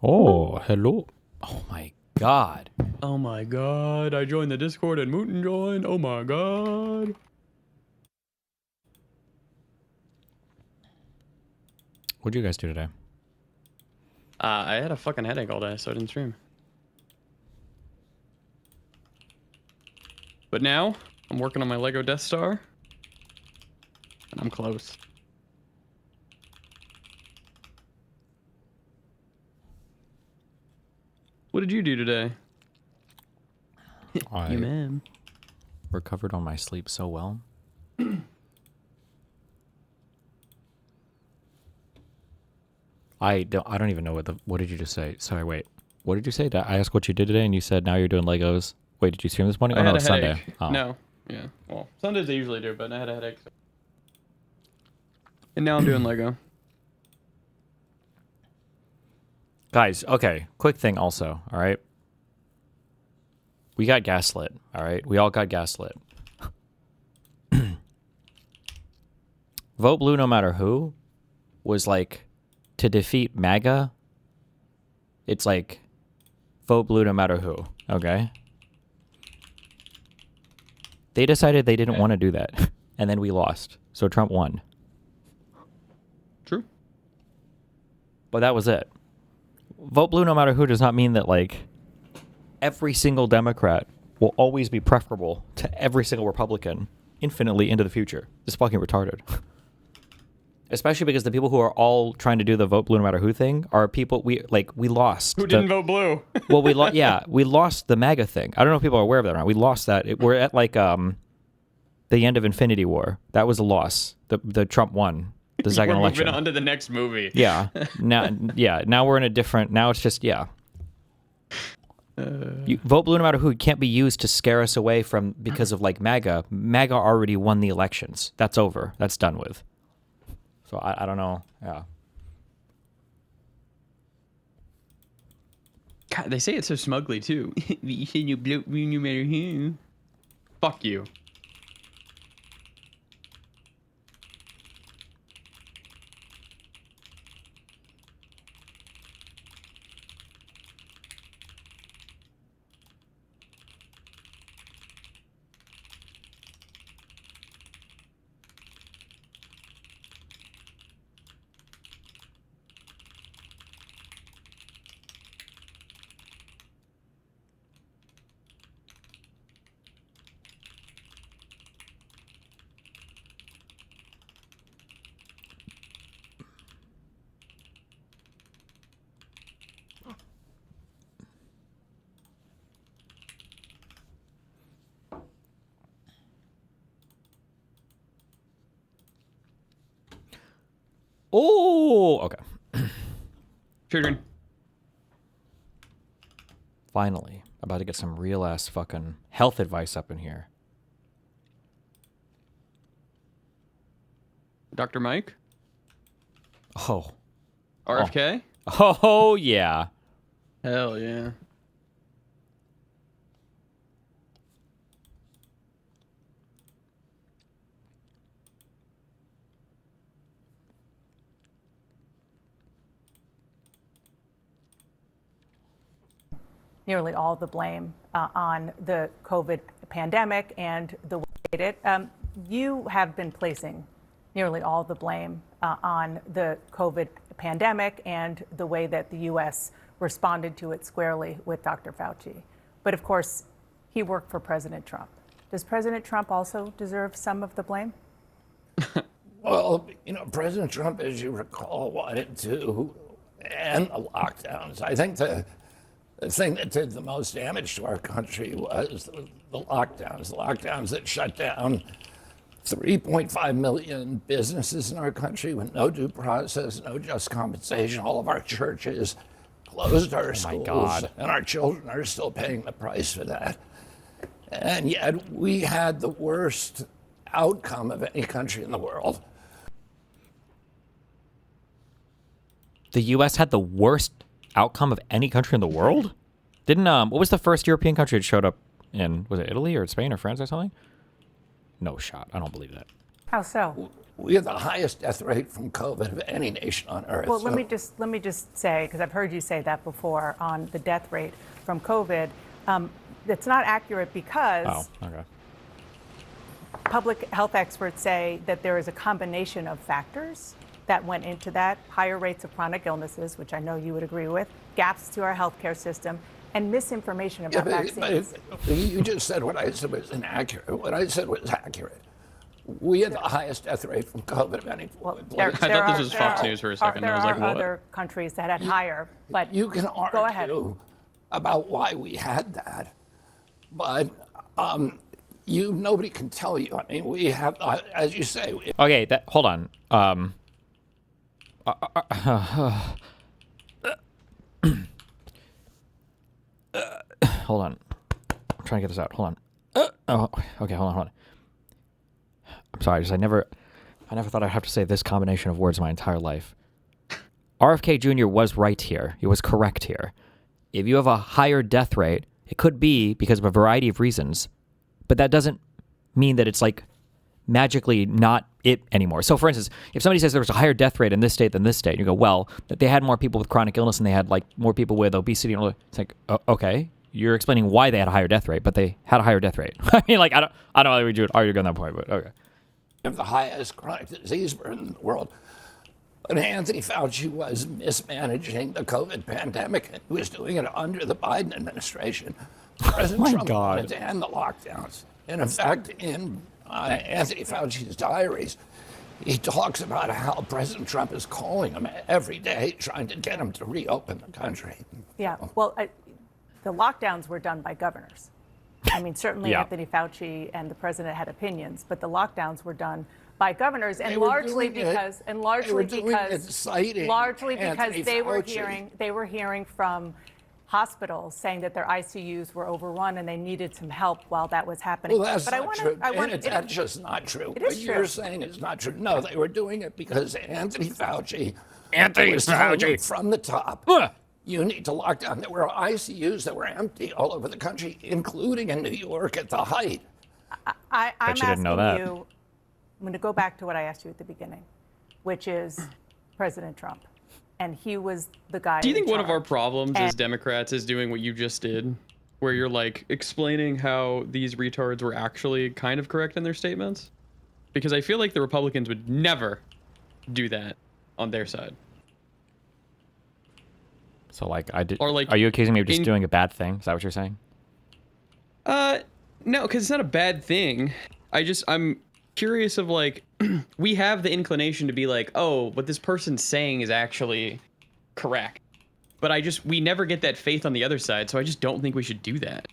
Oh, hello. Oh my god. Oh my god, I joined the Discord and Moot joined. Oh my god. What'd you guys do today? I had a fucking headache all day, so I didn't stream. But now, I'm working on my Lego Death Star. And I'm close. What did you do today? I You ma'am. recovered on my sleep so well. I don't even know what did you just say? Sorry, wait. What did you say? I asked what you did today and you said now you're doing Legos. Wait, did you stream this morning? I Oh no, had a it's headache. Sunday. Oh. No. Yeah. Well, Sundays I usually do, but I had a headache. So. And now I'm doing Lego. Guys, okay. Quick thing also, all right? We got gaslit, all right? We all got gaslit. Vote blue no matter who was like to defeat MAGA. It's like vote blue no matter who, okay? They decided they didn't want to do that, and then we lost. So Trump won. True. But that was it. Vote blue no matter who does not mean that, like, every single Democrat will always be preferable to every single Republican infinitely into the future. It's fucking retarded. Especially because the people who are all trying to do the vote blue no matter who thing are people we lost. Who didn't vote blue? Well, we lost the MAGA thing. I don't know if people are aware of that or not. We lost that. We're at like the end of Infinity War. That was a loss. The Trump won the second election. We're moving on to the next movie. Yeah. Now we're in a different. Now it's just vote blue no matter who can't be used to scare us away from because of like MAGA. MAGA already won the elections. That's over. That's done with. So I don't know. Yeah. God, they say it so smugly too. You said you blue no matter who. Fuck you. Oh, okay. Children. Finally, about to get some real ass fucking health advice up in here. Dr. Mike? Oh. RFK? Oh yeah. Hell yeah. Nearly all the blame on the COVID pandemic and the way it. You have been placing nearly all the blame on the COVID pandemic and the way that the U.S. responded to it squarely with Dr. Fauci. But of course, he worked for President Trump. Does President Trump also deserve some of the blame? Well, President Trump, as you recall, wanted to end the lockdowns. I think the thing that did the most damage to our country was the lockdowns that shut down 3.5 million businesses in our country with no due process, no just compensation. All of our churches closed our schools, and our children are still paying the price for that. And yet we had the worst outcome of any country in the world. The U.S. had the worst outcome of any country in the world? Didn't what was the first European country that showed up in? Was it Italy or Spain or France or something? No shot. I don't believe that. How so? We have the highest death rate from COVID of any nation on earth. Well, So let me just say, because I've heard you say that before on the death rate from COVID. That's not accurate because public health experts say that there is a combination of factors that went into that: higher rates of chronic illnesses, which I know you would agree with, gaps to our healthcare system, and misinformation about vaccines. You just said what I said was inaccurate. What I said was accurate. We had the highest death rate from COVID of any. Well, I thought this was Fox News for a second. There I was like, are what? other countries that had higher, but You can go ahead. argue about why we had that, but nobody can tell you. I mean, we have, as you say. Okay, hold on. Hold on. I'm trying to get this out. Hold on. Okay, hold on. I'm sorry. I never thought I'd have to say this combination of words my entire life. RFK Jr. was right here. He was correct here. If you have a higher death rate, it could be because of a variety of reasons, but that doesn't mean that it's like magically not it anymore. So for instance, if somebody says there was a higher death rate in this state than this state, you go, well, that they had more people with chronic illness and they had like more people with obesity. And all that. It's like, okay, you're explaining why they had a higher death rate, but they had a higher death rate. I mean, like, I don't know why we would argue on that point, but okay. Have the highest chronic disease burden in the world. But Anthony Fauci was mismanaging the COVID pandemic, and he was doing it under the Biden administration. President Trump wanted to end the lockdowns. And in fact, in Anthony Fauci's diaries, he talks about how President Trump is calling him every day, trying to get him to reopen the country. Yeah, well, the lockdowns were done by governors. I mean, certainly Anthony Fauci and the president had opinions, but the lockdowns were done by governors, and largely because they were hearing from hospitals saying that their ICUs were overrun and they needed some help while that was happening. Well, that's not true. That's just not true. It is what true. You're saying is not true. No, they were doing it because Anthony Fauci was telling them from the top, you need to lock down. There were ICUs that were empty all over the country, including in New York at the height. I'm asking that. you, I'm going to go back to what I asked you at the beginning, which is President Trump. And he was the guy. Do you think one of our charge. problems as Democrats is doing what you just did, where you're like explaining how these retards were actually kind of correct in their statements? Because I feel like the Republicans would never do that on their side. So like are you accusing me of just doing a bad thing? Is that what you're saying? No, because it's not a bad thing. I'm curious of like, we have the inclination to be like, oh, what this person's saying is actually correct. But we never get that faith on the other side, so I just don't think we should do that.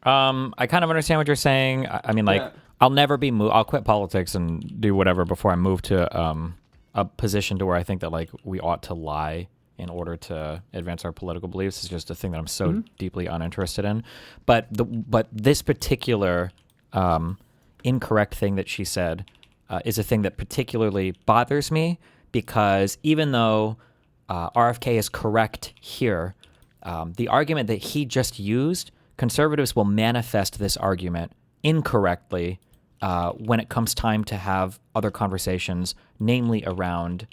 I kind of understand what you're saying. I mean, like, I'll never be moved. I'll quit politics and do whatever before I move to a position to where I think that like we ought to lie in order to advance our political beliefs. It's just a thing that I'm so deeply uninterested in. But this particular incorrect thing that she said is a thing that particularly bothers me, because even though RFK is correct here, the argument that he just used, conservatives will manifest this argument incorrectly when it comes time to have other conversations, namely around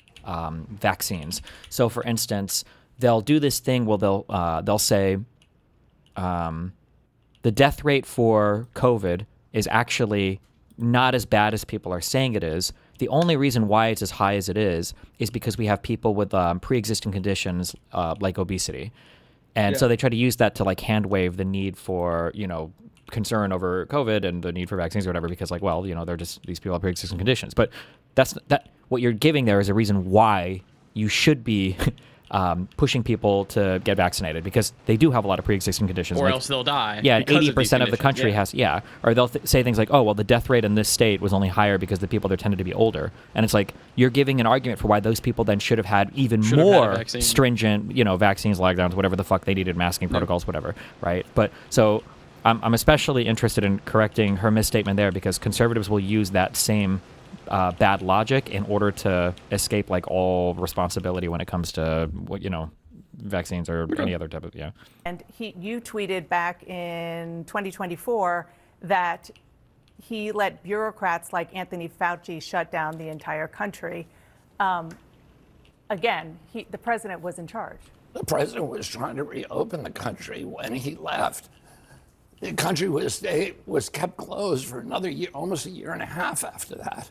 vaccines. So, for instance, they'll do this thing where they'll say the death rate for COVID is actually not as bad as people are saying it is. The only reason why it's as high as it is because we have people with pre-existing conditions like obesity. And so they try to use that to like hand wave the need for, concern over COVID and the need for vaccines or whatever, because like, well, they're just, these people have pre-existing conditions. But what you're giving there is a reason why you should be pushing people to get vaccinated, because they do have a lot of pre-existing conditions. Or else they'll die. Yeah, 80% of the country has, or they'll say things like, oh, well, the death rate in this state was only higher because the people there tended to be older. And it's like, you're giving an argument for why those people then should have had even more stringent, vaccines, lockdowns, whatever the fuck they needed, masking protocols, whatever, right? But so I'm especially interested in correcting her misstatement there, because conservatives will use that same bad logic in order to escape like all responsibility when it comes to vaccines or any other type of And you tweeted back in 2024 that he let bureaucrats like Anthony Fauci shut down the entire country. Again, the president was in charge. The president was trying to reopen the country when he left. The country was kept closed for another year, almost a year and a half after that.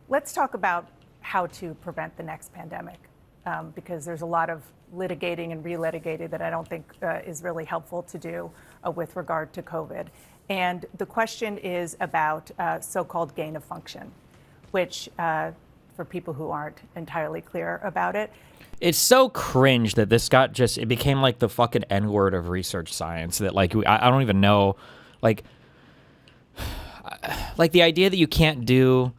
Let's talk about how to prevent the next pandemic, because there's a lot of litigating and relitigating that I don't think is really helpful to do with regard to COVID. And the question is about so-called gain of function, which for people who aren't entirely clear about it. It's so cringe that this it became like the fucking N-word of research science that like, I don't even know, like the idea that you can't do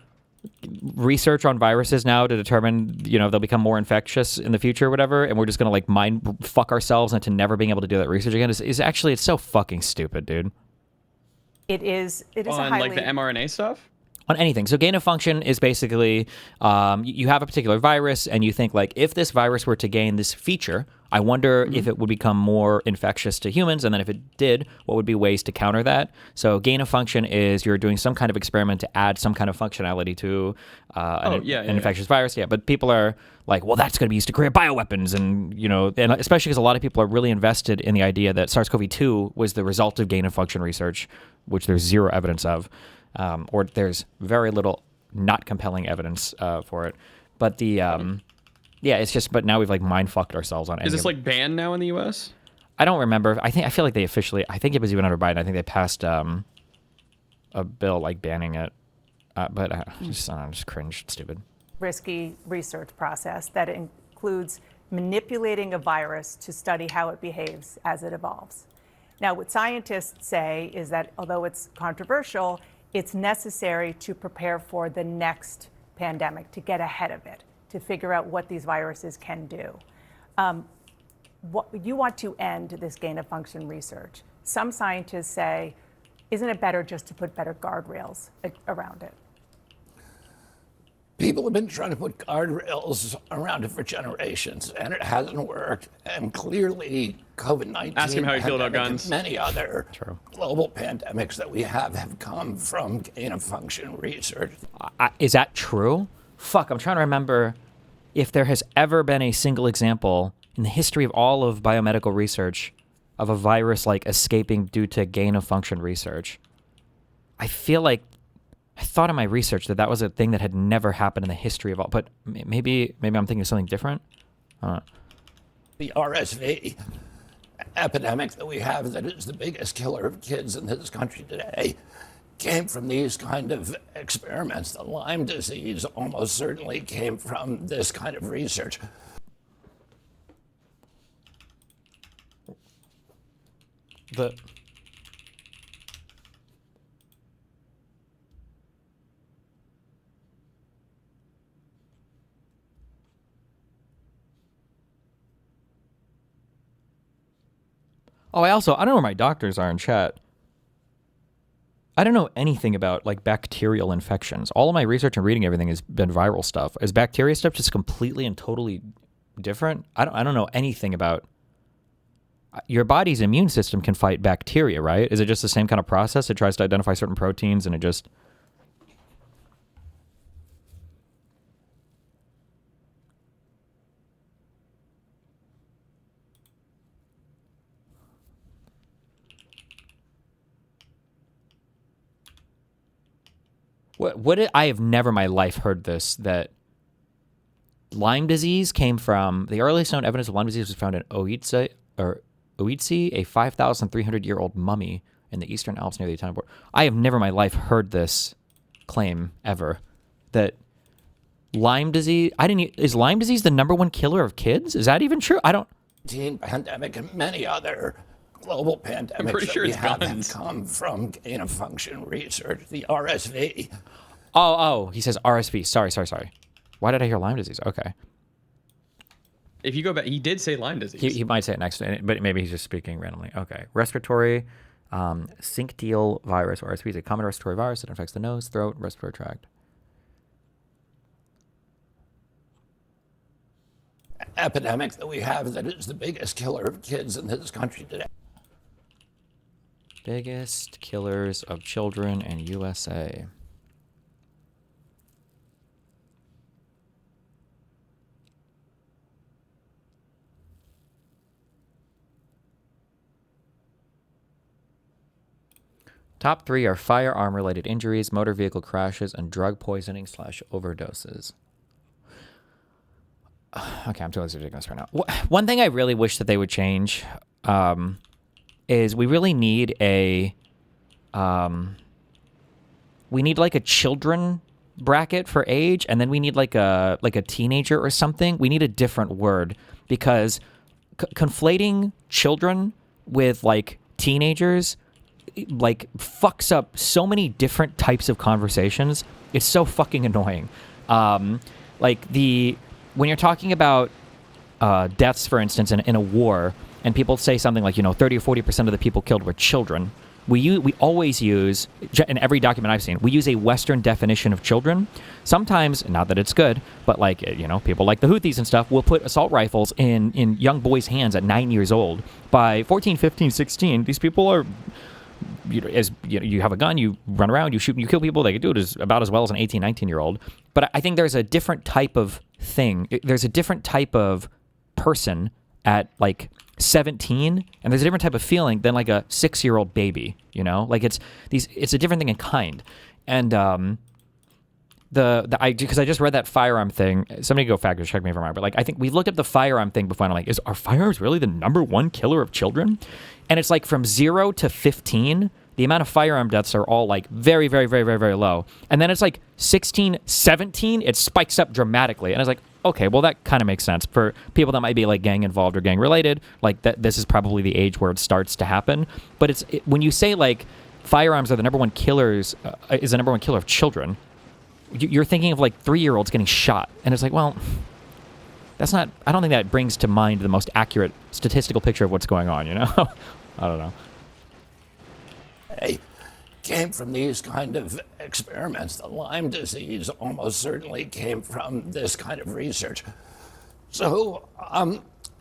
research on viruses now to determine, you know, they'll become more infectious in the future or whatever, and we're just gonna like mind fuck ourselves into never being able to do that research again is actually, it's so fucking stupid, dude. It is on a highly... like the mRNA stuff? On anything. So gain of function is basically you have a particular virus and you think like, if this virus were to gain this feature, I wonder if it would become more infectious to humans, and then if it did, what would be ways to counter that? So gain of function is you're doing some kind of experiment to add some kind of functionality to an infectious virus. Yeah, but people are like, well, that's going to be used to create bioweapons, and you know, and especially because a lot of people are really invested in the idea that SARS-CoV-2 was the result of gain of function research, which there's zero evidence of. Or there's very little not compelling evidence for it. But the yeah, it's just, but now we've like mind fucked ourselves on. Is this like banned now in the U.S.? I don't remember. I feel like they officially, I think it was even under Biden. I think they passed a bill like banning it. But just cringe, stupid. Risky research process that includes manipulating a virus to study how it behaves as it evolves. Now, what scientists say is that although it's controversial, it's necessary to prepare for the next pandemic, to get ahead of it, to figure out what these viruses can do. You want to end this gain of function research. Some scientists say, isn't it better just to put better guardrails around it? People have been trying to put guardrails around it for generations, and it hasn't worked. And clearly, COVID-19 Ask him how you feel about guns. And many other global pandemics that we have come from gain of function research. Is that true? Fuck, I'm trying to remember if there has ever been a single example in the history of all of biomedical research of a virus like escaping due to gain of function research. I feel like I thought in my research that was a thing that had never happened in the history of all, but maybe I'm thinking of something different. The RSV epidemic that we have, that is the biggest killer of kids in this country today, came from these kind of experiments. The Lyme disease almost certainly came from this kind of research. Oh, I don't know where my doctors are in chat. I don't know anything about like bacterial infections. All of my research and reading everything has been viral stuff. Is bacteria stuff just completely and totally different? I don't know anything about. Your body's immune system can fight bacteria, right? Is it just the same kind of process? It tries to identify certain proteins and it just... I have never in my life heard this, that Lyme disease came from, the earliest known evidence of Lyme disease was found in Oitse, a 5,300-year-old mummy in the Eastern Alps near the Italian border. I have never in my life heard this claim ever, that Lyme disease, is Lyme disease the #1 killer of kids? Is that even true? I don't... Pandemic and many other global pandemics that we have come from gain of function research. The RSV. Oh, he says RSV. Sorry. Why did I hear Lyme disease? Okay. If you go back, he did say Lyme disease. He might say it next, but maybe he's just speaking randomly. Okay. Respiratory syncytial virus, or RSV, is a common respiratory virus that infects the nose, throat, respiratory tract. Epidemic that we have, that is the biggest killer of kids in this country today. Biggest killers of children in USA. Top 3 are firearm-related injuries, motor vehicle crashes, and drug poisoning / overdoses. Okay, I'm totally ridiculous right now. One thing I really wish that they would change is we really need a like a children bracket for age, and then we need like a teenager or something. We need a different word, because conflating children with like teenagers like fucks up so many different types of conversations. It's so fucking annoying. Like when you're talking about deaths, for instance, in a war, and people say something like, 30 or 40% of the people killed were children. We always use, in every document I've seen, we use a Western definition of children. Sometimes, not that it's good, but like, people like the Houthis and stuff will put assault rifles in young boys' hands at 9 years old. By 14, 15, 16, these people are, you have a gun, you run around, you shoot, you kill people. They can do it about as well as an 18, 19-year-old. But I think there's a different type of thing. There's a different type of person at like 17, and there's a different type of feeling than like a 6-year-old baby, like it's a different thing in kind. And because I just read that firearm thing, somebody go fact check me if I'm wrong, but like I think we looked up the firearm thing before, and I'm like, are firearms really the #1 killer of children? And it's like from 0 to 15, the amount of firearm deaths are all like very, very, very, very, very low. And then it's like 16, 17, it spikes up dramatically. And I was like, okay, well, that kind of makes sense for people that might be like gang involved or gang related. Like this is probably the age where it starts to happen. But when you say like firearms are the #1 killers, is the #1 killer of children, you're thinking of like 3-year-olds getting shot. And it's like, well, that's not, I don't think that brings to mind the most accurate statistical picture of what's going on, I don't know. Came from these kind of experiments. The Lyme disease almost certainly came from this kind of research. So,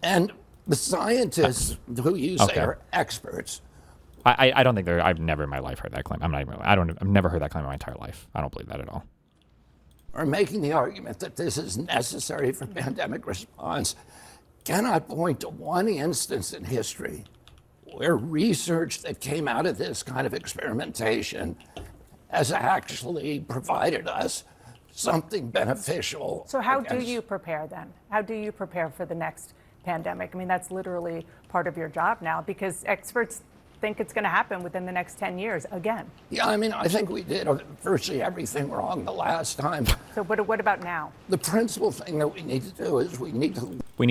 and the scientists who you say are experts. I don't think I've never in my life heard that claim. I've never heard that claim in my entire life. I don't believe that at all. Are making the argument that this is necessary for pandemic response. Cannot point to one instance in history where research that came out of this kind of experimentation has actually provided us something beneficial. So how do you prepare then? How do you prepare for the next pandemic? I mean, that's literally part of your job now, because experts think it's going to happen within the next 10 years again. Yeah, I mean, I think we did virtually everything wrong the last time. So what about now? The principal thing that we need to do is we need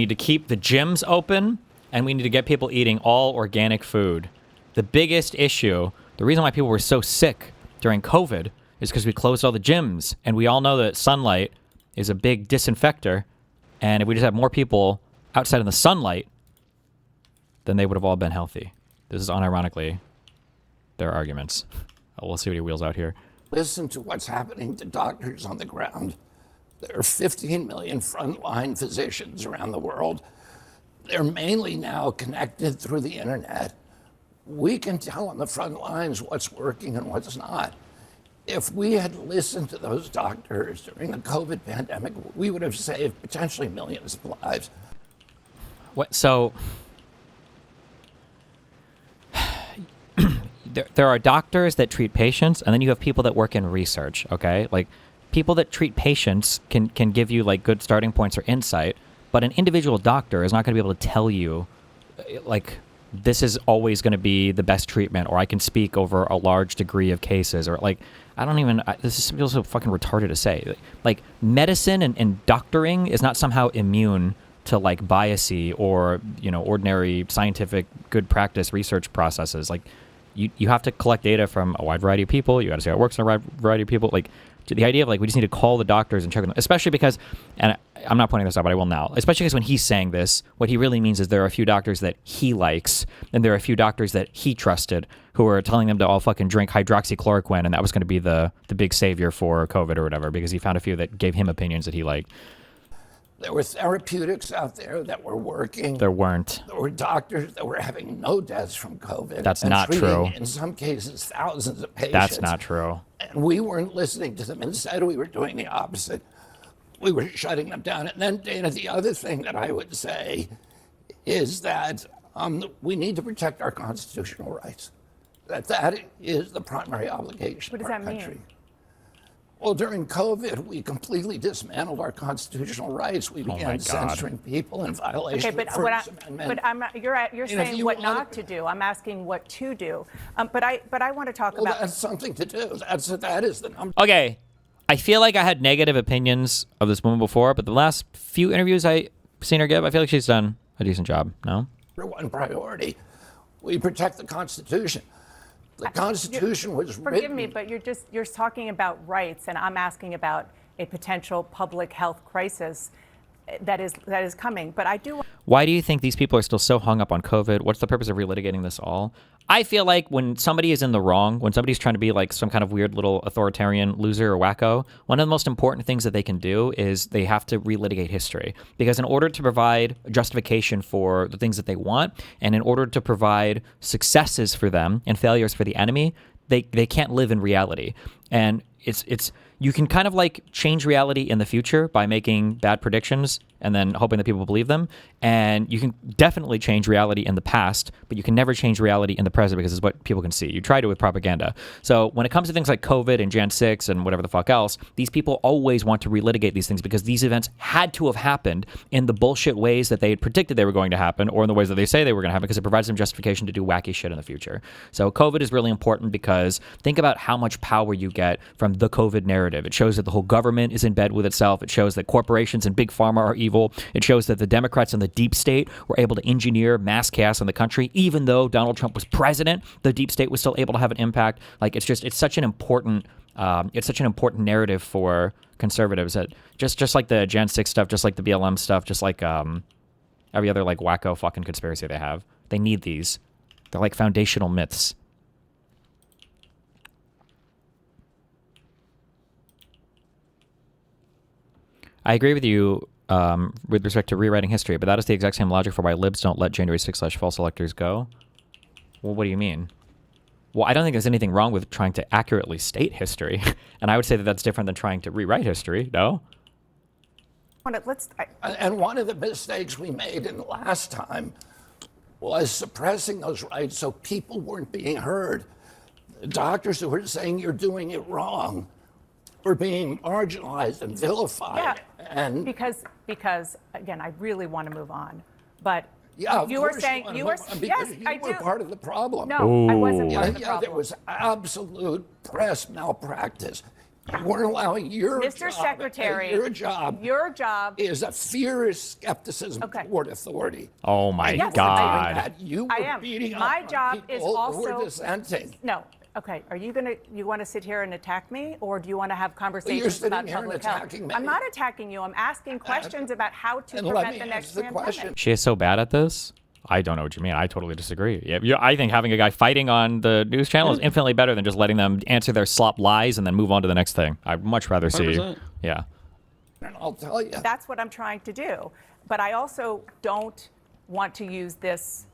to keep the gyms open, and we need to get people eating all organic food. The biggest issue, the reason why people were so sick during COVID is because we closed all the gyms, and we all know that sunlight is a big disinfector, and if we just had more people outside in the sunlight, then they would have all been healthy. This is unironically their arguments. We'll see what he wheels out here. Listen to what's happening to doctors on the ground. There are 15 million frontline physicians around the world. They're mainly now connected through the internet. We can tell on the front lines what's working and what's not. If we had listened to those doctors during the COVID pandemic, we would have saved potentially millions of lives. What? So there are doctors that treat patients, and then you have people that work in research, okay? Like, people that treat patients can give you, like, good starting points or insight, but an individual doctor is not going to be able to tell you, like, this is always going to be the best treatment, or I can speak over a large degree of cases, or, like, this feels so fucking retarded to say. Like, medicine and doctoring is not somehow immune to, like, biasy or, ordinary scientific good practice research processes. Like, you have to collect data from a wide variety of people. You got to see how it works in a wide variety of people. Like, the idea of, like, we just need to call the doctors and check them, especially because, and I'm not pointing this out, but I will now, especially because when he's saying this, what he really means is there are a few doctors that he likes, and there are a few doctors that he trusted who are telling them to all fucking drink hydroxychloroquine, and that was going to be the big savior for COVID or whatever, because he found a few that gave him opinions that he liked. There were therapeutics out there that were working. There weren't. There were doctors that were having no deaths from COVID. That's and not treating, true. in some cases, thousands of patients. That's not true. And we weren't listening to them. Instead, we were doing the opposite. We were shutting them down. And then, Dana, the other thing that I would say is that we need to protect our constitutional rights. That is the primary obligation What of does our that mean? country. Well, during COVID, we completely dismantled our constitutional rights. We began censoring people in violation Okay, but of the First Amendment. you're saying what not to do. I'm asking what to do. But I want to talk Well, about. that's something to do. That is the number. Okay, I feel like I had negative opinions of this woman before, but the last few interviews I've seen her give, I feel like she's done a decent job. No? One priority. We protect the Constitution. The Constitution was written. Forgive me, but you're talking about rights, and I'm asking about a potential public health crisis that is coming. But I do. Why do you think these people are still so hung up on COVID? What's the purpose of relitigating this all? I feel like when somebody is in the wrong, when somebody's trying to be like some kind of weird little authoritarian loser or wacko, one of the most important things that they can do is they have to relitigate history. Because in order to provide justification for the things that they want, and in order to provide successes for them and failures for the enemy, they can't live in reality. And it's you can kind of like change reality in the future by making bad predictions and then hoping that people believe them. And you can definitely change reality in the past, but you can never change reality in the present because it's what people can see. You try to with propaganda. So when it comes to things like COVID and Jan 6 and whatever the fuck else, these people always want to relitigate these things because these events had to have happened in the bullshit ways that they had predicted they were going to happen or in the ways that they say they were going to happen because it provides them justification to do wacky shit in the future. So COVID is really important because think about how much power you get from the COVID narrative. It shows that the whole government is in bed with itself. It shows that corporations and big pharma are evil. It shows that the Democrats and the deep state were able to engineer mass chaos in the country. Even though Donald Trump was president, the deep state was still able to have an impact. Like it's such an important narrative for conservatives that just like the Jan 6 stuff, just like the BLM stuff, just like every other like wacko fucking conspiracy they have. They need these. They're like foundational myths. I agree with you with respect to rewriting history, but that is the exact same logic for why libs don't let January 6/false electors go. Well, what do you mean? Well, I don't think there's anything wrong with trying to accurately state history, and I would say that that's different than trying to rewrite history, no? And one of the mistakes we made in the last time was suppressing those rights so people weren't being heard. The doctors who were saying you're doing it wrong were being marginalized and vilified. Yeah, and because again, I really want to move on, but yeah, you were saying you were yes, you I were do. part of the problem. No, I wasn't part of the problem. There was absolute press malpractice. You weren't allowing your Mr. job, Secretary, your job is a fierce skepticism toward authority. Oh my Yes, God! You were beating up My on job people is who also were dissenting. No. Okay, you want to sit here and attack me, or do you want to have conversations about public health? Me. I'm not attacking you. I'm asking questions about how to prevent the next pandemic. She is so bad at this. I don't know what you mean. I totally disagree. I think having a guy fighting on the news channel is infinitely better than just letting them answer their slop lies and then move on to the next thing. I'd much rather see. 100%. Yeah. And I'll tell you. That's what I'm trying to do. But I also don't want to use this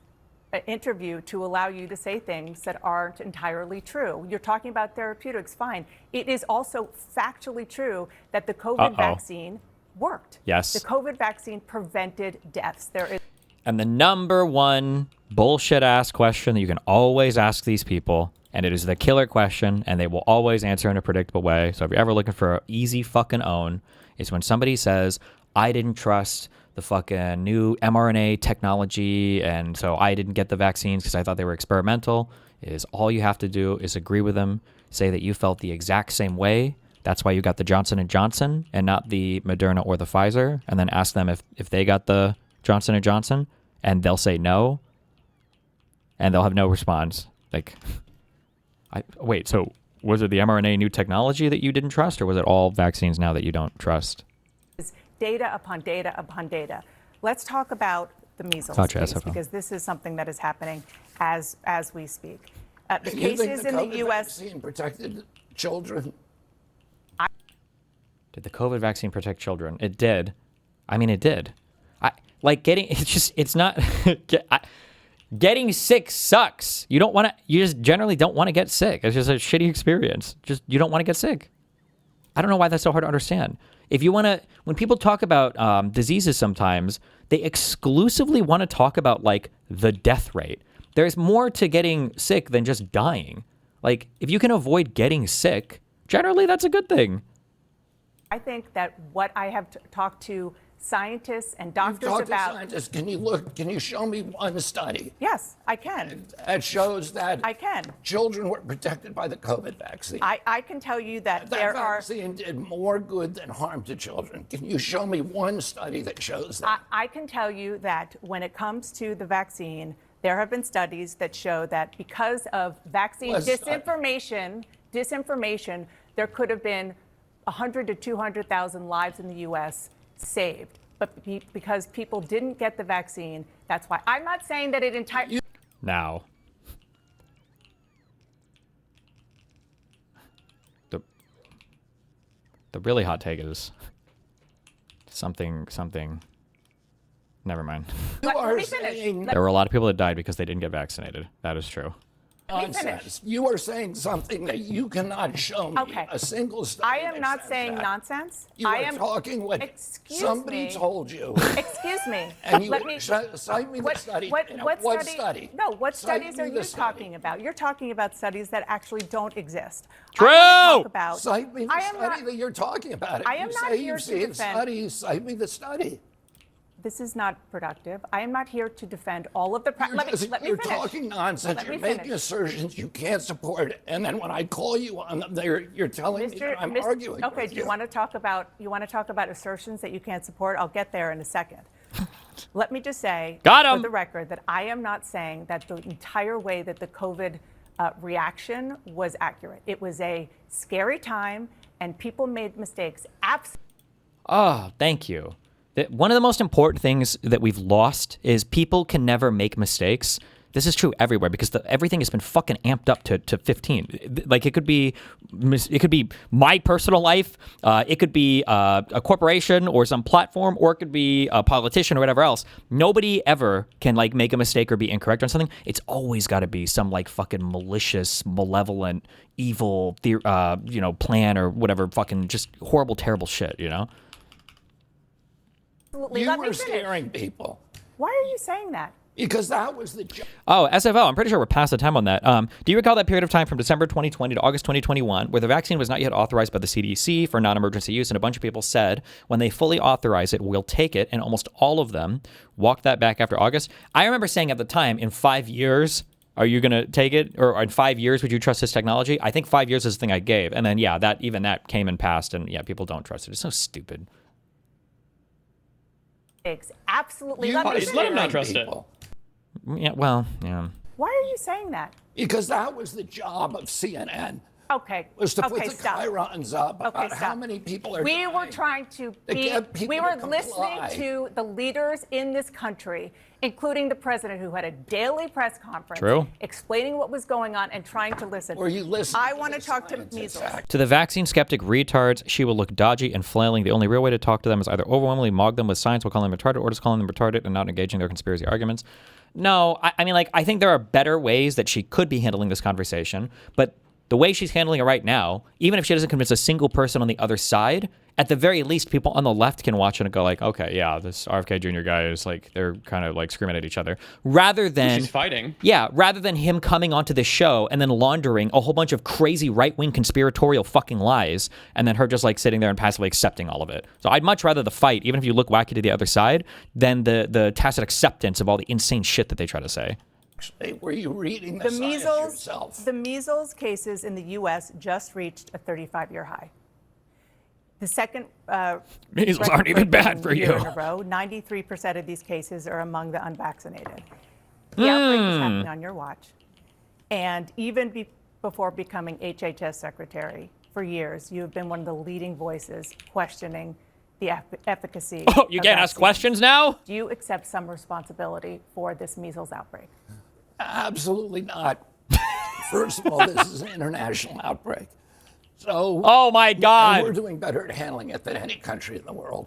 interview to allow you to say things that aren't entirely true. You're talking about therapeutics, fine. It is also factually true that the COVID vaccine worked. Yes. The COVID vaccine prevented deaths. And the number one bullshit-ass question that you can always ask these people, and it is the killer question, and they will always answer in a predictable way. So if you're ever looking for an easy fucking own, is when somebody says, I didn't trust the fucking new mRNA technology, and so I didn't get the vaccines because I thought they were experimental, is all you have to do is agree with them, say that you felt the exact same way. That's why you got the Johnson & Johnson and not the Moderna or the Pfizer, and then ask them if they got the Johnson & Johnson, and they'll say no, and they'll have no response. Like, wait, so was it the mRNA new technology that you didn't trust, or was it all vaccines now that you don't trust? Data upon data upon data. Let's talk about the measles case, because this is something that is happening as we speak. The cases in the U.S. vaccine protected children. Did the COVID vaccine protect children? It did. I mean, it did. It's not, getting sick sucks. You just generally don't want to get sick. It's just a shitty experience. You don't want to get sick. I don't know why that's so hard to understand. If you want to, when people talk about diseases sometimes, they exclusively want to talk about like the death rate. There's more to getting sick than just dying. Like if you can avoid getting sick, generally that's a good thing. I think that what I have talked to scientists and doctors You've talked about. to scientists. Can you show me one study Yes, I can. that shows that I can. children were protected by the COVID vaccine? I can tell you that That there are. vaccine did more good than harm to children. Can you show me one study that shows that? I can tell you that when it comes to the vaccine, there have been studies that show that because of vaccine What study? disinformation, there could have been 100 to 200,000 lives in the U.S. saved. But because people didn't get the vaccine, that's why. I'm not saying that it entirely. Now, the really hot take is something. Never mind. You Let are me finish. saying There were a lot of people that died because they didn't get vaccinated. That is true. nonsense. You are saying something that you cannot show me Okay. a single study. I am that not says saying that. nonsense. You I are am talking what Excuse somebody me. told you. Excuse me. And you Let me. cite me the study. What study? No, what Cite studies me are the you study. talking about? You're talking about studies that actually don't exist. True! I wanna talk about, Cite me the I am study not- that you're talking about. If I am you not say here you've to seen defend- studies, cite me the study. This is not productive. I am not here to defend all of the. Let me You're finish. talking nonsense. Let You're me making finish. assertions you can't support, and then when I call you on them, you're telling me that I'm arguing. Okay, with do you want to talk about assertions that you can't support? I'll get there in a second. Let me just say, Got for him. the record, that I am not saying that the entire way that the COVID reaction was accurate. It was a scary time, and people made mistakes. Absolutely. Oh, thank you. One of the most important things that we've lost is people can never make mistakes. This is true everywhere because everything has been fucking amped up to 15. Like it could be my personal life, it could be a corporation or some platform, or it could be a politician or whatever else. Nobody ever can like make a mistake or be incorrect on something. It's always got to be some like fucking malicious, malevolent, evil, plan or whatever, fucking just horrible, terrible shit. You know. Absolutely. You Let me were finish. scaring people Why are you saying that? because that was the job. Oh, SFO, I'm pretty sure we're past the time on that. Do you recall that period of time from December 2020 to August 2021 where the vaccine was not yet authorized by the CDC for non-emergency use, and a bunch of people said when they fully authorize it, we'll take it, and almost all of them walked that back after August? I remember saying at the time, in 5 years, are you going to take it? Or in 5 years, would you trust this technology? I think 5 years is the thing I gave. And then, yeah, that came and passed, and yeah, people don't trust it. It's so stupid. Absolutely. You Let me were Just let him finish. not scaring trust it. people Yeah, well, yeah. Why are you saying that? because that was the job of CNN. Okay. Was to put Okay, the stop. chyrons up Okay, about how stop. many people are We dying. were trying to To be, get people we to were comply. listening to the leaders in this country, including the president, who had a daily press conference True. explaining what was going on and trying to listen. Were you listening I to want to the talk to scientists, measles. actually? To the vaccine skeptic retards, she will look dodgy and flailing. The only real way to talk to them is either overwhelmingly mog them with science while calling them retarded, or just calling them retarded and not engaging their conspiracy arguments. No, I mean, like, I think there are better ways that she could be handling this conversation, but the way she's handling it right now, even if she doesn't convince a single person on the other side, at the very least, people on the left can watch it and go like, okay, yeah, this RFK Jr. guy is like, they're kind of like screaming at each other. Rather than... She's fighting. Yeah, rather than him coming onto this show and then laundering a whole bunch of crazy right-wing conspiratorial fucking lies, and then her just like sitting there and passively accepting all of it. So I'd much rather the fight, even if you look wacky to the other side, than the tacit acceptance of all the insane shit that they try to say. Actually, were you reading the The science measles, yourself? the measles cases in the U.S. just reached a 35-year high. The second Measles aren't even bad for year you. in a row, 93% of these cases are among the unvaccinated. The outbreak is happening on your watch. And even before becoming HHS secretary, for years, you have been one of the leading voices questioning the efficacy. Oh, you of can't ask vaccines. questions now? Do you accept some responsibility for this measles outbreak? Absolutely not. First of all, this is an international outbreak. So Oh my and we're God. doing better at handling it than any country in the world.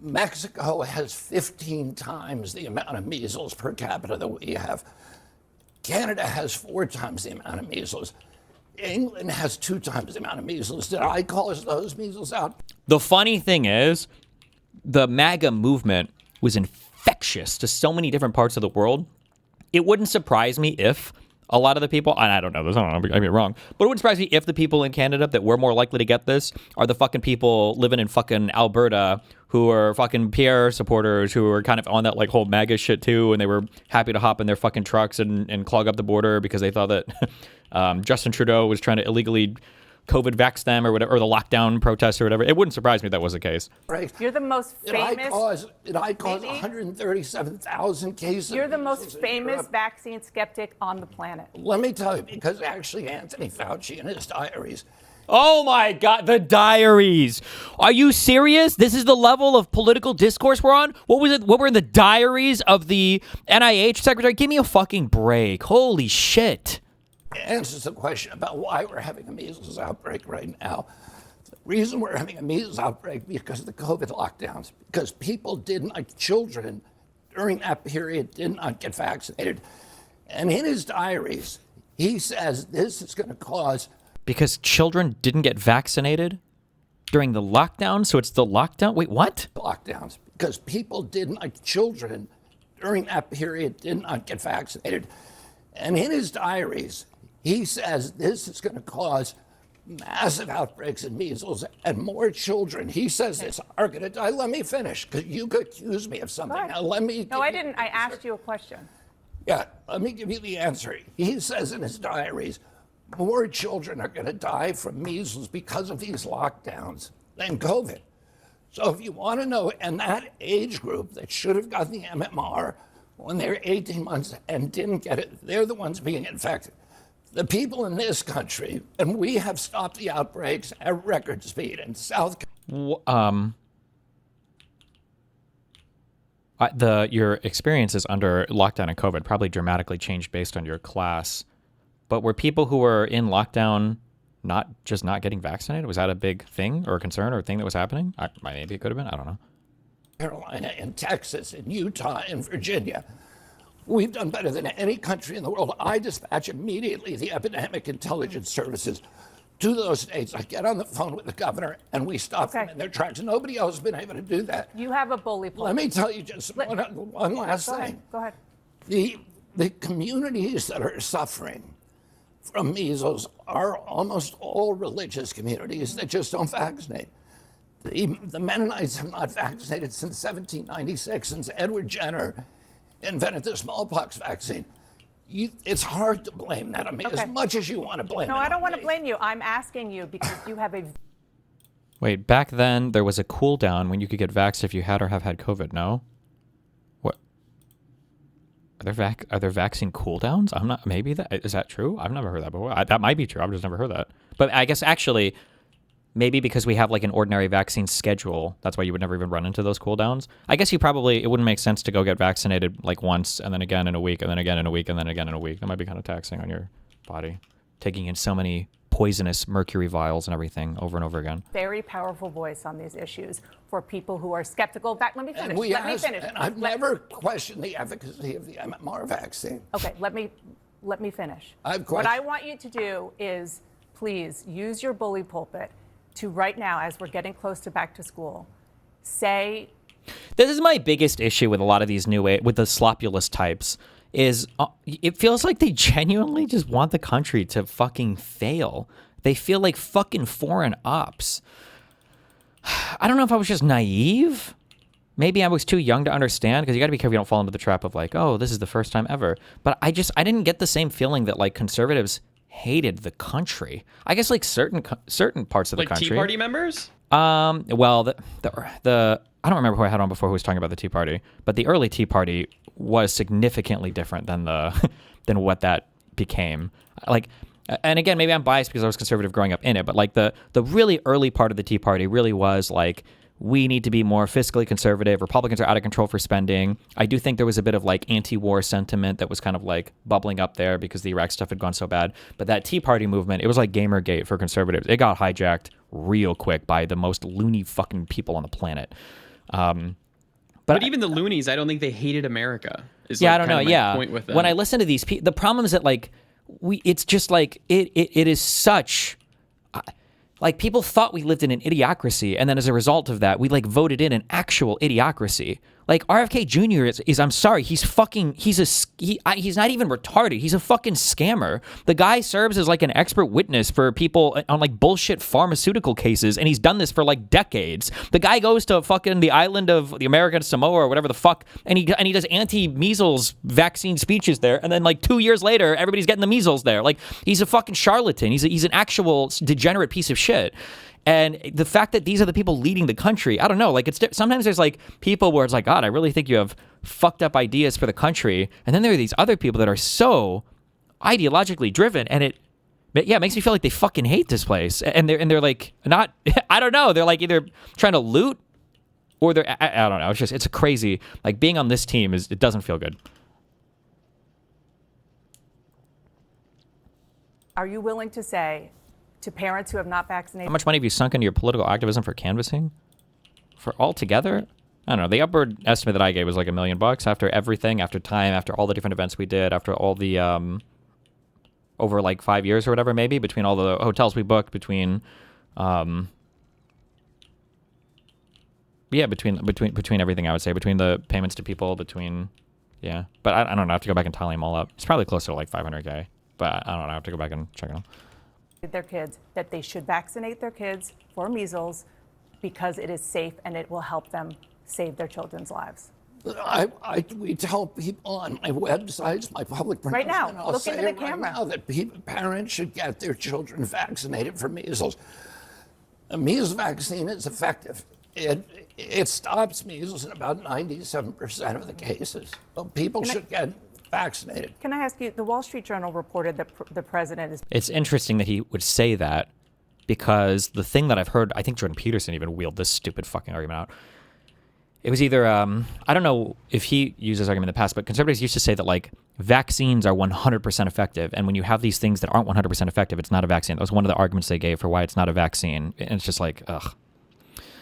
Mexico has 15 times the amount of measles per capita that we have. Canada has 4 times the amount of measles. England has 2 times the amount of measles. Did I cause those measles out? The funny thing is, the MAGA movement was infectious to so many different parts of the world. It wouldn't surprise me if a lot of the people, and I don't know this, I don't know, I mean wrong, but it wouldn't surprise me if the people in Canada that were more likely to get this are the fucking people living in fucking Alberta who are fucking Pierre supporters who are kind of on that like whole MAGA shit too, and they were happy to hop in their fucking trucks and clog up the border because they thought that Justin Trudeau was trying to illegally COVID vax them or whatever, or the lockdown protests or whatever. It wouldn't surprise me if that was the case. Right. You're the most famous. Did I cause 137,000 cases? You're the most famous vaccine skeptic on the planet. Let me tell you, because actually Anthony Fauci in his diaries. Oh my God, the diaries. Are you serious? This is the level of political discourse we're on? What was it? What were in the diaries of the NIH secretary? Give me a fucking break. Holy shit. Answers the question about why we're having a measles outbreak right now. The reason we're having a measles outbreak because of the COVID lockdowns, because people didn't, like children during that period, did not get vaccinated. And in his diaries, he says this is going to cause... Because children didn't get vaccinated during the lockdown? So it's the lockdown? Wait, what? Lockdowns. Because people didn't, like children during that period, did not get vaccinated. And in his diaries, he says this is going to cause massive outbreaks in measles and more children. He says this are going to die. Let me finish, because you could accuse me of something. Now, let me... No, I didn't. I asked you a question. Yeah, let me give you the answer. He says in his diaries, more children are going to die from measles because of these lockdowns than COVID. So if you want to know, and that age group that should have gotten the MMR when they're 18 months and didn't get it, they're the ones being infected. The people in this country, and we have stopped the outbreaks at record speed in South Carolina. Your experiences under lockdown and COVID probably dramatically changed based on your class. But were people who were in lockdown not getting vaccinated? Was that a big thing or a concern or a thing that was happening? Maybe it could have been. I don't know. Carolina and Texas and Utah and Virginia. We've done better than any country in the world. I dispatch immediately the epidemic intelligence services to those states. I get on the phone with the governor and we stop them in their tracks. Nobody else has been able to do that. You have a bully pulpit. Let me tell you just one last thing. Go ahead. The communities that are suffering from measles are almost all religious communities that just don't vaccinate. The Mennonites have not vaccinated since 1796, since Edward Jenner invented the smallpox vaccine. It's hard to blame that on me as much as you want to blame it. No, I don't want to me. blame you. I'm asking you because you have a... Wait, back then there was a cool down when you could get vaxxed if you had or have had COVID, no? What? Are there vaccine cooldowns? I'm not, maybe is that true? I've never heard that before. That might be true. I've just never heard that. But I guess actually, maybe because we have like an ordinary vaccine schedule, that's why you would never even run into those cooldowns. I guess it wouldn't make sense to go get vaccinated like once and then again in a week and then again in a week and then again in a week. That might be kind of taxing on your body, taking in so many poisonous mercury vials and everything over and over again. Very powerful voice on these issues for people who are skeptical. Let me finish. Let me finish. And I've never questioned the efficacy of the MMR vaccine. Okay, let me finish. What I want you to do is please use your bully pulpit to right now, as we're getting close to back to school, say... This is my biggest issue with a lot of these with the slopulous types, is it feels like they genuinely just want the country to fucking fail. They feel like fucking foreign ops. I don't know if I was just naive. Maybe I was too young to understand, because you got to be careful you don't fall into the trap of like, oh, this is the first time ever. But I didn't get the same feeling that like conservatives hated the country. I guess like certain parts of the country. Like Tea Party members? Well, the I don't remember who I had on before who was talking about the Tea Party, but the early Tea Party was significantly different than than what that became. Like, and again, maybe I'm biased because I was conservative growing up in it, but like the really early part of the Tea Party really was like, we need to be more fiscally conservative. Republicans are out of control for spending. I do think there was a bit of like anti-war sentiment that was kind of like bubbling up there because the Iraq stuff had gone so bad. But that Tea Party movement, it was like Gamergate for conservatives. It got hijacked real quick by the most loony fucking people on the planet. But even the loonies, I don't think they hated America. I don't know. Point with them. When I listen to these people, the problem is that like it's just like it is such. Like people thought we lived in an idiocracy, and then as a result of that, we like voted in an actual idiocracy. Like RFK Jr. is I'm sorry, he's not even retarded. He's a fucking scammer. The guy serves as like an expert witness for people on like bullshit pharmaceutical cases, and he's done this for like decades. The guy goes to fucking the island of the American Samoa or whatever the fuck, and he does anti-measles vaccine speeches there, and then like 2 years later, everybody's getting the measles there. Like he's a fucking charlatan. He's an actual degenerate piece of shit. And the fact that these are the people leading the country, I don't know, like sometimes there's like people where it's like, God, I really think you have fucked up ideas for the country. And then there are these other people that are so ideologically driven, and it makes me feel like they fucking hate this place. And they're like not, I don't know, they're like either trying to loot or they're, I don't know. It's a crazy, like being on this team it doesn't feel good. Are you willing to say to parents who have not vaccinated? How much money have you sunk into your political activism for canvassing? For all together? I don't know. The upward estimate that I gave was like $1 million after everything, after time, after all the different events we did, after all the over like 5 years or whatever, maybe between all the hotels we booked, between between everything, I would say, between the payments to people, but I don't know. I have to go back and tally them all up. It's probably closer to like 500K, but I don't know. I have to go back and check it out. Their kids, that they should vaccinate their kids for measles because it is safe and it will help them save their children's lives. We tell people on my websites, my public right now, I'll look into the right camera. now that parents should get their children vaccinated for measles. A measles vaccine is effective. It stops measles in about 97% of the cases. So people should get vaccinated. Can I ask you, the Wall Street Journal reported that the president is... It's interesting that he would say that, because the thing that I've heard, I think Jordan Peterson even wheeled this stupid fucking argument out. It was either, I don't know if he used this argument in the past, but conservatives used to say that like vaccines are 100% effective. And when you have these things that aren't 100% effective, it's not a vaccine. That was one of the arguments they gave for why it's not a vaccine. And it's just like, ugh.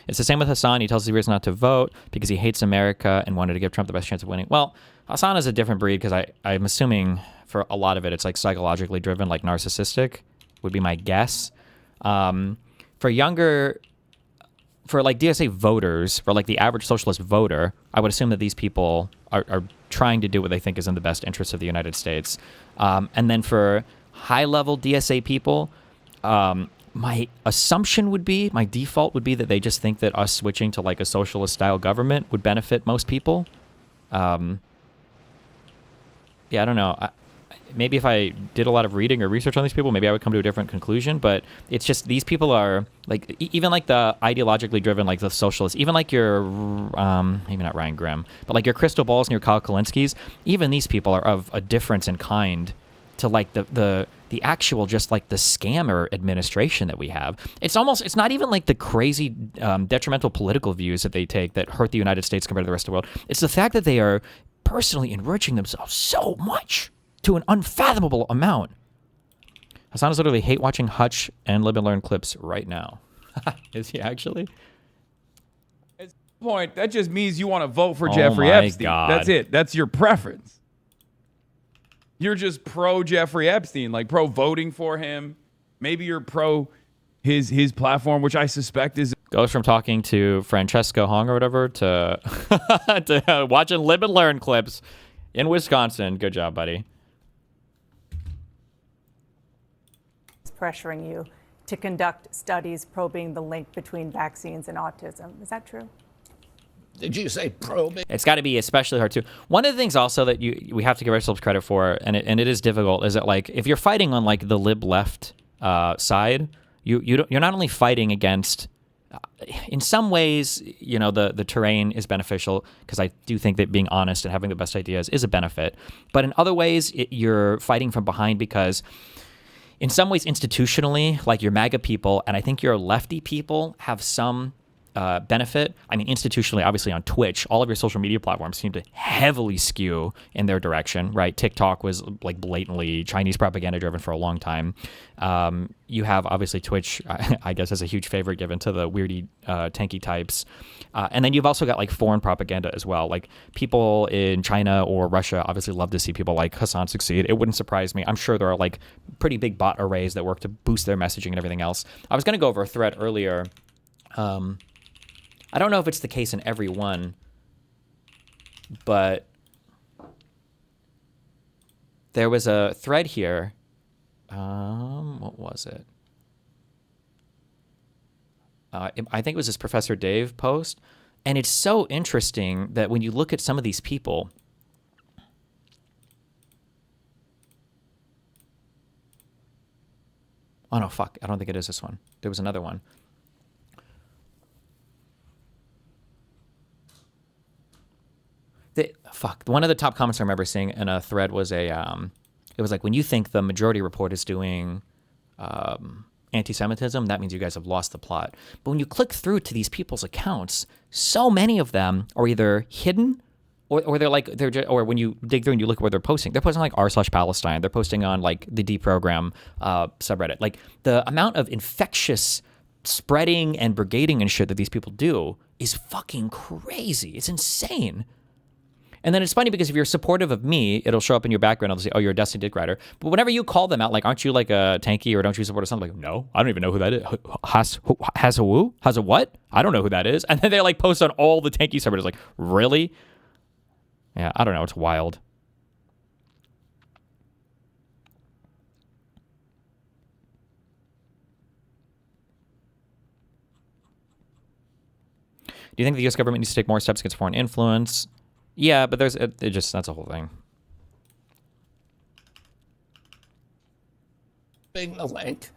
It's the same with Hassan. He tells his reason not to vote because he hates America and wanted to give Trump the best chance of winning. Well, Hassan is a different breed because I'm assuming for a lot of it, it's like psychologically driven, like narcissistic would be my guess. For like DSA voters, for like the average socialist voter, I would assume that these people are trying to do what they think is in the best interest of the United States. And then for high-level DSA people, my assumption would be, my default would be that they just think that us switching to like a socialist-style government would benefit most people. I don't know. Maybe if I did a lot of reading or research on these people, maybe I would come to a different conclusion. But it's just these people are like, even like the ideologically driven, like the socialists, even like your, maybe not Ryan Grimm, but like your Crystal Balls and your Kyle Kalinskis, even these people are of a difference in kind to like the actual just like the scammer administration that we have. It's not even like the crazy detrimental political views that they take that hurt the United States compared to the rest of the world. It's the fact that they are personally enriching themselves so much to an unfathomable amount. Hassan is literally hate watching Hutch and Live and Learn clips right now. Is he actually? At this point, that just means you want to vote for Jeffrey Epstein. God. That's it. That's your preference. You're just pro Jeffrey Epstein, like pro voting for him. Maybe you're pro his platform, which I suspect is... Goes from talking to Francesco Hong or whatever to, to watching Live and Learn clips in Wisconsin. Good job, buddy. pressuring you to conduct studies probing the link between vaccines and autism. Is that true? Did you say probing? It's got to be especially hard too. One of the things also that we have to give ourselves credit for, and it is difficult, is that like if you're fighting on like the lib left side, you're not only fighting against. In some ways, you know, the terrain is beneficial because I do think that being honest and having the best ideas is a benefit. But in other ways, you're fighting from behind because in some ways institutionally, like your MAGA people and I think your lefty people have some benefit. I mean, institutionally, obviously on Twitch, all of your social media platforms seem to heavily skew in their direction, right? TikTok was like blatantly Chinese propaganda driven for a long time. You have obviously Twitch, I guess, as a huge favorite given to the weirdy, tanky types. And then you've also got like foreign propaganda as well. Like people in China or Russia obviously love to see people like Hassan succeed. It wouldn't surprise me. I'm sure there are like pretty big bot arrays that work to boost their messaging and everything else. I was going to go over a thread earlier. I don't know if it's the case in every one, but there was a thread here. What was it? I think it was this Professor Dave post. And it's so interesting that when you look at some of these people, oh no, fuck, I don't think it is this one. There was another one. One of the top comments I remember seeing in a thread was it was like, when you think the Majority Report is doing anti-Semitism, that means you guys have lost the plot. But when you click through to these people's accounts, so many of them are either hidden or they're like, or when you dig through and you look at where they're posting on like r/Palestine, they're posting on like the deprogram subreddit. Like the amount of infectious spreading and brigading and shit that these people do is fucking crazy. It's insane. And then it's funny because if you're supportive of me, it'll show up in your background. It'll say, oh, you're a Destiny Dick Rider. But whenever you call them out, like, aren't you like a tanky or don't you support something? Like, no, I don't even know who that is. Has a what? I don't know who that is. And then they like post on all the tanky subreddits. Like, really? Yeah, I don't know. It's wild. Do you think the U.S. government needs to take more steps against foreign influence? Yeah, but that's a whole thing. Being the link.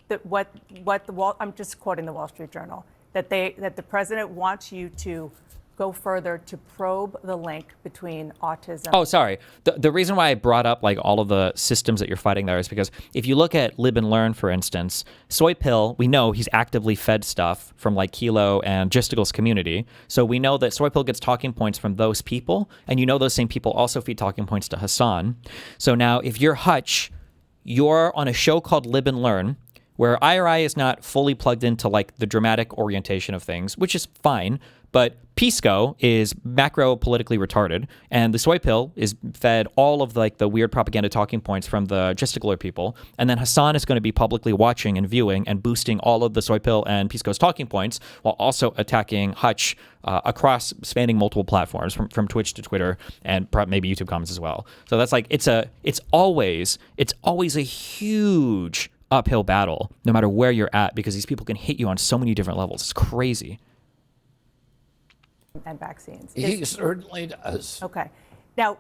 I'm just quoting the Wall Street Journal, that the president wants you to go further to probe the link between autism. Oh, sorry. The reason why I brought up like all of the systems that you're fighting there is because if you look at Lib and Learn, for instance, Soy Pill, we know he's actively fed stuff from like Kilo and Gistigal's community. So we know that Soy Pill gets talking points from those people, and you know those same people also feed talking points to Hassan. So now if you're Hutch, you're on a show called Lib and Learn, where IRI is not fully plugged into like the dramatic orientation of things, which is fine. But PISSCO is macro politically retarded, and the Soy Pill is fed all of like the weird propaganda talking points from the gesticular people, and then Hassan is going to be publicly watching and viewing and boosting all of the Soy Pill and PISSCO's talking points while also attacking Hutch across spanning multiple platforms from Twitch to Twitter and maybe YouTube comments as well. So that's like it's always a huge uphill battle no matter where you're at because these people can hit you on so many different levels. It's crazy. And vaccines. He certainly does. Okay. Now,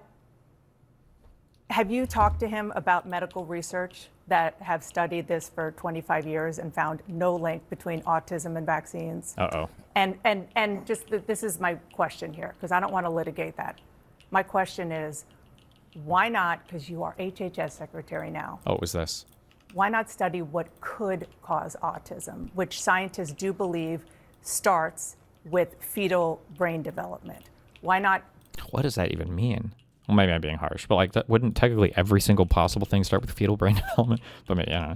have you talked to him about medical research that have studied this for 25 years and found no link between autism and vaccines? Uh-oh. And just this is my question here, because I don't want to litigate that. My question is, why not, because you are HHS secretary now. Oh, it was this. Why not study what could cause autism, which scientists do believe starts with fetal brain development? Why not? What does that even mean? Well, maybe I'm being harsh, but like, that wouldn't technically every single possible thing start with fetal brain development? But maybe, yeah.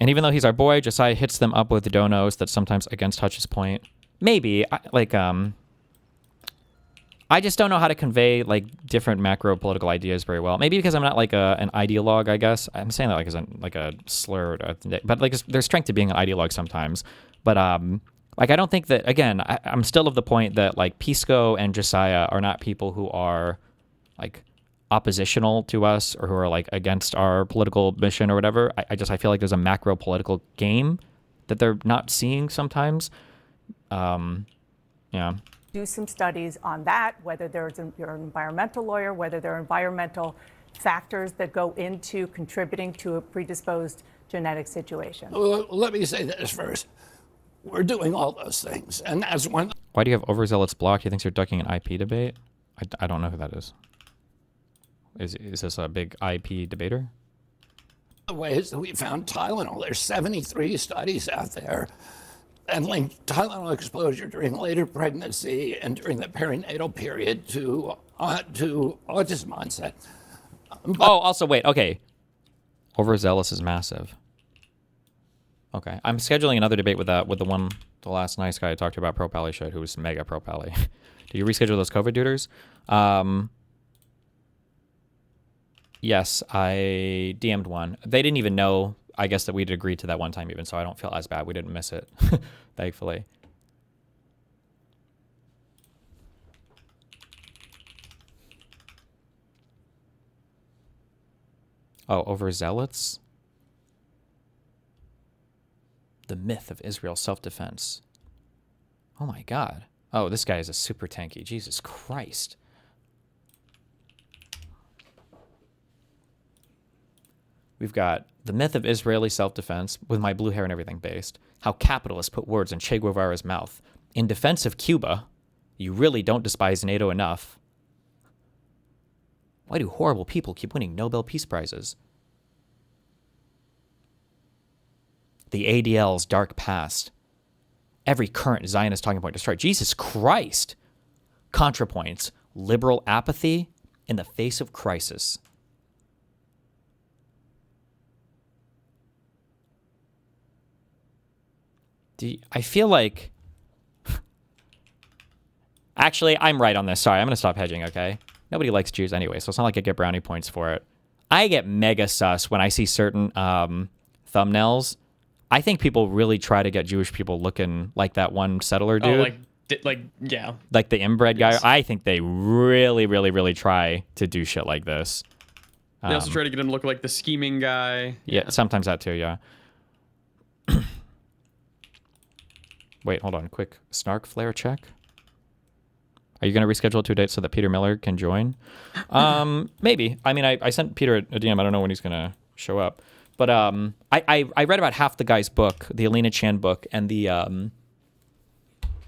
And even though he's our boy, Josiah hits them up with the donos that's sometimes against Hutch's point. Maybe, I just don't know how to convey like different macro political ideas very well. Maybe because I'm not like an ideologue, I guess. I'm saying that like as a slur, but like there's strength to being an ideologue sometimes. But like I don't think that, again, I'm still of the point that like PISSCO and Josiah are not people who are like oppositional to us or who are like against our political mission or whatever. I feel like there's a macro political game that they're not seeing sometimes. Yeah. Do some studies on that, whether you're an environmental lawyer, whether there are environmental factors that go into contributing to a predisposed genetic situation. Well, let me say this first. We're doing all those things, and that's one. Why do you have overzealous block? He thinks you're ducking an IP debate? I don't know who that is. Is this a big IP debater? the ways that we found Tylenol. There's 73 studies out there and linked Tylenol exposure during later pregnancy and during the perinatal period to autism onset. Also, wait, okay. Overzealous is massive. Okay, I'm scheduling another debate with the last nice guy I talked to about pro-pally shit, who was mega pro-pally. Did you reschedule those COVID duders? Yes, I DM'd one. They didn't even know, I guess, that we'd agreed to that one time even, so I don't feel as bad. We didn't miss it, thankfully. Oh, overzealots? The myth of Israel's self-defense. Oh my god. Oh, this guy is a super tanky. Jesus Christ. We've got the myth of Israeli self-defense, with my blue hair and everything based. How capitalists put words in Che Guevara's mouth. In defense of Cuba, you really don't despise NATO enough. Why do horrible people keep winning Nobel Peace Prizes? The ADL's dark past. Every current Zionist talking point destroyed. Jesus Christ. ContraPoints. Liberal apathy in the face of crisis. I feel like... Actually, I'm right on this. Sorry, I'm going to stop hedging, okay? Nobody likes Jews anyway, so it's not like I get brownie points for it. I get mega sus when I see certain thumbnails. I think people really try to get Jewish people looking like that one settler dude. Oh, yeah. Like the inbred guy. I think they really, really, really try to do shit like this. They also try to get him to look like the scheming guy. Yeah, sometimes that too, yeah. Wait, hold on. Quick snark flare check. Are you going to reschedule it to a date so that Peter Miller can join? Maybe. I mean, I sent Peter a DM. I don't know when he's going to show up. But I read about half the guy's book, the Alina Chan book, and the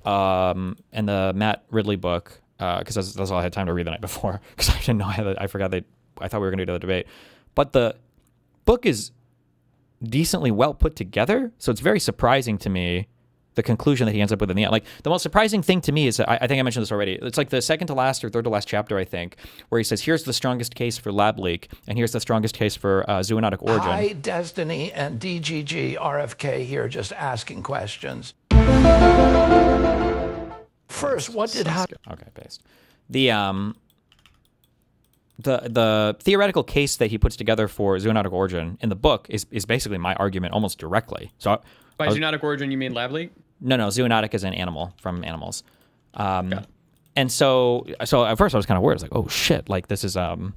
Matt Ridley book, because that's all I had time to read the night before, because I didn't know I forgot I thought we were going to do the debate. But the book is decently well put together, so it's very surprising to me the conclusion that he ends up with in the end. Like, the most surprising thing to me is that I think I mentioned this already. It's like the second to last or third to last chapter, I think, where he says, here's the strongest case for lab leak, and here's the strongest case for zoonotic origin. Hi, Destiny and DGG RFK here, just asking questions. First, what did happen? Okay, based. The theoretical case that he puts together for zoonotic origin in the book is basically my argument almost directly. So by zoonotic origin, you mean lab leak? No, zoonotic is an animal, from animals. And so at first I was kind of worried. I was like, oh shit, like this is well,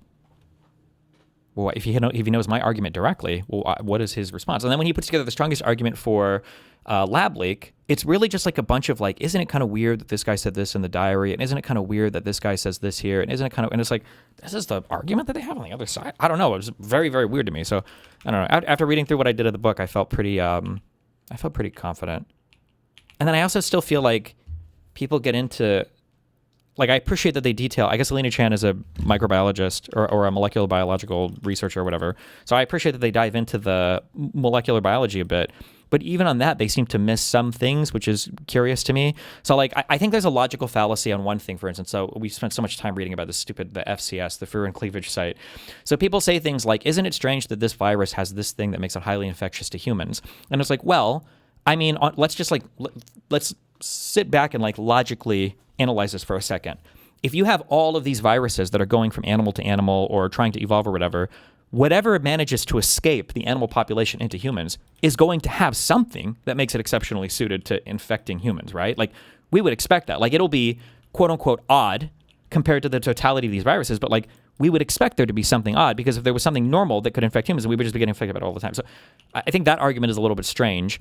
if he knows my argument directly, well, what is his response? And then when he puts together the strongest argument for lab leak, it's really just like a bunch of like, isn't it kind of weird that this guy said this in the diary, and isn't it kind of weird that this guy says this here, and isn't it kind of, and it's like, this is the argument that they have on the other side. I don't know. It was very, very weird to me. So I don't know. After reading through what I did of the book, I felt pretty confident. And then I also still feel like people get into, like, I appreciate that they detail, I guess Alina Chan is a microbiologist or a molecular biological researcher or whatever. So I appreciate that they dive into the molecular biology a bit. But even on that, they seem to miss some things, which is curious to me. So, like, I think there's a logical fallacy on one thing, for instance. So we spent so much time reading about the FCS, the Furin Cleavage Site. So people say things like, isn't it strange that this virus has this thing that makes it highly infectious to humans? And it's like, well, I mean, let's just like, let's sit back and like logically analyze this for a second. If you have all of these viruses that are going from animal to animal or trying to evolve or whatever manages to escape the animal population into humans is going to have something that makes it exceptionally suited to infecting humans, right? Like, we would expect that. Like, it'll be quote unquote odd compared to the totality of these viruses, but like, we would expect there to be something odd, because if there was something normal that could infect humans, we would just be getting infected by it all the time. So I think that argument is a little bit strange.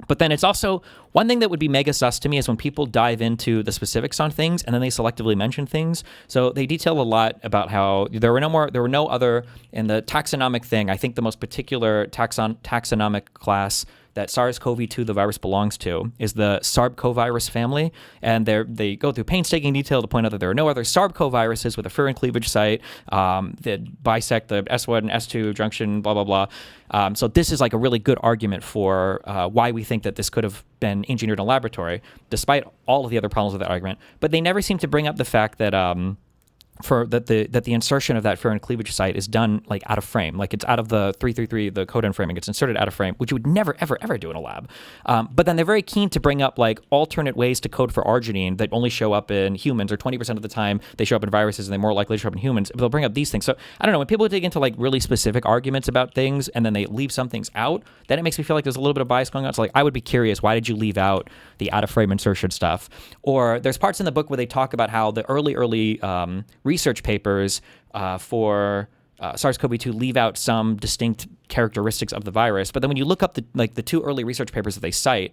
But then it's also, one thing that would be mega sus to me is when people dive into the specifics on things and then they selectively mention things. So they detail a lot about how there were no other, in the taxonomic thing, I think the most particular taxonomic class that SARS-CoV-2, the virus belongs to, is the SARS-CoV virus family, and they go through painstaking detail to point out that there are no other SARS-CoV viruses with a furin cleavage site that bisect the S1 and S2 junction, blah, blah, blah. So this is like a really good argument for why we think that this could have been engineered in a laboratory, despite all of the other problems with that argument. But they never seem to bring up the fact that that the insertion of that furin cleavage site is done like out of frame, like it's out of the 333, the codon framing. It's inserted out of frame, which you would never, ever, ever do in a lab. But then they're very keen to bring up like alternate ways to code for arginine that only show up in humans, or 20% of the time they show up in viruses and they're more likely to show up in humans. But they'll bring up these things. So I don't know, when people dig into like really specific arguments about things and then they leave some things out, then it makes me feel like there's a little bit of bias going on. So like I would be curious, why did you leave out the out of frame insertion stuff? Or there's parts in the book where they talk about how the early research papers for SARS-CoV-2 leave out some distinct characteristics of the virus. But then when you look up the two early research papers that they cite,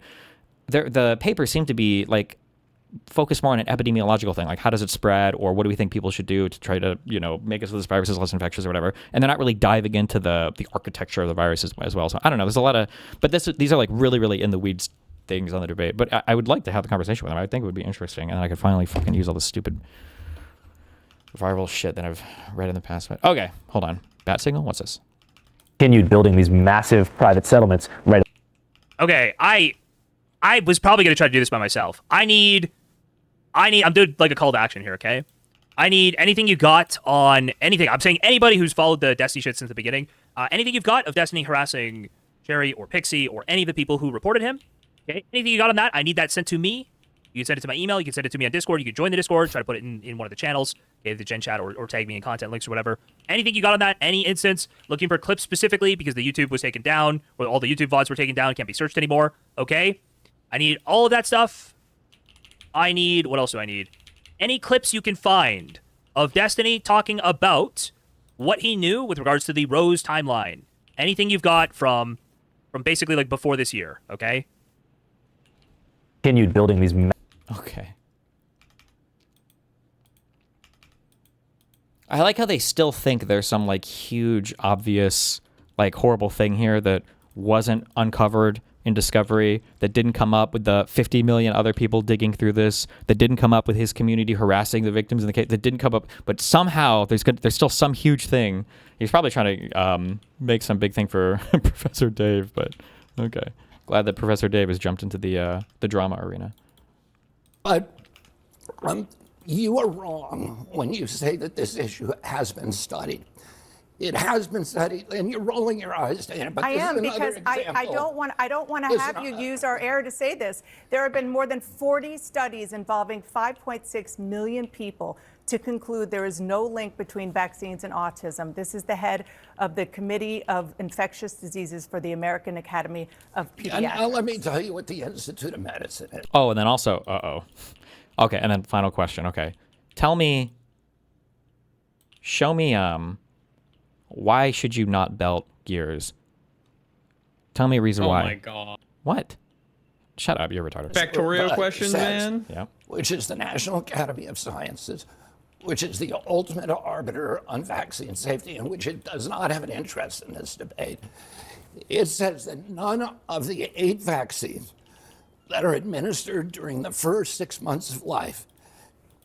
the papers seem to be like focused more on an epidemiological thing, like how does it spread, or what do we think people should do to try to, make it so this virus is less infectious or whatever. And they're not really diving into the architecture of the virus as well. So I don't know. There's a lot of, but these are like really, really in the weeds things on the debate. But I would like to have the conversation with them. I think it would be interesting, and then I could finally fucking use all this stupid viral shit that I've read in the past. But okay, hold on. Bat signal? What's this? Continued building these massive private settlements right. Okay, I was probably going to try to do this by myself. I'm doing like a call to action here, okay? I need anything you got on anything. I'm saying anybody who's followed the Destiny shit since the beginning. Anything you've got of Destiny harassing Jerry or Pixie or any of the people who reported him. Okay, anything you got on that, I need that sent to me. You can send it to my email. You can send it to me on Discord. You can join the Discord, try to put it in one of the channels, okay, the Gen Chat, or tag me in content links or whatever. Anything you got on that, any instance, looking for clips specifically because the YouTube was taken down, or all the YouTube VODs were taken down, can't be searched anymore, okay? I need all of that stuff. What else do I need? Any clips you can find of Destiny talking about what he knew with regards to the Rose timeline. Anything you've got from basically like before this year, okay? Continued building these. Okay. I like how they still think there's some like huge, obvious, like horrible thing here that wasn't uncovered in Discovery, that didn't come up with the 50 million other people digging through this, that didn't come up with his community harassing the victims in the case, that didn't come up, but somehow there's still some huge thing. He's probably trying to make some big thing for Professor Dave, but okay. Glad that Professor Dave has jumped into the drama arena. But you are wrong when you say that this issue has been studied. It has been studied, and you're rolling your eyes, Dana. But I am, because I don't want to have you use our air to say this. There have been more than 40 studies involving 5.6 million people to conclude there is no link between vaccines and autism. This is the head of the Committee of Infectious Diseases for the American Academy of Pediatrics. And now let me tell you what the Institute of Medicine is. Oh, and then also, okay, and then final question. Okay, show me, why should you not belt gears? Tell me a reason why. Oh my god. What? Shut up, you're retarded. Factorial questions, man. Yeah. Which is the National Academy of Sciences, which is the ultimate arbiter on vaccine safety, and which it does not have an interest in this debate. It says that none of the 8 vaccines that are administered during the first 6 months of life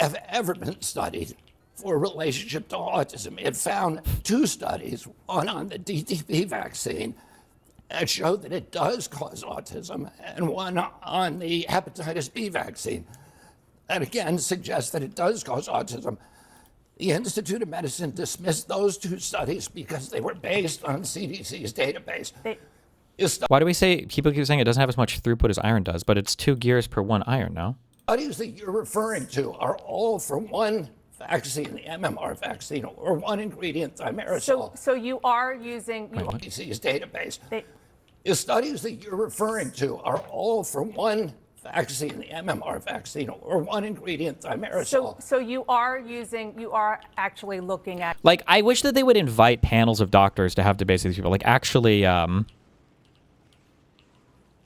have ever been studied for relationship to autism. It found 2 studies, one on the DTP vaccine that showed that it does cause autism, and one on the hepatitis B vaccine that again suggests that it does cause autism. The Institute of Medicine dismissed those 2 studies because they were based on CDC's database. Why do we say, people keep saying it doesn't have as much throughput as iron does, but it's 2 gears per 1 iron, no? Studies that you're referring to are all for one vaccine, the MMR vaccine, or one ingredient, thimerosal. So you are using CDC's database. The studies that you're referring to are all for one vaccine, the MMR vaccine, or one ingredient, thimerosal. So you are actually looking at. Like, I wish that they would invite panels of doctors to have debates with these people. Like, actually,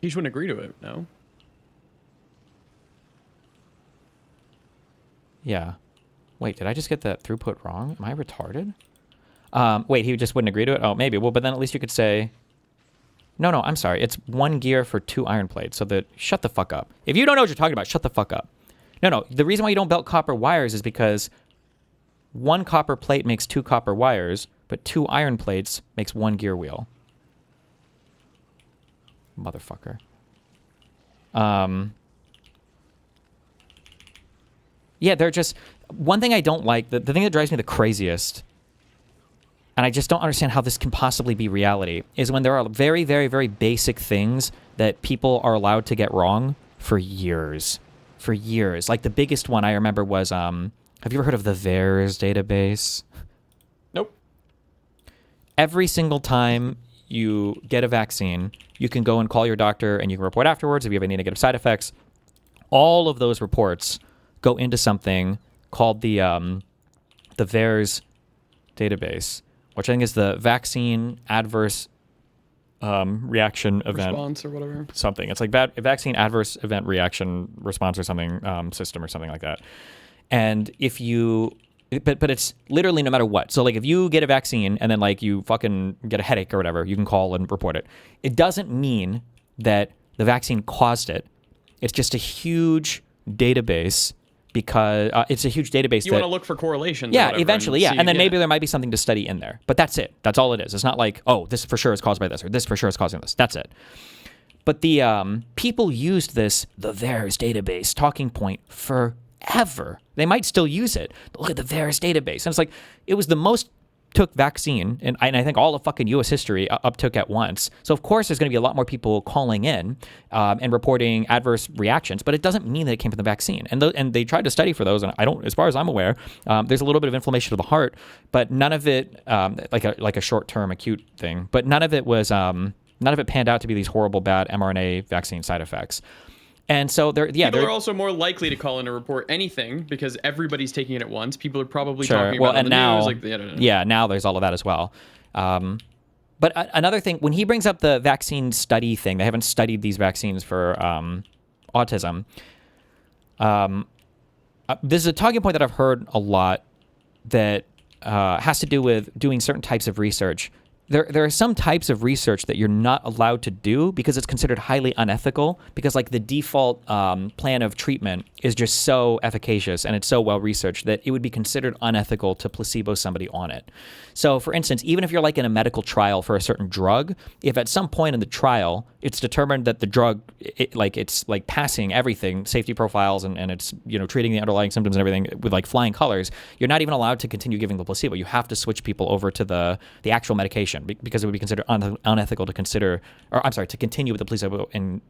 He just wouldn't agree to it, no? yeah. Wait, did I just get that throughput wrong? Am I retarded? Wait, he just wouldn't agree to it? Oh, maybe. Well, but then at least you could say, No, I'm sorry. It's 1 gear for 2 iron plates. So shut the fuck up. If you don't know what you're talking about, shut the fuck up. No. The reason why you don't belt copper wires is because 1 copper plate makes 2 copper wires, but 2 iron plates makes 1 gear wheel. Motherfucker. Yeah, they're just... One thing I don't like, the thing that drives me the craziest, and I just don't understand how this can possibly be reality, is when there are very, very, very basic things that people are allowed to get wrong for years. For years. Like the biggest one I remember was, have you ever heard of the VAERS database? Nope. Every single time you get a vaccine, you can go and call your doctor and you can report afterwards if you have any negative side effects. All of those reports go into something called the VAERS database, which I think is the Vaccine Adverse Reaction Event Response or whatever. Something. It's like Vaccine Adverse Event Reaction Response or something, system or something like that. And if you... But it's literally no matter what. So like if you get a vaccine and then like you fucking get a headache or whatever, you can call and report it. It doesn't mean that the vaccine caused it. It's just a huge database because it's a huge database. You want to look for correlations. Yeah, eventually, yeah. See, and then maybe there might be something to study in there. But that's it. That's all it is. It's not like, oh, this for sure is caused by this or this for sure is causing this. That's it. But the people used the VAERS database talking point forever. They might still use it. But look at the VAERS database. And it's like, it was the most took vaccine, and I think all of fucking U.S. history uptook at once. So of course there's going to be a lot more people calling in and reporting adverse reactions, but it doesn't mean that it came from the vaccine. And they tried to study for those, and I don't, as far as I'm aware, there's a little bit of inflammation of the heart, but none of it like a short-term acute thing. But none of it was none of it panned out to be these horrible bad mRNA vaccine side effects. And so people are also more likely to call in to report anything because everybody's taking it at once. People are probably sure. talking well, about it and on now, the news. Yeah, now there's all of that as well. But another thing, when he brings up the vaccine study thing, they haven't studied these vaccines for autism. This is a talking point that I've heard a lot that has to do with doing certain types of research. There are some types of research that you're not allowed to do because it's considered highly unethical, because like the default plan of treatment is just so efficacious and it's so well researched that it would be considered unethical to placebo somebody on it. So for instance, even if you're like in a medical trial for a certain drug, if at some point in the trial it's determined that the drug it's passing everything, safety profiles, and it's, you know, treating the underlying symptoms and everything with like flying colors, you're not even allowed to continue giving the placebo. You have to switch people over to the actual medication, because it would be considered unethical to to continue with the placebo in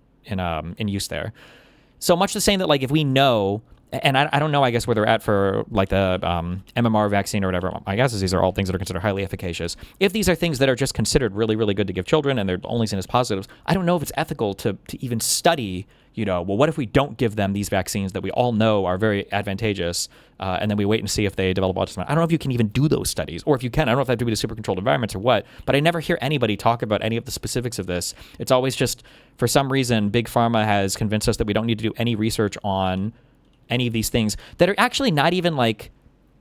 use there. So much the same that like if we know, and I don't know, I guess, where they're at for like the MMR vaccine or whatever. My guess is these are all things that are considered highly efficacious. If these are things that are just considered really, really good to give children and they're only seen as positives, I don't know if it's ethical to even study, you know, well, what if we don't give them these vaccines that we all know are very advantageous, and then we wait and see if they develop autism? I don't know if you can even do those studies, or if you can. I don't know if that have to be to super controlled environments or what, but I never hear anybody talk about any of the specifics of this. It's always just, for some reason, Big Pharma has convinced us that we don't need to do any research on any of these things that are actually not even like,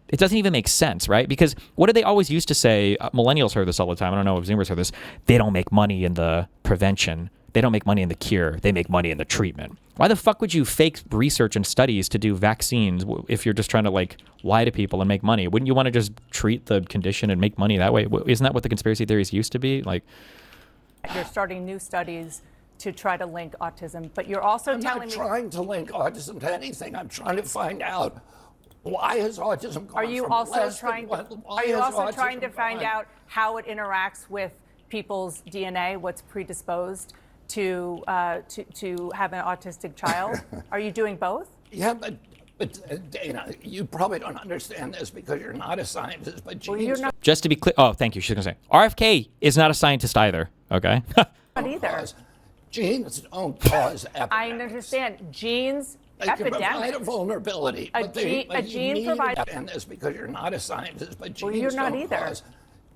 it doesn't even make sense, right? Because what do they always used to say? Millennials heard this all the time. I don't know if Zoomers heard this. They don't make money in the prevention. They don't make money in the cure. They make money in the treatment. Why the fuck would you fake research and studies to do vaccines if you're just trying to like lie to people and make money? Wouldn't you want to just treat the condition and make money that way? Isn't that what the conspiracy theories used to be? Like, you're starting new studies to try to link autism, but you're also telling me... I'm not trying to link autism to anything. I'm trying to find out, why has autism gone Are you from also less trying to, are you also trying to find out how it interacts with people's DNA, what's predisposed to have an autistic child? Are you doing both? Yeah, but Dana, you probably don't understand this because you're not a scientist, but you're not just to be clear, oh, thank you. She's going to say, RFK is not a scientist either, okay? either. Genes don't cause epidemics. I understand. Genes, they can provide a epidemics. vulnerability. A gene provides... And this because you're not a scientist, but genes you're not don't either. cause...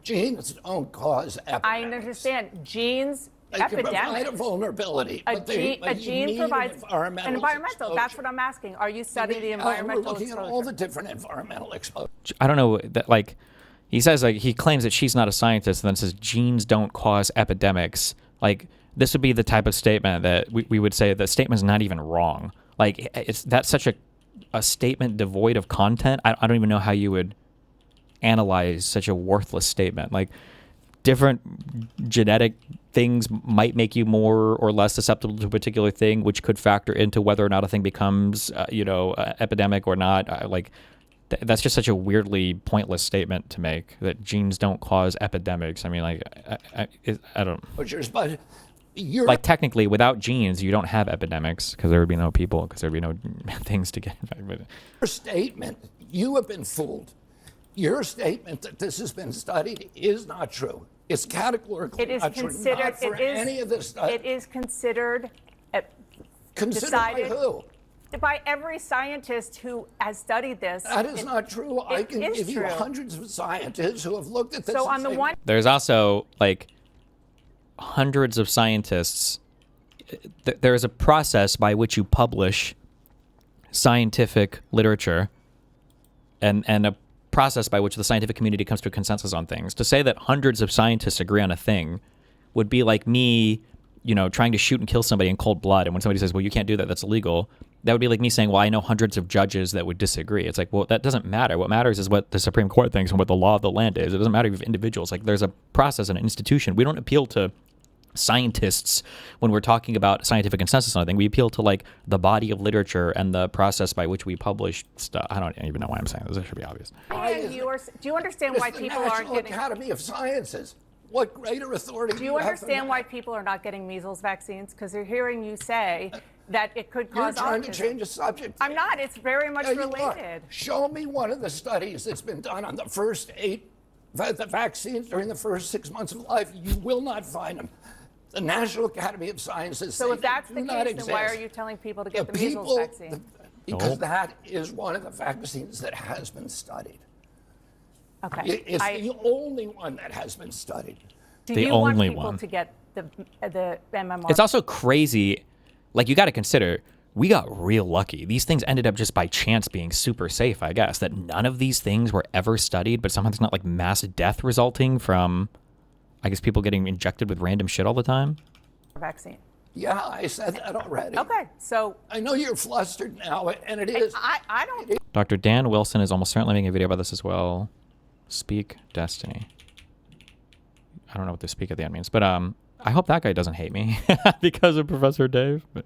Genes don't cause epidemics. I understand. Genes, they can epidemics. Provide a vulnerability. A gene provides an environmental. Exposure. That's what I'm asking. Are you studying the environmental We're looking exposure? at all the different environmental exposure. I don't know that, like, he says, like, he claims that she's not a scientist and then says genes don't cause epidemics. Like, this would be the type of statement that we would say the statement's not even wrong. Like, that's such a statement devoid of content. I don't even know how you would analyze such a worthless statement. Like, different genetic things might make you more or less susceptible to a particular thing, which could factor into whether or not a thing becomes, epidemic or not. That's just such a weirdly pointless statement to make, that genes don't cause epidemics. I mean, like, I don't. But you're Like, technically, without genes, you don't have epidemics because there would be no people, because there would be no things to get infected. Your statement, you have been fooled. Your statement that this has been studied is not true. It's categorically It is not true. considered. Not for any of this stuff. It is considered. Considered decided by who? By every scientist who has studied this. That is not true. I can is give you true. hundreds of scientists who have looked at this. So and on the say, one. There's also, like, hundreds of scientists. There is a process by which you publish scientific literature, and a process by which the scientific community comes to a consensus on things. To say that hundreds of scientists agree on a thing would be like me, trying to shoot and kill somebody in cold blood. And when somebody says, well, you can't do that, that's illegal, that would be like me saying, well, I know hundreds of judges that would disagree. It's like, well, that doesn't matter. What matters is what the Supreme Court thinks and what the law of the land is. It doesn't matter if you have individuals. Like, there's a process and an institution. We don't appeal to scientists when we're talking about scientific consensus on a thing. We appeal to, like, the body of literature and the process by which we publish stuff. I don't even know why I'm saying this. It should be obvious. And do you understand why It's the people aren't National getting? Academy of Sciences. What greater authority Do you have understand than why that? people are not getting measles vaccines? Because they're hearing you say that it could You're cause trying autism. to change the subject. I'm not. It's very much Yeah, you are. related. Show me one of the studies that's been done on the first 8 the vaccines during the first 6 months of life. You will not find them. The National Academy of Sciences. So say if that's they the do not case, then why are exist. you telling people to get the people, measles vaccine? because that is one of the vaccines that has been studied. Okay. It's the only one that has been studied. Do the you want only people one. to get the MMR? It's also crazy. Like, you got to consider, we got real lucky. These things ended up just by chance being super safe, I guess, that none of these things were ever studied, but somehow there's not, like, mass death resulting from, I guess, people getting injected with random shit all the time. vaccine. Yeah, I said that already. Okay, so I know you're flustered now, and it is. I don't. Dr. Dan Wilson is almost certainly making a video about this as well. Speak Destiny. I don't know what the speak at the end means, but I hope that guy doesn't hate me because of Professor Dave. But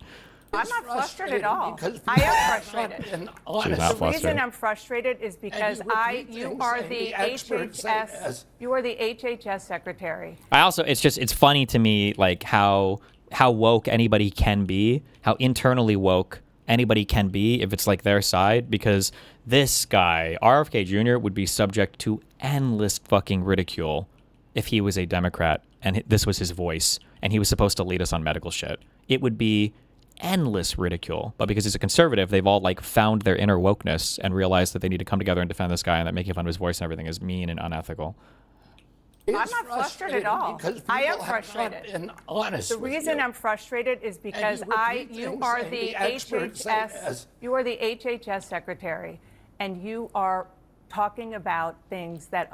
I'm not frustrated at all. because I people am have frustrated. not been She's honest. not The reason frustrated. I'm frustrated is because you repeat you things are and the the experts say HHS. yes. You are the HHS secretary. I also, it's funny to me, like, how woke anybody can be, how internally woke anybody can be if it's like their side, because this guy, RFK Jr., would be subject to endless fucking ridicule if he was a Democrat and this was his voice and he was supposed to lead us on medical shit. It would be endless ridicule. But because he's a conservative, they've all, like, found their inner wokeness and realized that they need to come together and defend this guy, and that making fun of his voice and everything is mean and unethical. It I'm is not frustrated at all. because I am people have not frustrated. been honest The with reason you. I'm frustrated is because repeat you things are and the the experts say HHS. yes. You are the HHS secretary, and you are talking about things that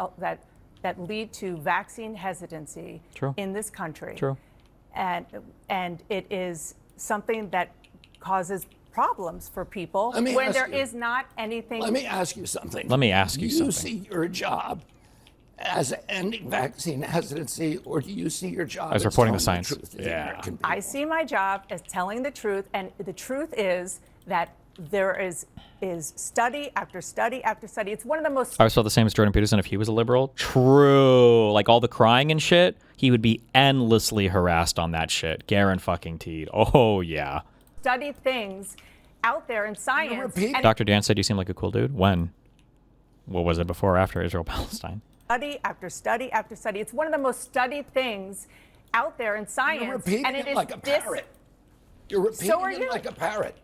lead to vaccine hesitancy True. in this country. True. And it is something that causes problems for people Let me when ask there you. is not anything. Let me ask you something. Let me ask you Do you something. see your job as ending vaccine hesitancy, or do you see your job As reporting the telling science. truth to the Yeah. American people? I see my job as telling the truth, and the truth is that there is study after study after study. It's one of the most. I always felt the same as Jordan Peterson. If he was a liberal, true, like all the crying and shit, he would be endlessly harassed on that shit. Guaranteed. Oh yeah. studied things out there in science. repeat- And Dr. Dan said you seem like a cool dude. When? What was it, before or after Israel-Palestine? study after study after study. It's one of the most studied things out there in science. You're repeating and it it is like a parrot. You're repeating So are it you. like a parrot.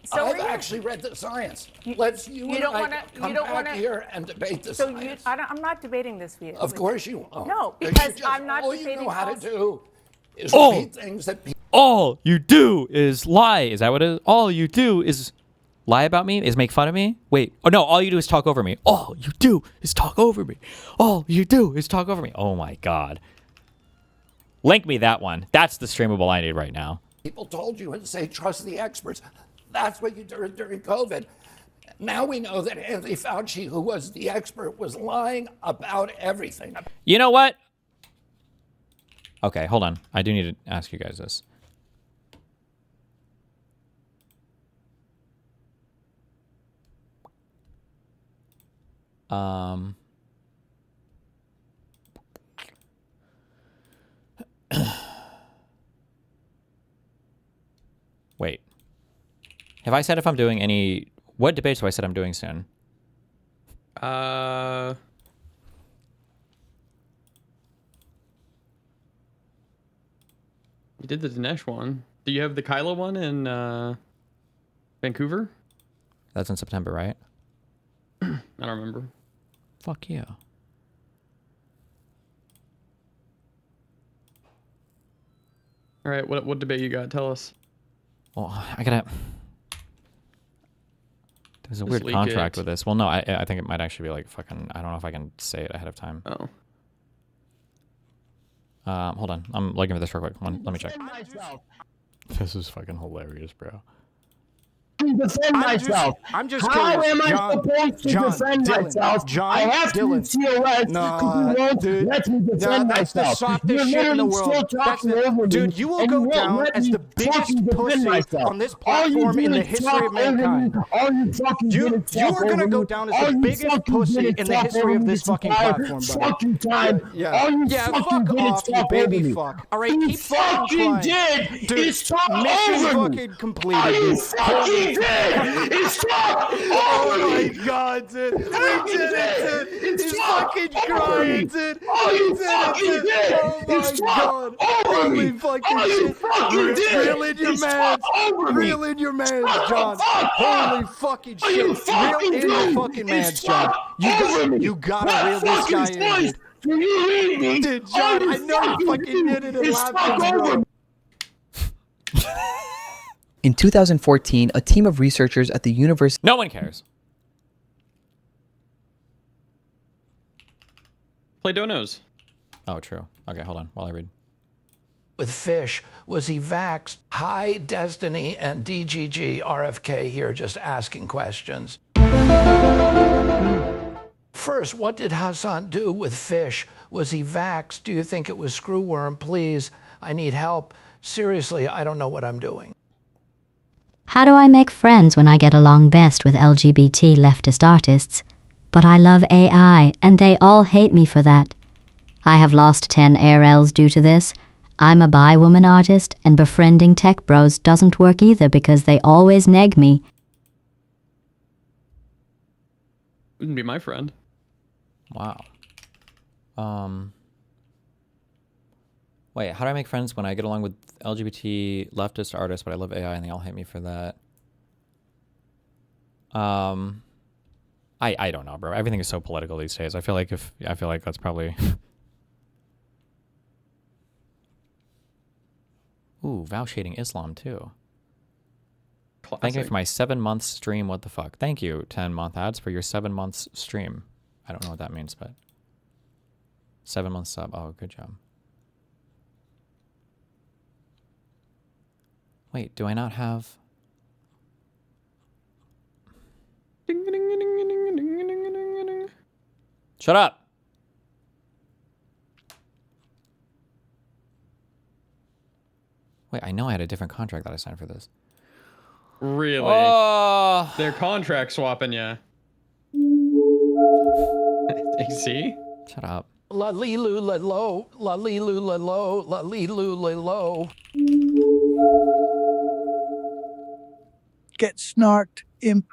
So are I've you. actually read the science. You you and don't I wanna- come you don't back wanna- here and debate the So science. I'm not debating this with you. Of course you won't. No, 'Cause because you just- I'm not all you debating know how to also- do is Oh. repeat things that people. All you do is lie. Is that what it is? All you do is lie about me? Is make fun of me? Wait. Oh, no. All you do is talk over me. All you do is talk over me. All you do is talk over me. Oh, my God. Link me that one. That's the streamable I need right now. People told you and say, trust the experts. That's what you did during COVID. Now we know that Anthony Fauci, who was the expert, was lying about everything. You know what? Okay, hold on. I do need to ask you guys this. Wait. Have I said if I'm doing any... What debates have I said I'm doing soon? You did the Dinesh one. Do you have the Kylo one in Vancouver? That's in September, right? I don't remember. Fuck yeah. All right, what debate you got? Tell us. Well, I gotta... There's a Just weird leak contract it. with this. Well, no, I think it might actually be like fucking... I don't know if I can say it ahead of time. Oh. Hold on. I'm looking for this real quick. Let me check. This is fucking hilarious, bro. Defend myself. I'm just How curious. am I supposed to defend myself? I have to be TOS because you won't let me defend that's the myself. softest shit in the world. Dude, you will go down as the biggest pussy on this platform in the history of mankind. You are gonna go down as the biggest pussy in the history of this fucking platform, buddy. Yeah, fuck off, you baby fuck. All right, keep fucking trying. Dude, mission fucking completed. It's Oh my god, dude. We did it, dude. He's fucking crying, dude. We did it, dude. Oh my god. Holy fucking shit. Reel in your mans. Reel in your mans, John. Holy fucking shit. Reel in your fucking mans, John. You gotta reel this guy in, dude. Dude, John, I know you fucking did it and laughed, bro. In 2014, a team of researchers at the University... No one cares. Play donos. Oh, true. Okay, hold on while I read. With fish, was he vaxxed? Hi, Destiny and DGG, RFK here, just asking questions. First, what did Hassan do with fish? Was he vaxxed? Do you think it was screwworm? Please, I need help. Seriously, I don't know what I'm doing. How do I make friends when I get along best with LGBT leftist artists? But I love AI, and they all hate me for that. I have lost 10 ARLs due to this. I'm a bi-woman artist, and befriending tech bros doesn't work either because they always neg me. Wouldn't be my friend. Wow. Wait, how do I make friends when I get along with LGBT leftist artists, but I love AI and they all hate me for that? I don't know, bro. Everything is so political these days. I feel like that's probably... Ooh, Voosh hating Islam too. Classic. Thank you for my 7 months stream. What the fuck? Thank you, 10-month ads, for your 7 months stream. I don't know what that means, but 7 months sub. Oh, good job. Wait, do I not have... Shut up! Wait, I know I had a different contract that I signed for this. Really? Oh! They're contract swapping ya. See? Shut up. La li lu la lo, la li lu la lo, la li lu la lo. Get snarked, imp.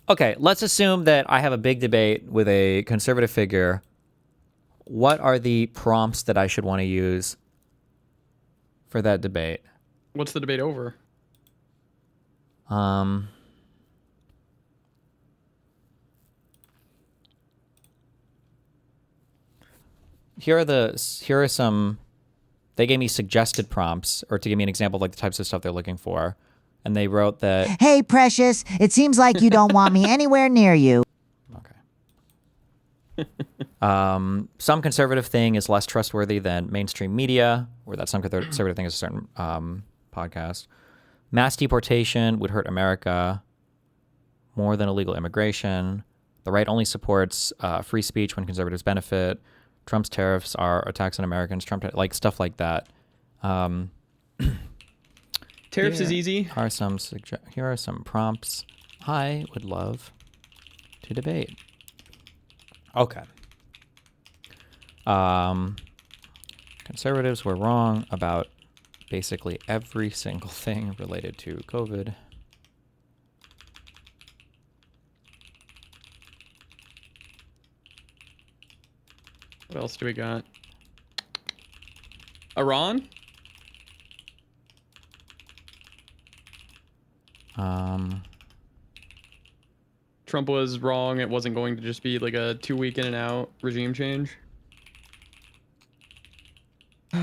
Okay, let's assume that I have a big debate with a conservative figure. What are the prompts that I should want to use for that debate? What's the debate over? Here are some... They gave me suggested prompts, or to give me an example of like the types of stuff they're looking for. and they wrote that. Hey, Precious, it seems like you don't want me anywhere near you. Some conservative thing is less trustworthy than mainstream media, or that some conservative thing is a certain podcast. Mass deportation would hurt America more than illegal immigration. The right only supports free speech when conservatives benefit. Trump's tariffs are attacks on Americans. Trump, like stuff like that. Tariffs is easy. Here are some prompts I would love to debate. Okay. Conservatives were wrong about basically every single thing related to COVID. What else do we got? Iran? Trump was wrong. It wasn't going to just be like a 2-week in and out regime change. He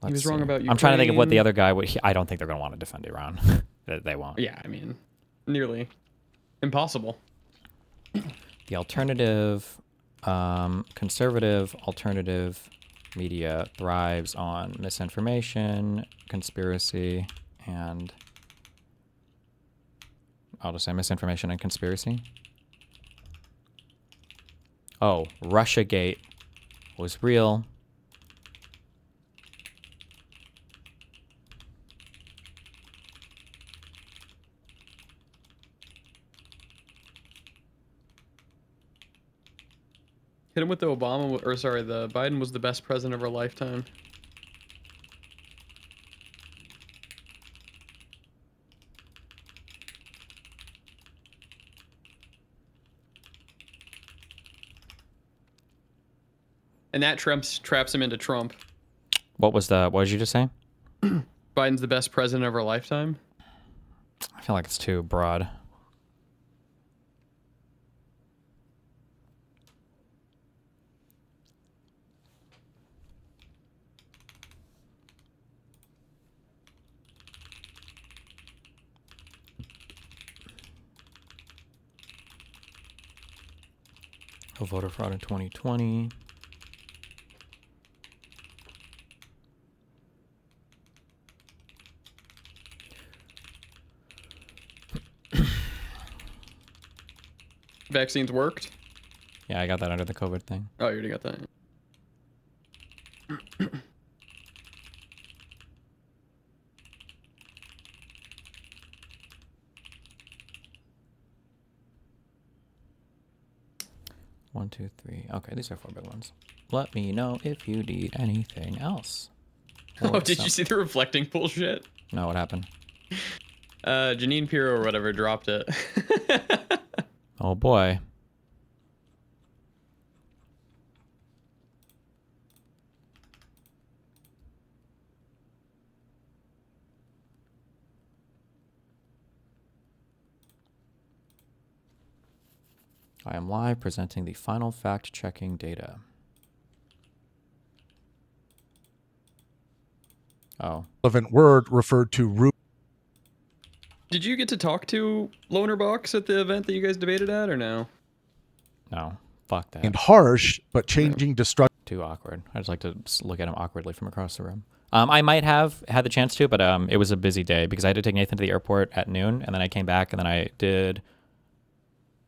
was wrong about Ukraine. I'm trying to think of what the other guy would. I don't think they're going to want to defend Iran. They won't. Yeah, I mean, nearly impossible. The alternative, conservative alternative media thrives on misinformation, conspiracy, and I'll just say misinformation and conspiracy. Oh, Russiagate was real. Hit him with the Obama, or sorry, the Biden was the best president of our lifetime. And that traps him into Trump. What did you just say? Biden's the best president of our lifetime. I feel like it's too broad. Oh, voter fraud in 2020. Vaccines worked? Yeah, I got that under the COVID thing. Oh, you already got that. One, two, three. Okay, these are 4 big ones. Let me know if you need anything else. Oh, did you see the reflecting bullshit? No, what happened? Janine Pirro or whatever dropped it. Oh boy. I am live presenting the final fact-checking data. Oh. Relevant word referred to root. Did you get to talk to Loner Box at the event that you guys debated at, or no? No. Fuck that. And harsh, but changing destructive. Too awkward. I just like to look at him awkwardly from across the room. I might have had the chance to, but it was a busy day because I had to take Nathan to the airport at noon, and then I came back, and then I did...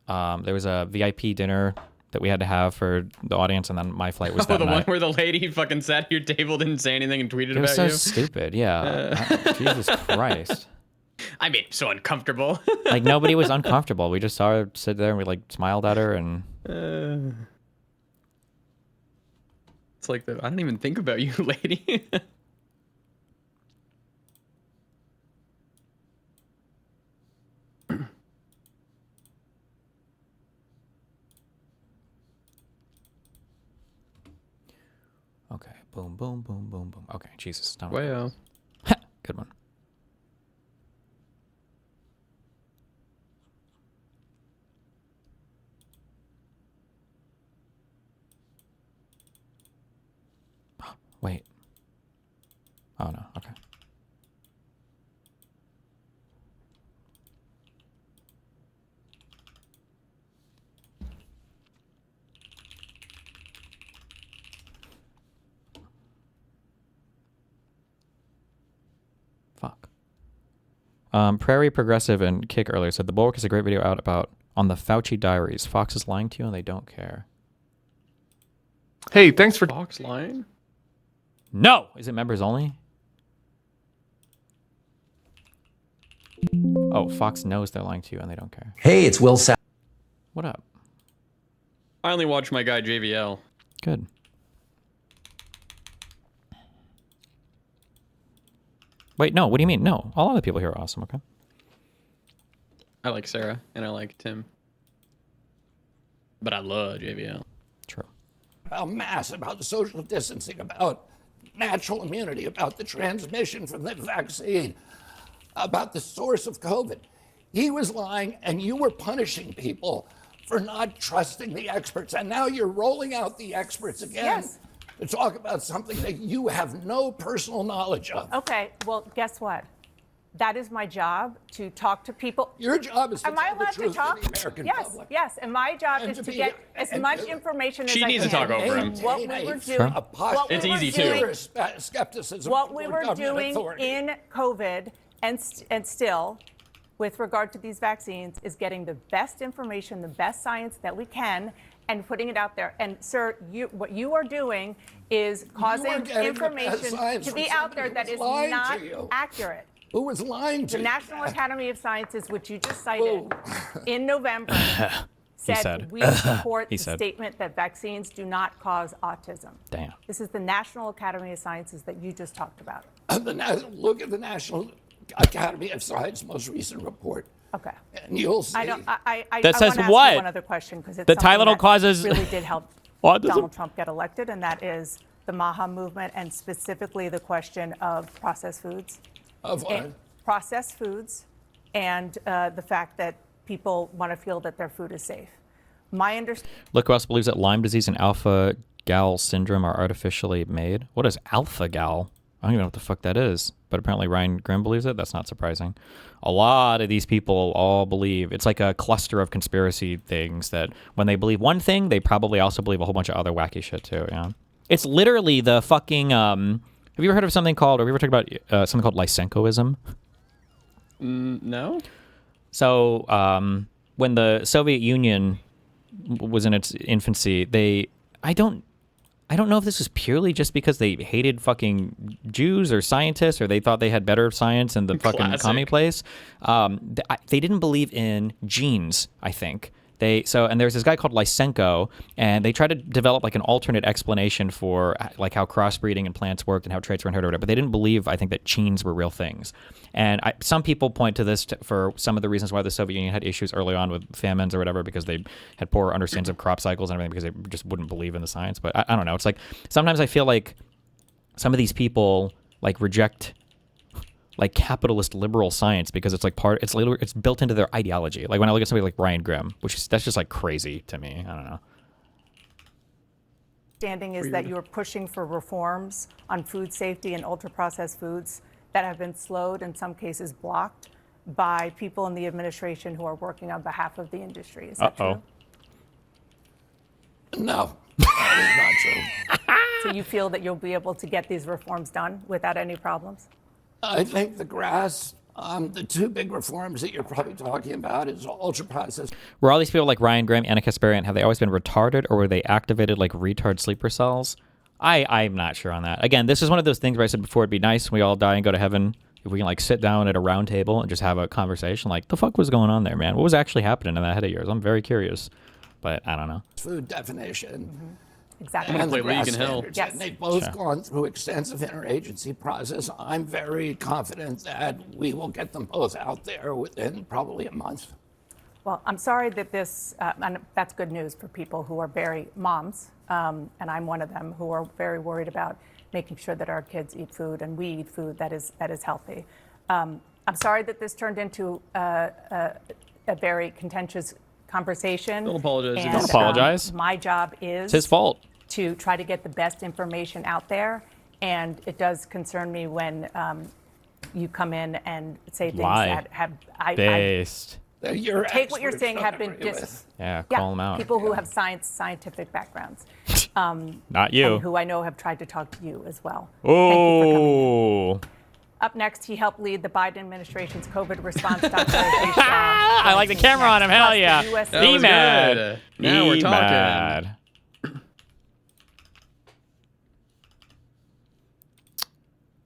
there was a VIP dinner that we had to have for the audience, and then my flight was that the night. one where the lady fucking sat at your table, didn't say anything, and tweeted It was about so you? stupid, yeah. Jesus Christ. I made him so uncomfortable. Like, nobody was uncomfortable. We just saw her sit there, and we, like, smiled at her, and... It's like, I don't even think about you, lady. Okay, boom, boom, boom, boom, boom. Okay, Jesus. Wow. Good one. Wait. Oh, no. Okay. Fuck. Prairie Progressive and Kick earlier said the Bulwark is a great video out about on the Fauci diaries. Fox is lying to you and they don't care. Hey, thanks for Fox lying. No! Is it members only? Oh, Fox knows they're lying to you and they don't care. Hey, it's Will Sa- What up? I only watch my guy JVL. Good. Wait, no, what do you mean? No, all other people here are awesome, okay? I like Sarah and I like Tim. But I love JVL. True. About masks, about the social distancing, about natural immunity, about the transmission from the vaccine, about the source of COVID. He was lying and you were punishing people for not trusting the experts. And now you're rolling out the experts again to talk about something that you have no personal knowledge of. Okay, well, guess what? That is my job, to talk to people. Your job is to Am I tell the allowed truth to talk? to the American Yes, public. yes. And my job And is to to be- get as and- much information as I She can. needs to talk over him. What we were doing. Sure. It's easy too. Skepticism. What we toward were government doing authority. in COVID and still, with regard to these vaccines, is getting the best information, the best science that we can, and putting it out there. And sir, what you are doing is causing getting the best information science to from be out somebody there who that was is lying to not you. accurate. Who was lying to The you? National Academy of Sciences, which you just cited in November, He said said. we support He the said. statement that vaccines do not cause autism. Damn. This is the National Academy of Sciences that you just talked about. Look at the National Academy of Science most recent report. Okay. And you'll see. That says wanna ask what? you one other question, because it's The something Tylenol that causes really did help autism? Donald Trump get elected, and that is the MAHA movement, and specifically the question of processed foods. Of what? Processed foods, and the fact that people want to feel that their food is safe. My understanding. Look who else believes that Lyme disease and alpha gal syndrome are artificially made. What is alpha gal? I don't even know what the fuck that is. But apparently Ryan Grimm believes it. That's not surprising. A lot of these people all believe. It's like a cluster of conspiracy things that when they believe one thing, they probably also believe a whole bunch of other wacky shit too. Yeah. It's literally the fucking. Have you ever heard of something called? Or have you ever talked about something called Lysenkoism? No. So when the Soviet Union was in its infancy, I don't know if this was purely just because they hated fucking Jews or scientists, or they thought they had better science in the fucking commie place. They didn't believe in genes, I think. And there's this guy called Lysenko, and they tried to develop like an alternate explanation for like how crossbreeding in plants worked and how traits were inherited, but they didn't believe, I think, that genes were real things. And some people point to this for some of the reasons why the Soviet Union had issues early on with famines or whatever, because they had poor understandings of crop cycles and everything, because they just wouldn't believe in the science. But I don't know. It's like sometimes I feel like some of these people like reject like capitalist liberal science because it's like it's built into their ideology. Like when I look at somebody like Ryan Grimm, that's just like crazy to me. I don't know. Understanding is that you're pushing for reforms on food safety and ultra-processed foods that have been slowed, in some cases blocked, by people in the administration who are working on behalf of the industry. Is that true? No, that is not true. So you feel that you'll be able to get these reforms done without any problems? I think the grass, the two big reforms that you're probably talking about is ultra-processed. Were all these people like Ryan Graham, Anna Kasparian, have they always been retarded, or were they activated like retard sleeper cells? I'm not sure on that. Again, this is one of those things where I said before, it'd be nice when we all die and go to heaven if we can like sit down at a round table and just have a conversation. Like, the fuck was going on there, man? What was actually happening in that head of yours? I'm very curious, but I don't know. Food definition. Mm-hmm. Exactly. I'm gonna play League in Hell. Yes. And they've both gone through extensive interagency process. I'm very confident that we will get them both out there within probably a month. Well, I'm sorry that this, and that's good news for people who are very moms, and I'm one of them, who are very worried about making sure that our kids eat food and we eat food that is healthy. I'm sorry that this turned into a very contentious conversation. Don't apologize. And, Don't apologize. My job is It's his fault to try to get the best information out there, and it does concern me when you come in and say things that have take what you're saying have been call them out. People who have scientific backgrounds. Not you. And who I know have tried to talk to you as well. Oh. Up next, he helped lead the Biden administration's COVID response. I like the camera on him. Hell yeah. Be mad. Now we're talking. Mad.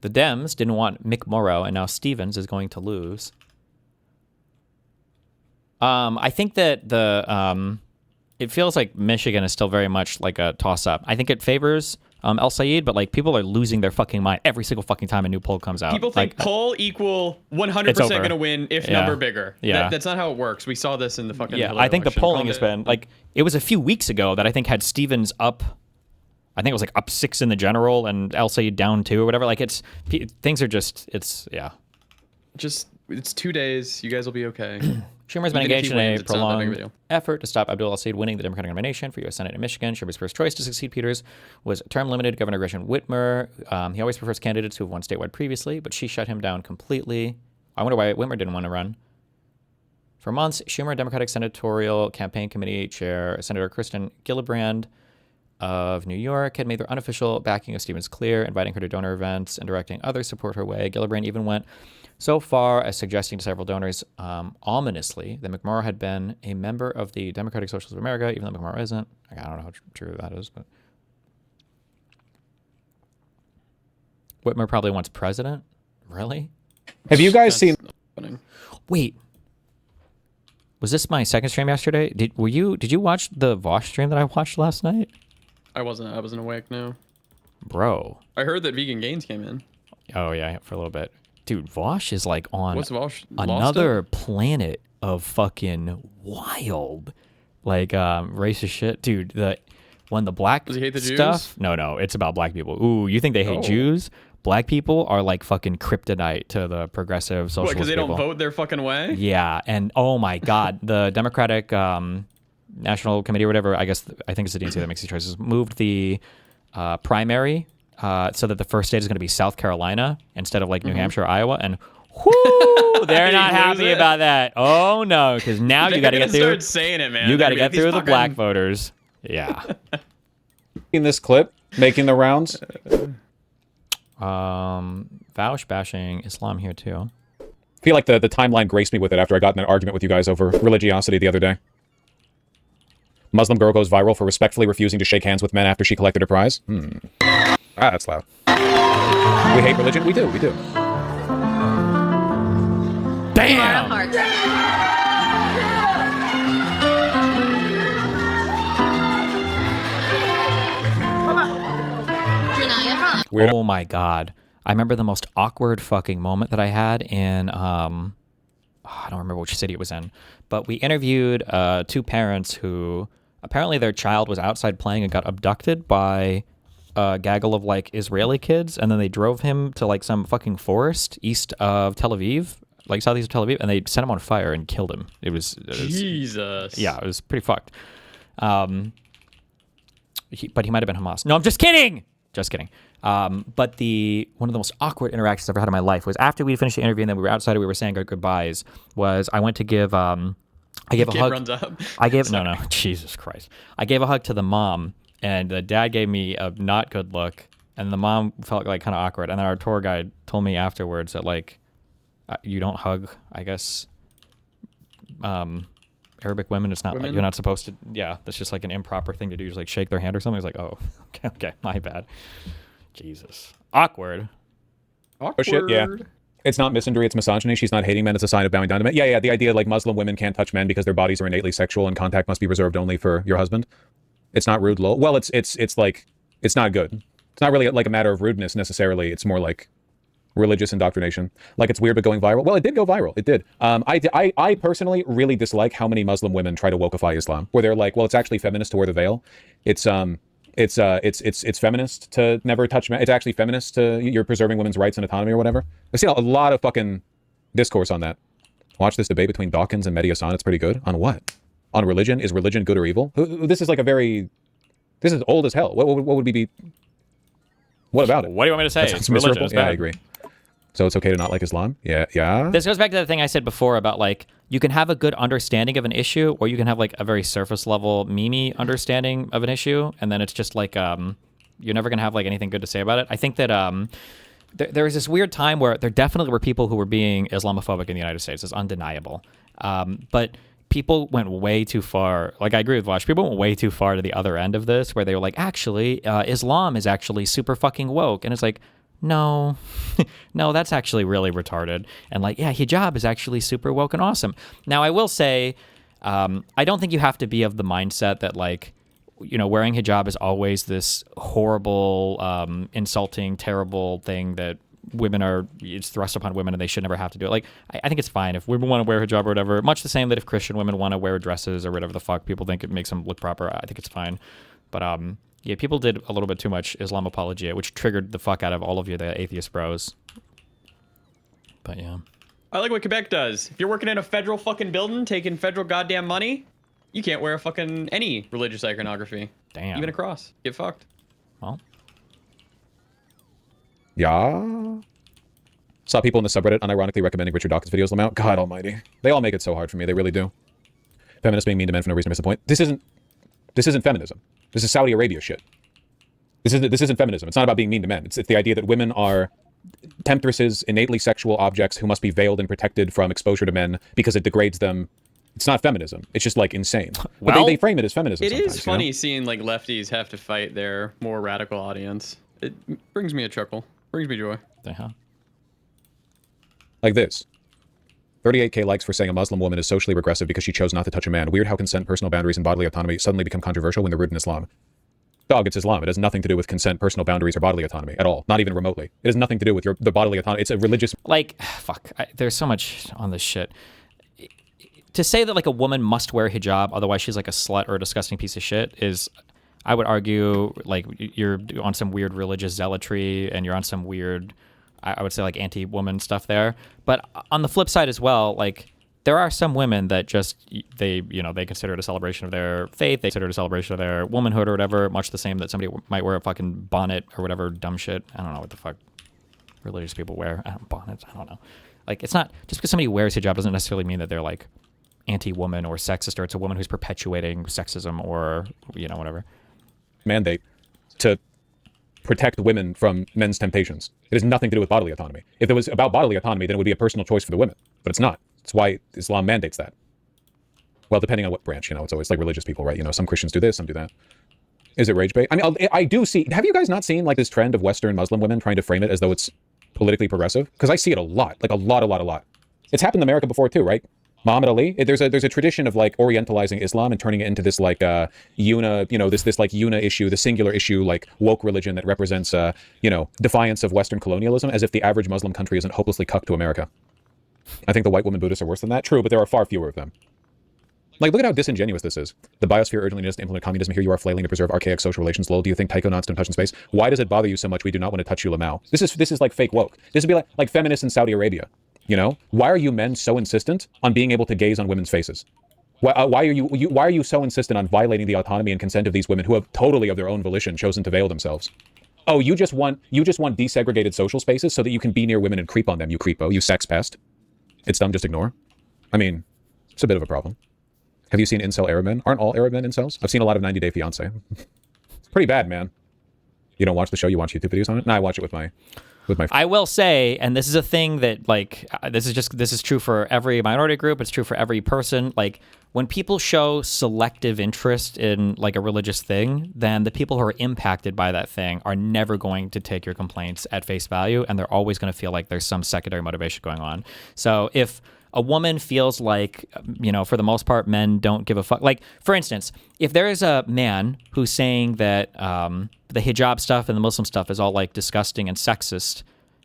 The Dems didn't want Mick Morrow, and now Stevens is going to lose. I think that it feels like Michigan is still very much like a toss-up. I think it favors El Sayed, but like people are losing their fucking mind every single fucking time a new poll comes out. People think poll equal 100% going to win if number bigger. Yeah. That's not how it works. We saw this in the fucking I think the polling has been like, it was a few weeks ago that I think had Stevens up. I think it was like up 6 in the general and El Sayed down 2 or whatever. Like things are just, it's 2 days. You guys will be okay. Schumer's been engaged in a prolonged effort to stop Abdul El-Sayed winning the Democratic nomination for U.S. Senate in Michigan. Schumer's first choice to succeed Peters was term-limited Governor Gretchen Whitmer. He always prefers candidates who have won statewide previously, but she shut him down completely. I wonder why Whitmer didn't want to run. For months, Schumer, Democratic Senatorial Campaign Committee Chair Senator Kristen Gillibrand of New York had made their unofficial backing of Stevens clear, inviting her to donor events and directing others support her way. Gillibrand even went so far as suggesting to several donors, ominously, that McMorrow had been a member of the Democratic Socialists of America, even though McMorrow isn't. I don't know how true that is, but Whitmer probably wants president. Really? Have you guys seen? Wait, was this my second stream yesterday? Did you watch the Voosh stream that I watched last night? I wasn't awake. No, bro. I heard that Vegan Gains came in. Oh yeah, for a little bit. Dude, Voosh is like on Voosh? another planet of fucking wild, like racist shit. Dude, when the black Does he hate the stuff? Jews? No, it's about black people. Ooh, you think they hate Jews? Black people are like fucking kryptonite to the progressive socialist What, because they people. don't vote their fucking way? Yeah, and oh my god, the Democratic National Committee or whatever, I think it's the DNC that makes these choices, moved the primary so that the first state is going to be South Carolina instead of like New Hampshire or Iowa, and whoo, they're not happy about that. Oh no, because now you got to get through. Start saying it, man. You got to get through the black voters. Yeah. In this clip making the rounds. Vouch bashing Islam here too. I feel like the timeline graced me with it after I got in an argument with you guys over religiosity the other day. Muslim girl goes viral for respectfully refusing to shake hands with men after she collected her prize. Ah, that's loud. We hate religion? We do. Damn! Oh my god. I remember the most awkward fucking moment that I had in I don't remember which city it was in, but we interviewed 2 parents who apparently their child was outside playing and got abducted by a gaggle of like Israeli kids, and then they drove him to like some fucking forest east of Tel Aviv, like southeast of Tel Aviv, and they set him on fire and killed him. It was Jesus. Yeah, it was pretty fucked. But he might have been Hamas. No, I'm just kidding. Just kidding. But one of the most awkward interactions I've ever had in my life was after we finished the interview and then we were outside and we were saying our goodbyes, was I went to give I gave a hug. Runs up. I gave no, Jesus Christ. I gave a hug to the mom, and the dad gave me a not good look, and the mom felt like kind of awkward. And then our tour guide told me afterwards that like you don't hug, I guess, Arabic women. It's not like you're not supposed to. Yeah, that's just like an improper thing to do. Just like shake their hand or something. It's like, oh, okay, my bad. Jesus, awkward. Awkward. Shit, yeah. It's not misandry, it's misogyny. She's not hating men, it's a sign of bowing down to men. Yeah, the idea like Muslim women can't touch men because their bodies are innately sexual and contact must be reserved only for your husband. It's not rude, lol. Well, it's like, it's not good. It's not really like a matter of rudeness necessarily. It's more like religious indoctrination. Like it's weird but going viral. Well, it did go viral. It did. I personally really dislike how many Muslim women try to wokeify Islam, where they're like, well, it's actually feminist to wear the veil. It's feminist to never touch men. It's actually feminist to you're preserving women's rights and autonomy or whatever. I've seen a lot of fucking discourse on that. Watch this debate between Dawkins and Mediasan. It's pretty good. On what? On religion? Is religion good or evil? This is like this is old as hell. What would be? What about it? What do you want me to say? It's religion. Yeah, I agree. So it's okay to not like Islam? Yeah. This goes back to the thing I said before about like you can have a good understanding of an issue, or you can have like a very surface level memey understanding of an issue, and then it's just like you're never gonna have like anything good to say about it. I think that there was this weird time where there definitely were people who were being Islamophobic in the United States. It's undeniable. But people went way too far. Like, I agree with Voosh. People went way too far to the other end of this, where they were like, actually, Islam is actually super fucking woke. And it's like, no, no, that's actually really retarded. And like, yeah, hijab is actually super woke and awesome. Now, I will say, I don't think you have to be of the mindset that, like, you know, wearing hijab is always this horrible, insulting, terrible thing that women are, it's thrust upon women and they should never have to do it. Like, I think it's fine if women want to wear hijab or whatever, much the same that if Christian women want to wear dresses or whatever the fuck people think it makes them look proper, I think it's fine. But yeah, people did a little bit too much Islam apologia, which triggered the fuck out of all of you, the atheist bros. But yeah. I like what Quebec does. If you're working in a federal fucking building, taking federal goddamn money, you can't wear any religious iconography. Damn. Even a cross. Get fucked. Well. Yeah. Saw people in the subreddit unironically recommending Richard Dawkins videos, lmao. God almighty. They all make it so hard for me. They really do. Feminists being mean to men for no reason to miss the point. This isn't feminism. This is Saudi Arabia shit. This isn't feminism. It's not about being mean to men. It's the idea that women are temptresses, innately sexual objects who must be veiled and protected from exposure to men because it degrades them. It's not feminism. It's just like insane. Well, but they frame it as feminism. It is funny you know? Seeing like lefties have to fight their more radical audience. It brings me a chuckle. Brings me joy. Like this. 38K likes for saying a Muslim woman is socially regressive because she chose not to touch a man. Weird how consent, personal boundaries, and bodily autonomy suddenly become controversial when they're rooted in Islam. Dog, it's Islam. It has nothing to do with consent, personal boundaries, or bodily autonomy at all. Not even remotely. It has nothing to do with the bodily autonomy. It's a religious... Like, fuck. There's so much on this shit. To say that, like, a woman must wear hijab, otherwise she's, like, a slut or a disgusting piece of shit is... I would argue, like, you're on some weird religious zealotry and you're on some weird, I would say, like, anti-woman stuff there. But on the flip side as well, like, there are some women that just, they consider it a celebration of their faith. They consider it a celebration of their womanhood or whatever, much the same that somebody might wear a fucking bonnet or whatever dumb shit. I don't know what the fuck religious people wear. Bonnets, I don't know. Like, it's not, just because somebody wears hijab doesn't necessarily mean that they're, like, anti-woman or sexist, or it's a woman who's perpetuating sexism or, whatever. Mandate to protect women from men's temptations. It has nothing to do with bodily autonomy. If it was about bodily autonomy, then it would be a personal choice for the women. But it's not. It's why Islam mandates that. Well, depending on what branch, it's always like religious people, right? Some Christians do this, some do that. Is it rage bait? I mean, I do see... Have you guys not seen, like, this trend of Western Muslim women trying to frame it as though it's politically progressive? Because I see it a lot. Like, a lot. It's happened in America before, too, right? Muhammad Ali, there's a tradition of like orientalizing Islam and turning it into this like this like una issue, the singular issue, like woke religion that represents defiance of Western colonialism, as if the average Muslim country isn't hopelessly cucked to America. I think the white woman Buddhists are worse than that. True, but there are far fewer of them. Like, look at how disingenuous this is. The biosphere urgently needs to implement communism. Here you are flailing to preserve archaic social relations. Lol, do you think taiko-knots don't touch in space? Why does it bother you so much? We do not want to touch you, lmao. This is like fake woke. This would be like feminists in Saudi Arabia. Why are you men so insistent on being able to gaze on women's faces? Why are you so insistent on violating the autonomy and consent of these women who have totally of their own volition chosen to veil themselves? Oh, you just want desegregated social spaces so that you can be near women and creep on them, you creepo, you sex pest. It's dumb, just ignore. I mean, it's a bit of a problem. Have you seen incel Arab men? Aren't all Arab men incels? I've seen a lot of 90 Day Fiancé. It's pretty bad, man. You don't watch the show, you watch YouTube videos on it? No, I watch it with my I will say, and this is a thing that, like, this is true for every minority group, it's true for every person, like, when people show selective interest in, like, a religious thing, then the people who are impacted by that thing are never going to take your complaints at face value, and they're always going to feel like there's some secondary motivation going on. So if a woman feels like, for the most part, men don't give a fuck. Like, for instance, if there is a man who's saying that the hijab stuff and the Muslim stuff is all, like, disgusting and sexist,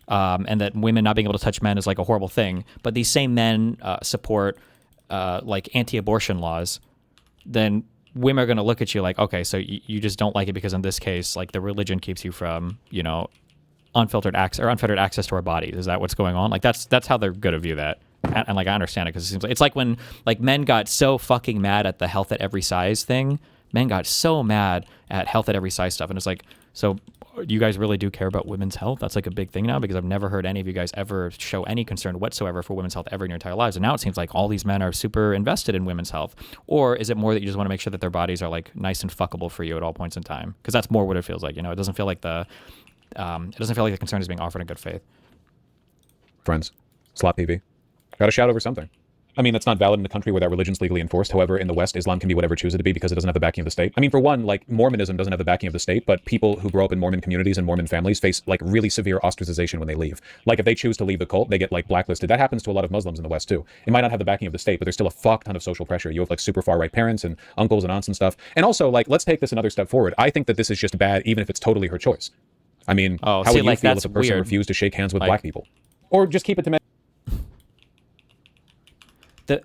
and that women not being able to touch men is, like, a horrible thing, but these same men support, like, anti-abortion laws, then women are going to look at you like, okay, so you just don't like it because in this case, like, the religion keeps you from, unfiltered access or unfettered access to our bodies. Is that what's going on? Like, that's how they're going to view that. And like, I understand it, because it seems like it's like when, like, men got so fucking mad at the health at every size thing. Men got so mad at health at every size stuff, and it's like, so you guys really do care about women's health? That's like a big thing now, because I've never heard any of you guys ever show any concern whatsoever for women's health ever in your entire lives, and now it seems like all these men are super invested in women's health. Or is it more that you just want to make sure that their bodies are, like, nice and fuckable for you at all points in time? Because that's more what it feels like. It doesn't feel like the it doesn't feel like the concern is being offered in good faith. Friends, slot PV. Got to shout over something. I mean, that's not valid in a country where that religion's legally enforced. However, in the West, Islam can be whatever it chooses to be because it doesn't have the backing of the state. I mean, for one, like, Mormonism doesn't have the backing of the state, but people who grow up in Mormon communities and Mormon families face, like, really severe ostracization when they leave. Like, if they choose to leave the cult, they get, like, blacklisted. That happens to a lot of Muslims in the West, too. It might not have the backing of the state, but there's still a fuck ton of social pressure. You have, like, super far-right parents and uncles and aunts and stuff. And also, like, let's take this another step forward. I think that this is just bad, even if it's totally her choice. I mean, how would you feel if a person refused to shake hands with black people? Or just keep it to men.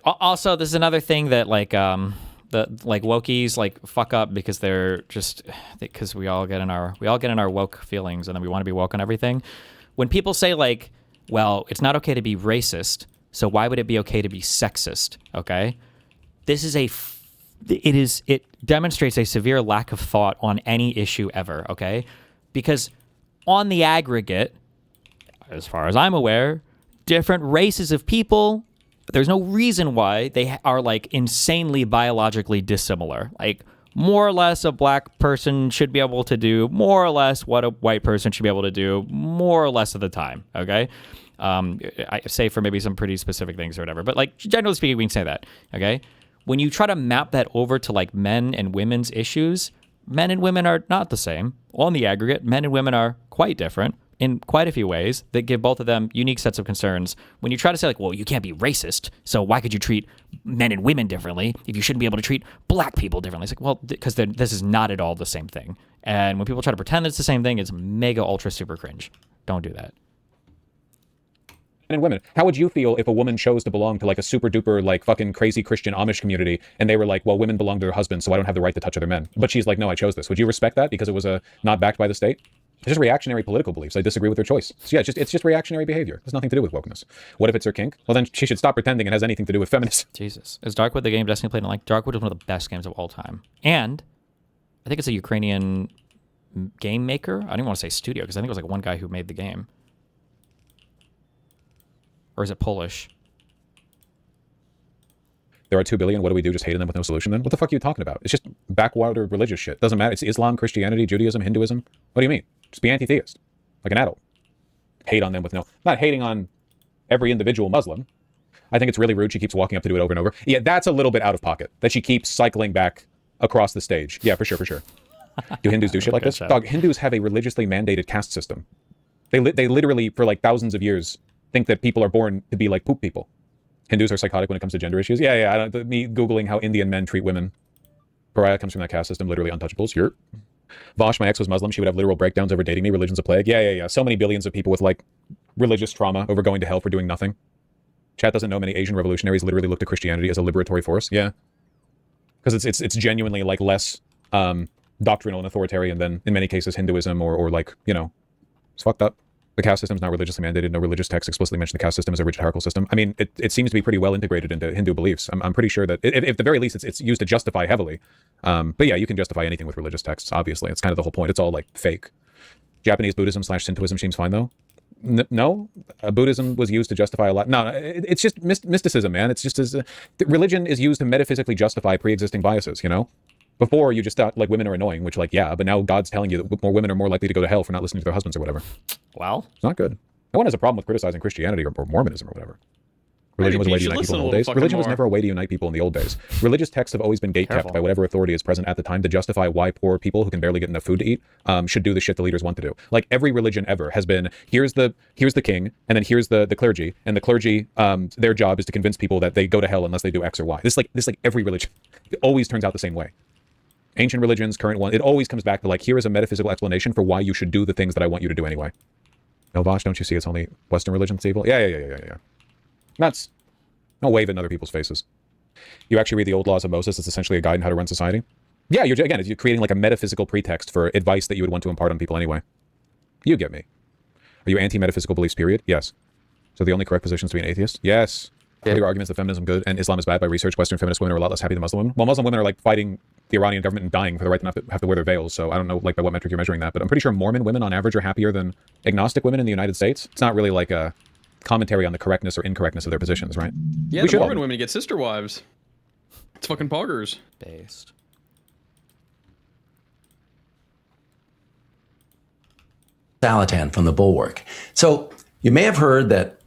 Also, this is another thing that like wokies like fuck up because they're just because we all get in our woke feelings and then we want to be woke on everything. When people say like, well, it's not okay to be racist, so why would it be okay to be sexist? Okay, this is it demonstrates a severe lack of thought on any issue ever. Okay, because on the aggregate, as far as I'm aware, different races of people. There's no reason why they are like insanely biologically dissimilar. Like more or less a black person should be able to do more or less what a white person should be able to do more or less of the time. Okay. I say for maybe some pretty specific things or whatever, but like generally speaking, we can say that. Okay. When you try to map that over to like men and women's issues, men and women are not the same. On the aggregate, men and women are quite different in quite a few ways that give both of them unique sets of concerns. When you try to say like, well, you can't be racist, so why could you treat men and women differently if you shouldn't be able to treat black people differently? It's like, well, because this is not at all the same thing. And when people try to pretend that it's the same thing, it's mega ultra super cringe. Don't do that. And women, how would you feel if a woman chose to belong to like a super duper like fucking crazy Christian Amish community and they were like, well, women belong to their husbands, so I don't have the right to touch other men? But she's like, no, I chose this. Would you respect that because it was not backed by the state? It's just reactionary political beliefs. I disagree with their choice. So yeah, it's just reactionary behavior. It has nothing to do with wokeness. What if it's her kink? Well, then she should stop pretending it has anything to do with feminism. Jesus. Is Darkwood the game Destiny played? And like Darkwood is one of the best games of all time. And I think it's a Ukrainian game maker. I don't even want to say studio because I think it was like one guy who made the game. Or is it Polish? There are 2 billion. What do we do? Just hate them with no solution then? What the fuck are you talking about? It's just backwater religious shit. Doesn't matter. It's Islam, Christianity, Judaism, Hinduism. What do you mean? Just be anti-theist. Like an adult. Hate on them with no... Not hating on every individual Muslim. I think it's really rude. She keeps walking up to do it over and over. Yeah, that's a little bit out of pocket. That she keeps cycling back across the stage. Yeah, for sure, for sure. Do Hindus do shit like this? Dog, Hindus have a religiously mandated caste system. They literally, for like thousands of years, think that people are born to be like poop people. Hindus are psychotic when it comes to gender issues. Yeah. Me Googling how Indian men treat women. Pariah comes from that caste system, literally untouchables. Here. Voosh, my ex was Muslim. She would have literal breakdowns over dating me. Religion's a plague. Yeah. So many billions of people with like religious trauma over going to hell for doing nothing. Chat doesn't know many Asian revolutionaries literally looked to Christianity as a liberatory force. Yeah. Because it's genuinely like less doctrinal and authoritarian than in many cases Hinduism or like, you know, it's fucked up. The caste system is not religiously mandated. No religious text explicitly mentioned the caste system as a rigid hierarchical system. I mean, it seems to be pretty well integrated into Hindu beliefs. I'm pretty sure that, if at the very least, it's used to justify heavily. But yeah, you can justify anything with religious texts, obviously. It's kind of the whole point. It's all like fake. Japanese Buddhism / Shintoism seems fine, though. No? Buddhism was used to justify a lot. No, it's just mysticism, man. It's just religion is used to metaphysically justify pre-existing biases, you know? Before, you just thought, like, women are annoying, which, like, yeah, but now God's telling you that more women are more likely to go to hell for not listening to their husbands or whatever. Well, it's not good. No one has a problem with criticizing Christianity or Mormonism or whatever. Religion was a way to unite people in the old days. Religion was never a way to unite people in the old days. Religious texts have always been gatekept by whatever authority is present at the time to justify why poor people who can barely get enough food to eat should do the shit the leaders want to do. Like every religion ever has been, here's the king, and then here's the clergy, and the clergy, their job is to convince people that they go to hell unless they do X or Y. This like every religion. It always turns out the same way. Ancient religions, current one, it always comes back to like, here is a metaphysical explanation for why you should do the things that I want you to do anyway. No, Voosh, don't you see it's only Western religion that's evil? Yeah. Nuts. Don't wave in other people's faces. You actually read the old laws of Moses. It's essentially a guide on how to run society. Yeah, you're creating like a metaphysical pretext for advice that you would want to impart on people anyway. You get me. Are you anti-metaphysical beliefs, period? Yes. So the only correct position is to be an atheist? Yes. Your arguments that feminism good and Islam is bad by research. Western feminist women are a lot less happy than Muslim women. Well, Muslim women are like fighting the Iranian government and dying for the right to not have to wear their veils. So I don't know like by what metric you're measuring that, but I'm pretty sure Mormon women on average are happier than agnostic women in the United States. It's not really like a commentary on the correctness or incorrectness of their positions, right? Yeah, the Mormon women get sister wives. It's fucking poggers. Salatan from the Bulwark. So you may have heard that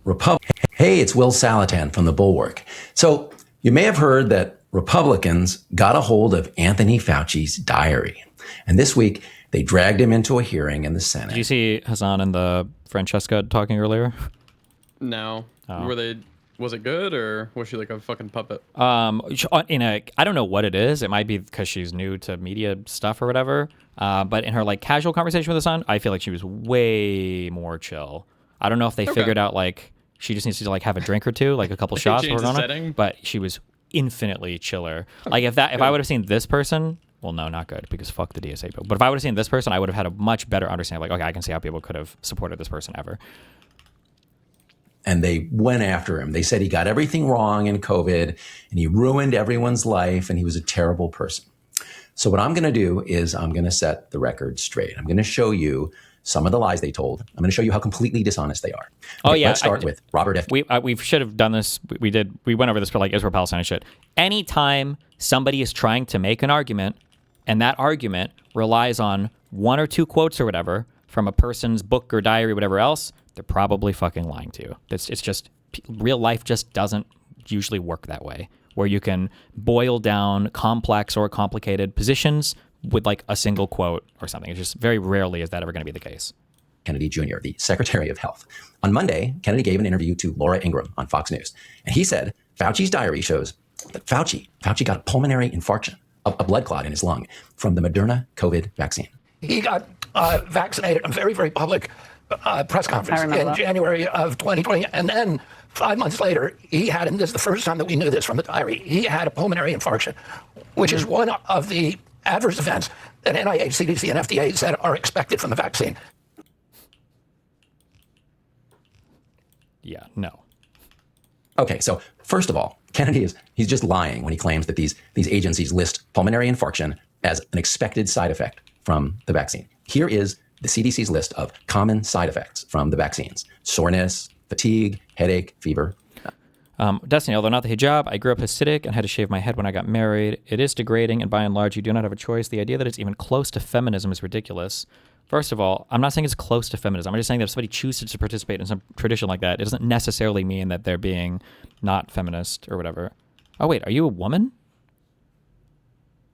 Hey, it's Will Salatan from the Bulwark. So you may have heard that Republicans got a hold of Anthony Fauci's diary. And this week, they dragged him into a hearing in the Senate. Did you see Hassan and the Francesca talking earlier? No. Oh. Was it good, or was she like a fucking puppet? I don't know what it is. It might be because she's new to media stuff or whatever. But in her like casual conversation with Hassan, I feel like she was way more chill. I don't know if they figured out like she just needs to like have a drink or two, like a couple shots or whatever. But she was infinitely chiller. Like if I would have seen this person, well, no, not good, because fuck the DSA COPE. But if I would have seen this person, I would have had a much better understanding. Like, okay, I can see how people could have supported this person ever. And they went after him. They said he got everything wrong in COVID and he ruined everyone's life and he was a terrible person. So what I'm going to do is I'm going to set the record straight. I'm going to show you some of the lies they told. I'm going to show you how completely dishonest they are. Oh, yeah. Let's start with Robert F. We should have done this. We went over this for like Israel-Palestine and shit. Anytime somebody is trying to make an argument and that argument relies on one or two quotes or whatever from a person's book or diary or whatever else, they're probably fucking lying to you. It's just real life just doesn't usually work that way, where you can boil down complex or complicated positions with like a single quote or something. It's just very rarely is that ever going to be the case. Kennedy Jr., the Secretary of Health. On Monday, Kennedy gave an interview to Laura Ingraham on Fox News, and he said Fauci's diary shows that Fauci got a pulmonary infarction, a blood clot in his lung from the Moderna COVID vaccine. He got vaccinated in a very, very public press conference in January of 2020. And then 5 months later, he had, and this is the first time that we knew this from the diary, he had a pulmonary infarction, which is one of the adverse events that NIH, CDC, and FDA said are expected from the vaccine. Yeah, no. Okay, so first of all, Kennedy he's just lying when he claims that these agencies list pulmonary infarction as an expected side effect from the vaccine. Here is the CDC's list of common side effects from the vaccines: soreness, fatigue, headache, fever. Destiny, although not the hijab, I grew up Hasidic and had to shave my head when I got married. It is degrading, and by and large, you do not have a choice. The idea that it's even close to feminism is ridiculous. First of all, I'm not saying it's close to feminism. I'm just saying that if somebody chooses to participate in some tradition like that, it doesn't necessarily mean that they're being not feminist or whatever. Oh, wait, are you a woman?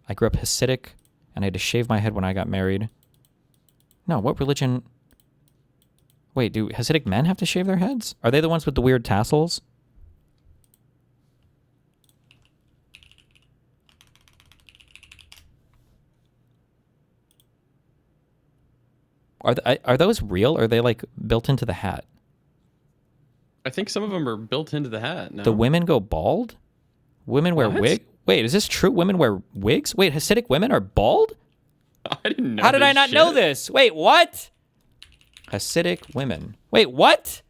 I grew up Hasidic and I had to shave my head when I got married. No, what religion? Wait, do Hasidic men have to shave their heads? Are they the ones with the weird tassels? Are those real, or are they like built into the hat? I think some of them are built into the hat. No. The women go bald? Women wear wig? Wait, is this true? Women wear wigs? Wait, Hasidic women are bald? I didn't know. How did I not know this? Wait, what? Hasidic women. Wait, what?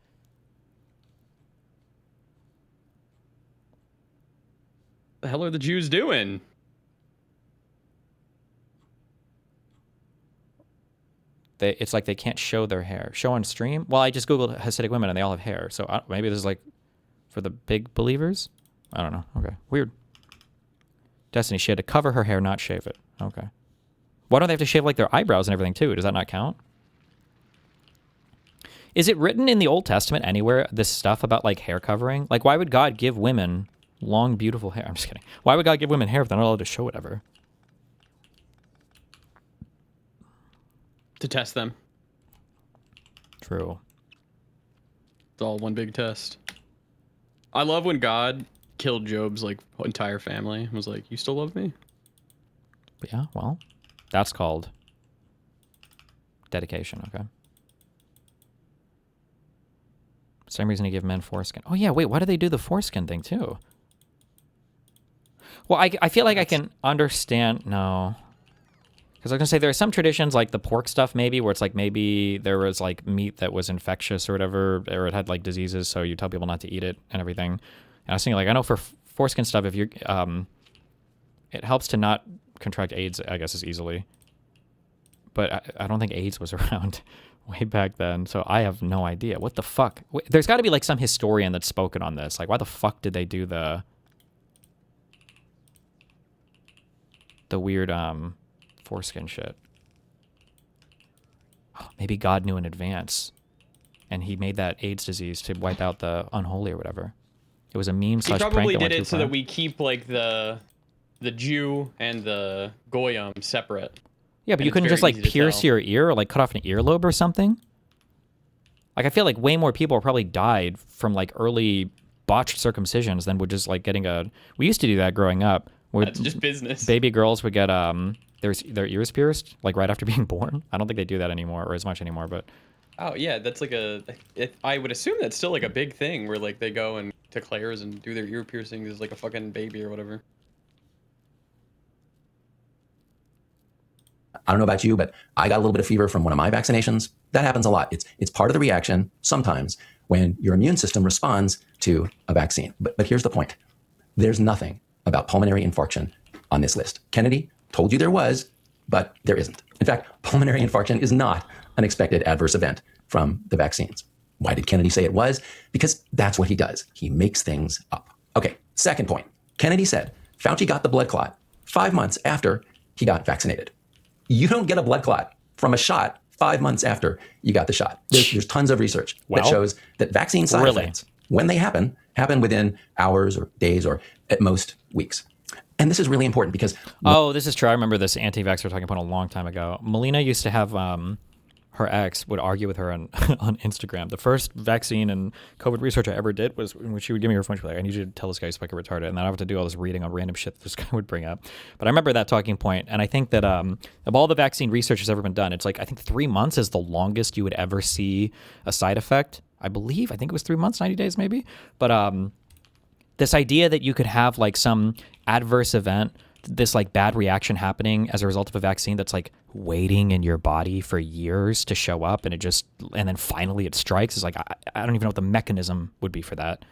The hell are the Jews doing? It's like they can't show their hair. Show on stream? Well, I just Googled Hasidic women and they all have hair. So maybe this is like for the big believers? I don't know. Okay. Weird. Destiny, she had to cover her hair, not shave it. Okay. Why don't they have to shave like their eyebrows and everything too? Does that not count? Is it written in the Old Testament anywhere, this stuff about like hair covering? Like, why would God give women long, beautiful hair? I'm just kidding. Why would God give women hair if they're not allowed to show it ever? To test them. True. It's all one big test. I love when God killed Job's like entire family and was like, "You still love me?" But yeah, well, that's called dedication, okay? Same reason to give men foreskin. Oh yeah, wait, why do they do the foreskin thing too? Well, I feel like I can understand. No. Because I was going to say, there are some traditions, like the pork stuff maybe, where it's like maybe there was like meat that was infectious or whatever, or it had like diseases, so you tell people not to eat it and everything. And I was thinking, like, I know for foreskin stuff, if you're, it helps to not contract AIDS, I guess, as easily. But I don't think AIDS was around way back then, so I have no idea. What the fuck? There's got to be like some historian that's spoken on this. Like, why the fuck did they do the weird, foreskin shit? Maybe God knew in advance, and he made that AIDS disease to wipe out the unholy or whatever. It was a meme slash He prank probably that did went too it so far. that we keep like the Jew and the Goyim separate. Yeah, but And you it's couldn't very just like easy to pierce tell. your ear or like cut off an earlobe or something. Like I feel like way more people probably died from like early botched circumcisions than would just like getting a. We used to do that growing up. Where That's just business. Baby girls would get their ears pierced like right after being born. I don't think they do that anymore or as much anymore, but. Oh yeah, that's like I would assume that's still like a big thing where like they go and to Claire's and do their ear piercings as like a fucking baby or whatever. I don't know about you, but I got a little bit of fever from one of my vaccinations. That happens a lot. It's part of the reaction sometimes when your immune system responds to a vaccine. But here's the point. There's nothing about pulmonary infarction on this list. Kennedy told you there was, but there isn't. In fact, pulmonary infarction is not an expected adverse event from the vaccines. Why did Kennedy say it was? Because that's what he does. He makes things up. Okay, second point. Kennedy said Fauci got the blood clot 5 months after he got vaccinated. You don't get a blood clot from a shot 5 months after you got the shot. There's tons of research that shows that vaccine side effects, when they happen within hours or days or at most weeks. And this is really important because... Oh, this is true. I remember this anti-vaxxer talking about a long time ago. Melina used to have her ex would argue with her on on Instagram. The first vaccine and COVID research I ever did was when she would give me her phone. She'd be like, I need you to tell this guy he's fucking retarded. And then I have to do all this reading on random shit that this guy would bring up. But I remember that talking point. And I think that of all the vaccine research that's ever been done, it's like, I think 3 months is the longest you would ever see a side effect. I think it was 3 months, 90 days maybe. But this idea that you could have like some adverse event, this like bad reaction happening as a result of a vaccine that's like waiting in your body for years to show up and then finally it strikes is like, I don't even know what the mechanism would be for that.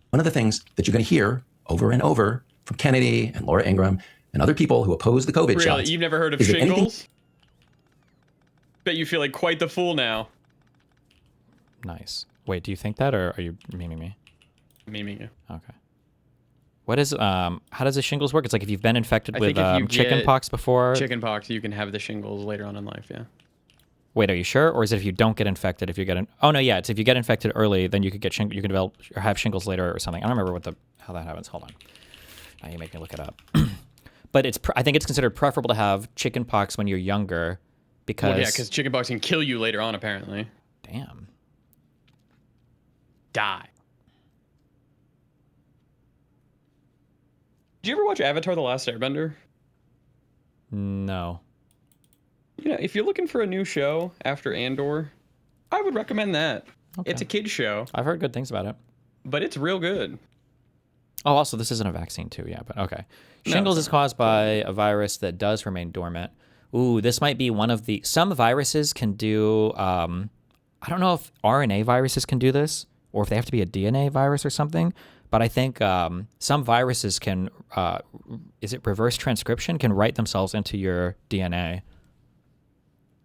One of the things that you're going to hear over and over from Kennedy and Laura Ingraham and other people who oppose the COVID Really? shots. You've never heard of is that anything- shingles? Bet you feel like quite the fool now. Nice. Wait, do you think that or are you memeing me? Memeing you. Okay. What is how does the shingles work? It's like if you've been infected with if you chicken get pox before. Chicken pox, you can have the shingles later on in life, yeah. Wait, are you sure? Or is it if you don't get infected? If you get oh no, yeah, it's if you get infected early, then you could get you can develop or have shingles later or something. I don't remember how that happens. Hold on, now you make me look it up. But I think it's considered preferable to have chicken pox when you're younger, because Well, yeah, because chicken pox can kill you later on, apparently. Damn. Die. Did you ever watch Avatar: The Last Airbender? No. You know, if you're looking for a new show after Andor, I would recommend that. Okay. It's a kid's show. I've heard good things about it. But it's real good. Oh, also, this isn't a vaccine too, yeah, but okay. No, Shingles is caused by a virus that does remain dormant. Ooh, this might be one of some viruses can do, I don't know if RNA viruses can do this, or if they have to be a DNA virus or something, but I think some viruses can, is it reverse transcription, can write themselves into your DNA.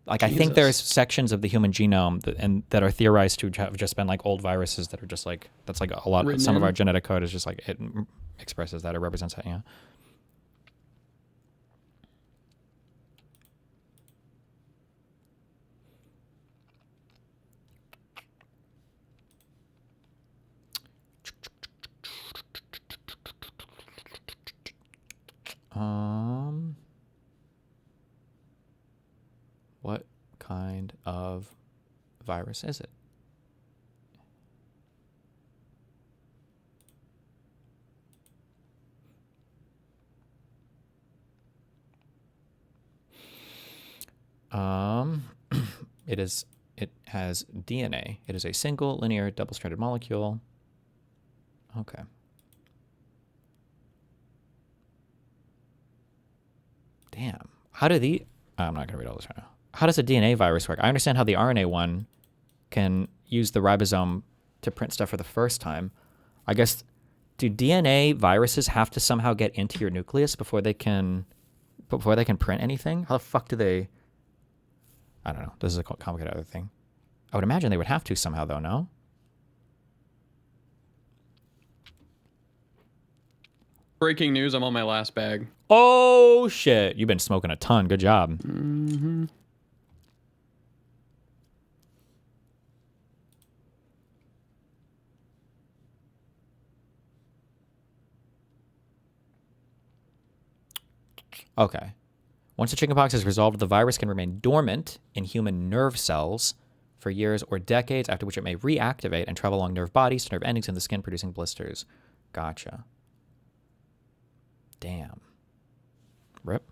Like, I think there's sections of the human genome that are theorized to have just been like old viruses that are just like, that's like a lot, some of our genetic code is just like, it expresses that or represents that, yeah. What kind of virus is it? It has DNA. It is a single linear double-stranded molecule. Okay. Damn. How do I'm not going to read all this right now. How does a DNA virus work? I understand how the RNA one can use the ribosome to print stuff for the first time. I guess, do DNA viruses have to somehow get into your nucleus before they can print anything? How the fuck do they? I don't know. This is a complicated other thing. I would imagine they would have to somehow, though, no? Breaking news, I'm on my last bag. Oh, shit. You've been smoking a ton. Good job. Mm-hmm. Okay. Once the chickenpox is resolved, the virus can remain dormant in human nerve cells for years or decades, after which it may reactivate and travel along nerve bodies to nerve endings in the skin, producing blisters. Gotcha. Damn. Rip.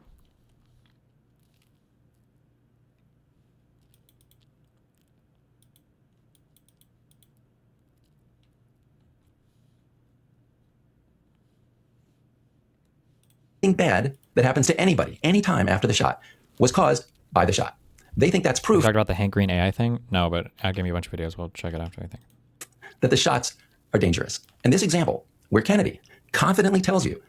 Bad that happens to anybody anytime after the shot was caused by the shot. They think that's proof. You talked about the Hank Green AI thing? No, but I'll give you a bunch of videos. We'll check it after, I think. That the shots are dangerous. And this example, where Kennedy confidently tells you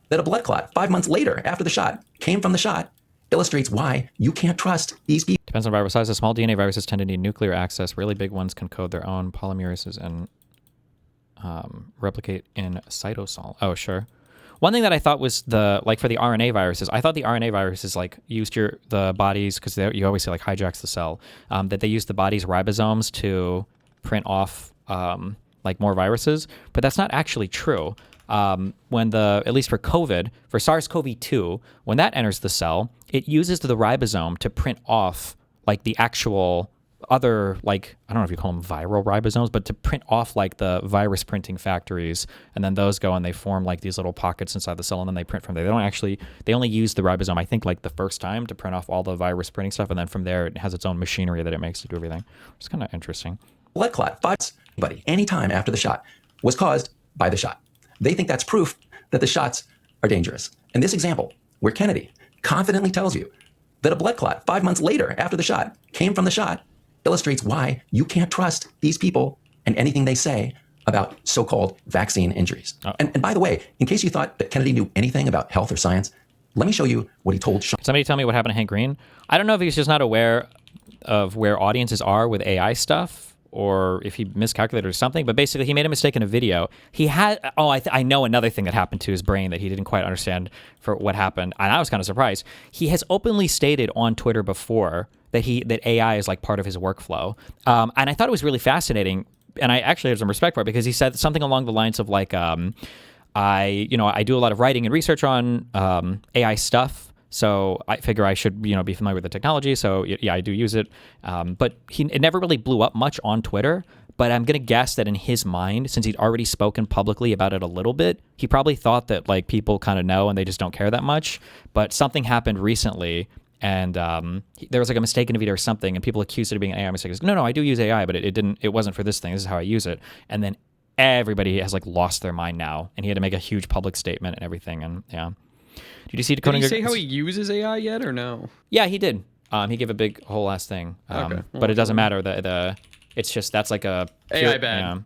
that a blood clot 5 months later after the shot came from the shot, illustrates why you can't trust these people. Depends on virus size. The small DNA viruses tend to need nuclear access. Really big ones can code their own polymerases and replicate in cytosol. Oh, sure. One thing that I thought was for the RNA viruses, I thought the RNA viruses used the bodies, because you always say hijacks the cell, that they use the body's ribosomes to print off more viruses, but that's not actually true. At least for COVID, for SARS-CoV-2, when that enters the cell, it uses the ribosome to print off the actual other, I don't know if you call them viral ribosomes, but to print off the virus printing factories, and then those go and they form these little pockets inside the cell, and then they print from there. They only use the ribosome, I think, the first time to print off all the virus printing stuff, and then from there it has its own machinery that it makes to do everything. It's kind of interesting. Blood clot, anytime after the shot was caused by the shot. They think that's proof that the shots are dangerous. And this example, where Kennedy confidently tells you that a blood clot 5 months later after the shot came from the shot, illustrates why you can't trust these people and anything they say about so-called vaccine injuries. And by the way, in case you thought that Kennedy knew anything about health or science, let me show you what he told Sean. Can somebody tell me what happened to Hank Green? I don't know if he's just not aware of where audiences are with AI stuff, or if he miscalculated or something, but basically he made a mistake in a video. He had, I know another thing that happened to his brain that he didn't quite understand for what happened, and I was kind of surprised. He has openly stated on Twitter before that AI is part of his workflow, and I thought it was really fascinating, and I actually have some respect for it, because he said something along the lines of I do a lot of writing and research on AI stuff. So I figure I should, be familiar with the technology. So yeah, I do use it. But it never really blew up much on Twitter. But I'm going to guess that in his mind, since he'd already spoken publicly about it a little bit, he probably thought that people kind of know and they just don't care that much. But something happened recently, and there was a mistake in a video or something, and people accused it of being an AI mistake. He goes, no, I do use AI, but it wasn't for this thing. This is how I use it. And then everybody has lost their mind now, and he had to make a huge public statement and everything. And yeah. Did you see decoding? Did he say how he uses AI yet, or no? Yeah, he did. He gave a big whole ass thing. Okay. But it doesn't matter. It's just that's a AI bad.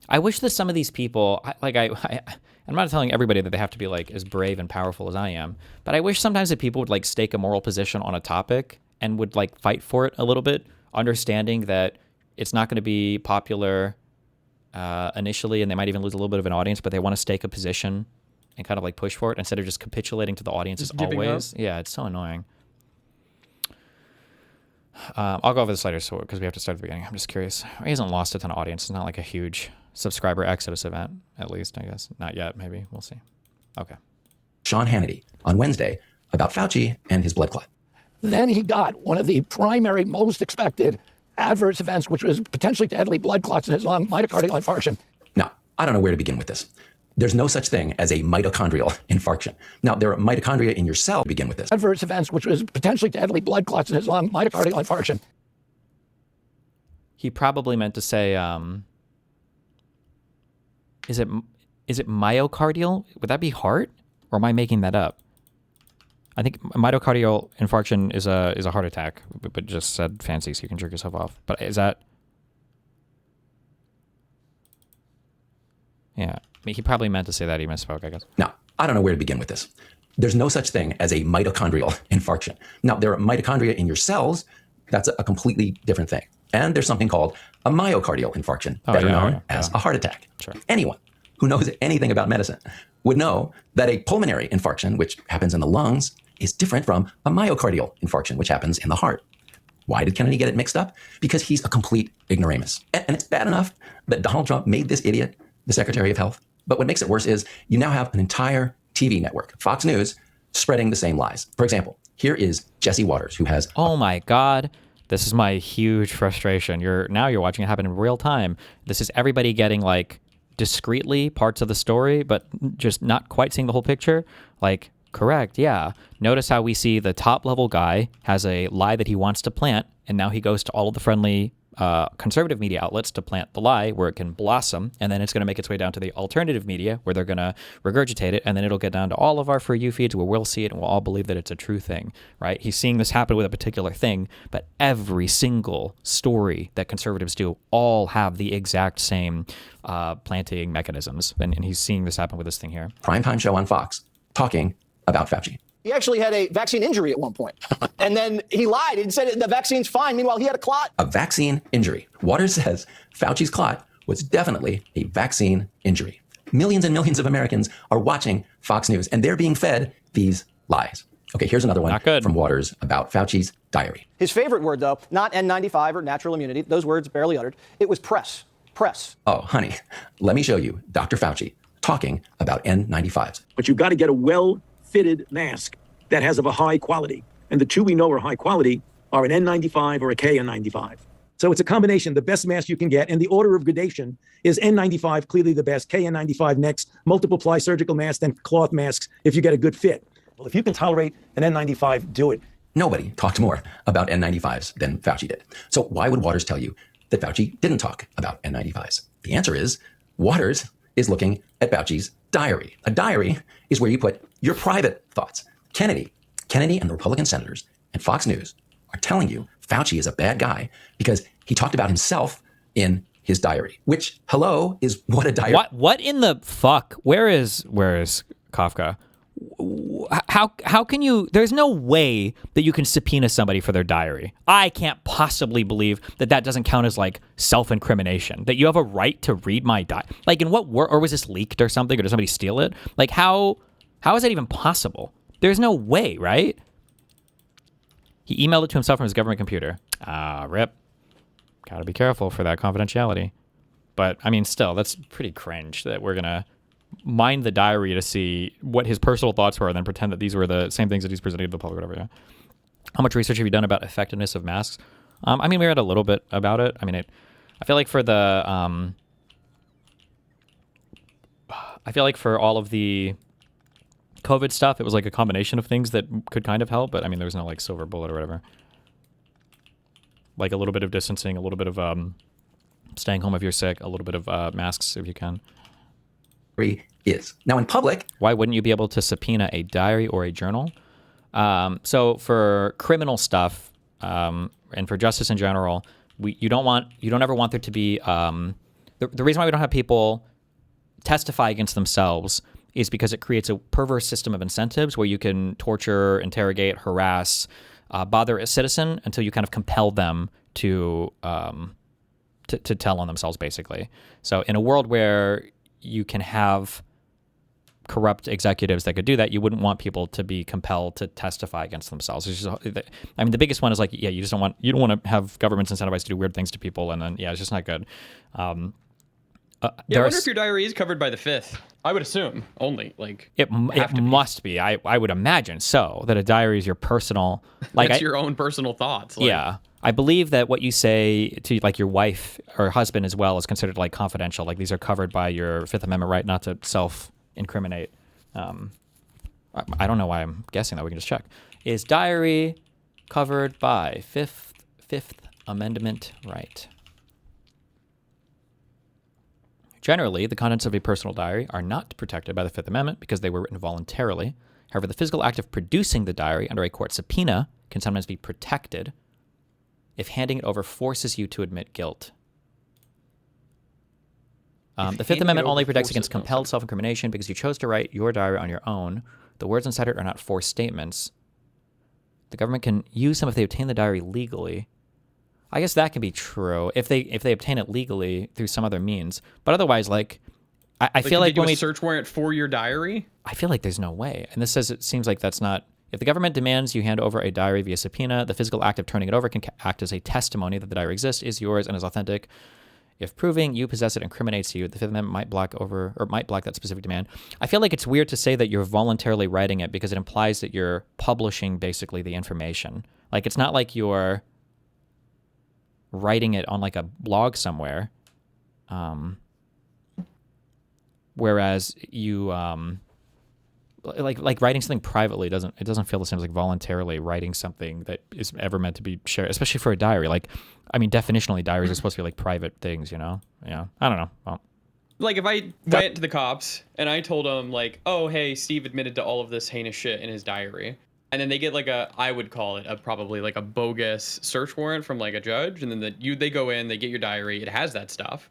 I wish that some of these people, I'm not telling everybody that they have to be as brave and powerful as I am, but I wish sometimes that people would stake a moral position on a topic and would fight for it a little bit, understanding that it's not going to be popular initially, and they might even lose a little bit of an audience, but they want to stake a position and kind of push for it instead of just capitulating to the audiences always. Yeah, it's so annoying. I'll go over this later because we have to start at the beginning. I'm just curious. He hasn't lost a ton of audience. It's not a huge subscriber exodus event, at least, I guess. Not yet, maybe. We'll see. Okay. Sean Hannity on Wednesday about Fauci and his blood clot. Then he got one of the primary, most expected adverse events, which was potentially deadly blood clots in his lung, myocardial infarction. Now, I don't know where to begin with this. There's no such thing as a mitochondrial infarction. Now, there are mitochondria in your cell to begin with this. Adverse events, which was potentially deadly blood clots in his lung, myocardial infarction. He probably meant to say, is it myocardial? Would that be heart? Or am I making that up? I think myocardial infarction is a heart attack, but just said fancy so you can jerk yourself off. But is that? Yeah, he probably meant to say that. He misspoke, I guess. Now, I don't know where to begin with this. There's no such thing as a mitochondrial infarction. Now, there are mitochondria in your cells. That's a completely different thing. And there's something called a myocardial infarction, better known as a heart attack. Sure. Anyone who knows anything about medicine would know that a pulmonary infarction, which happens in the lungs, is different from a myocardial infarction, which happens in the heart. Why did Kennedy get it mixed up? Because he's a complete ignoramus. And it's bad enough that Donald Trump made this idiot the Secretary of Health. But what makes it worse is you now have an entire TV network, Fox News, spreading the same lies. For example, here is Jesse Waters, who has... Oh my God. This is my huge frustration. Now you're watching it happen in real time. This is everybody getting like discreetly parts of the story, but just not quite seeing the whole picture. Like, correct, yeah. Notice how we see the top level guy has a lie that he wants to plant, and now he goes to all of the friendly conservative media outlets to plant the lie where it can blossom, and then it's going to make its way down to the alternative media where they're going to regurgitate it, and then it'll get down to all of our For You feeds where we'll see it and we'll all believe that it's a true thing, right? He's seeing this happen with a particular thing, but every single story that conservatives do all have the exact same planting mechanisms, and he's seeing this happen with this thing here. Primetime show on Fox talking about Fauci. He actually had a vaccine injury at one point. And then he lied and said the vaccine's fine. Meanwhile, he had a clot. A vaccine injury. Waters says Fauci's clot was definitely a vaccine injury. Millions and millions of Americans are watching Fox News, and they're being fed these lies. Okay, here's another one from Waters about Fauci's diary. His favorite word, though, not N95 or natural immunity, those words barely uttered. It was press. Press. Oh, honey, let me show you Dr. Fauci talking about N95s. But you've got to get a well-fitted mask that has of a high quality. And the two we know are high quality are an N95 or a KN95. So it's a combination, the best mask you can get. And the order of gradation is N95, clearly the best, KN95 next, multiple ply surgical masks, then cloth masks if you get a good fit. Well, if you can tolerate an N95, do it. Nobody talked more about N95s than Fauci did. So why would Waters tell you that Fauci didn't talk about N95s? The answer is Waters is looking at Fauci's diary. A diary is where you put your private thoughts. Kennedy and the Republican senators and Fox News are telling you Fauci is a bad guy because he talked about himself in his diary, which, hello, is what a diary. What in the fuck? Where is Kafka? How can you? There's no way that you can subpoena somebody for their diary. I can't possibly believe that doesn't count as like self-incrimination. That you have a right to read my diary. Like in what or was this leaked or something? Or did somebody steal it? Like how is that even possible? There's no way, right? He emailed it to himself from his government computer. Rip. Gotta be careful for that confidentiality. But I mean, still, that's pretty cringe that we're gonna mine the diary to see what his personal thoughts were and then pretend that these were the same things that he's presenting to the public, whatever. Yeah. How much research have you done about effectiveness of masks? I mean, we read a little bit about it. I mean, I feel like for the, I feel like for all of the COVID stuff, it was like a combination of things that could kind of help, but I mean, there was no like silver bullet or whatever. Like a little bit of distancing, a little bit of staying home if you're sick, a little bit of masks if you can. Is. Now in public... Why wouldn't you be able to subpoena a diary or a journal? So for criminal stuff and for justice in general, you don't ever want there to be... the reason why we don't have people testify against themselves is because it creates a perverse system of incentives where you can torture, interrogate, harass, bother a citizen until you kind of compel them to tell on themselves, basically. So in a world where you can have corrupt executives that could do that, you wouldn't want people to be compelled to testify against themselves. It's just, I mean, the biggest one is like, yeah, you don't want to have governments incentivized to do weird things to people, and then it's just not good. I wonder if your diary is covered by the Fifth. I would assume only like it must be. I would imagine so, that a diary is your personal, like it's your own personal thoughts. Like, yeah. I believe that what you say to like your wife or husband as well is considered like confidential. Like these are covered by your Fifth Amendment right not to self-incriminate. I don't know why I'm guessing that. We can just check. Is diary covered by Fifth Amendment right? Generally, the contents of a personal diary are not protected by the Fifth Amendment because they were written voluntarily. However, the physical act of producing the diary under a court subpoena can sometimes be protected if handing it over forces you to admit guilt. The Fifth Amendment only protects against compelled self-incrimination because you chose to write your diary on your own. The words inside it are not forced statements. The government can use them if they obtain the diary legally. I guess that can be true if they obtain it legally through some other means. But otherwise, like I feel like when we search warrant for your diary, I feel like there's no way. And this says it seems like that's not. If the government demands you hand over a diary via subpoena, the physical act of turning it over can act as a testimony that the diary exists, is yours, and is authentic. If proving you possess it incriminates you, the Fifth Amendment might block that specific demand. I feel like it's weird to say that you're voluntarily writing it because it implies that you're publishing basically the information. Like, it's not like you're writing it on like a blog somewhere. Whereas you like writing something privately doesn't feel the same as like voluntarily writing something that is ever meant to be shared, especially for a diary. Like, I mean, definitionally, diaries are supposed to be like private things, you know? Yeah, I don't know. Well, like if I went to the cops and I told them like, oh, hey, Steve admitted to all of this heinous shit in his diary, and then they get like I would call it probably like a bogus search warrant from like a judge, and then they go in, they get your diary, it has that stuff.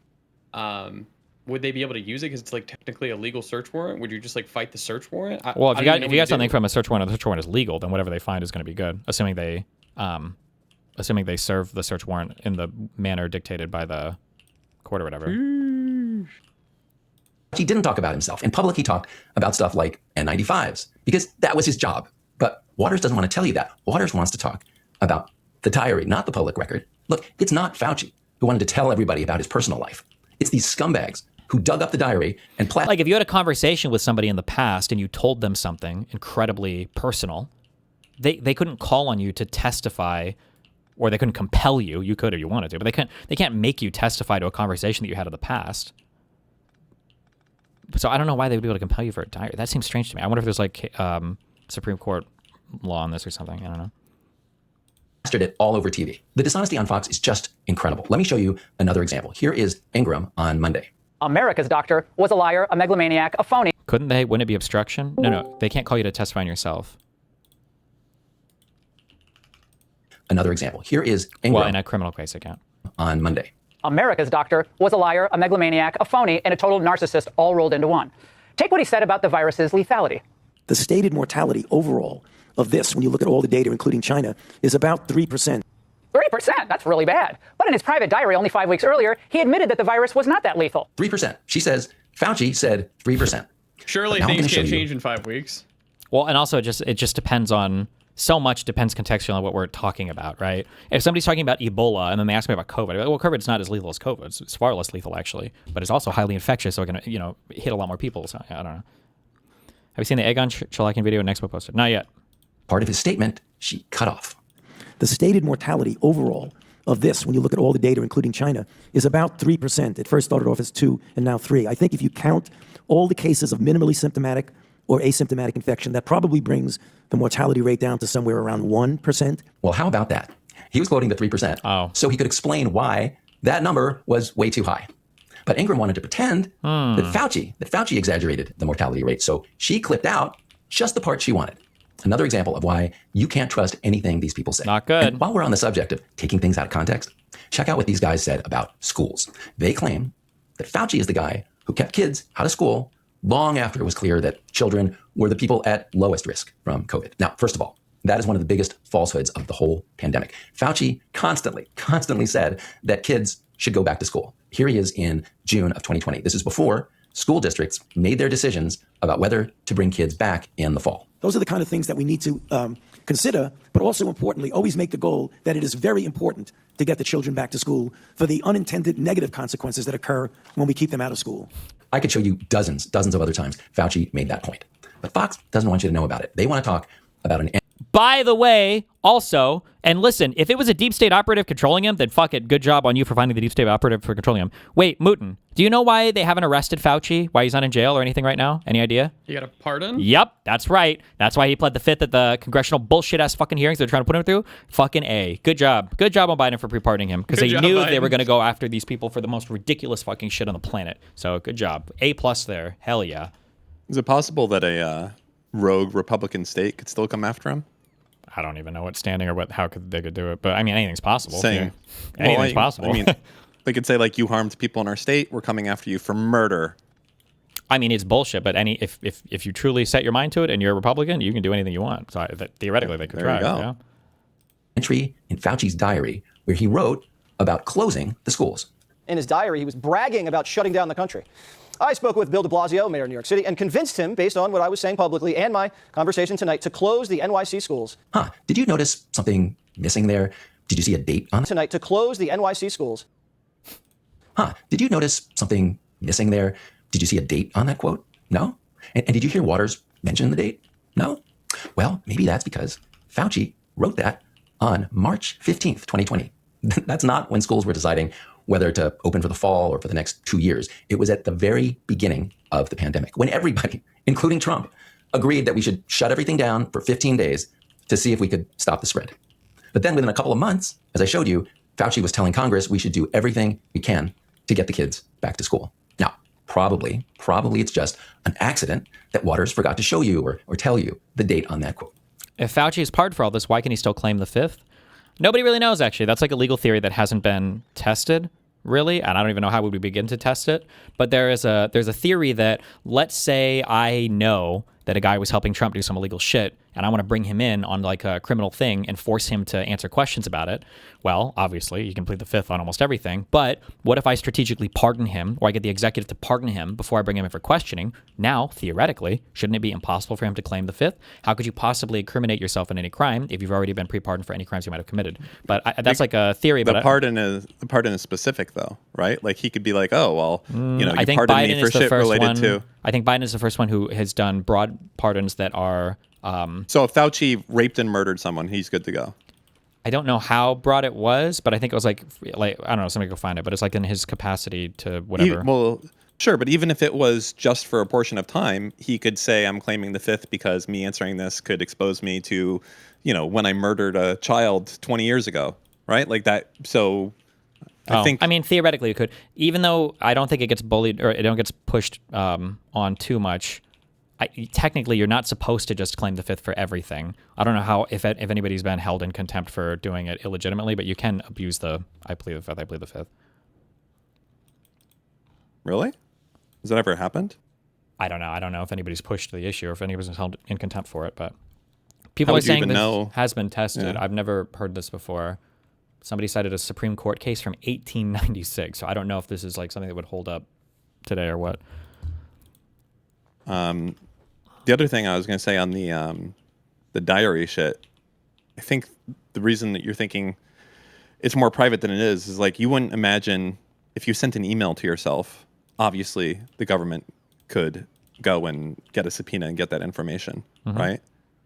Would they be able to use it because it's like technically a legal search warrant? Would you just like fight the search warrant? Well, if you got something from a search warrant, and the search warrant is legal, then whatever they find is going to be good, assuming they serve the search warrant in the manner dictated by the court or whatever. He didn't talk about himself. In public, he talked about stuff like N95s because that was his job. But Waters doesn't want to tell you that. Waters wants to talk about the diary, not the public record. Look, it's not Fauci who wanted to tell everybody about his personal life. It's these scumbags who dug up the diary and like if you had a conversation with somebody in the past and you told them something incredibly personal, they couldn't call on you to testify, or they couldn't compel you. You could if you wanted to, but they can't make you testify to a conversation that you had in the past. So I don't know why they would be able to compel you for a diary. That seems strange to me. I wonder if there's like Supreme Court law on this or something. I don't know. Plastered it all over TV. The dishonesty on Fox is just incredible. Let me show you another example. Here is Ingram on Monday. America's doctor was a liar, a megalomaniac, a phony. Wouldn't it be obstruction? No, they can't call you to testify on yourself. Another example. Here is Ingram. Well, in a criminal case account. On Monday. America's doctor was a liar, a megalomaniac, a phony, and a total narcissist all rolled into one. Take what he said about the virus's lethality. The stated mortality overall of this, when you look at all the data, including China, is about 3%. 3%? That's really bad. But in his private diary only 5 weeks earlier, he admitted that the virus was not that lethal. 3%. She says, Fauci said 3%. Surely things can't change in 5 weeks. Well, and also it just depends on, so much depends contextually on what we're talking about, right? If somebody's talking about Ebola and then they ask me about COVID, I'm like, well, COVID's not as lethal as COVID. It's far less lethal, actually. But it's also highly infectious, so it can, hit a lot more people. So I don't know. Have you seen the Egon Chalakian video Next Book posted? Not yet. Part of his statement, she cut off. The stated mortality overall of this, when you look at all the data, including China, is about 3%. It first started off as 2 and now 3. I think if you count all the cases of minimally symptomatic or asymptomatic infection, that probably brings the mortality rate down to somewhere around 1%. Well, how about that? He was quoting the 3%. So he could explain why that number was way too high. But Ingram wanted to pretend that Fauci exaggerated the mortality rate. So she clipped out just the part she wanted. Another example of why you can't trust anything these people say. Not good. And while we're on the subject of taking things out of context, check out what these guys said about schools. They claim that Fauci is the guy who kept kids out of school long after it was clear that children were the people at lowest risk from COVID. Now, first of all, that is one of the biggest falsehoods of the whole pandemic. Fauci constantly said that kids should go back to school. Here he is in June of 2020. This is before school districts made their decisions about whether to bring kids back in the fall. Those are the kind of things that we need to consider, but also importantly, always make the goal that it is very important to get the children back to school for the unintended negative consequences that occur when we keep them out of school. I could show you dozens of other times Fauci made that point. But Fox doesn't want you to know about it. They want to talk about an... By the way, also, and listen, if it was a deep state operative controlling him, then fuck it. Good job on you for finding the deep state operative for controlling him. Wait, Mootin, do you know why they haven't arrested Fauci? Why he's not in jail or anything right now? Any idea? You got a pardon? Yep, that's right. That's why he pled the fifth at the congressional bullshit-ass fucking hearings they're trying to put him through. Fucking A. Good job. Good job on Biden for pre-pardoning him, because they knew Biden. They were going to go after these people for the most ridiculous fucking shit on the planet. So good job. A+ there. Hell yeah. Is it possible that a rogue Republican state could still come after him? I don't even know what standing or how they could do it, but I mean, anything's possible. Saying, anything's possible. I mean, they could say like, you harmed people in our state, we're coming after you for murder. I mean, it's bullshit, but if you truly set your mind to it and you're a Republican, you can do anything you want. So theoretically, they could try. Yeah. Entry in Fauci's diary where he wrote about closing the schools. In his diary, he was bragging about shutting down the country. I spoke with Bill de Blasio, mayor of New York City, and convinced him, based on what I was saying publicly and my conversation tonight, to close the NYC schools. Did you notice something missing there? Did you see a date on it? Tonight, to close the NYC schools. Did you notice something missing there? Did you see a date on that quote? No? And did you hear Waters mention the date? No? Well, maybe that's because Fauci wrote that on March 15th, 2020. That's not when schools were deciding whether to open for the fall or for the next 2 years. It was at the very beginning of the pandemic, when everybody, including Trump, agreed that we should shut everything down for 15 days to see if we could stop the spread. But then within a couple of months, as I showed you, Fauci was telling Congress we should do everything we can to get the kids back to school. Now, probably it's just an accident that Waters forgot to show you or tell you the date on that quote. If Fauci is pardoned for all this, why can he still claim the fifth? Nobody really knows, actually. That's like a legal theory that hasn't been tested, really, and I don't even know how we would begin to test it. But there's a theory that, let's say I know that a guy was helping Trump do some illegal shit, and I want to bring him in on like a criminal thing and force him to answer questions about it. Well, obviously, you can plead the fifth on almost everything, but what if I strategically pardon him, or I get the executive to pardon him before I bring him in for questioning? Now, theoretically, shouldn't it be impossible for him to claim the fifth? How could you possibly incriminate yourself in any crime if you've already been pre-pardoned for any crimes you might have committed? But that's like a theory. The but pardon is specific, though, right? Like he could be like, oh, well, you I think pardoned Biden me for is the shit first related one. to. I think Biden is the first one who has done broad pardons that are. So if Fauci raped and murdered someone, he's good to go. I don't know how broad it was, but I think it was like I don't know. Somebody go find it, but it's like in his capacity to whatever. Well, sure, but even if it was just for a portion of time, he could say, "I'm claiming the fifth because me answering this could expose me to, when I murdered a child 20 years ago." Right? Like that. So I mean, theoretically it could, even though I don't think it gets bullied or it don't gets pushed on too much. Technically, you're not supposed to just claim the fifth for everything. I don't know how if anybody's been held in contempt for doing it illegitimately, but you can abuse I plead the fifth. Really? Has that ever happened? I don't know. I don't know if anybody's pushed the issue or if anybody's held in contempt for it, but people are saying this has been tested. Yeah. I've never heard this before. Somebody cited a Supreme Court case from 1896, so I don't know if this is like something that would hold up today or what. The other thing I was going to say on the diary shit, I think the reason that you're thinking it's more private than it is like you wouldn't imagine if you sent an email to yourself, obviously the government could go and get a subpoena and get that information, right?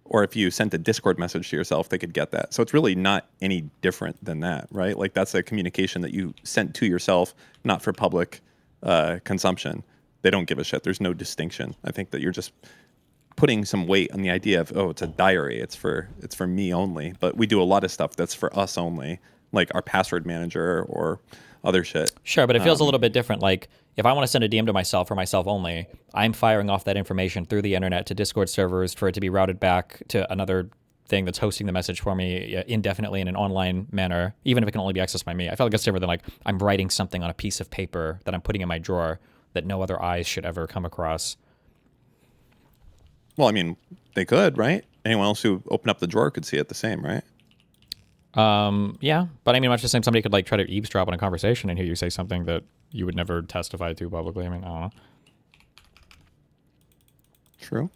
Or if you sent a Discord message to yourself, they could get that. So it's really not any different than that, right? Like that's a communication that you sent to yourself, not for public consumption. They don't give a shit. There's no distinction. I think that you're just putting some weight on the idea of, oh, it's a diary. It's for me only. But we do a lot of stuff that's for us only, like our password manager or other shit. Sure, but it feels a little bit different. Like if I want to send a DM to myself for myself only, I'm firing off that information through the internet to Discord servers for it to be routed back to another thing that's hosting the message for me indefinitely in an online manner, even if it can only be accessed by me. I feel like it's different than like I'm writing something on a piece of paper that I'm putting in my drawer that no other eyes should ever come across. Well, I mean, they could, right? Anyone else who opened up the drawer could see it the same, right? Yeah, but I mean, much the same. Somebody could like try to eavesdrop on a conversation and hear you say something that you would never testify to publicly. I mean, I don't know. True.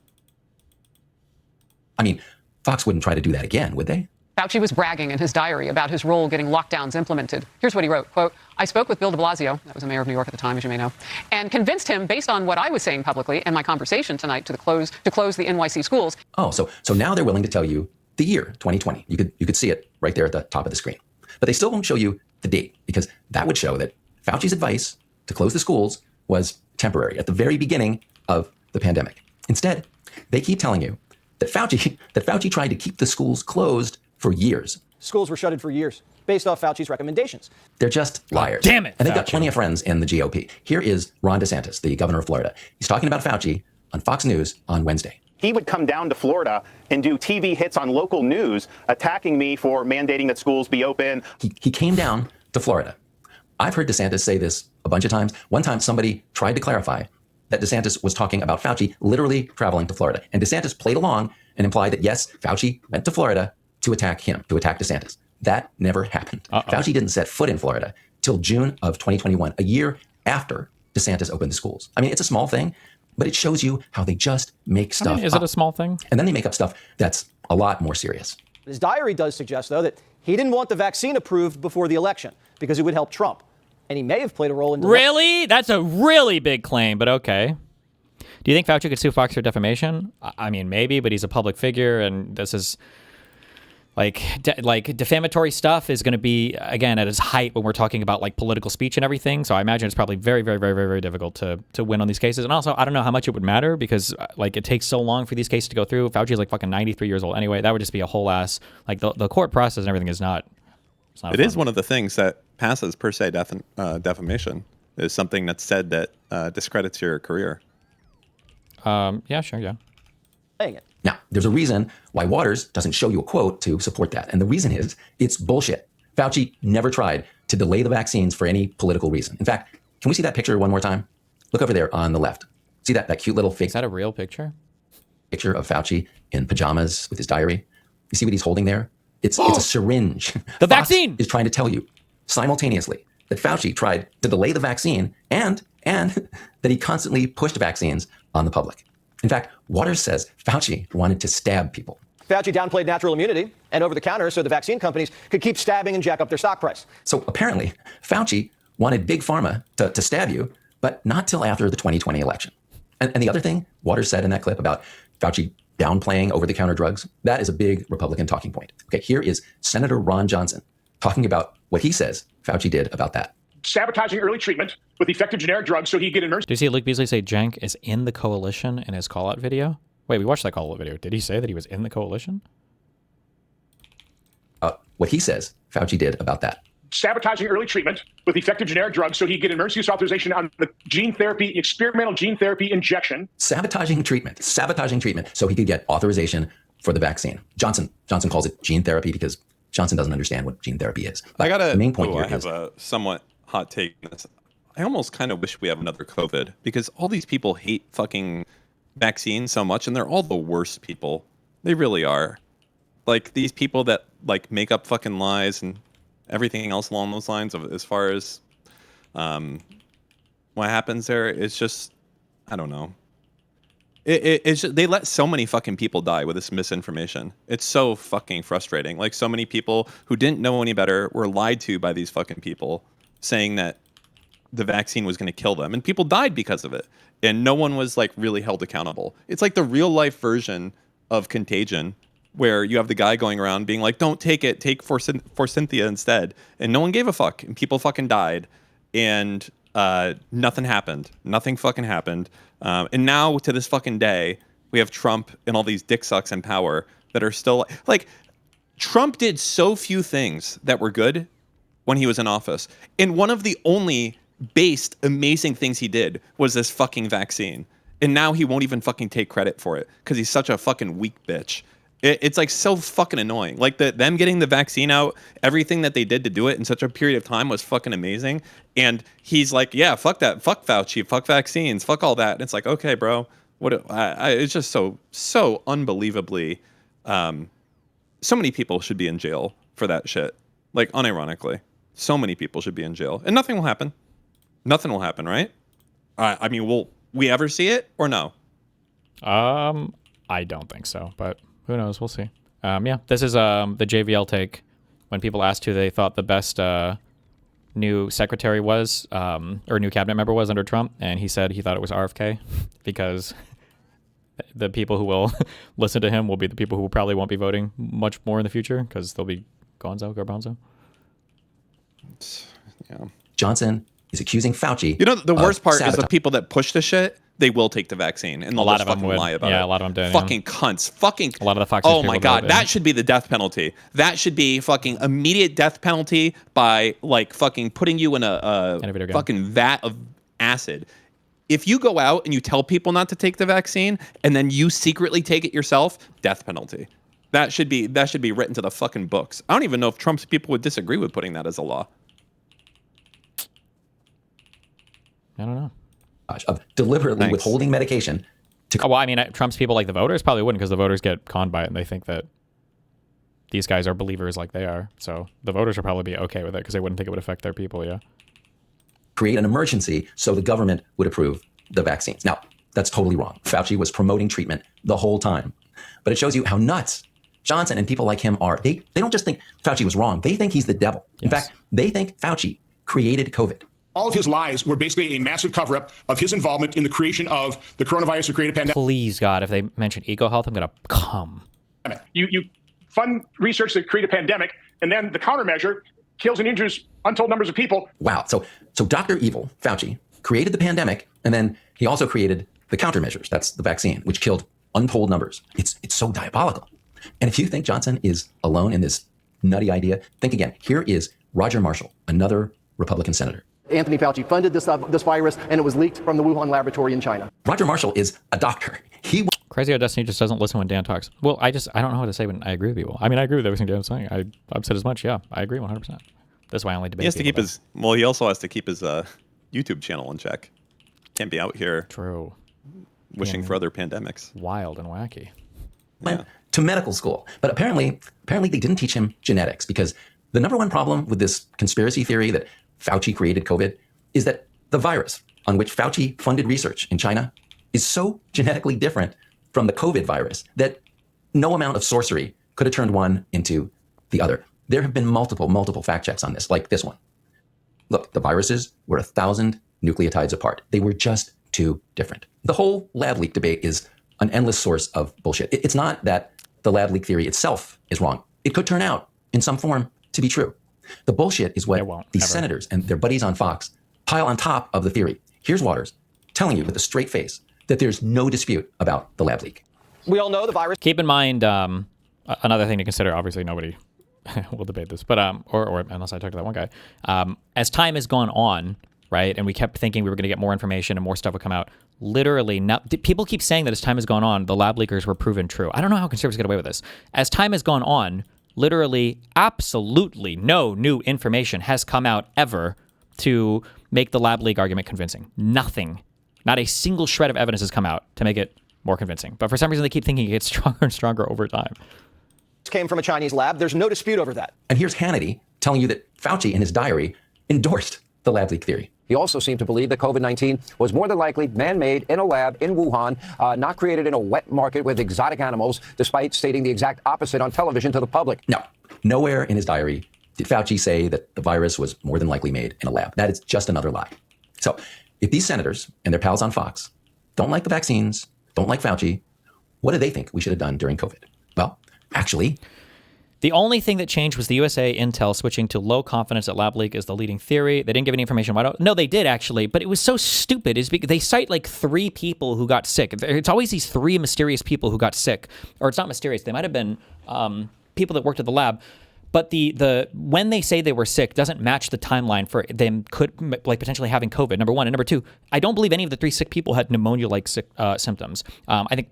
I mean, Fox wouldn't try to do that again, would they? Fauci was bragging in his diary about his role getting lockdowns implemented. Here's what he wrote, quote, I spoke with Bill de Blasio, that was the mayor of New York at the time, as you may know, and convinced him, based on what I was saying publicly and my conversation tonight to close the NYC schools. Oh, so now they're willing to tell you the year, 2020. You could see it right there at the top of the screen. But they still won't show you the date, because that would show that Fauci's advice to close the schools was temporary, at the very beginning of the pandemic. Instead, they keep telling you that Fauci tried to keep the schools closed for years. Schools were shuttered for years, based off Fauci's recommendations. They're just liars. Damn it, And they've got plenty of friends in the GOP. Here is Ron DeSantis, the governor of Florida. He's talking about Fauci on Fox News on Wednesday. He would come down to Florida and do TV hits on local news, attacking me for mandating that schools be open. He came down to Florida. I've heard DeSantis say this a bunch of times. One time somebody tried to clarify that DeSantis was talking about Fauci literally traveling to Florida. And DeSantis played along and implied that, yes, Fauci went to Florida to attack him, to attack DeSantis. That never happened. Fauci didn't set foot in Florida till June of 2021, a year after DeSantis opened the schools. I mean, it's a small thing, but it shows you how they just make stuff Is it a small thing? And then they make up stuff that's a lot more serious. His diary does suggest, though, that he didn't want the vaccine approved before the election because it would help Trump. and he may have played a role in... Really? That's a really big claim, but okay. Do you think Fauci could sue Fox for defamation? I mean, maybe, but he's a public figure, and this is... Like defamatory stuff is going to be, again, at its height when we're talking about like political speech and everything. So I imagine it's probably very, very, very, very, very difficult to win on these cases. And also, I don't know how much it would matter because like it takes so long for these cases to go through. Fauci is like fucking 93 years old anyway. That would just be a whole ass, like the court process and everything is not. It's not It is one of the things that passes per se defamation is something that's said that discredits your career. Yeah, sure, yeah. Dang it. Now, there's a reason why Waters doesn't show you a quote to support that. And the reason is it's bullshit. Fauci never tried to delay the vaccines for any political reason. In fact, can we see that picture one more time? Look over there on the left. See that cute little fake... Is that a real picture? Picture of Fauci in pajamas with his diary. You see what he's holding there? It's a syringe. The vaccine is trying to tell you simultaneously that Fauci tried to delay the vaccine and that he constantly pushed vaccines on the public. In fact, Waters says Fauci wanted to stab people. Fauci downplayed natural immunity and over-the-counter so the vaccine companies could keep stabbing and jack up their stock price. So apparently, Fauci wanted Big Pharma to stab you, but not till after the 2020 election. And the other thing Waters said in that clip about Fauci downplaying over-the-counter drugs, that is a big Republican talking point. Okay, here is Senator Ron Johnson talking about what he says Fauci did about that. Sabotaging early treatment with effective generic drugs so he could get immersed. Do you see Luke Beasley say Cenk is in the coalition in his call-out video? Wait, we watched that call-out video. Did he say that he was in the coalition? What he says Fauci did about that. Sabotaging early treatment with effective generic drugs so he could get emergency use authorization on the gene therapy, experimental gene therapy injection. Sabotaging treatment so he could get authorization for the vaccine. Johnson calls it gene therapy because Johnson doesn't understand what gene therapy is. But the main point here I have a somewhat hot take on this. I almost kind of wish we have another COVID because all these people hate fucking vaccines so much and they're all the worst people. They really are. Like these people that like make up fucking lies and everything else along those lines of as far as what happens there, it's just, I don't know. It's just, they let so many fucking people die with this misinformation. It's so fucking frustrating. Like so many people who didn't know any better were lied to by these fucking people saying that the vaccine was going to kill them and people died because of it. And no one was like really held accountable. It's like the real life version of Contagion where you have the guy going around being like, don't take it, take Forsythia instead. And no one gave a fuck and people fucking died and nothing happened. Nothing fucking happened. And now to this fucking day, we have Trump and all these dick sucks in power that are still like Trump did so few things that were good when he was in office. And one of the only based amazing things he did was this fucking vaccine. And now he won't even fucking take credit for it because he's such a fucking weak bitch. It's like so fucking annoying. Like them getting the vaccine out, everything that they did to do it in such a period of time was fucking amazing. And he's like, yeah, fuck that. Fuck Fauci. Fuck vaccines. Fuck all that. And it's like, okay, bro. It's just so unbelievably. So many people should be in jail for that shit. Like unironically. So many people should be in jail. And nothing will happen. Nothing will happen, right? I mean, will we ever see it or no? I don't think so, but who knows? We'll see. Yeah, this is the JVL take when people asked who they thought the best new secretary was, or new cabinet member was under Trump, and he said he thought it was RFK because the people who will listen to him will be the people who probably won't be voting much more in the future because they'll be Garbanzo. Yeah. Johnson is accusing Fauci. You know, the worst part is the people that push the shit, they will take the vaccine and they'll just fucking lie about it. Yeah, a lot of them did. Fucking cunts. Fucking. A lot of the Fox. Oh my God. That should be the death penalty. That should be fucking immediate death penalty by like fucking putting you in a fucking vat of acid. If you go out and you tell people not to take the vaccine and then you secretly take it yourself, death penalty. That should be written to the fucking books. I don't even know if Trump's people would disagree with putting that as a law. I don't know. Of deliberately withholding medication. Well, I mean, Trump's people, like the voters, probably wouldn't because the voters get conned by it and they think that these guys are believers like they are. So the voters would probably be okay with it because they wouldn't think it would affect their people, yeah. Create an emergency so the government would approve the vaccines. Now, that's totally wrong. Fauci was promoting treatment the whole time. But it shows you how nuts Johnson and people like him are. They don't just think Fauci was wrong. They think he's the devil. In fact, they think Fauci created COVID. All of his lies were basically a massive cover-up of his involvement in the creation of the coronavirus or created pandemic. Please, God, if they mention eco health, I'm going to come. You fund research that create a pandemic, and then the countermeasure kills and injures untold numbers of people. Wow. So Dr. Evil, Fauci, created the pandemic, and then he also created the countermeasures. That's the vaccine, which killed untold numbers. It's so diabolical. And if you think Johnson is alone in this nutty idea, think again. Here is Roger Marshall, another Republican senator. Anthony Fauci funded this virus, and it was leaked from the Wuhan laboratory in China. Roger Marshall is a doctor. Crazy how Destiny just doesn't listen when Dan talks. Well, I don't know how to say when I agree with people. I mean, I agree with everything Dan's saying. I've said as much. Yeah, I agree 100%. That's why I only debate. He has to keep his. Well, he also has to keep his YouTube channel in check. Can't be out here. True. Wishing for other pandemics. Wild and wacky. Went to medical school, but apparently they didn't teach him genetics, because the number one problem with this conspiracy theory that Fauci created COVID is that the virus on which Fauci funded research in China is so genetically different from the COVID virus that no amount of sorcery could have turned one into the other. There have been multiple fact checks on this, like this one. Look, the viruses were 1,000 nucleotides apart. They were just too different. The whole lab leak debate is an endless source of bullshit. It's not that the lab leak theory itself is wrong. It could turn out in some form to be true. The bullshit is what these senators and their buddies on Fox pile on top of the theory. Here's Waters telling you with a straight face that there's no dispute about the lab leak. We all know the virus. Keep in mind another thing to consider. Obviously, nobody will debate this, but or unless I talk to that one guy. As time has gone on, right, and we kept thinking we were going to get more information and more stuff would come out. Literally, people keep saying that as time has gone on, the lab leakers were proven true. I don't know how conservatives get away with this. As time has gone on, literally, absolutely no new information has come out ever to make the lab leak argument convincing. Nothing. Not a single shred of evidence has come out to make it more convincing. But for some reason, they keep thinking it gets stronger and stronger over time. Came from a Chinese lab. There's no dispute over that. And here's Hannity telling you that Fauci in his diary endorsed the lab leak theory. He also seemed to believe that COVID-19 was more than likely man-made in a lab in Wuhan, not created in a wet market with exotic animals, despite stating the exact opposite on television to the public. No, nowhere in his diary did Fauci say that the virus was more than likely made in a lab. That is just another lie. So if these senators and their pals on Fox don't like the vaccines, don't like Fauci, what do they think we should have done during COVID? Well, actually, the only thing that changed was the USA Intel switching to low confidence that lab leak is the leading theory. They didn't give any information. No, they did actually, but it was so stupid. Is because they cite like 3 people who got sick. It's always these 3 mysterious people who got sick, or it's not mysterious. They might have been people that worked at the lab. But the when they say they were sick doesn't match the timeline for them potentially having COVID, number one. And number two, I don't believe any of the 3 sick people had pneumonia-like symptoms. I think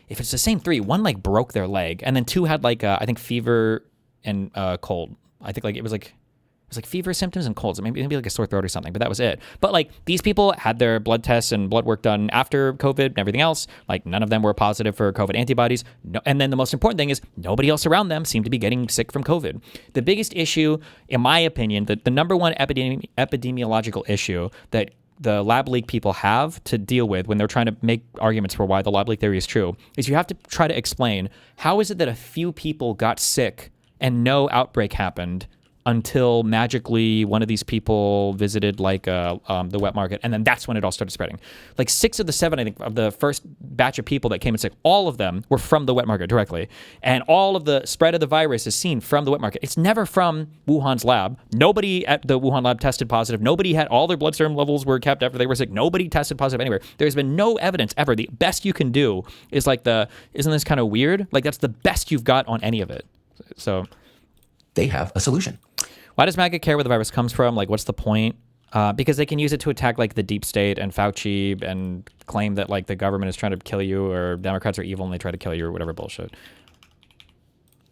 if it's the same 3, 1 broke their leg, and then 2 had I think fever and cold. I think it was fever symptoms and colds, maybe like a sore throat or something, but that was it. But these people had their blood tests and blood work done after COVID and everything else. None of them were positive for COVID antibodies. No, and then the most important thing is nobody else around them seemed to be getting sick from COVID. The biggest issue, in my opinion, the number one epidemiological issue that the lab leak people have to deal with when they're trying to make arguments for why the lab leak theory is true is you have to try to explain how is it that a few people got sick and no outbreak happened until magically one of these people visited the wet market, and then that's when it all started spreading. 6 of the 7, I think, of the first batch of people that came and sick, all of them were from the wet market directly, and all of the spread of the virus is seen from the wet market. It's never from Wuhan's lab. Nobody at the Wuhan lab tested positive. Nobody had all their blood serum levels were kept after they were sick. Nobody tested positive anywhere. There's been no evidence ever. The best you can do is isn't this kind of weird? That's the best you've got on any of it. So they have a solution. Why does MAGA care where the virus comes from? What's the point? Because they can use it to attack the deep state and Fauci and claim that the government is trying to kill you, or Democrats are evil and they try to kill you, or whatever bullshit.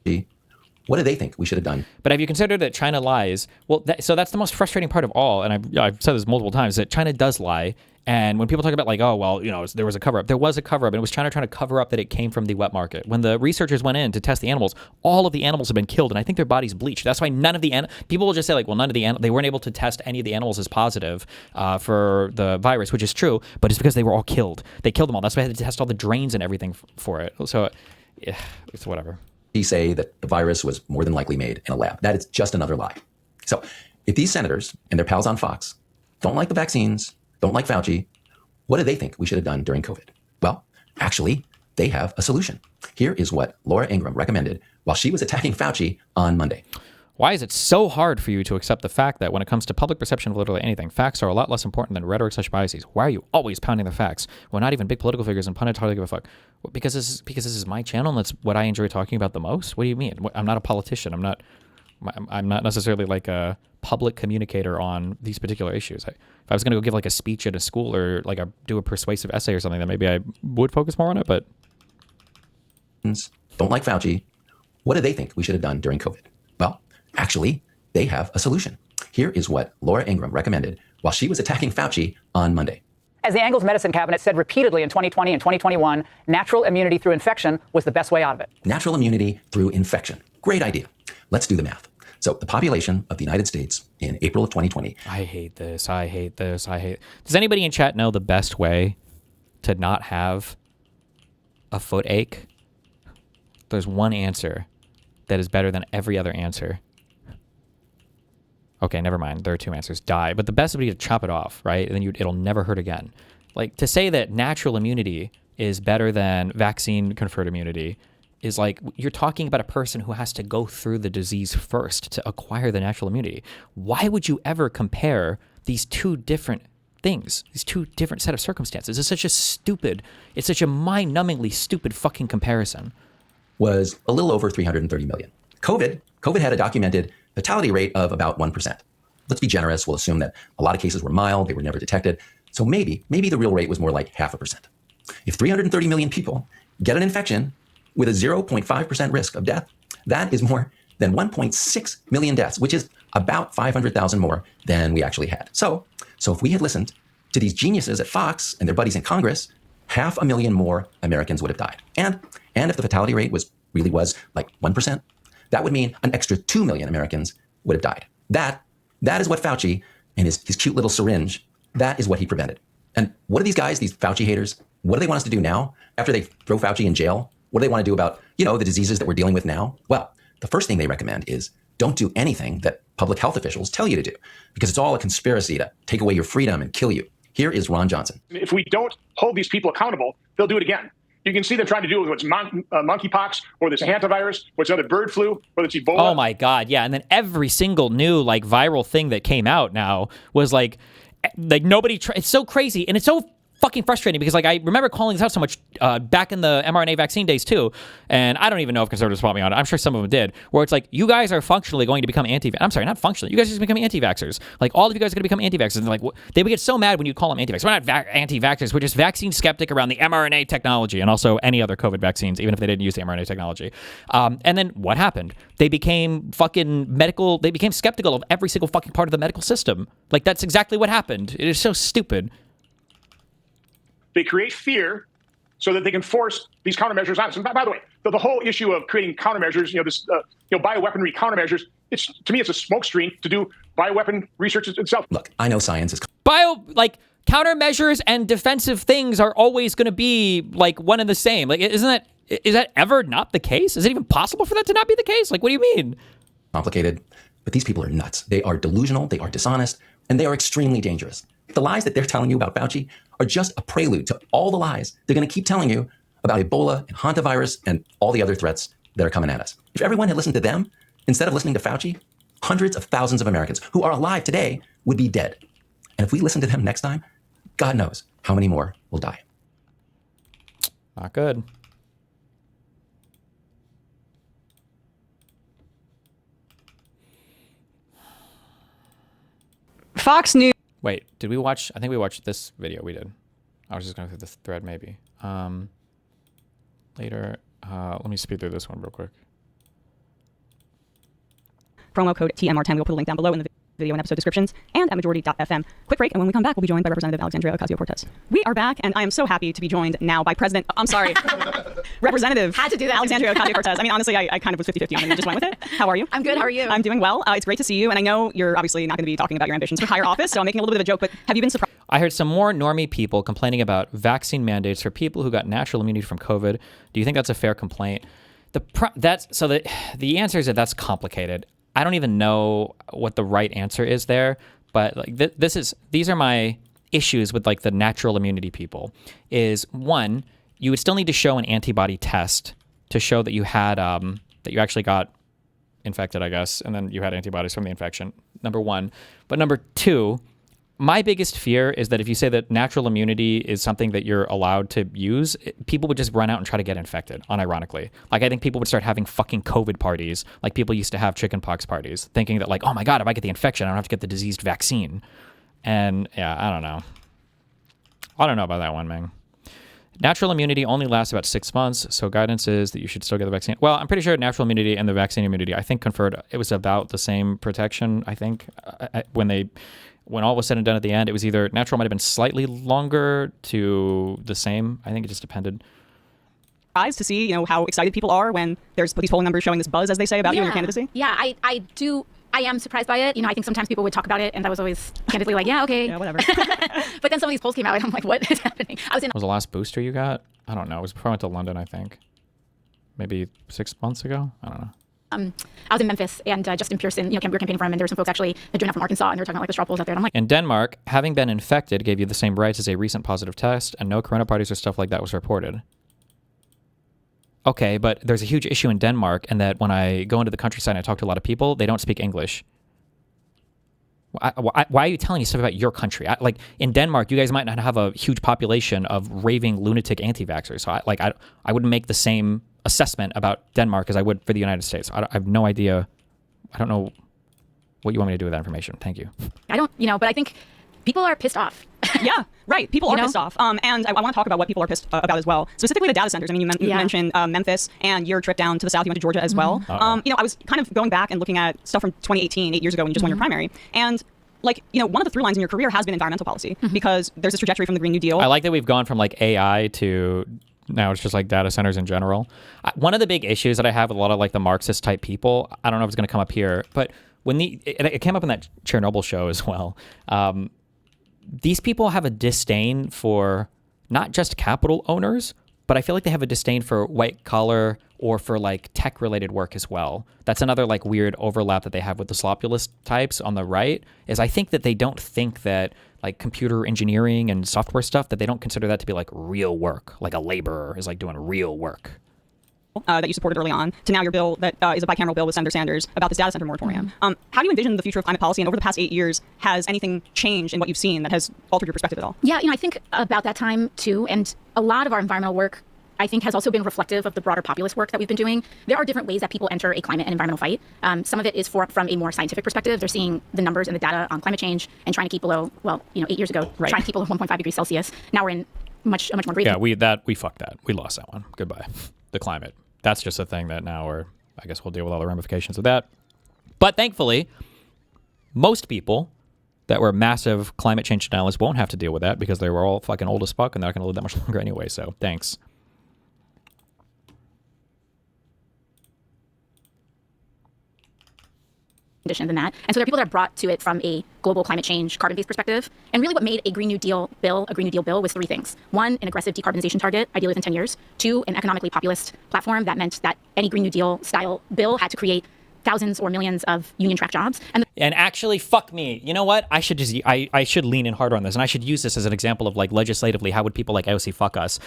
What do they think we should have done? But have you considered that China lies? Well, so that's the most frustrating part of all, and I've said this multiple times, that China does lie. And when people talk about there was a cover-up. There was a cover-up, and it was China trying to cover up that it came from the wet market. When the researchers went in to test the animals, all of the animals have been killed, and I think their bodies bleached. That's why none of the people will just say none of the they weren't able to test any of the animals as positive for the virus, which is true, but it's because they were all killed. They killed them all. That's why they had to test all the drains and everything for it. So it's whatever. He say that the virus was more than likely made in a lab. That is just another lie. So if these senators and their pals on Fox don't like the vaccines, don't like Fauci. What do they think we should have done during COVID? Well, actually, they have a solution. Here is what Laura Ingraham recommended while she was attacking Fauci on Monday. Why is it so hard for you to accept the fact that when it comes to public perception of literally anything, facts are a lot less important than rhetoric/biases? Why are you always pounding the facts when not even big political figures and pundits hardly give a fuck? Because this is my channel and that's what I enjoy talking about the most? What do you mean? I'm not a politician. I'm not necessarily like a public communicator on these particular issues. If I was going to go give like a speech at a school or like do a persuasive essay or something, then maybe I would focus more on it, but... Don't like Fauci. What do they think we should have done during COVID? Well, actually, they have a solution. Here is what Laura Ingraham recommended while she was attacking Fauci on Monday. As the Angles Medicine Cabinet said repeatedly in 2020 and 2021, natural immunity through infection was the best way out of it. Natural immunity through infection. Great idea. Let's do the math. So the population of the United States in April of 2020. I hate this. Does anybody in chat know the best way to not have a foot ache? There's one answer that is better than every other answer. Okay, never mind. There are two answers. Die. But the best would be to chop it off, right? And then it'll never hurt again. Like, to say that natural immunity is better than vaccine-conferred immunity is like, you're talking about a person who has to go through the disease first to acquire the natural immunity. Why would you ever compare these two different things, these two different set of circumstances? It's such a mind-numbingly stupid fucking comparison. Was a little over 330 million. COVID had a documented fatality rate of about 1%. Let's be generous. We'll assume that a lot of cases were mild. They were never detected. So maybe the real rate was more like 0.5%. If 330 million people get an infection with a 0.5% risk of death, that is more than 1.6 million deaths, which is about 500,000 more than we actually had. So if we had listened to these geniuses at Fox and their buddies in Congress, 500,000 more Americans would have died. And if the fatality rate was like 1%, that would mean an extra 2 million Americans would have died. That is what Fauci and his cute little syringe, that is what he prevented. And what do these guys, these Fauci haters, what do they want us to do now after they throw Fauci in jail? What do they want to do about, the diseases that we're dealing with now? Well, the first thing they recommend is don't do anything that public health officials tell you to do, because it's all a conspiracy to take away your freedom and kill you. Here is Ron Johnson. If we don't hold these people accountable, they'll do it again. You can see they're trying to do it with what's monkeypox, or this hantavirus, what's other bird flu, whether it's Ebola. Oh my God, yeah. And then every single new viral thing that came out now was like nobody. It's so crazy, and it's so fucking frustrating because I remember calling this out so much back in the mRNA vaccine days too, and I don't even know if conservatives fought me on it. I'm sure some of them did, where it's like, you guys are functionally going to become I'm sorry, not functionally. You guys are just becoming anti-vaxxers. Like, all of you guys are going to become anti-vaxxers. And like, they would get so mad when you call them anti-vaxxers. We're not anti-vaxxers. We're just vaccine skeptic around the mRNA technology and also any other COVID vaccines, even if they didn't use the mRNA technology. And then what happened? They became they became skeptical of every single fucking part of the medical system. Like, that's exactly what happened. It is so stupid. They create fear so that they can force these countermeasures on us. And by the way, the whole issue of creating countermeasures, bioweaponry countermeasures, to me, it's a smokescreen to do bioweapon research itself. Look, I know science is... Countermeasures and defensive things are always going to be one and the same. Is that ever not the case? Is it even possible for that to not be the case? What do you mean? Complicated, but these people are nuts. They are delusional, they are dishonest, and they are extremely dangerous. The lies that they're telling you about Fauci are just a prelude to all the lies they're going to keep telling you about Ebola and hantavirus and all the other threats that are coming at us. If everyone had listened to them instead of listening to Fauci, hundreds of thousands of Americans who are alive today would be dead. And if we listen to them next time, God knows how many more will die. Not good. Fox News. Wait, did we watch? I think we watched this video. We did. I was just going through this thread, maybe. Later. Let me speed through this one real quick. Promo code TMR10. We'll put a link down below in the video and episode descriptions and at majority.fm. Quick break, and when we come back, we'll be joined by Representative Alexandria Ocasio-Cortez. We are back, and I am so happy to be joined now by Representative Had to do that. Alexandria Ocasio-Cortez. I mean, honestly, I kind of was 50-50 on it and just went with it. How are you? I'm good. How are you? I'm doing well. It's great to see you, and I know you're obviously not going to be talking about your ambitions for higher office, so I'm making a little bit of a joke, but have you been surprised? I heard some more normie people complaining about vaccine mandates for people who got natural immunity from COVID. Do you think that's a fair complaint? The answer is that that's complicated. I don't even know what the right answer is there, but like these are my issues with like the natural immunity people. Is one, you would still need to show an antibody test to show that you had that you actually got infected, I guess, and then you had antibodies from the infection. Number one, but number two, my biggest fear is that if you say that natural immunity is something that you're allowed to use, people would just run out and try to get infected, unironically. Like, I think people would start having fucking COVID parties, like people used to have chickenpox parties, thinking that like, oh my God, if I get the infection, I don't have to get the diseased vaccine. And yeah, I don't know. I don't know about that one, man. Natural immunity only lasts about 6 months, so guidance is that you should still get the vaccine. Well, I'm pretty sure natural immunity and the vaccine immunity, I think conferred, it was about the same protection, I think, when all was said and done at the end. It was either natural might have been slightly longer to the same. I think it just depended. To see, you know, how excited people are when there's these polling numbers showing this buzz, as they say, about you and your candidacy. Yeah, I am surprised by it. You know, I think sometimes people would talk about it, and I was always candidly like, yeah, okay. Yeah, whatever. But then some of these polls came out, and I'm like, what is happening? Was the last booster you got? I don't know. It was before I went to London, I think. Maybe 6 months ago? I don't know. I was in Memphis, and Justin Pearson, you know, we were campaigning for him, and there were some folks actually that joined up from Arkansas, and they were talking about like the straw polls out there. And I'm like, in Denmark, having been infected gave you the same rights as a recent positive test, and no corona parties or stuff like that was reported. Okay, but there's a huge issue in Denmark, and that when I go into the countryside and I talk to a lot of people, they don't speak English. Why are you telling me stuff about your country? Like in Denmark, you guys might not have a huge population of raving lunatic anti-vaxxers. So I wouldn't make the same assessment about Denmark as I would for the United States. I have no idea. I don't know what you want me to do with that information. Thank you. I don't, you know, but I think people are pissed off. Yeah, right. People are pissed off. And I want to talk about what people are pissed about as well. Specifically the data centers. I mean, you mentioned Memphis and your trip down to the south. You went to Georgia as well. You know, I was kind of going back and looking at stuff from 2018, 8 years ago when you just won your primary. And like, you know, one of the through lines in your career has been environmental policy because there's this trajectory from the Green New Deal. I like that we've gone from like AI to now it's just like data centers in general. One of the big issues that I have with a lot of like the Marxist type people, I don't know if it's going to come up here, but when it came up in that Chernobyl show as well. These people have a disdain for not just capital owners, but I feel like they have a disdain for white collar or for like tech related work as well. That's another like weird overlap that they have with the slopulist types on the right, is I think that they don't think that like computer engineering and software stuff, that they don't consider that to be like real work. Like a laborer is like doing real work. That you supported early on, to now your bill that is a bicameral bill with Senator Sanders about this data center moratorium. How do you envision the future of climate policy? And over the past 8 years, has anything changed in what you've seen that has altered your perspective at all? Yeah, you know, I think about that time too, and a lot of our environmental work, I think, has also been reflective of the broader populist work that we've been doing. There are different ways that people enter a climate and environmental fight. Some of it is from a more scientific perspective. They're seeing the numbers and the data on climate change and trying to keep below, well, you know, 8 years ago, trying to keep below 1.5 degrees Celsius. Now we're in a much more grave. Yeah, we fucked that. We lost that one. Goodbye. The climate. That's just a thing that now I guess we'll deal with all the ramifications of that. But thankfully, most people that were massive climate change denialists won't have to deal with that because they were all fucking old as fuck and they're not going to live that much longer anyway. So thanks. Than that. And so there are people that are brought to it from a global climate change, carbon-based perspective. And really what made a Green New Deal bill was three things. One, an aggressive decarbonization target, ideally within 10 years. Two, an economically populist platform that meant that any Green New Deal style bill had to create thousands or millions of union track jobs. And actually, fuck me. You know what? I should lean in harder on this, and I should use this as an example of like legislatively, how would people like AOC fuck us?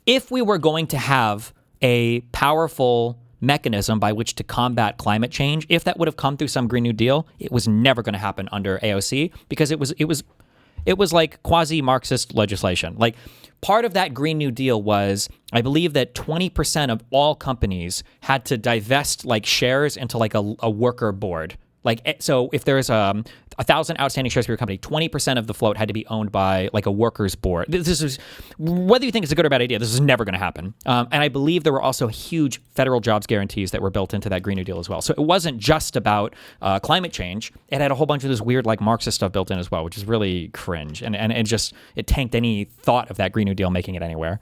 If we were going to have a powerful mechanism by which to combat climate change, if that would have come through some Green New Deal, it was never going to happen under AOC because it was like quasi-Marxist legislation. Like part of that Green New Deal was, I believe that 20% of all companies had to divest like shares into like a worker board. Like, so if there's 1,000 outstanding shares for your company, 20% of the float had to be owned by like a workers board. This is, whether you think it's a good or bad idea, this is never going to happen. And I believe there were also huge federal jobs guarantees that were built into that Green New Deal as well. So it wasn't just about climate change. It had a whole bunch of this weird like Marxist stuff built in as well, which is really cringe. And it tanked any thought of that Green New Deal making it anywhere.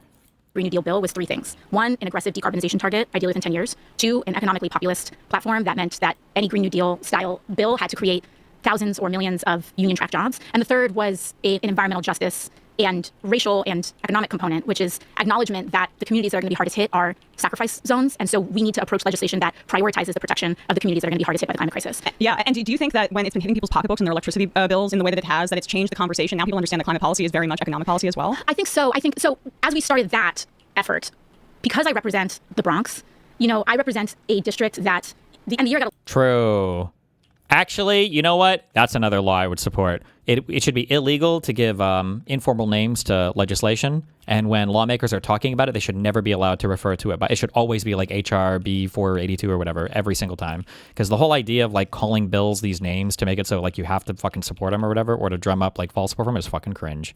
Green New Deal bill was three things. One, an aggressive decarbonization target, ideally within 10 years. Two, an economically populist platform that meant that any Green New Deal style bill had to create thousands or millions of union track jobs. And the third was an environmental justice and racial and economic component, which is acknowledgement that the communities that are going to be hardest hit are sacrifice zones. And so we need to approach legislation that prioritizes the protection of the communities that are going to be hardest hit by the climate crisis. Yeah, and do you think that when it's been hitting people's pocketbooks and their electricity bills in the way that it has, that it's changed the conversation? Now people understand that climate policy is very much economic policy as well? I think so. As we started that effort, because I represent the Bronx, I represent a district that the end of the year got True. Actually, you know what? That's another law I would support. It should be illegal to give informal names to legislation, and when lawmakers are talking about it, they should never be allowed to refer to it. But it should always be like HR B 482 or whatever every single time. Because the whole idea of like calling bills these names to make it so like you have to fucking support them or whatever, or to drum up like false support for them is fucking cringe.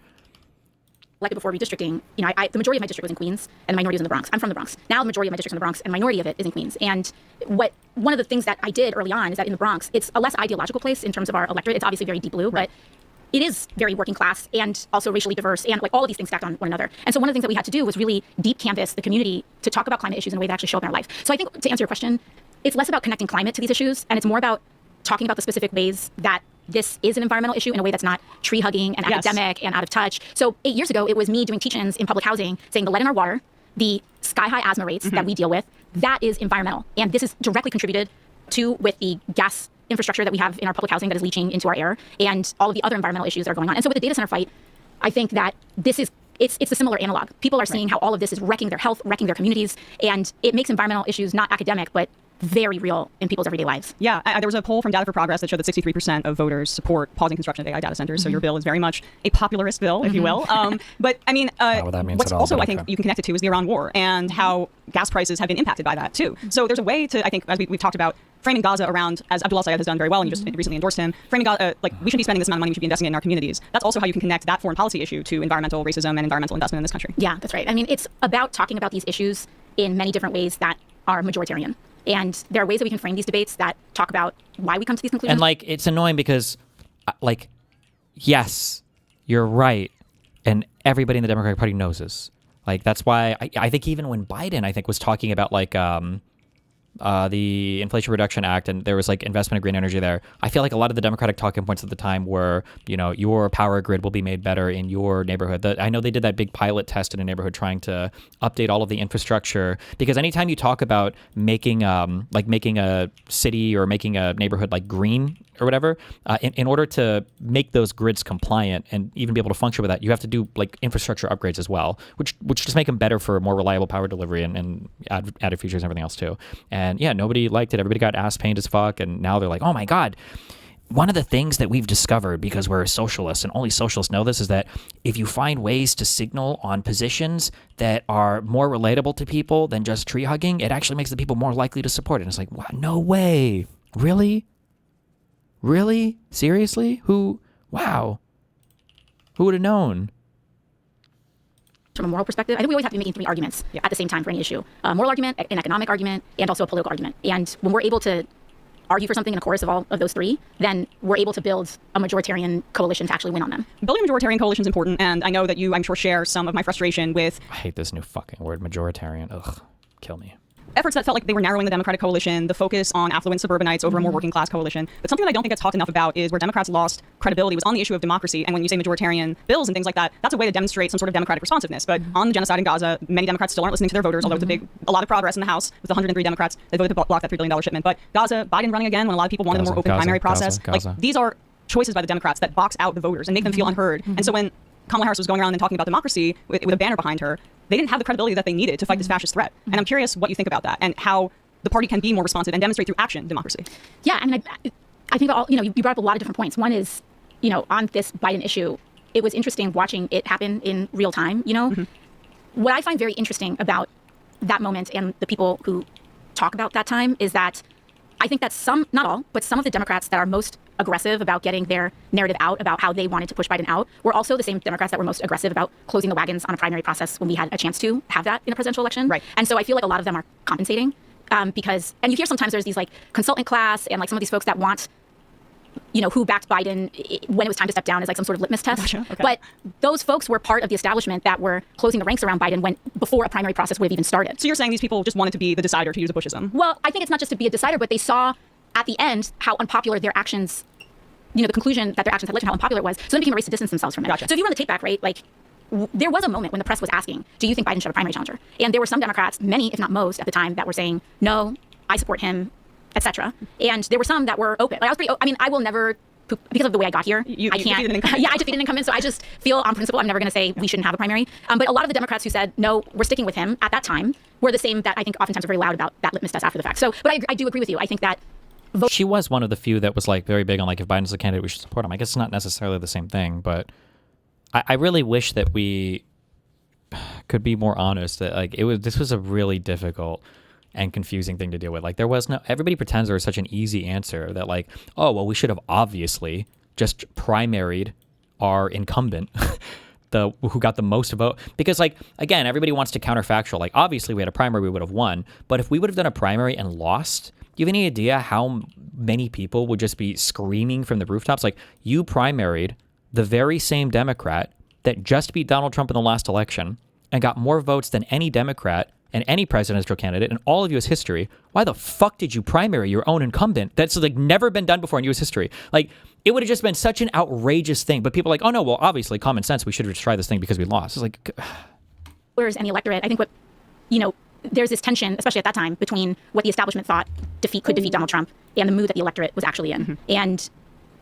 elected before redistricting, the majority of my district was in Queens and the minority was in the Bronx. I'm from the Bronx. Now the majority of my district's in the Bronx and the minority of it is in Queens. And one of the things that I did early on is that in the Bronx, it's a less ideological place in terms of our electorate. It's obviously very deep blue, but it is very working class and also racially diverse and like all of these things stacked on one another. And so one of the things that we had to do was really deep canvass the community to talk about climate issues in a way that actually show up in our life. So I think to answer your question, it's less about connecting climate to these issues and it's more about talking about the specific ways that this is an environmental issue in a way that's not tree hugging and academic and out of touch. So 8 years ago, it was me doing teach-ins in public housing saying the lead in our water, the sky-high asthma rates that we deal with, that is environmental. And this is directly contributed to with the gas infrastructure that we have in our public housing that is leaching into our air and all of the other environmental issues that are going on. And so with the data center fight, I think that this is it's a similar analog. People are seeing how all of this is wrecking their health, wrecking their communities, and it makes environmental issues not academic, but very real in people's everyday lives. Yeah, there was a poll from Data for Progress that showed that 63% of voters support pausing construction of AI data centers. So your bill is very much a popularist bill, if you will. But I mean, what's also I think you can connect it to is the Iran war and how gas prices have been impacted by that too. So there's a way to, I think, as we've talked about, framing Gaza around, as Abdullah Syed has done very well, and you just recently endorsed him, framing Gaza, like we should be spending this amount of money, we should be investing it in our communities. That's also how you can connect that foreign policy issue to environmental racism and environmental investment in this country. Yeah, that's right. I mean, it's about talking about these issues in many different ways that are majoritarian. And there are ways that we can frame these debates that talk about why we come to these conclusions. And like, it's annoying because, like, yes, you're right. And everybody in the Democratic Party knows this. Like, that's why I think even when Biden, I think, was talking about like the Inflation Reduction Act and there was like investment in green energy there, I feel like a lot of the Democratic talking points at the time were, you know, your power grid will be made better in your neighborhood. I know they did that big pilot test in a neighborhood trying to update all of the infrastructure, because anytime you talk about making a city or making a neighborhood like green or whatever, in order to make those grids compliant and even be able to function with that, you have to do like infrastructure upgrades as well, which just make them better for more reliable power delivery and added features and everything else too. And yeah, nobody liked it. Everybody got ass pained as fuck. And now they're like, oh my God. One of the things that we've discovered, because we're socialists and only socialists know this, is that if you find ways to signal on positions that are more relatable to people than just tree hugging, it actually makes the people more likely to support it. And it's like, wow, no way. Really? Really? Seriously? Wow. Who would have known? From a moral perspective, I think we always have to be making three arguments at the same time for any issue. A moral argument, an economic argument, and also a political argument. And when we're able to argue for something in a chorus of all of those three, then we're able to build a majoritarian coalition to actually win on them. Building a majoritarian coalition is important, and I know that you, I'm sure, share some of my frustration with... I hate this new fucking word, majoritarian. Ugh, kill me. Efforts that felt like they were narrowing the Democratic coalition, the focus on affluent suburbanites over a more working class coalition. But something that I don't think gets talked enough about is where Democrats lost credibility was on the issue of democracy. And when you say majoritarian bills and things like that, that's a way to demonstrate some sort of democratic responsiveness. But on the genocide in Gaza, many Democrats still aren't listening to their voters, although it's a lot of progress in the House with 103 Democrats that voted to block that $3 billion shipment. But Gaza, Biden running again when a lot of people wanted a more open primary process. Like, these are choices by the Democrats that box out the voters and make them feel unheard. And so when Kamala Harris was going around and talking about democracy with a banner behind her, they didn't have the credibility that they needed to fight this fascist threat. And I'm curious what you think about that and how the party can be more responsive and demonstrate through action democracy. Yeah, I mean, I think you brought up a lot of different points. One is, on this Biden issue, it was interesting watching it happen in real time. What I find very interesting about that moment and the people who talk about that time is that I think that some, not all, but some of the Democrats that are most aggressive about getting their narrative out about how they wanted to push Biden out were also the same Democrats that were most aggressive about closing the wagons on a primary process when we had a chance to have that in a presidential election. Right. And so I feel like a lot of them are compensating. Because, and you hear sometimes there's these like consultant class and like some of these folks that want, who backed Biden when it was time to step down as like some sort of litmus test. Gotcha. Okay. But those folks were part of the establishment that were closing the ranks around Biden before a primary process would have even started. So you're saying these people just wanted to be the decider, to use a Bushism? Well, I think it's not just to be a decider, but they saw at the end how unpopular their actions the conclusion that their actions had led to how unpopular it was. So then it became a race to distance themselves from it. Gotcha. So if you run the tape back, right, like there was a moment when the press was asking, do you think Biden should have a primary challenger? And there were some Democrats, many, if not most, at the time that were saying, no, I support him, etc. And there were some that were open. Like, I was pretty. I mean, I will never. Because of the way I got here, I can't. Yeah, I defeated an incumbent, so I just feel on principle I'm never going to say we shouldn't have a primary. But a lot of the Democrats who said, no, we're sticking with him at that time were the same that I think oftentimes are very loud about that litmus test after the fact. So, but I do agree with you. I think that she was one of the few that was like very big on like if Biden's a candidate, we should support him. I guess it's not necessarily the same thing, but I really wish that we could be more honest. That like this was a really difficult and confusing thing to deal with. Like there was no, everybody pretends there was such an easy answer that like, oh, well, we should have obviously just primaried our incumbent, who got the most vote. Because like, again, everybody wants to counterfactual. Like obviously we had a primary, we would have won. But if we would have done a primary and lost, do you have any idea how many people would just be screaming from the rooftops? Like you primaried the very same Democrat that just beat Donald Trump in the last election and got more votes than any Democrat and any presidential candidate in all of U.S. history. Why the fuck did you primary your own incumbent? That's like never been done before in U.S. history. Like it would have just been such an outrageous thing. But people are like, oh no, well obviously common sense. We should just try this thing because we lost. It's like, voters and the electorate. I think there's this tension, especially at that time, between what the establishment thought could defeat Donald Trump and the mood that the electorate was actually in. Mm-hmm. And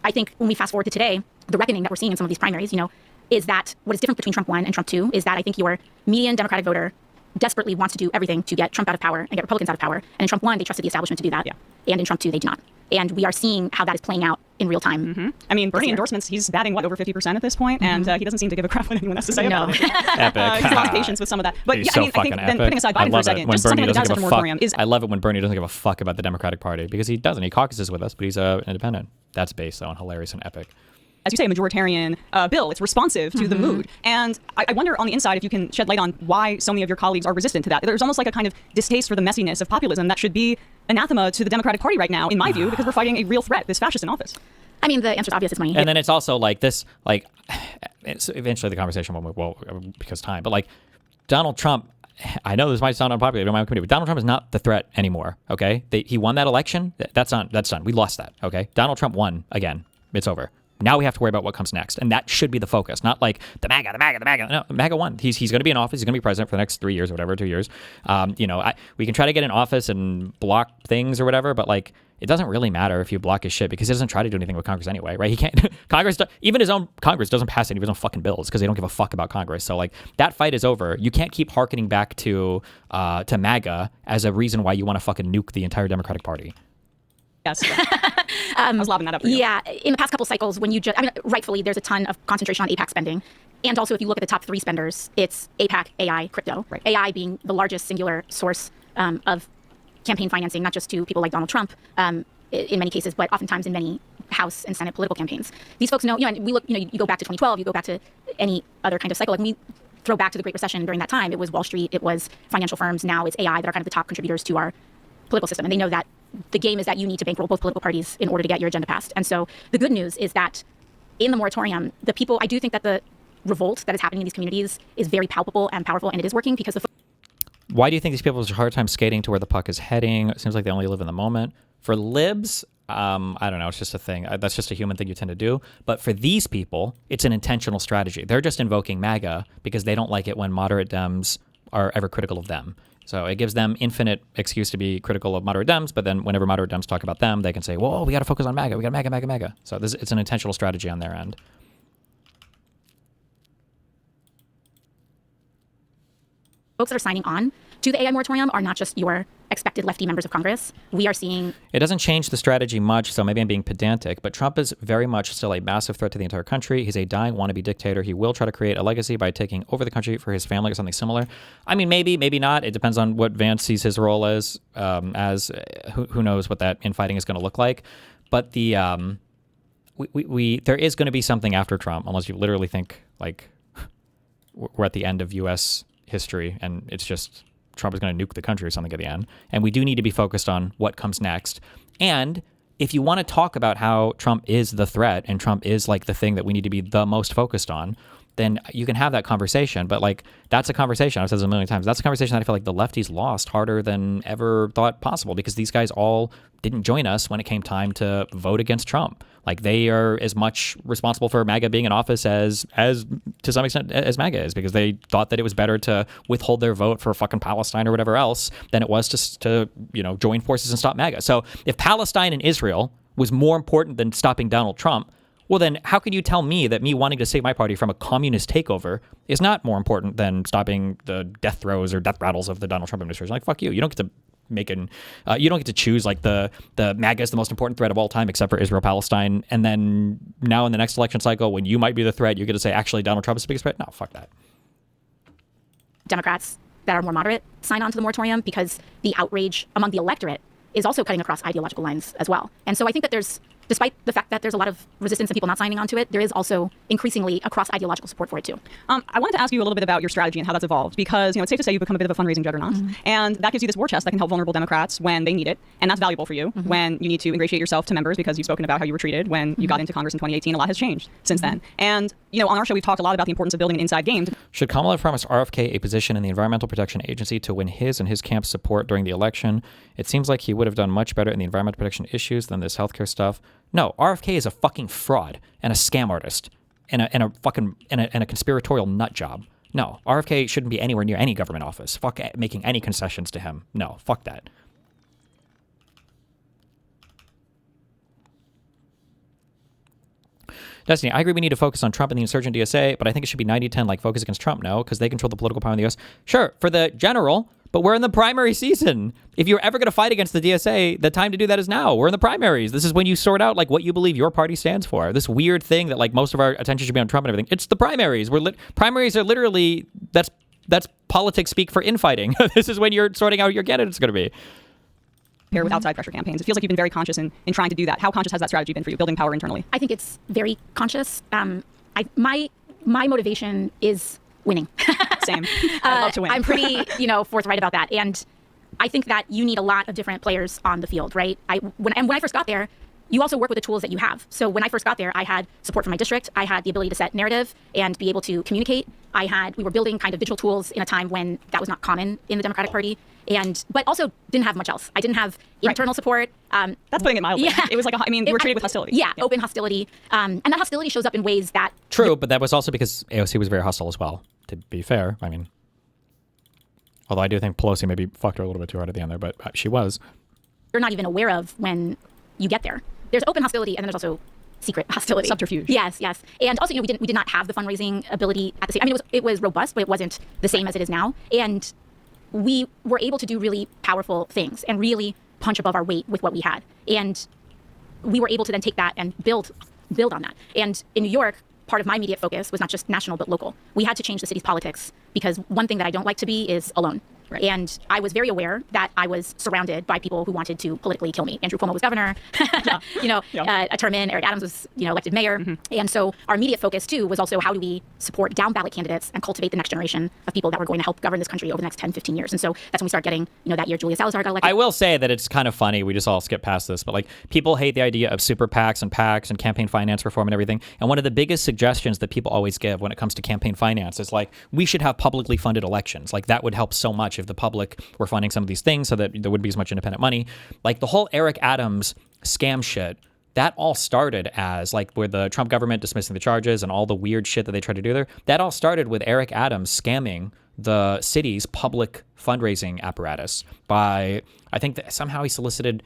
I think when we fast forward to today, the reckoning that we're seeing in some of these primaries, is that what is different between Trump 1 and Trump 2 is that I think your median Democratic voter desperately wants to do everything to get Trump out of power and get Republicans out of power. And in Trump 1, they trusted the establishment to do that. Yeah. And in Trump 2, they do not. And we are seeing how that is playing out in real time. Mm-hmm. I mean, Bernie endorsements, he's batting, over 50% at this point, and he doesn't seem to give a crap what anyone has to say about it. Epic. He's a lot of patience with some of that. But He's yeah, so I think epic. then putting aside Biden for a second, just something like the data center moratorium is... I love it when Bernie doesn't give a fuck about the Democratic Party, because he doesn't. He caucuses with us, but he's an independent. That's based on hilarious and epic. As you say, a majoritarian bill. It's responsive to the mood. And I wonder on the inside if you can shed light on why so many of your colleagues are resistant to that. There's almost like a kind of distaste for the messiness of populism that should be anathema to the Democratic Party right now, in my view, because we're fighting a real threat, this fascist in office. I mean, the answer's obvious. It's money. And then it's also like this, like, it's eventually the conversation will move, well, because time, but like Donald Trump, I know this might sound unpopular in my own community, but Donald Trump is not the threat anymore, okay? He won that election. That's done. We lost that, okay? Donald Trump won again. It's over. Now we have to worry about what comes next. And that should be the focus, not like the MAGA. No, MAGA won. He's going to be in office. He's going to be president for the next 3 years or whatever, 2 years. We can try to get in office and block things or whatever, but like it doesn't really matter if you block his shit because he doesn't try to do anything with Congress anyway, right? He can't. Even his own Congress doesn't pass any of his own fucking bills because they don't give a fuck about Congress. So like that fight is over. You can't keep hearkening back to MAGA as a reason why you want to fucking nuke the entire Democratic Party. Yes. I was lobbing that up for you. Yeah. In the past couple cycles, when rightfully, there's a ton of concentration on APAC spending. And also, if you look at the top 3 spenders, it's APAC, AI, crypto. Right. AI being the largest singular source of campaign financing, not just to people like Donald Trump in many cases, but oftentimes in many House and Senate political campaigns. These folks know, and we look, you go back to 2012, you go back to any other kind of cycle. Like we throw back to the Great Recession during that time, it was Wall Street, it was financial firms. Now it's AI that are kind of the top contributors to our political system. And they know that the game is that you need to bankroll both political parties in order to get your agenda passed. And so the good news is that in the moratorium, I do think that the revolt that is happening in these communities is very palpable and powerful, and it is working because Why do you think these people have a hard time skating to where the puck is heading? It seems like they only live in the moment. For libs, I don't know. It's just a thing. That's just a human thing you tend to do. But for these people, it's an intentional strategy. They're just invoking MAGA because they don't like it when moderate Dems are ever critical of them. So it gives them infinite excuse to be critical of moderate Dems, but then whenever moderate Dems talk about them, they can say, whoa, we got to focus on MAGA. We got MAGA. So it's an intentional strategy on their end. Folks that are signing on to the AI moratorium are not just your expected lefty members of Congress. We are seeing... It doesn't change the strategy much, so maybe I'm being pedantic, but Trump is very much still a massive threat to the entire country. He's a dying wannabe dictator. He will try to create a legacy by taking over the country for his family or something similar. I mean, maybe not. It depends on what Vance sees his role as who knows what that infighting is going to look like. But there is going to be something after Trump, unless you literally think like we're at the end of U.S. history and it's just Trump is going to nuke the country or something at the end. And we do need to be focused on what comes next. And if you want to talk about how Trump is the threat and Trump is like the thing that we need to be the most focused on, then you can have that conversation. But like, that's a conversation, I've said this a million times, that's a conversation that I feel like the lefties lost harder than ever thought possible, because these guys all didn't join us when it came time to vote against Trump. Like, they are as much responsible for MAGA being in office as to some extent as MAGA is, because they thought that it was better to withhold their vote for fucking Palestine or whatever else than it was to join forces and stop MAGA. So if Palestine and Israel was more important than stopping Donald Trump, well, then how can you tell me that me wanting to save my party from a communist takeover is not more important than stopping the death throes or death rattles of the Donald Trump administration? Like, fuck you. You don't get to you don't get to choose like the MAGA is the most important threat of all time, except for Israel, Palestine. And then now in the next election cycle, when you might be the threat, you get to say, actually, Donald Trump is the biggest threat. No, fuck that. Democrats that are more moderate sign on to the moratorium, because the outrage among the electorate is also cutting across ideological lines as well. And so I think that despite the fact that there's a lot of resistance and people not signing on to it, there is also increasingly across ideological support for it too. I wanted to ask you a little bit about your strategy and how that's evolved, because it's safe to say you've become a bit of a fundraising juggernaut, and that gives you this war chest that can help vulnerable Democrats when they need it, and that's valuable for you when you need to ingratiate yourself to members, because you've spoken about how you were treated when you got into Congress in 2018. A lot has changed since then, and on our show we've talked a lot about the importance of building an inside game. Should Kamala promise RFK a position in the Environmental Protection Agency to win his and his camp's support during the election? It seems like he would have done much better in the environmental protection issues than this healthcare stuff. No, RFK is a fucking fraud and a scam artist and a conspiratorial nut job. No, RFK shouldn't be anywhere near any government office. Fuck making any concessions to him. No, fuck that. Destiny, I agree we need to focus on Trump and the insurgent DSA, but I think it should be 90-10, like focus against Trump. No, because they control the political power in the U.S. Sure, for the general, but we're in the primary season. If you're ever going to fight against the DSA, the time to do that is now. We're in the primaries. This is when you sort out like what you believe your party stands for. This weird thing that like most of our attention should be on Trump and everything. It's the primaries. Primaries are literally, that's politics speak for infighting. This is when you're sorting out who your candidate's going to be. With outside pressure campaigns. It feels like you've been very conscious in trying to do that. How conscious has that strategy been for you, building power internally? I think it's very conscious. My motivation is winning. Same. I love to win. I'm pretty, forthright about that. And I think that you need a lot of different players on the field, right? When I first got there, you also work with the tools that you have. So when I first got there, I had support from my district. I had the ability to set narrative and be able to communicate. We were building kind of digital tools in a time when that was not common in the Democratic Party. But also didn't have much else. I didn't have internal support. That's putting it mildly. Yeah. It was like, you were treated with hostility. Yeah, open hostility. And that hostility shows up in ways that... True, but that was also because AOC was very hostile as well, to be fair. Although I do think Pelosi maybe fucked her a little bit too hard at the end there, but she was. You're not even aware of when you get there. There's open hostility, and then there's also secret hostility. Subterfuge. Yes. And also, we did not have the fundraising ability at the same... it was robust, but it wasn't the same as it is now. And we were able to do really powerful things and really punch above our weight with what we had. And we were able to then take that and build on that. And in New York, part of my immediate focus was not just national, but local. We had to change the city's politics, because one thing that I don't like to be is alone. Right. And I was very aware that I was surrounded by people who wanted to politically kill me. Andrew Cuomo was governor, a term in, Eric Adams was, elected mayor. And so our immediate focus too was also how do we support down ballot candidates and cultivate the next generation of people that were going to help govern this country over the next 10, 15 years. And so that's when we start getting, that year Julia Salazar got elected. I will say that it's kind of funny. We just all skip past this, but like people hate the idea of super PACs and PACs and campaign finance reform and everything. And one of the biggest suggestions that people always give when it comes to campaign finance is like, we should have publicly funded elections. Like that would help so much if the public were funding some of these things so that there wouldn't be as much independent money. Like the whole Eric Adams scam shit, that all started as like with the Trump government dismissing the charges and all the weird shit that they tried to do there. That all started with Eric Adams scamming the city's public fundraising apparatus by, I think that somehow he solicited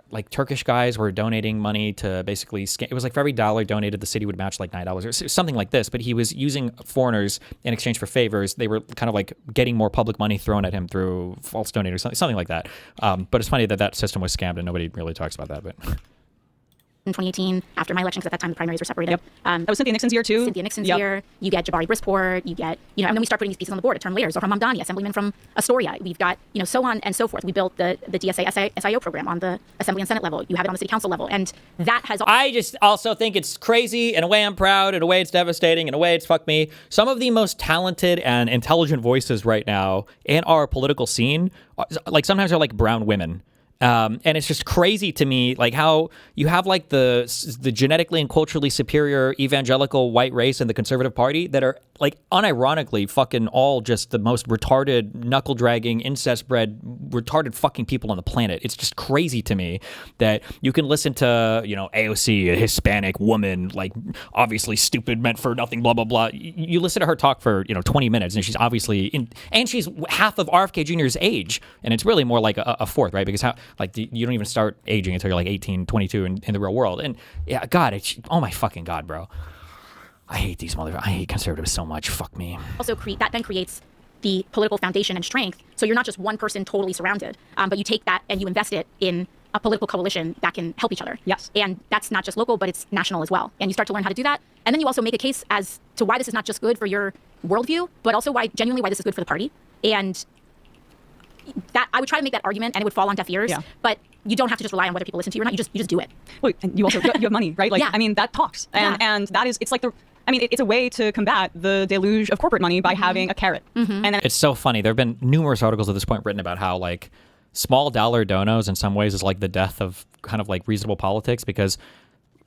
like Turkish guys were donating money to basically it was like for every dollar donated, the city would match like $9 or something like this. But he was using foreigners in exchange for favors. They were kind of like getting more public money thrown at him through false donators, something like that. But it's funny that system was scammed and nobody really talks about that. But in 2018, after my election, because at that time the primaries were separated. Yep. That was Cynthia Nixon's year too. Cynthia Nixon's year. You get Jabari Brisport. You get, and then we start putting these pieces on the board. Term layers. Zohar Mamdani, assemblyman from Astoria. We've got, so on and so forth. We built the DSA SIO program on the Assembly and Senate level. You have it on the City Council level, and that has. I just also think it's crazy. In a way, I'm proud. In a way, it's devastating. In a way, it's fuck me. Some of the most talented and intelligent voices right now in our political scene, like sometimes are like brown women. And it's just crazy to me, like how you have like the genetically and culturally superior evangelical white race in the Conservative Party that are like unironically fucking all just the most retarded, knuckle dragging, incest bred, retarded fucking people on the planet. It's just crazy to me that you can listen to, you know, AOC, a Hispanic woman, like obviously stupid, meant for nothing, blah, blah, blah. You listen to her talk for, you know, 20 minutes and she's obviously and she's half of RFK Jr.'s age. And it's really more like a fourth, right? Because you don't even start aging until you're like 18, 22 in the real world. And yeah, God, oh my fucking God, bro. I hate these motherfuckers. I hate conservatives so much. Fuck me. Also that then creates the political foundation and strength. So you're not just one person totally surrounded, but you take that and you invest it in a political coalition that can help each other. Yes. And that's not just local, but it's national as well. And you start to learn how to do that. And then you also make a case as to why this is not just good for your worldview, but also genuinely why this is good for the party. And that I would try to make that argument and it would fall on deaf ears. Yeah. But you don't have to just rely on whether people listen to you or not. You just do it. Well, and you also you have money, right? Like, I mean, that talks. And that is, it's like it's a way to combat the deluge of corporate money by having a carrot. And then it's so funny. There have been numerous articles at this point written about how like small dollar donos in some ways is like the death of kind of like reasonable politics, because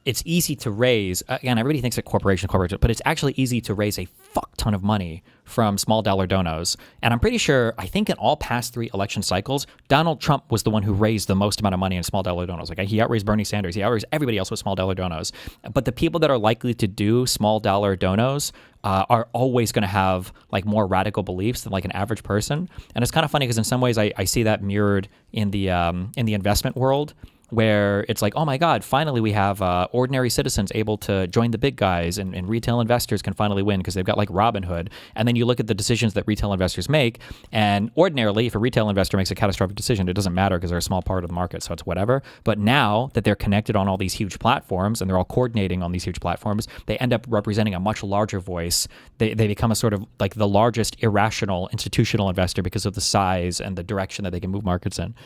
it's easy to raise, again, everybody thinks that corporation, but it's actually easy to raise a fuck ton of money from small dollar donos. And I'm pretty sure, I think in all past 3 election cycles, Donald Trump was the one who raised the most amount of money in small dollar donos. Like he outraised Bernie Sanders, he outraised everybody else with small dollar donos. But the people that are likely to do small dollar donos are always going to have like more radical beliefs than like an average person. And it's kind of funny because in some ways I see that mirrored in the investment world, where it's like, oh my God, finally we have ordinary citizens able to join the big guys, and retail investors can finally win because they've got like Robinhood. And then you look at the decisions that retail investors make, and ordinarily if a retail investor makes a catastrophic decision, it doesn't matter because they're a small part of the market, so it's whatever. But now that they're connected on all these huge platforms and they're all coordinating on these huge platforms, they end up representing a much larger voice. They become a sort of like the largest irrational institutional investor because of the size and the direction that they can move markets in.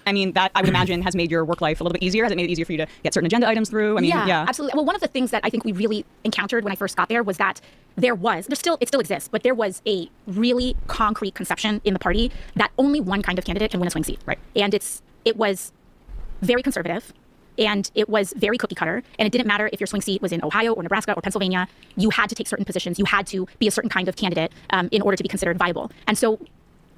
I mean, that I would imagine has made your work life a little bit easier. Has it made it easier for you to get certain agenda items through? I mean, yeah, absolutely. Well, one of the things that I think we really encountered when I first got there was that it still exists, but there was a really concrete conception in the party that only one kind of candidate can win a swing seat. Right. And it was very conservative, and it was very cookie cutter, and it didn't matter if your swing seat was in Ohio or Nebraska or Pennsylvania. You had to take certain positions. You had to be a certain kind of candidate in order to be considered viable. And so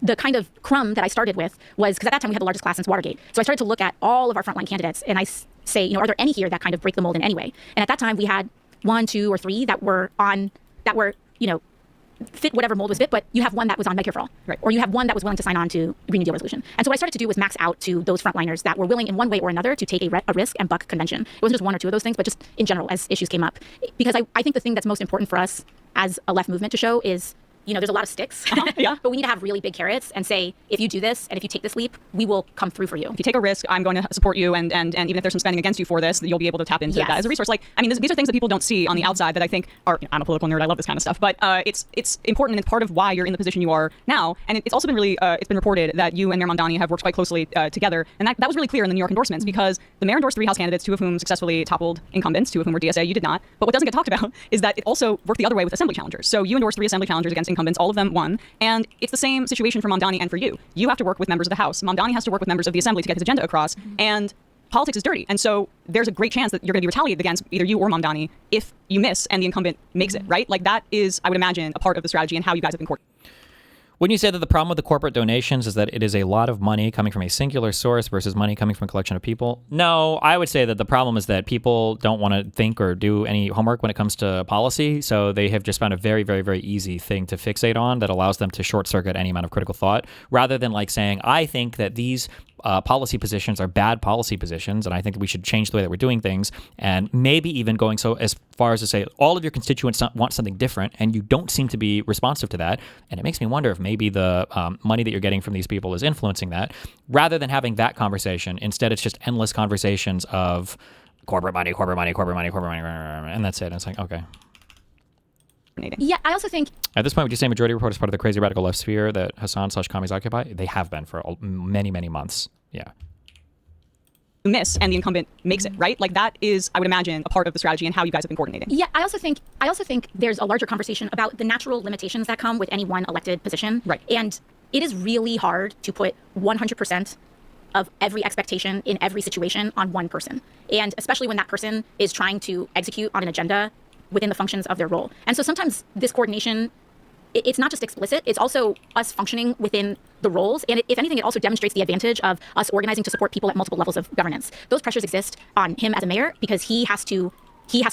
the kind of crumb that I started with was, because at that time we had the largest class since Watergate. So I started to look at all of our frontline candidates and I say, you know, are there any here that kind of break the mold in any way? And at that time we had 1, 2, or 3 that were, you know, fit whatever mold was fit, but you have one that was on Medicare for All. Right. Or you have one that was willing to sign on to Green New Deal resolution. And so what I started to do was max out to those frontliners that were willing in one way or another to take a risk and buck convention. It wasn't just 1 or 2 of those things, but just in general as issues came up. Because I think the thing that's most important for us as a left movement to show is, you know, there's a lot of sticks, but we need to have really big carrots and say, if you do this and if you take this leap, we will come through for you. If you take a risk, I'm going to support you, and even if there's some spending against you for this, you'll be able to tap into that as a resource. Like, I mean, these are things that people don't see on the outside that I think are, you know, I'm a political nerd, I love this kind of stuff, but it's important, and it's part of why you're in the position you are now. And it's also been really, it's been reported that you and Mayor Mamdani have worked quite closely together, and that was really clear in the New York endorsements, because the mayor endorsed 3 House candidates, 2 of whom successfully toppled incumbents, 2 of whom were DSA, you did not. But what doesn't get talked about is that it also worked the other way with assembly challengers. So you endorsed 3 assembly challengers against incumbents, all of them won. And it's the same situation for Mamdani and for you. You have to work with members of the House. Mamdani has to work with members of the Assembly to get his agenda across. And politics is dirty. And so there's a great chance that you're going to be retaliated against, either you or Mamdani, if you miss and the incumbent makes it, right? Like that is, I would imagine, a part of the strategy and how you guys have been coordinating. Wouldn't you say that the problem with the corporate donations is that it is a lot of money coming from a singular source versus money coming from a collection of people? No, I would say that the problem is that people don't want to think or do any homework when it comes to policy, so they have just found a very, very, very easy thing to fixate on that allows them to short-circuit any amount of critical thought, rather than like saying, I think that these policy positions are bad policy positions, and I think that we should change the way that we're doing things, and maybe even going so as far as to say all of your constituents want something different, and you don't seem to be responsive to that. And it makes me wonder if maybe the money that you're getting from these people is influencing that, rather than having that conversation. Instead, it's just endless conversations of corporate money, corporate money, corporate money, corporate money, and that's it. And it's like, okay. Yeah, I also think at this point, would you say Majority Report is part of the crazy radical left sphere that Hassan/commies occupy? They have been for many, many months. Yeah. You miss and the incumbent makes it, right? Like that is, I would imagine, a part of the strategy and how you guys have been coordinating. Yeah, I also think there's a larger conversation about the natural limitations that come with any one elected position. Right. And it is really hard to put 100% of every expectation in every situation on one person. And especially when that person is trying to execute on an agenda within the functions of their role. And so sometimes this coordination, it's not just explicit, it's also us functioning within the roles. And if anything, it also demonstrates the advantage of us organizing to support people at multiple levels of governance. Those pressures exist on him as a mayor because he has to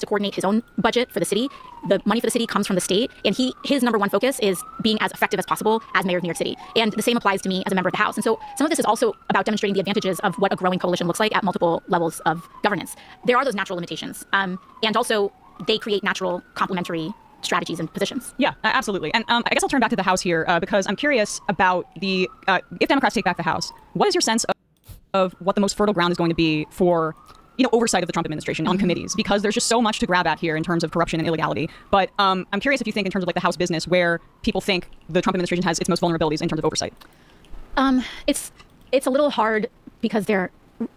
coordinate his own budget for the city. The money for the city comes from the state, and his number one focus is being as effective as possible as mayor of New York City. And the same applies to me as a member of the House. And so some of this is also about demonstrating the advantages of what a growing coalition looks like at multiple levels of governance. There are those natural limitations, and also they create natural complementary strategies and positions. Yeah, absolutely. And I guess I'll turn back to the House here because I'm curious about the if Democrats take back the House, what is your sense of what the most fertile ground is going to be for oversight of the Trump administration on committees, because there's just so much to grab at here in terms of corruption and illegality. But I'm curious if you think in terms of like the House business where people think the Trump administration has its most vulnerabilities in terms of oversight. It's a little hard because their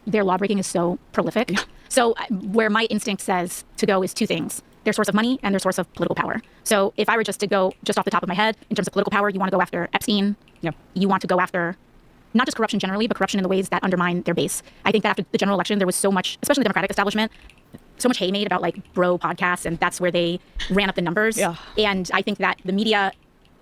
lawbreaking is so prolific. Yeah. So where my instinct says to go is two things: their source of money and their source of political power. So if I were just to go just off the top of my head in terms of political power, you want to go after Epstein. Yeah. You want to go after not just corruption generally, but corruption in the ways that undermine their base. I think that after the general election, there was so much, especially the Democratic establishment, so much hay made about like bro podcasts, and that's where they ran up the numbers. Yeah. And I think that the media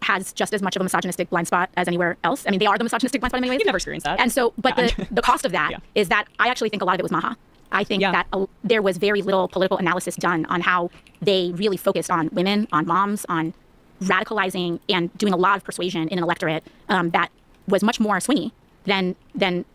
has just as much of a misogynistic blind spot as anywhere else. I mean, they are the misogynistic blind spot in many ways. You've never experienced that. And so, but the cost of that is that I actually think a lot of it was Maha. I think that there was very little political analysis done on how they really focused on women, on moms, on radicalizing and doing a lot of persuasion in an electorate that was much more swingy than to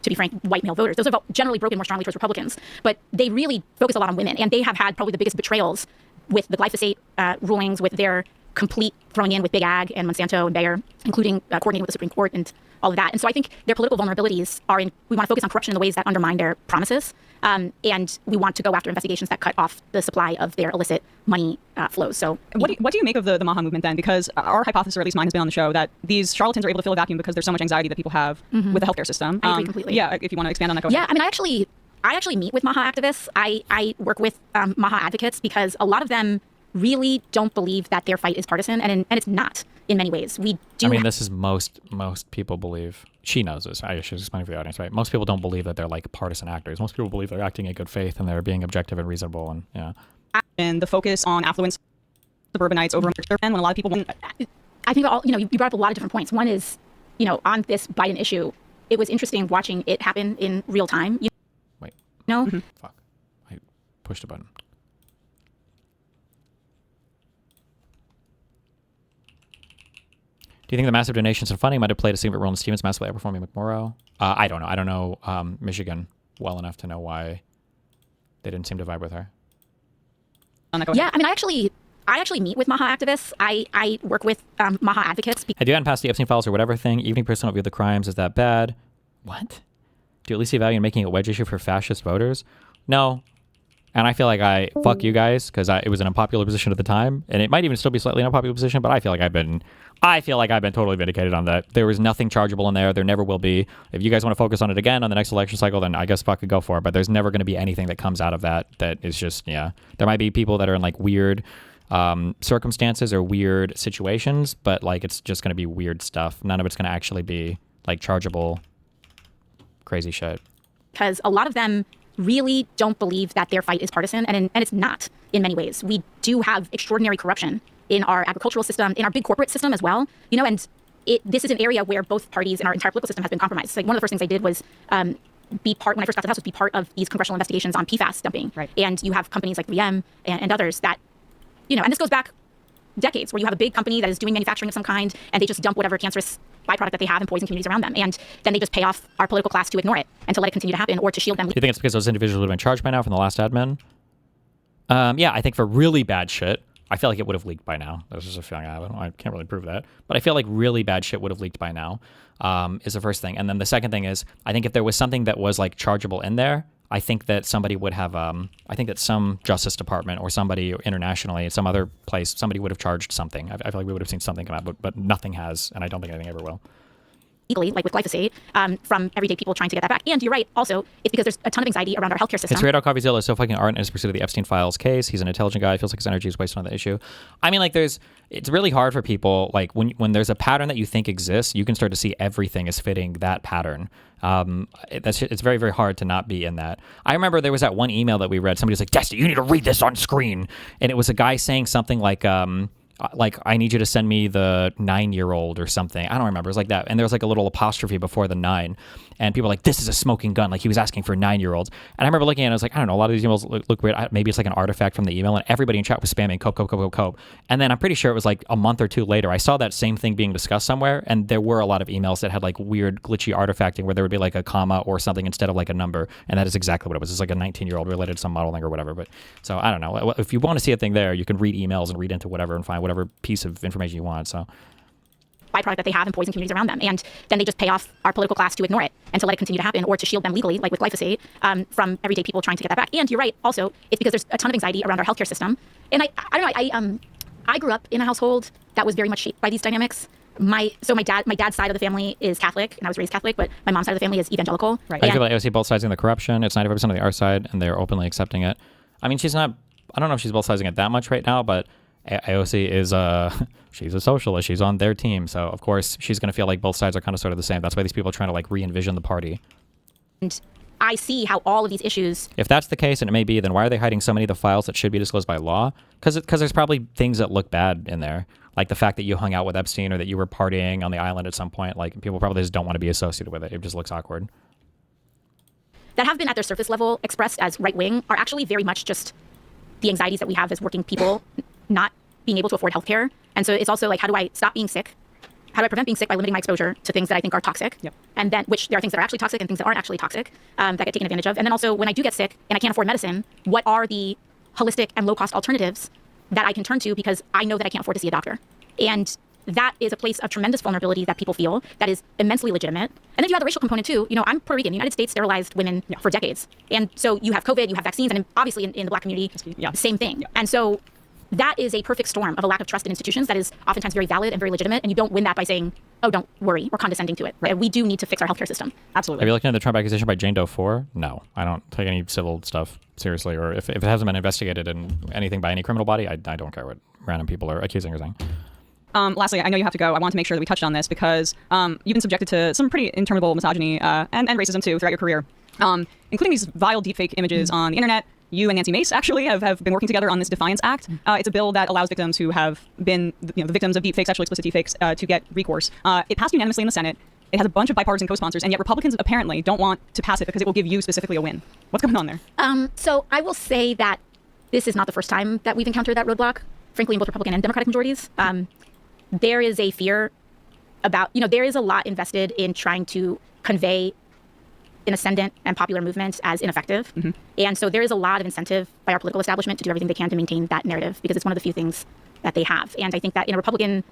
be frank, white male voters. Those have generally broken more strongly towards Republicans. But they really focus a lot on women, and they have had probably the biggest betrayals with the glyphosate rulings, with their complete throwing in with Big Ag and Monsanto and Bayer, including coordinating with the Supreme Court and all of that. And so I think their political vulnerabilities are in, we want to focus on corruption in the ways that undermine their promises. And we want to go after investigations that cut off the supply of their illicit money flows. So what do you make of the Maha movement then? Because our hypothesis, or at least mine has been on the show, that these charlatans are able to fill a vacuum because there's so much anxiety that people have with the healthcare system. I agree completely. Yeah, if you want to expand on that, go ahead. Yeah, I mean, I actually meet with Maha activists. I work with Maha advocates because a lot of them really don't believe that their fight is partisan, and it's not in many ways. We do. I mean, this is most people believe. She knows this. I should explain for the audience, right? Most people don't believe that they're like partisan actors. Most people believe they're acting in good faith and they're being objective and reasonable. And yeah. And the focus on affluent suburbanites over when a lot of people. I think you brought up a lot of different points. One is, on this Biden issue, it was interesting watching it happen in real time. Wait. No. Fuck. I pushed a button. Do you think the massive donations and funding might have played a significant role in Stevens massively outperforming McMorrow? I don't know. I don't know Michigan well enough to know why they didn't seem to vibe with her. Yeah, I mean, I actually meet with Maha activists. I work with Maha advocates. I do pass the Epstein files or whatever thing. Even if person don't view the crimes as that bad. What? Do you at least see value in making a wedge issue for fascist voters? No. And I feel like fuck you guys, because it was an unpopular position at the time, and it might even still be slightly an unpopular position. But I feel like I've been totally vindicated on that. There was nothing chargeable in there. There never will be. If you guys want to focus on it again on the next election cycle, then I guess fucking go for it. But there's never going to be anything that comes out of that is just There might be people that are in like weird circumstances or weird situations, but like it's just going to be weird stuff. None of it's going to actually be like chargeable, crazy shit. Because a lot of them really don't believe that their fight is partisan, and it's not in many ways. We do have extraordinary corruption in our agricultural system, in our big corporate system as well. And this is an area where both parties in our entire political system has been compromised. It's like one of the first things I did was be part, when I first got to the House, was be part of these congressional investigations on PFAS dumping. Right. And you have companies like 3M and others that, and this goes back decades, where you have a big company that is doing manufacturing of some kind, and they just dump whatever cancerous byproduct that they have and poison communities around them. And then they just pay off our political class to ignore it and to let it continue to happen or to shield them. Do you think it's because those individuals would have been charged by now from the last admin? Yeah, I think for really bad shit, I feel like it would have leaked by now. That's just a feeling I have. I can't really prove that. But I feel like really bad shit would have leaked by now, is the first thing. And then the second thing is, I think if there was something that was like chargeable in there, I think that somebody would have, I think that some Justice Department or somebody internationally, some other place, somebody would have charged something. I feel like we would have seen something come out, but nothing has, and I don't think anything ever will. legally, like with glyphosate, from everyday people trying to get that back. And you're right, also, it's because there's a ton of anxiety around our healthcare system. His radar coffeezilla is so fucking ardent in his pursuit of the Epstein files case. He's an intelligent guy. Feels like his energy is wasted on the issue. I mean, like, it's really hard for people, like, when there's a pattern that you think exists, you can start to see everything is fitting that pattern. It's very, very hard to not be in that. I remember there was that one email that we read. Somebody was like, Dusty, you need to read this on screen. And it was a guy saying something like, I need you to send me the 9-year-old or something. I don't remember. It was like that. And there was like a little apostrophe before the 9. And people were like, this is a smoking gun. Like, he was asking for 9-year-olds. And I remember looking at it, I was like, I don't know, a lot of these emails look weird. Maybe it's like an artifact from the email. And everybody in chat was spamming COPE. And then I'm pretty sure it was like a month or two later, I saw that same thing being discussed somewhere. And there were a lot of emails that had like weird glitchy artifacting where there would be like a comma or something instead of like a number. And that is exactly what it was. It's like a 19-year-old related to some modeling or whatever. But so I don't know. If you want to see a thing there, you can read emails and read into whatever and find whatever piece of information you want. So byproduct that they have and poison communities around them. And then they just pay off our political class to ignore it and to let it continue to happen, or to shield them legally, like with glyphosate, from everyday people trying to get that back. And you're right, also, it's because there's a ton of anxiety around our healthcare system. And I don't know, I grew up in a household that was very much shaped by these dynamics. My dad's side of the family is Catholic, and I was raised Catholic, but my mom's side of the family is evangelical. Right. I feel like I see both sides in the corruption. It's 95% on the our side, and they're openly accepting it. I mean, I don't know if she's both sizing it that much right now, but AOC is she's a socialist. She's on their team. So, of course, she's going to feel like both sides are kind of sort of the same. That's why these people are trying to, like, re-envision the party. And I see how all of these issues... If that's the case, and it may be, then why are they hiding so many of the files that should be disclosed by law? Because there's probably things that look bad in there. Like the fact that you hung out with Epstein or that you were partying on the island at some point. Like, people probably just don't want to be associated with it. It just looks awkward. That have been at their surface level expressed as right-wing are actually very much just the anxieties that we have as working people not being able to afford healthcare. And so it's also like, how do I stop being sick? How do I prevent being sick by limiting my exposure to things that I think are toxic? Yep. And then, which there are things that are actually toxic and things that aren't actually toxic, that get taken advantage of. And then also, when I do get sick and I can't afford medicine, what are the holistic and low-cost alternatives that I can turn to because I know that I can't afford to see a doctor? And that is a place of tremendous vulnerability that people feel that is immensely legitimate. And then you have the racial component too. You know, I'm Puerto Rican. The United States sterilized women for decades. And so you have COVID, you have vaccines, and obviously in the Black community, same thing. And so that is a perfect storm of a lack of trust in institutions that is oftentimes very valid and very legitimate. And you don't win that by saying, oh, don't worry, or condescending to it. Right. We do need to fix our healthcare system. Absolutely. Have you looked into the Trump accusation by Jane Doe 4? No, I don't take any civil stuff seriously. Or if it hasn't been investigated in anything by any criminal body, I don't care what random people are accusing or saying. Lastly, I know you have to go. I want to make sure that we touched on this because you've been subjected to some pretty interminable misogyny and racism too throughout your career, including these vile deepfake images on the internet. You and Nancy Mace actually have been working together on this Defiance Act. It's a bill that allows victims who have been the victims of deepfakes, sexually explicit deepfakes, to get recourse. It passed unanimously in the Senate. It has a bunch of bipartisan co-sponsors, and yet Republicans apparently don't want to pass it because it will give you specifically a win. What's going on there? So I will say that this is not the first time that we've encountered that roadblock, frankly, in both Republican and Democratic majorities. There is a fear about, there is a lot invested in trying to convey an ascendant and popular movement as ineffective. Mm-hmm. And so there is a lot of incentive by our political establishment to do everything they can to maintain that narrative because it's one of the few things that they have. And I think that in a Republican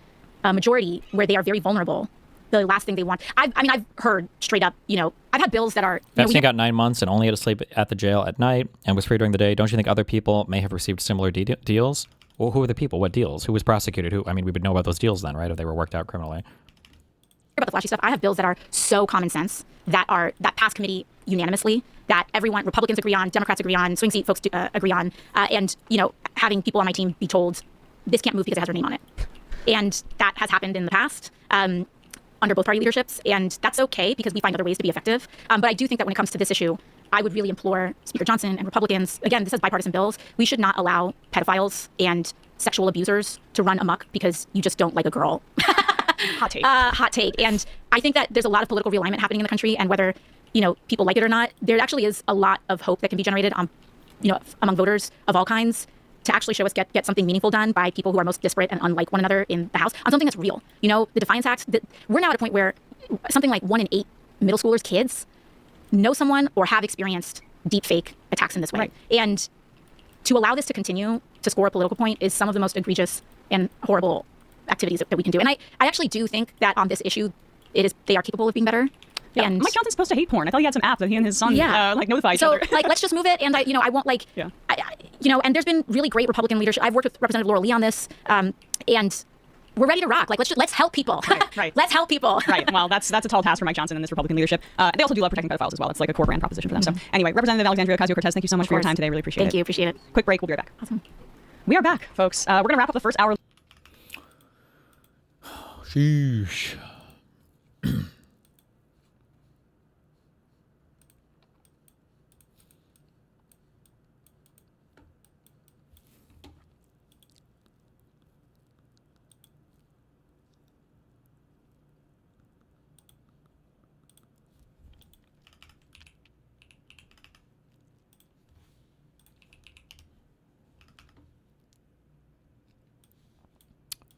majority where they are very vulnerable, the last thing they want, I've heard straight up, I've had bills that are... Epstein got 9 months and only had to sleep at the jail at night and was free during the day. Don't you think other people may have received similar deals? Well, who are the people? What deals? Who was prosecuted? We would know about those deals then, right? If they were worked out criminally. About the flashy stuff, I have bills that are so common sense that pass committee unanimously, that everyone, Republicans agree on, Democrats agree on, swing seat folks agree on, and having people on my team be told this can't move because it has her name on it, and that has happened in the past under both party leaderships, and that's okay because we find other ways to be effective. But I do think that when it comes to this issue, I would really implore Speaker Johnson and Republicans, again, this is bipartisan bills, we should not allow pedophiles and sexual abusers to run amok because you just don't like a girl. Hot take. Hot take. And I think that there's a lot of political realignment happening in the country, and whether, people like it or not, there actually is a lot of hope that can be generated among voters of all kinds to actually show us get something meaningful done by people who are most disparate and unlike one another in the House on something that's real. The Defiance Act, we're now at a point where something like 1 in 8 middle schoolers' kids know someone or have experienced deepfake attacks in this way. Right. And to allow this to continue to score a political point is some of the most egregious and horrible activities that we can do. And I actually do think that on this issue, they are capable of being better. Yeah. And Mike Johnson's supposed to hate porn. I thought he had some app that he and his son notify each other. So let's just move it. And I won't and there's been really great Republican leadership. I've worked with Representative Laura Lee on this. And we're ready to rock. Like, let's help people. Right. Let's help people. Right. Well, that's a tall task for Mike Johnson and this Republican leadership. They also do love protecting pedophiles as well. It's like a core brand proposition for them. So anyway, Representative Alexandria Ocasio-Cortez, thank you so much for your time today. Really appreciate it. Thank you. Appreciate it. Quick break. We'll be right back. Awesome. We are back, folks. We're going to wrap up the first hour. Sheesh.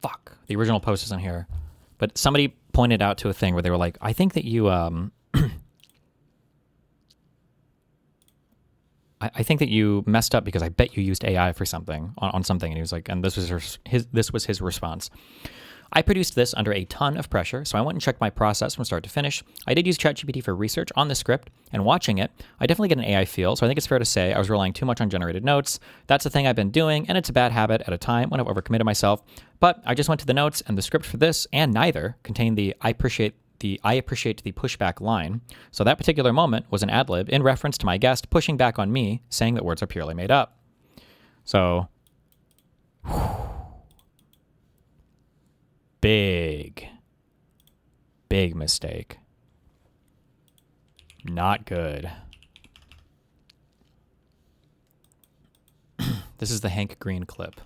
Fuck. The original post isn't here. But somebody pointed out to a thing where they were like, I think that you, I think that you messed up because I bet you used AI for something, on something. And he was like, and this was his response. I produced this under a ton of pressure, so I went and checked my process from start to finish. I did use ChatGPT for research on the script, and watching it, I definitely get an AI feel, so I think it's fair to say I was relying too much on generated notes. That's the thing I've been doing, and it's a bad habit at a time when I've overcommitted myself. But I just went to the notes, and the script for this, and neither, contained the I appreciate the pushback line. So that particular moment was an ad-lib in reference to my guest pushing back on me, saying that words are purely made up. So... Big mistake. Not good. This is the Hank Green clip.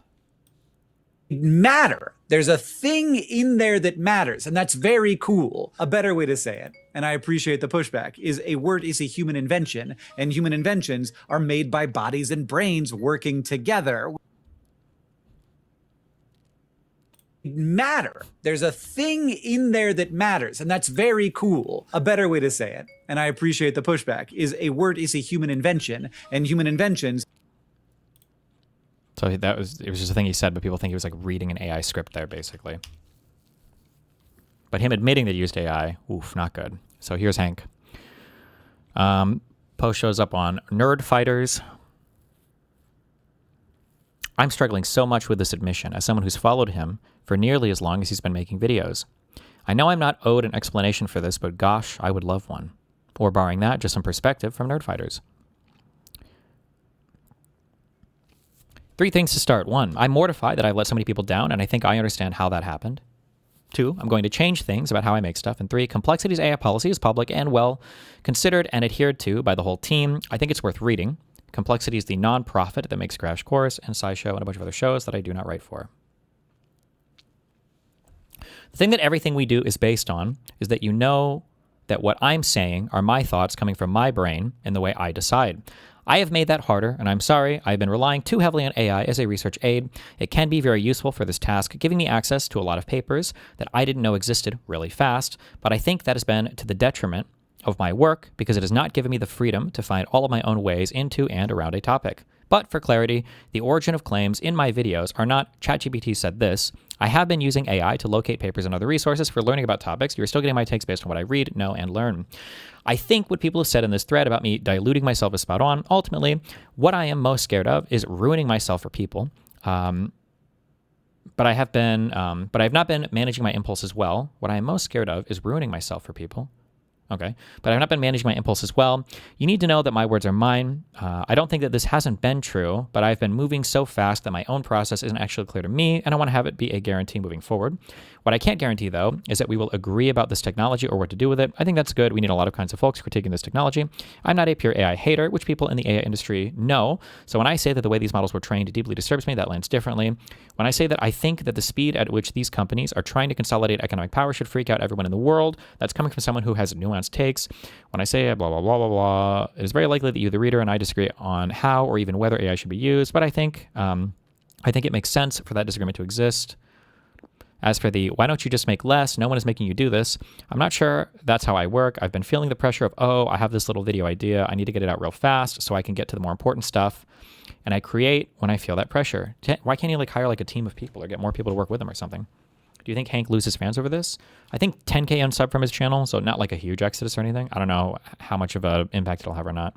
Matter. There's a thing in there that matters, and that's very cool. A better way to say it, and I appreciate the pushback, is a word is a human invention, and human inventions are made by bodies and brains working together. Matter. There's a thing in there that matters, and that's very cool. A better way to say it, and I appreciate the pushback, is a word is a human invention, and human inventions. So it was just a thing he said, but people think he was like reading an AI script there, basically. But him admitting that he used AI, oof, not good. So here's Hank. Post shows up on Nerd Fighters. I'm struggling so much with this admission as someone who's followed him for nearly as long as he's been making videos. I know I'm not owed an explanation for this, but gosh, I would love one. Or barring that, just some perspective from Nerd Fighters. 3 things to start. 1, I'm mortified that I've let so many people down, and I think I understand how that happened. 2, I'm going to change things about how I make stuff. And 3, Complexity's AI policy is public and well considered and adhered to by the whole team. I think it's worth reading. Complexity is the non-profit that makes Crash Course and SciShow and a bunch of other shows that I do not write for. The thing that everything we do is based on is that you know that what I'm saying are my thoughts coming from my brain and the way I decide. I have made that harder, and I'm sorry. I've been relying too heavily on AI as a research aid. It can be very useful for this task, giving me access to a lot of papers that I didn't know existed really fast, but I think that has been to the detriment of my work because it has not given me the freedom to find all of my own ways into and around a topic. But for clarity, the origin of claims in my videos are not ChatGPT said this. I have been using AI to locate papers and other resources for learning about topics. You're still getting my takes based on what I read, know, and learn. I think what people have said in this thread about me diluting myself is spot on. Ultimately, what I am most scared of is ruining myself for people. But I have not been managing my impulses well. What I am most scared of is ruining myself for people. Okay, but I've not been managing my impulses well. You need to know that my words are mine. I don't think that this hasn't been true, but I've been moving so fast that my own process isn't actually clear to me, and I want to have it be a guarantee moving forward. What I can't guarantee, though, is that we will agree about this technology or what to do with it. I think that's good. We need a lot of kinds of folks critiquing this technology. I'm not a pure AI hater, which people in the AI industry know. So when I say that the way these models were trained deeply disturbs me, that lands differently. When I say that I think that the speed at which these companies are trying to consolidate economic power should freak out everyone in the world, that's coming from someone who has nuanced takes. When I say blah, blah, blah, blah, blah, it is very likely that you, the reader, and I disagree on how or even whether AI should be used, but I think it makes sense for that disagreement to exist. As for the, why don't you just make less? No one is making you do this. I'm not sure that's how I work. I've been feeling the pressure of, oh, I have this little video idea. I need to get it out real fast so I can get to the more important stuff. And I create when I feel that pressure. Why can't you hire a team of people or get more people to work with him or something? Do you think Hank loses fans over this? I think 10K unsub from his channel, so not like a huge exodus or anything. I don't know how much of an impact it'll have or not.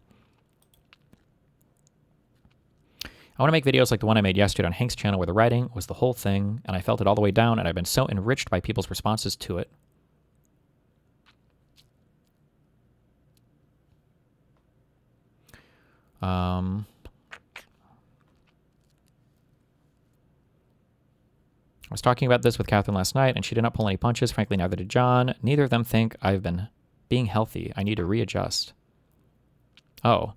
I want to make videos like the one I made yesterday on Hank's channel where the writing was the whole thing, and I felt it all the way down, and I've been so enriched by people's responses to it. I was talking about this with Catherine last night, and she did not pull any punches. Frankly, neither did John. Neither of them think I've been being healthy. I need to readjust. Oh.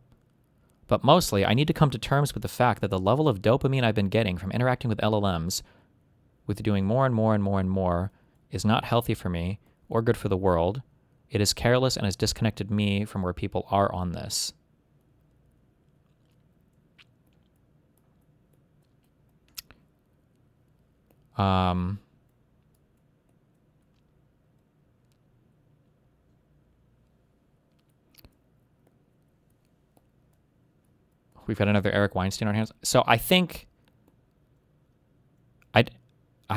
But mostly, I need to come to terms with the fact that the level of dopamine I've been getting from interacting with LLMs, with doing more and more and more and more, is not healthy for me or good for the world. It is careless and has disconnected me from where people are on this. We've got another Eric Weinstein on our hands. So I think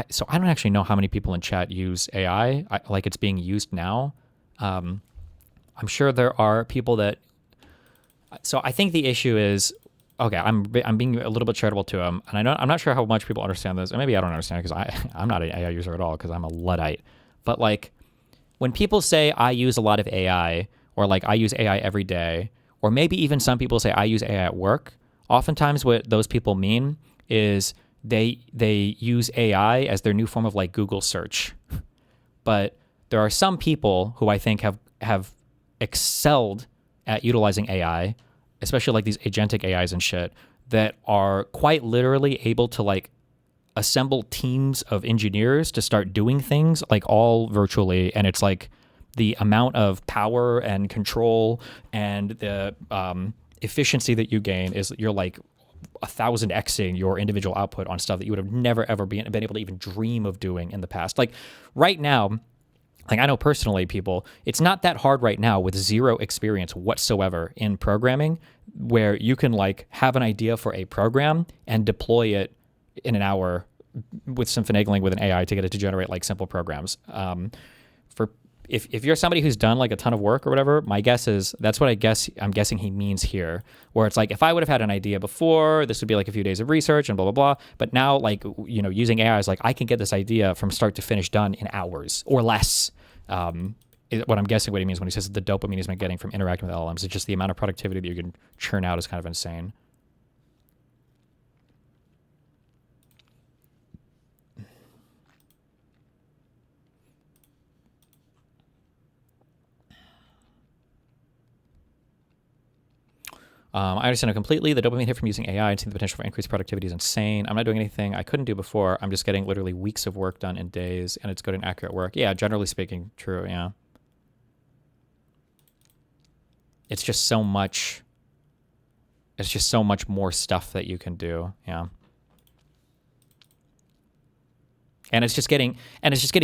so I don't actually know how many people in chat use AI like it's being used now. I'm sure there are people that. So I think the issue is, okay, I'm being a little bit charitable to him, and I'm not sure how much people understand this, and maybe I don't understand it because I'm not an AI user at all because I'm a Luddite. But like, when people say I use a lot of AI, or like I use AI every day, or maybe even some people say I use AI at work, oftentimes what those people mean is they use AI as their new form of like Google search. But there are some people who I think have excelled at utilizing AI, especially like these agentic AIs and shit, that are quite literally able to like assemble teams of engineers to start doing things like all virtually. And it's like the amount of power and control and the efficiency that you gain is you're like 1,000xing your individual output on stuff that you would have never ever been able to even dream of doing in the past. Like right now, like I know personally people, it's not that hard right now with zero experience whatsoever in programming where you can like have an idea for a program and deploy it in an hour with some finagling with an AI to get it to generate like simple programs. If you're somebody who's done like a ton of work or whatever, my guess is that's what I'm guessing he means here, where it's like, if I would have had an idea before, this would be like a few days of research and blah, blah, blah. But now like, you know, using AI is like, I can get this idea from start to finish done in hours or less. What I'm guessing what he means when he says the dopamine he's been getting from interacting with LLMs, it's just the amount of productivity that you can churn out is kind of insane. I understand it completely. The dopamine hit from using AI and seeing the potential for increased productivity is insane. I'm not doing anything I couldn't do before. I'm just getting literally weeks of work done in days, and it's good and accurate work. Yeah, generally speaking, true, yeah. It's just so much more stuff that you can do, yeah. And it's just getting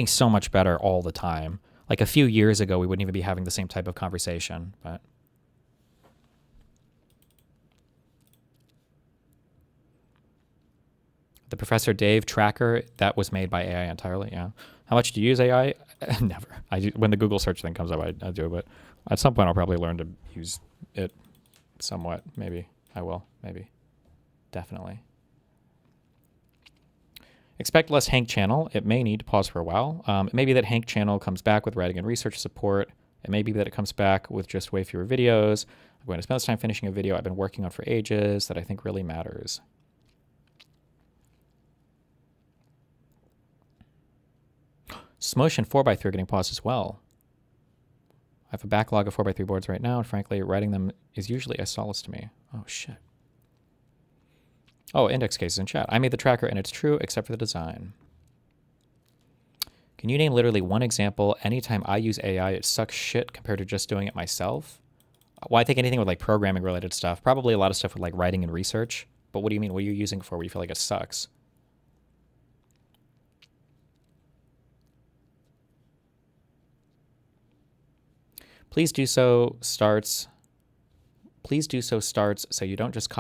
so much better all the time. Like a few years ago, we wouldn't even be having the same type of conversation, but... The Professor Dave tracker, that was made by AI entirely, yeah. How much do you use AI? Never. When the Google search thing comes up, I do, but at some point I'll probably learn to use it somewhat. Maybe I will, maybe. Definitely. Expect less Hank channel. It may need to pause for a while. It may be that Hank channel comes back with writing and research support. It may be that it comes back with just way fewer videos. I'm going to spend this time finishing a video I've been working on for ages that I think really matters. Smush and 4x3 are getting paused as well. I have a backlog of 4x3 boards right now, and frankly, writing them is usually a solace to me. Oh, shit. Oh, index cases in chat. I made the tracker, and it's true, except for the design. Can you name literally one example? Anytime I use AI, it sucks shit compared to just doing it myself? Well, I think anything with like programming-related stuff. Probably a lot of stuff with like writing and research. But what do you mean? What are you using it for where you feel like it sucks? Please do so starts so you don't just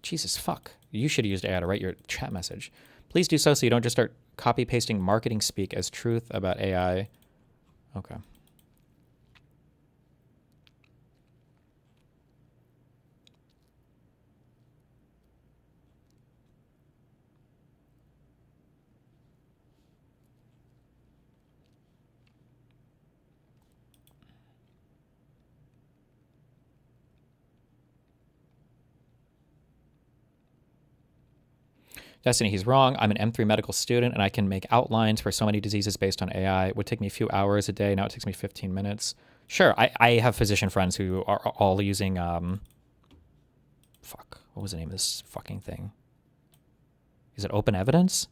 Jesus, fuck. You should have used AI to write your chat message. Please do so you don't just start copy pasting marketing speak as truth about AI. Okay. Destiny, he's wrong. I'm an M3 medical student, and I can make outlines for so many diseases based on AI. It would take me a few hours a day. Now it takes me 15 minutes. Sure, I have physician friends who are all using, fuck, what was the name of this fucking thing? Is it Open Evidence?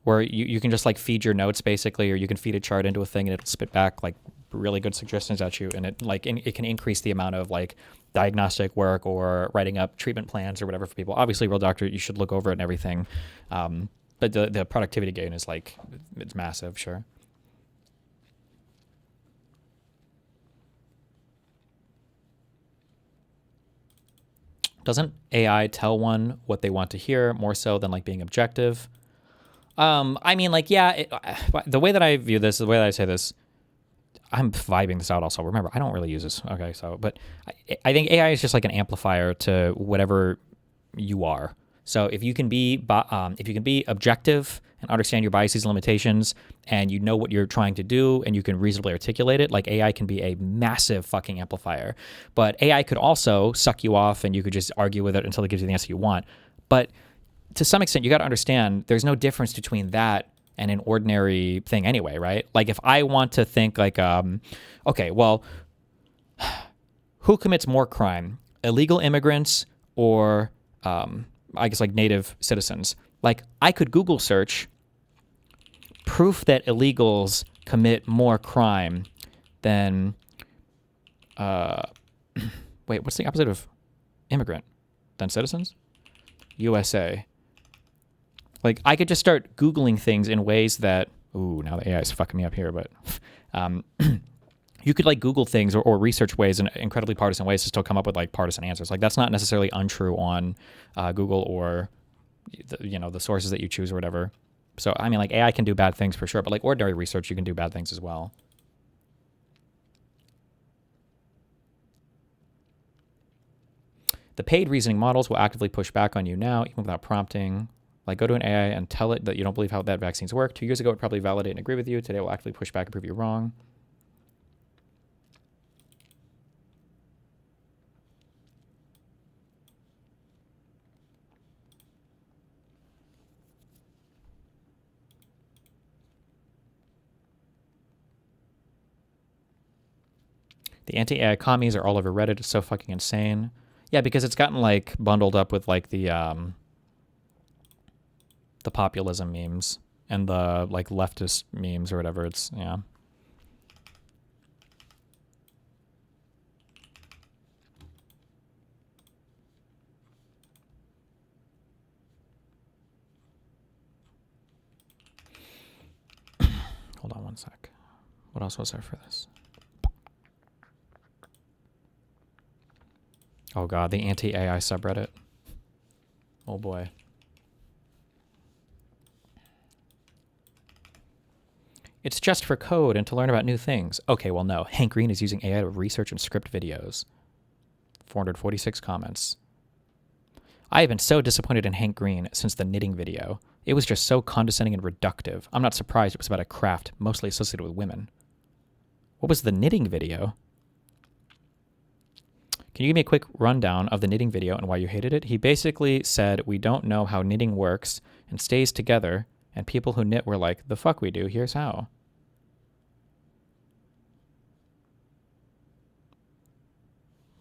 Where you can just like feed your notes basically, or you can feed a chart into a thing and it'll spit back like really good suggestions at you, and it can increase the amount of like diagnostic work or writing up treatment plans or whatever for people. Obviously, Real Doctor, you should look over it and everything, but the productivity gain is like, it's massive, sure. Doesn't AI tell one what they want to hear more so than like being objective? I mean, like, yeah, the way that I view this, the way that I say this, I'm vibing this out also. Remember, I don't really use this. Okay, so, but I think AI is just like an amplifier to whatever you are. So if you can be objective and understand your biases and limitations, and you know what you're trying to do, and you can reasonably articulate it, like AI can be a massive fucking amplifier. But AI could also suck you off, and you could just argue with it until it gives you the answer you want. But to some extent, you got to understand there's no difference between that and an ordinary thing anyway, right? Like if I want to think like, okay, well, who commits more crime, illegal immigrants or I guess like native citizens? Like I could Google search proof that illegals commit more crime than, wait, what's the opposite of immigrant? Than citizens? USA. Like, I could just start Googling things in ways that, ooh, now the AI is fucking me up here, but you could, like, Google things or research ways in incredibly partisan ways to still come up with, like, partisan answers. Like, that's not necessarily untrue on Google or, the sources that you choose or whatever. So, I mean, like, AI can do bad things for sure, but, like, ordinary research, you can do bad things as well. The paid reasoning models will actively push back on you now, even without prompting. Like, go to an AI and tell it that you don't believe how that vaccines work. 2 years ago, it would probably validate and agree with you. Today, it will actively push back and prove you wrong. The anti-AI commies are all over Reddit. It's so fucking insane. Yeah, because it's gotten, like, bundled up with, like, the populism memes and the like leftist memes or whatever. It's, yeah. Hold on one sec. What else was there for this? Oh god, the anti-AI subreddit. Oh boy. It's just for code and to learn about new things. Okay, well, no. Hank Green is using AI to research and script videos. 446 comments. I have been so disappointed in Hank Green since the knitting video. It was just so condescending and reductive. I'm not surprised it was about a craft mostly associated with women. What was the knitting video? Can you give me a quick rundown of the knitting video and why you hated it? He basically said, we don't know how knitting works and stays together. And people who knit were like, the fuck we do, here's how.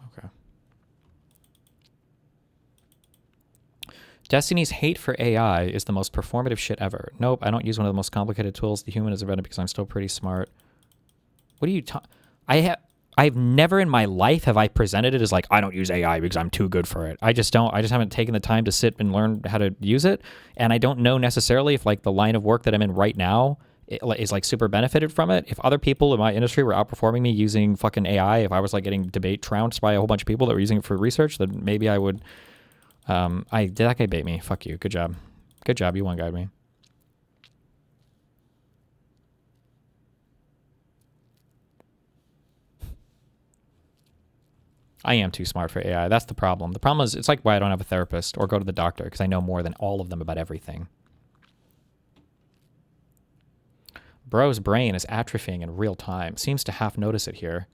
Okay. Destiny's hate for AI is the most performative shit ever. Nope, I don't use one of the most complicated tools the human has invented because I'm still pretty smart. What are you talking? I've never in my life have I presented it as like, I don't use AI because I'm too good for it. I just don't. I just haven't taken the time to sit and learn how to use it. And I don't know necessarily if like the line of work that I'm in right now is like super benefited from it. If other people in my industry were outperforming me using fucking AI, if I was like getting debate trounced by a whole bunch of people that were using it for research, then maybe I would. Did that guy bait me? Fuck you. Good job. Good job. You one-guyed me. I am too smart for AI. That's the problem. The problem is, it's like why I don't have a therapist or go to the doctor, because I know more than all of them about everything. Bro's brain is atrophying in real time. Seems to half notice it here.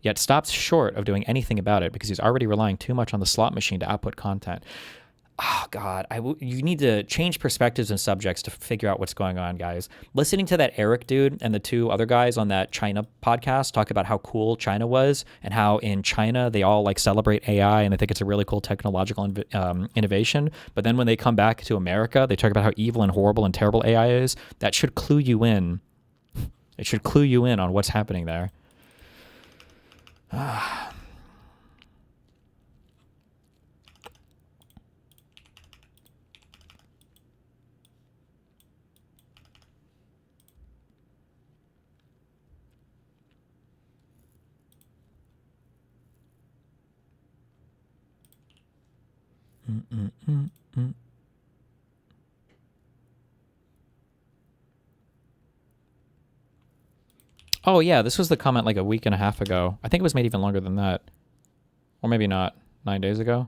Yet stops short of doing anything about it because he's already relying too much on the slot machine to output content. oh God, you need to change perspectives and subjects to figure out what's going on, guys. Listening to that Eric dude and the two other guys on that China podcast talk about how cool China was and how in China they all like celebrate AI and they think it's a really cool technological innovation. But then when they come back to America, they talk about how evil and horrible and terrible AI is. That should clue you in. It should clue you in on what's happening there. Oh yeah, this was the comment like a week and a half ago. I think it was made even longer than that. Or maybe not, 9 days ago.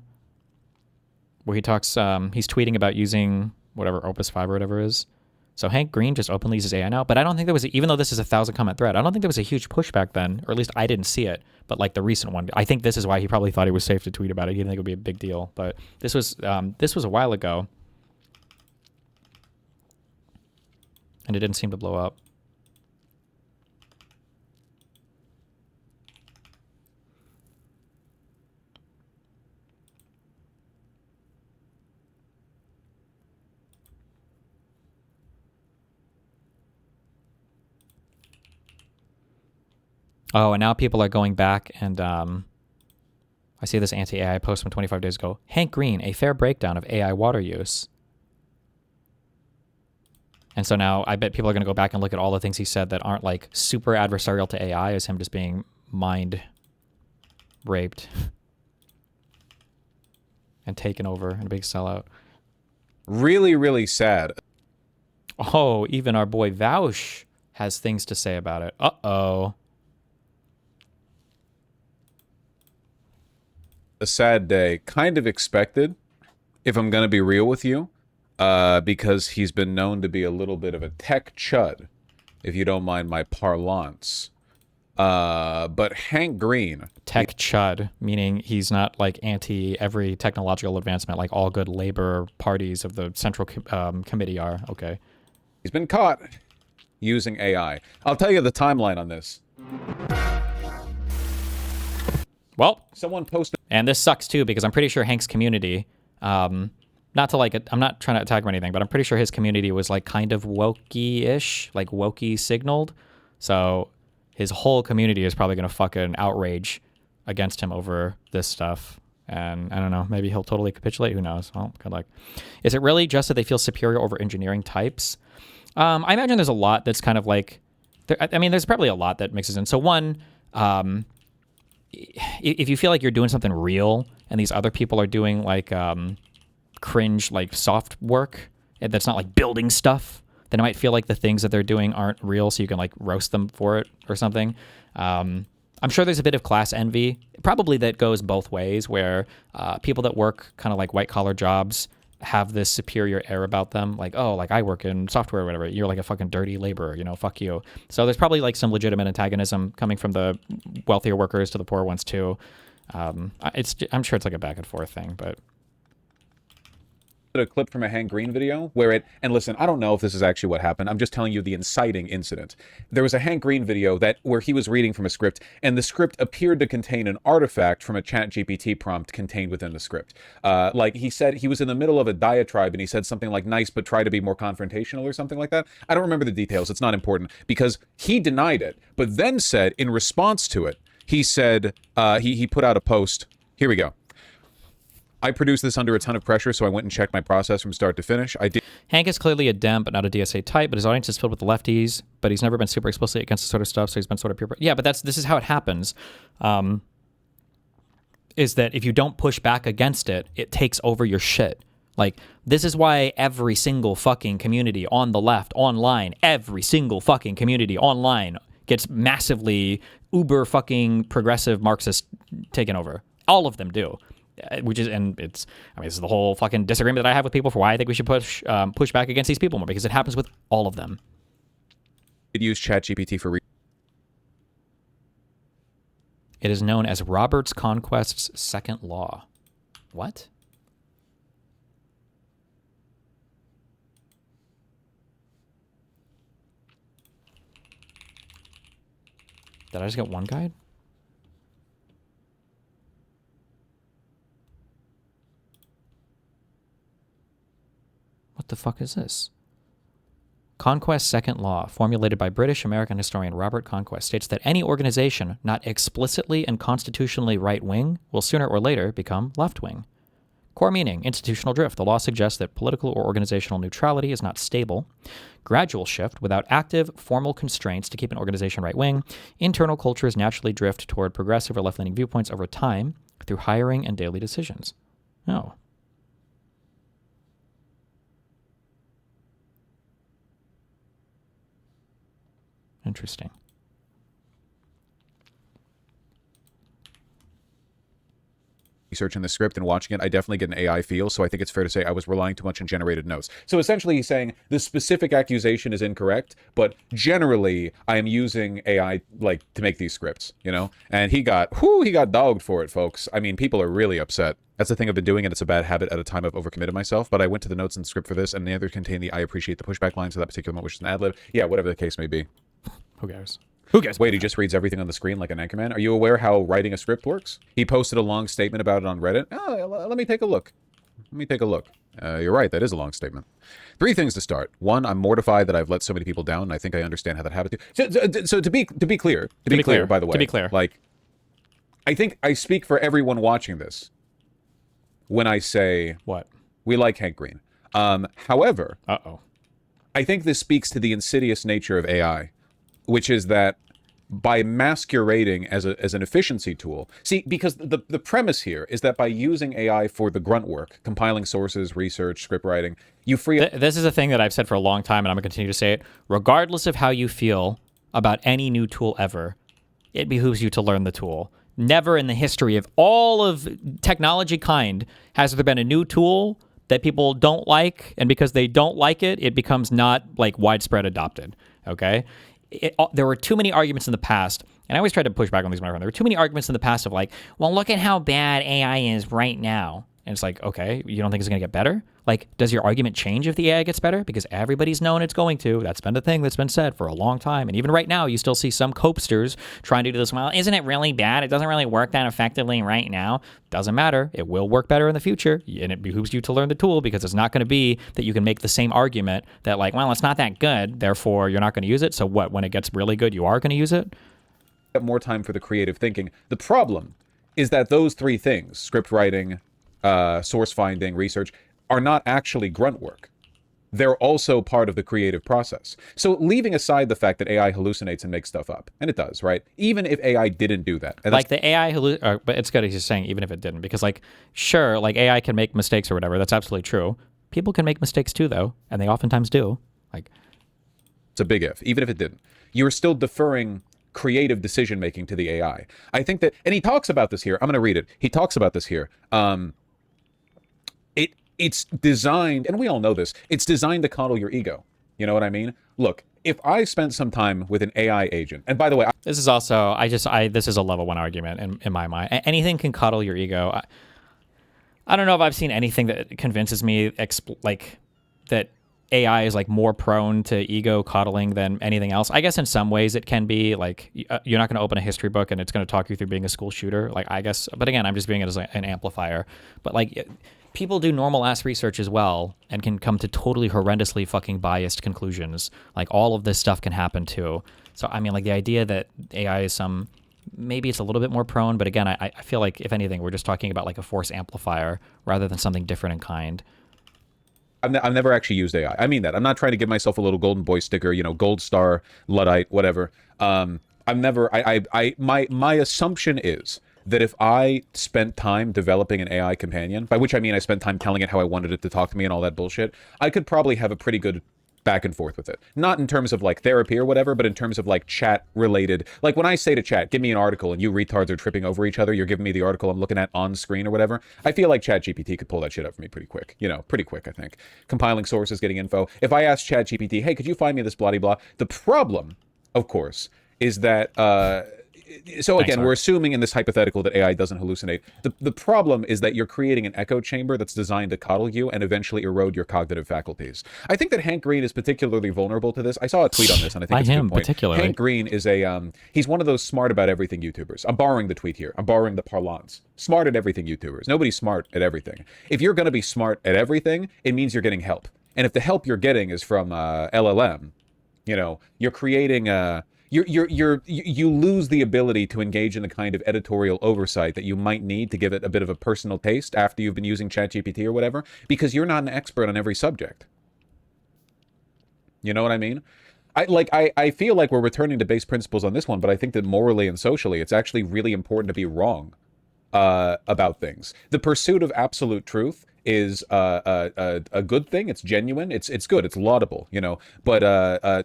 Where he talks, he's tweeting about using whatever, Opus 5 or whatever it is. So Hank Green just openly uses AI now. But I don't think there was, even though this is a 1,000 comment thread, I don't think there was a huge pushback then, or at least I didn't see it. But like the recent one, I think this is why he probably thought it was safe to tweet about it. He didn't think it would be a big deal. But this was a while ago. And it didn't seem to blow up. Oh, and now people are going back and I see this anti-AI post from 25 days ago. Hank Green, a fair breakdown of AI water use. And so now I bet people are going to go back and look at all the things he said that aren't like super adversarial to AI as him just being mind raped and taken over in a big sellout. Really, really sad. Oh, even our boy Voosh has things to say about it. Uh-oh. A sad day, kind of expected, if I'm going to be real with you, because he's been known to be a little bit of a tech chud, if you don't mind my parlance. But Hank Green... Tech chud, meaning he's not like anti every technological advancement like all good labor parties of the Central Committee are. Okay. He's been caught using AI. I'll tell you the timeline on this. Well, someone posted, and this sucks too because I'm pretty sure Hank's community, not to like, I'm not trying to attack him or anything, but I'm pretty sure his community was like kind of wokey-ish, like wokey signaled. So his whole community is probably gonna fucking outrage against him over this stuff. And I don't know, maybe he'll totally capitulate. Who knows? Well, good luck. Is it really just that they feel superior over engineering types? I imagine there's a lot that's kind of like, I mean, there's probably a lot that mixes in. So one, if you feel like you're doing something real and these other people are doing like cringe like soft work that's not like building stuff, then it might feel like the things that they're doing aren't real, so you can like roast them for it or something. I'm sure there's a bit of class envy, probably that goes both ways, where people that work kind of like white collar jobs have this superior air about them, like, oh, like I work in software or whatever, you're like a fucking dirty laborer, you know, fuck you. So there's probably like some legitimate antagonism coming from the wealthier workers to the poor ones too. I'm sure it's like a back and forth thing, but a clip from a Hank Green video where it, and listen, I don't know if this is actually what happened. I'm just telling you the inciting incident. There was a Hank Green video where he was reading from a script, and the script appeared to contain an artifact from a ChatGPT prompt contained within the script. Like he said, he was in the middle of a diatribe and he said something like nice, but try to be more confrontational or something like that. I don't remember the details. It's not important because he denied it, but then said in response to it, he said, he put out a post. Here we go. I produced this under a ton of pressure, so I went and checked my process from start to finish. I did. Hank is clearly a Dem, but not a DSA type, but his audience is filled with the lefties, but he's never been super explicit against this sort of stuff, so he's been sort of pure. Yeah, but this is how it happens, is that if you don't push back against it, it takes over your shit. Like, this is why every single fucking community on the left, online, every single fucking community online gets massively uber fucking progressive Marxist taken over. All of them do. Which is, and it's, I mean, this is the whole fucking disagreement that I have with people for why I think we should push back against these people more, because it happens with all of them. It used ChatGPT for. It is known as Robert's Conquest's second law. What? Did I just get one guide? What the fuck is this? Conquest's second law, formulated by British-American historian Robert Conquest, states that any organization not explicitly and constitutionally right-wing will sooner or later become left-wing. Core meaning, institutional drift. The law suggests that political or organizational neutrality is not stable. Gradual shift, without active, formal constraints to keep an organization right-wing. Internal cultures naturally drift toward progressive or left-leaning viewpoints over time through hiring and daily decisions. Oh. Interesting. Researching the script and watching it, I definitely get an AI feel, so I think it's fair to say I was relying too much on generated notes. So essentially he's saying the specific accusation is incorrect, but generally I am using AI like to make these scripts, you know? And he got dogged for it, folks. I mean, people are really upset. That's the thing I've been doing, and it's a bad habit at a time I've overcommitted myself, but I went to the notes in the script for this, and the other contained the I appreciate the pushback line, so that particular one, which is an ad-lib. Yeah, whatever the case may be. Who cares? Who cares? Wait, he just reads everything on the screen like an anchorman? Are you aware how writing a script works? He posted a long statement about it on Reddit. Oh, let me take a look. You're right, that is a long statement. 3 things to start. 1, I'm mortified that I've let so many people down, and I think I understand how that happened. So to be clear, by the way. To be clear. Like, I think I speak for everyone watching this when I say... What? We like Hank Green. However... Uh-oh. I think this speaks to the insidious nature of AI, which is that by masquerading as an efficiency tool, see, because the premise here is that by using AI for the grunt work, compiling sources, research, script writing, you free up... This is a thing that I've said for a long time, and I'm going to continue to say it. Regardless of how you feel about any new tool ever, it behooves you to learn the tool. Never in the history of all of technology kind has there been a new tool that people don't like, and because they don't like it, it becomes not like widespread adopted, okay? There were too many arguments in the past, and I always try to push back on these when I run. There were too many arguments in the past of like, well, look at how bad AI is right now. And it's like, okay, you don't think it's going to get better? Like, does your argument change if the AI gets better? Because everybody's known it's going to. That's been the thing that's been said for a long time. And even right now, you still see some copesters trying to do this. Well, isn't it really bad? It doesn't really work that effectively right now. Doesn't matter. It will work better in the future. And it behooves you to learn the tool, because it's not going to be that you can make the same argument that like, well, it's not that good, therefore you're not going to use it. So what, when it gets really good, you are going to use it? More time for the creative thinking. The problem is that those 3 things, script writing, source finding, research, are not actually grunt work. They're also part of the creative process. So leaving aside the fact that AI hallucinates and makes stuff up, and it does, right? Even if AI didn't do that. Like the AI, but it's good he's saying even if it didn't, because like, sure, like AI can make mistakes or whatever. That's absolutely true. People can make mistakes too, though, and they oftentimes do. Like, it's a big if, even if it didn't. You're still deferring creative decision-making to the AI. I think that, and he talks about this here. I'm going to read it. He talks about this here. It's designed, and we all know this, it's designed to coddle your ego. You know what I mean? Look, if I spent some time with an AI agent, and by the way... This is also, this is a level 1 argument in my mind. Anything can coddle your ego. I don't know if I've seen anything that convinces me, like, that AI is, like, more prone to ego coddling than anything else. I guess in some ways it can be, like, you're not going to open a history book and it's going to talk you through being a school shooter. Like, I guess, but again, I'm just viewing it as an amplifier. But, like... People do normal-ass research as well and can come to totally horrendously fucking biased conclusions. Like, all of this stuff can happen too. So, I mean, like, the idea that AI is maybe it's a little bit more prone, but again, I feel like, if anything, we're just talking about, like, a force amplifier rather than something different in kind. I've never actually used AI. I mean that. I'm not trying to give myself a little golden boy sticker, you know, gold star, Luddite, whatever. My assumption is that if I spent time developing an AI companion, by which I mean I spent time telling it how I wanted it to talk to me and all that bullshit, I could probably have a pretty good back and forth with it. Not in terms of like therapy or whatever, but in terms of like chat related. Like when I say to chat, give me an article, and you retards are tripping over each other, you're giving me the article I'm looking at on screen or whatever, I feel like ChatGPT could pull that shit up for me pretty quick. You know, pretty quick, I think. Compiling sources, getting info. If I ask ChatGPT, hey, could you find me this blah-de-blah? The problem, of course, is that So again, Mark. we're assuming in this hypothetical that AI doesn't hallucinate. The problem is that you're creating an echo chamber that's designed to coddle you and eventually erode your cognitive faculties. I think that Hank Green is particularly vulnerable to this. I saw a tweet on this, and I think By it's a him good point. particularly. Hank Green is he's one of those smart about everything YouTubers. I'm borrowing the tweet here. I'm borrowing the parlance. Smart at everything YouTubers. Nobody's smart at everything. If you're going to be smart at everything, it means you're getting help. And if the help you're getting is from LLM, you're creating you lose the ability to engage in the kind of editorial oversight that you might need to give it a bit of a personal taste after you've been using ChatGPT or whatever, because you're not an expert on every subject. You know what I mean? I feel like we're returning to base principles on this one, but I think that morally and socially, it's actually really important to be wrong about things. The pursuit of absolute truth is a good thing. It's genuine. It's good. It's laudable, But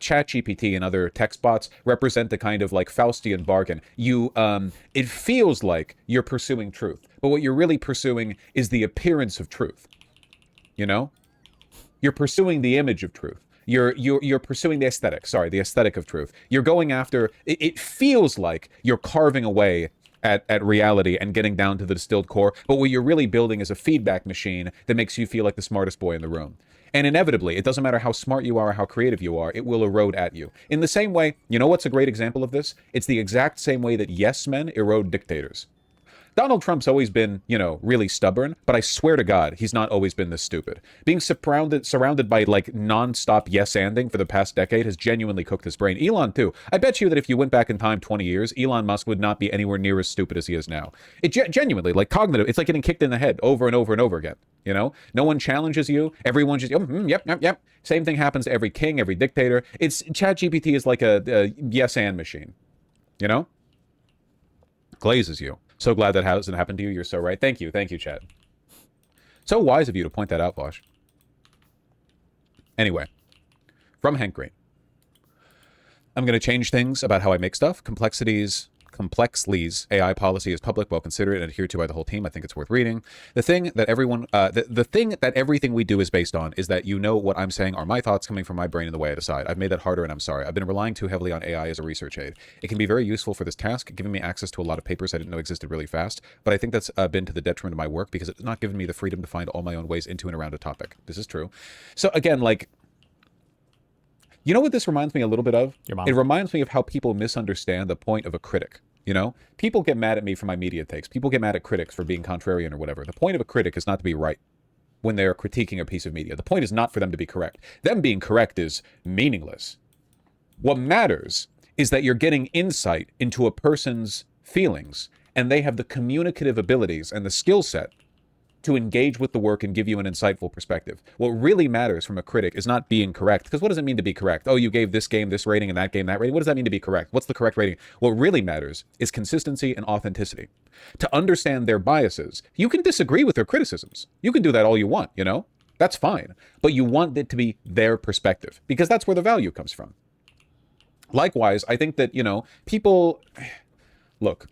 ChatGPT and other text bots represent the kind of like Faustian bargain. It feels like you're pursuing truth, but what you're really pursuing is the appearance of truth. You're pursuing the image of truth. You're pursuing the aesthetic. Sorry, the aesthetic of truth. You're going after. It feels like you're carving away at reality and getting down to the distilled core, but what you're really building is a feedback machine that makes you feel like the smartest boy in the room. And inevitably, it doesn't matter how smart you are or how creative you are, it will erode at you. In the same way, what's a great example of this? It's the exact same way that yes men erode dictators. Donald Trump's always been, really stubborn, but I swear to God, he's not always been this stupid. Being surrounded by like nonstop yes-anding for the past decade has genuinely cooked his brain. Elon too. I bet you that if you went back in time 20 years, Elon Musk would not be anywhere near as stupid as he is now. It genuinely, like cognitive, it's like getting kicked in the head over and over and over again. No one challenges you. Everyone just, yep. Same thing happens to every king, every dictator. ChatGPT is like a yes-and machine. Glazes you. So glad that hasn't happened to you. You're so right. Thank you, Chad. So wise of you to point that out, Voosh. Anyway, from Hank Green. I'm going to change things about how I make stuff. Complexly's AI policy is public, well considered, and adhered to by the whole team. I think it's worth reading. The thing that everything we do is based on is that what I'm saying are my thoughts coming from my brain and the way I decide. I've made that harder, and I'm sorry. I've been relying too heavily on AI as a research aid. It can be very useful for this task, giving me access to a lot of papers I didn't know existed really fast, but I think that's been to the detriment of my work because it's not given me the freedom to find all my own ways into and around a topic. This is true. So again, you know what this reminds me a little bit of? Your mom. It reminds me of how people misunderstand the point of a critic. People get mad at me for my media takes. People get mad at critics for being contrarian or whatever. The point of a critic is not to be right when they're critiquing a piece of media. The point is not for them to be correct. Them being correct is meaningless. What matters is that you're getting insight into a person's feelings, and they have the communicative abilities and the skill set to engage with the work and give you an insightful perspective. What really matters from a critic is not being correct, because what does it mean to be correct? Oh, you gave this game this rating and that game that rating. What does that mean to be correct? What's the correct rating? What really matters is consistency and authenticity. To understand their biases, you can disagree with their criticisms. You can do that all you want, That's fine. But you want it to be their perspective, because that's where the value comes from. Likewise, I think that, people... Look,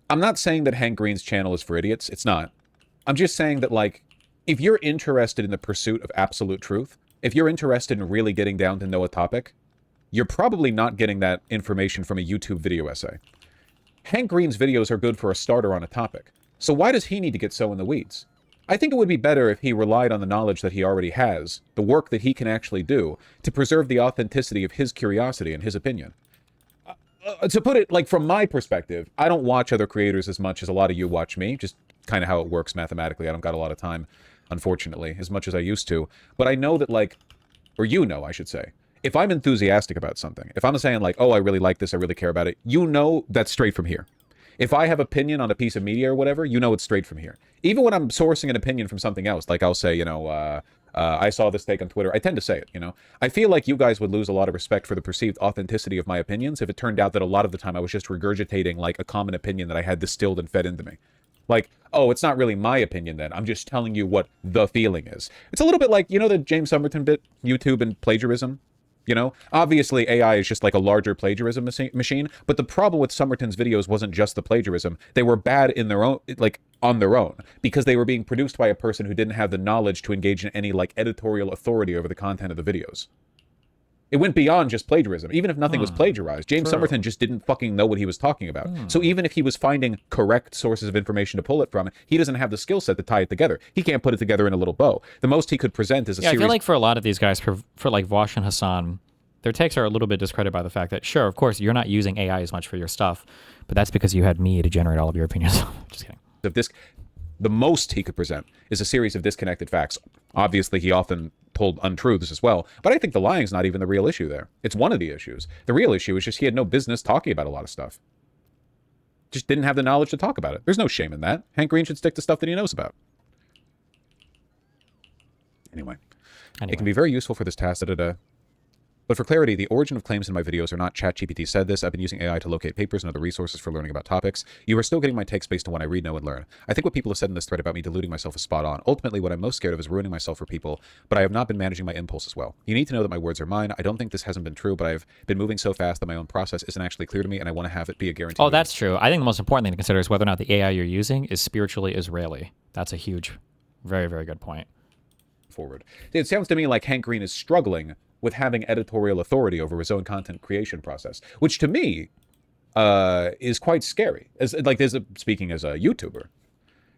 I'm not saying that Hank Green's channel is for idiots. It's not. I'm just saying that, if you're interested in the pursuit of absolute truth, if you're interested in really getting down to know a topic, you're probably not getting that information from a YouTube video essay. Hank Green's videos are good for a starter on a topic. So why does he need to get so in the weeds? I think it would be better if he relied on the knowledge that he already has, the work that he can actually do, to preserve the authenticity of his curiosity and his opinion. To put it, from my perspective, I don't watch other creators as much as a lot of you watch me, just kind of how it works mathematically. I don't got a lot of time, unfortunately, as much as I used to. But I know that, I should say, if I'm enthusiastic about something, if I'm saying oh, I really like this, I really care about it, that's straight from here. If I have opinion on a piece of media or whatever, it's straight from here. Even when I'm sourcing an opinion from something else, I'll say, I saw this take on Twitter. I tend to say it, I feel like you guys would lose a lot of respect for the perceived authenticity of my opinions if it turned out that a lot of the time I was just regurgitating a common opinion that I had distilled and fed into me. Oh, it's not really my opinion then. I'm just telling you what the feeling is. It's a little bit like, the James Somerton bit, YouTube and plagiarism? Obviously AI is just a larger plagiarism machine, but the problem with Somerton's videos wasn't just the plagiarism. They were bad in their own, on their own, because they were being produced by a person who didn't have the knowledge to engage in any editorial authority over the content of the videos. It went beyond just plagiarism. Even if nothing was plagiarized, James Somerton just didn't fucking know what he was talking about. So even if he was finding correct sources of information to pull it from, he doesn't have the skill set to tie it together. He can't put it together in a little bow. The most he could present is a series. I feel like for a lot of these guys, for like Voosh and Hassan, their takes are a little bit discredited by the fact that, sure, of course, you're not using AI as much for your stuff, but that's because you had me to generate all of your opinions. Just kidding. The most he could present is a series of disconnected facts. Obviously, he often pulled untruths as well, but I think the lying's not even the real issue there. It's one of the issues. The real issue is just he had no business talking about a lot of stuff. Just didn't have the knowledge to talk about it. There's no shame in that. Hank Green should stick to stuff that he knows about. Anyway. It can be very useful for this task. But for clarity, the origin of claims in my videos are not ChatGPT said this. I've been using AI to locate papers and other resources for learning about topics. You are still getting my takes based on what I read, know, and learn. I think what people have said in this thread about me deluding myself is spot on. Ultimately, what I'm most scared of is ruining myself for people, but I have not been managing my impulses well. You need to know that my words are mine. I don't think this hasn't been true, but I've been moving so fast that my own process isn't actually clear to me, and I want to have it be a guarantee. Oh, that's true. I think the most important thing to consider is whether or not the AI you're using is spiritually Israeli. That's a huge, very, very good point. Forward. It sounds to me like Hank Green is struggling with having editorial authority over his own content creation process, which to me is quite scary. Speaking as a YouTuber,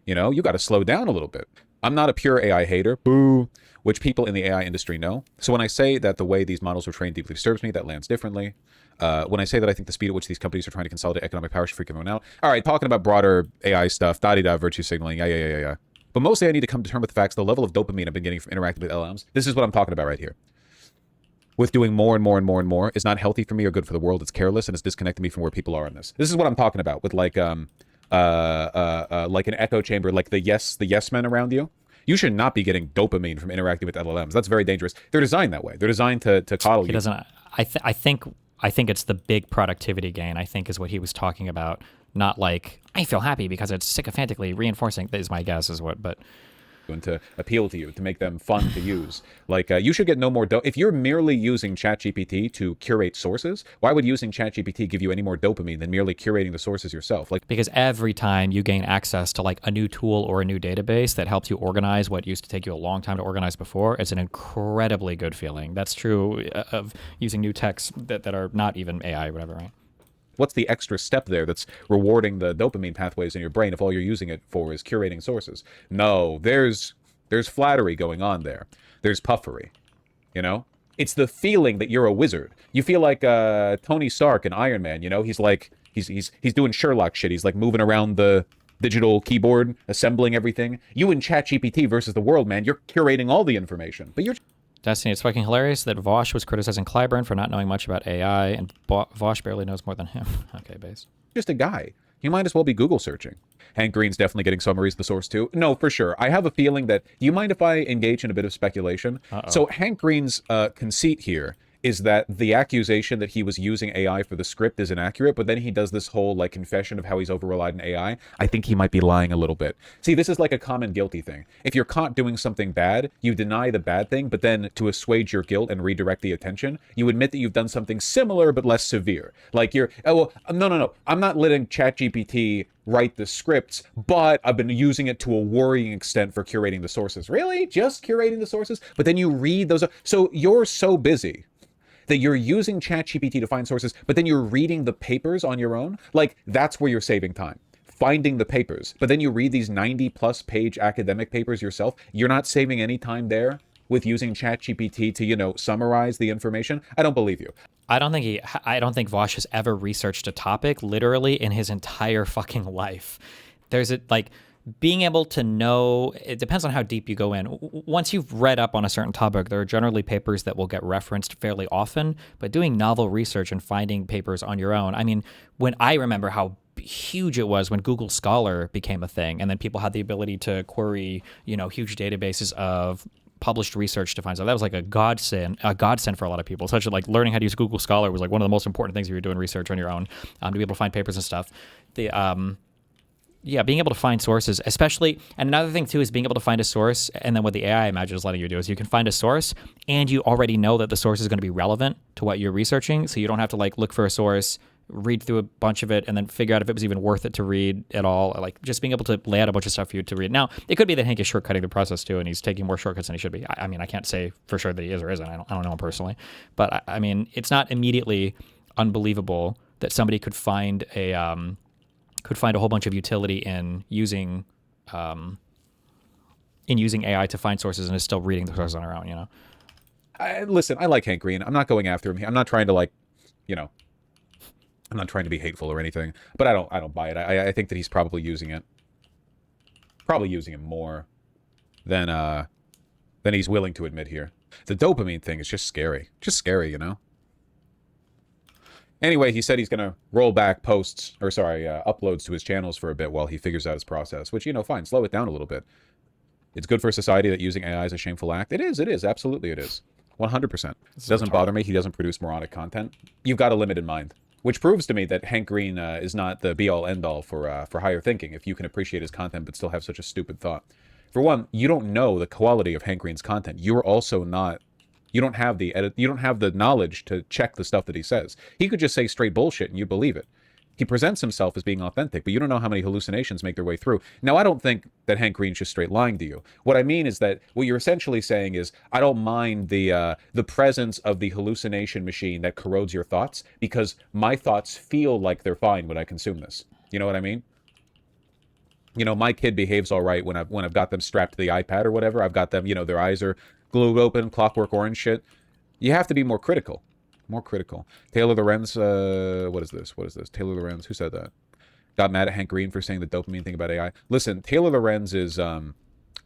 you got to slow down a little bit. I'm not a pure AI hater, boo, which people in the AI industry know. So when I say that the way these models were trained deeply disturbs me, that lands differently. When I say that I think the speed at which these companies are trying to consolidate economic power should freak everyone out. All right, talking about broader AI stuff, da-di-da, virtue signaling, yeah. But mostly I need to come to terms with the facts, the level of dopamine I've been getting from interacting with LLMs. This is what I'm talking about right here. With doing more and more and more and more is not healthy for me or good for the world. It's careless and it's disconnecting me from where people are in this. This is what I'm talking about with like an echo chamber, like the yes men around you. You should not be getting dopamine from interacting with LLMs. That's very dangerous. They're designed that way. They're designed to coddle you. I think it's the big productivity gain, I think, is what he was talking about. Not like, I feel happy because it's sycophantically reinforcing, is my guess, is what, but... And to appeal to you, to make them fun to use. Like, you should get no more if you're merely using ChatGPT to curate sources, why would using ChatGPT give you any more dopamine than merely curating the sources yourself? Like, because every time you gain access to like a new tool or a new database that helps you organize what used to take you a long time to organize before, it's an incredibly good feeling. That's true of using new techs that are not even AI or whatever, right? What's the extra step there that's rewarding the dopamine pathways in your brain if all you're using it for is curating sources? No, there's flattery going on there. There's puffery, It's the feeling that you're a wizard. You feel like Tony Stark in Iron Man, He's like, he's doing Sherlock shit. He's like moving around the digital keyboard, assembling everything. You in ChatGPT versus the world, man. You're curating all the information, but you're... Destiny, it's fucking hilarious that Voosh was criticizing Clyburn for not knowing much about AI, and Voosh barely knows more than him. Okay, base. Just a guy. He might as well be Google searching. Hank Green's definitely getting summaries of the source too. No, for sure. I have a feeling that... Do you mind if I engage in a bit of speculation? So Hank Green's conceit here is that the accusation that he was using AI for the script is inaccurate, but then he does this whole like confession of how he's over-relied on AI. I think he might be lying a little bit. See, this is like a common guilty thing. If you're caught doing something bad, you deny the bad thing, but then to assuage your guilt and redirect the attention, you admit that you've done something similar but less severe. Like no, I'm not letting ChatGPT write the scripts, but I've been using it to a worrying extent for curating the sources. Really? Just curating the sources? But then you read those. So you're so busy that you're using ChatGPT to find sources, but then you're reading the papers on your own. Like, that's where you're saving time. Finding the papers. But then you read these 90-plus page academic papers yourself. You're not saving any time there with using ChatGPT to, summarize the information. I don't believe you. I don't think Voosh has ever researched a topic literally in his entire fucking life. Being able to know, it depends on how deep you go in. Once you've read up on a certain topic, there are generally papers that will get referenced fairly often, but doing novel research and finding papers on your own, when I remember how huge it was when Google Scholar became a thing, and then people had the ability to query, huge databases of published research to find stuff. That was like a godsend for a lot of people. Such like learning how to use Google Scholar was like one of the most important things if you're doing research on your own, to be able to find papers and stuff. Being able to find sources, especially, and another thing too is being able to find a source, and then what the AI I imagine is letting you do is you can find a source, and you already know that the source is going to be relevant to what you're researching, so you don't have to like look for a source read through a bunch of it and then figure out if it was even worth it to read at all. Like just being able to lay out a bunch of stuff for you to read. Now, it could be that Hank is shortcutting the process too, and he's taking more shortcuts than he should be. I mean, I can't say for sure that he is or isn't. I don't know him personally, but I mean, it's not immediately unbelievable that somebody could find a whole bunch of utility in using AI to find sources and is still reading the sources on our own. You know. Listen, I like Hank Green. I'm not going after him. I'm not trying to like, you know. I'm not trying to be hateful or anything, but I don't buy it. I think that he's probably using it. Probably using it more than he's willing to admit here. The dopamine thing is just scary. Just scary, you know? Anyway, he said he's going to roll back uploads to his channels for a bit while he figures out his process, which, you know, fine, slow it down a little bit. It's good for society that using AI is a shameful act. It is, absolutely it is. 100%. It doesn't bother me. He doesn't produce moronic content. You've got a limit in mind. Which proves to me that Hank Green is not the be-all, end-all for higher thinking, if you can appreciate his content but still have such a stupid thought. For one, you don't know the quality of Hank Green's content. You're also not... You don't have the knowledge to check the stuff that he says. He could just say straight bullshit and you believe it. He presents himself as being authentic, but you don't know how many hallucinations make their way through. Now, I don't think that Hank Green's just straight lying to you. What I mean is that what you're essentially saying is, I don't mind the presence of the hallucination machine that corrodes your thoughts because my thoughts feel like they're fine when I consume this. You know what I mean? You know, my kid behaves all right when I've got them strapped to the iPad or whatever. I've got them, you know, their eyes are glued open, Clockwork Orange shit. You have to be more critical. More critical. Taylor Lorenz, what is this? Taylor Lorenz, who said that? Got mad at Hank Green for saying the dopamine thing about AI. Listen, Taylor Lorenz is a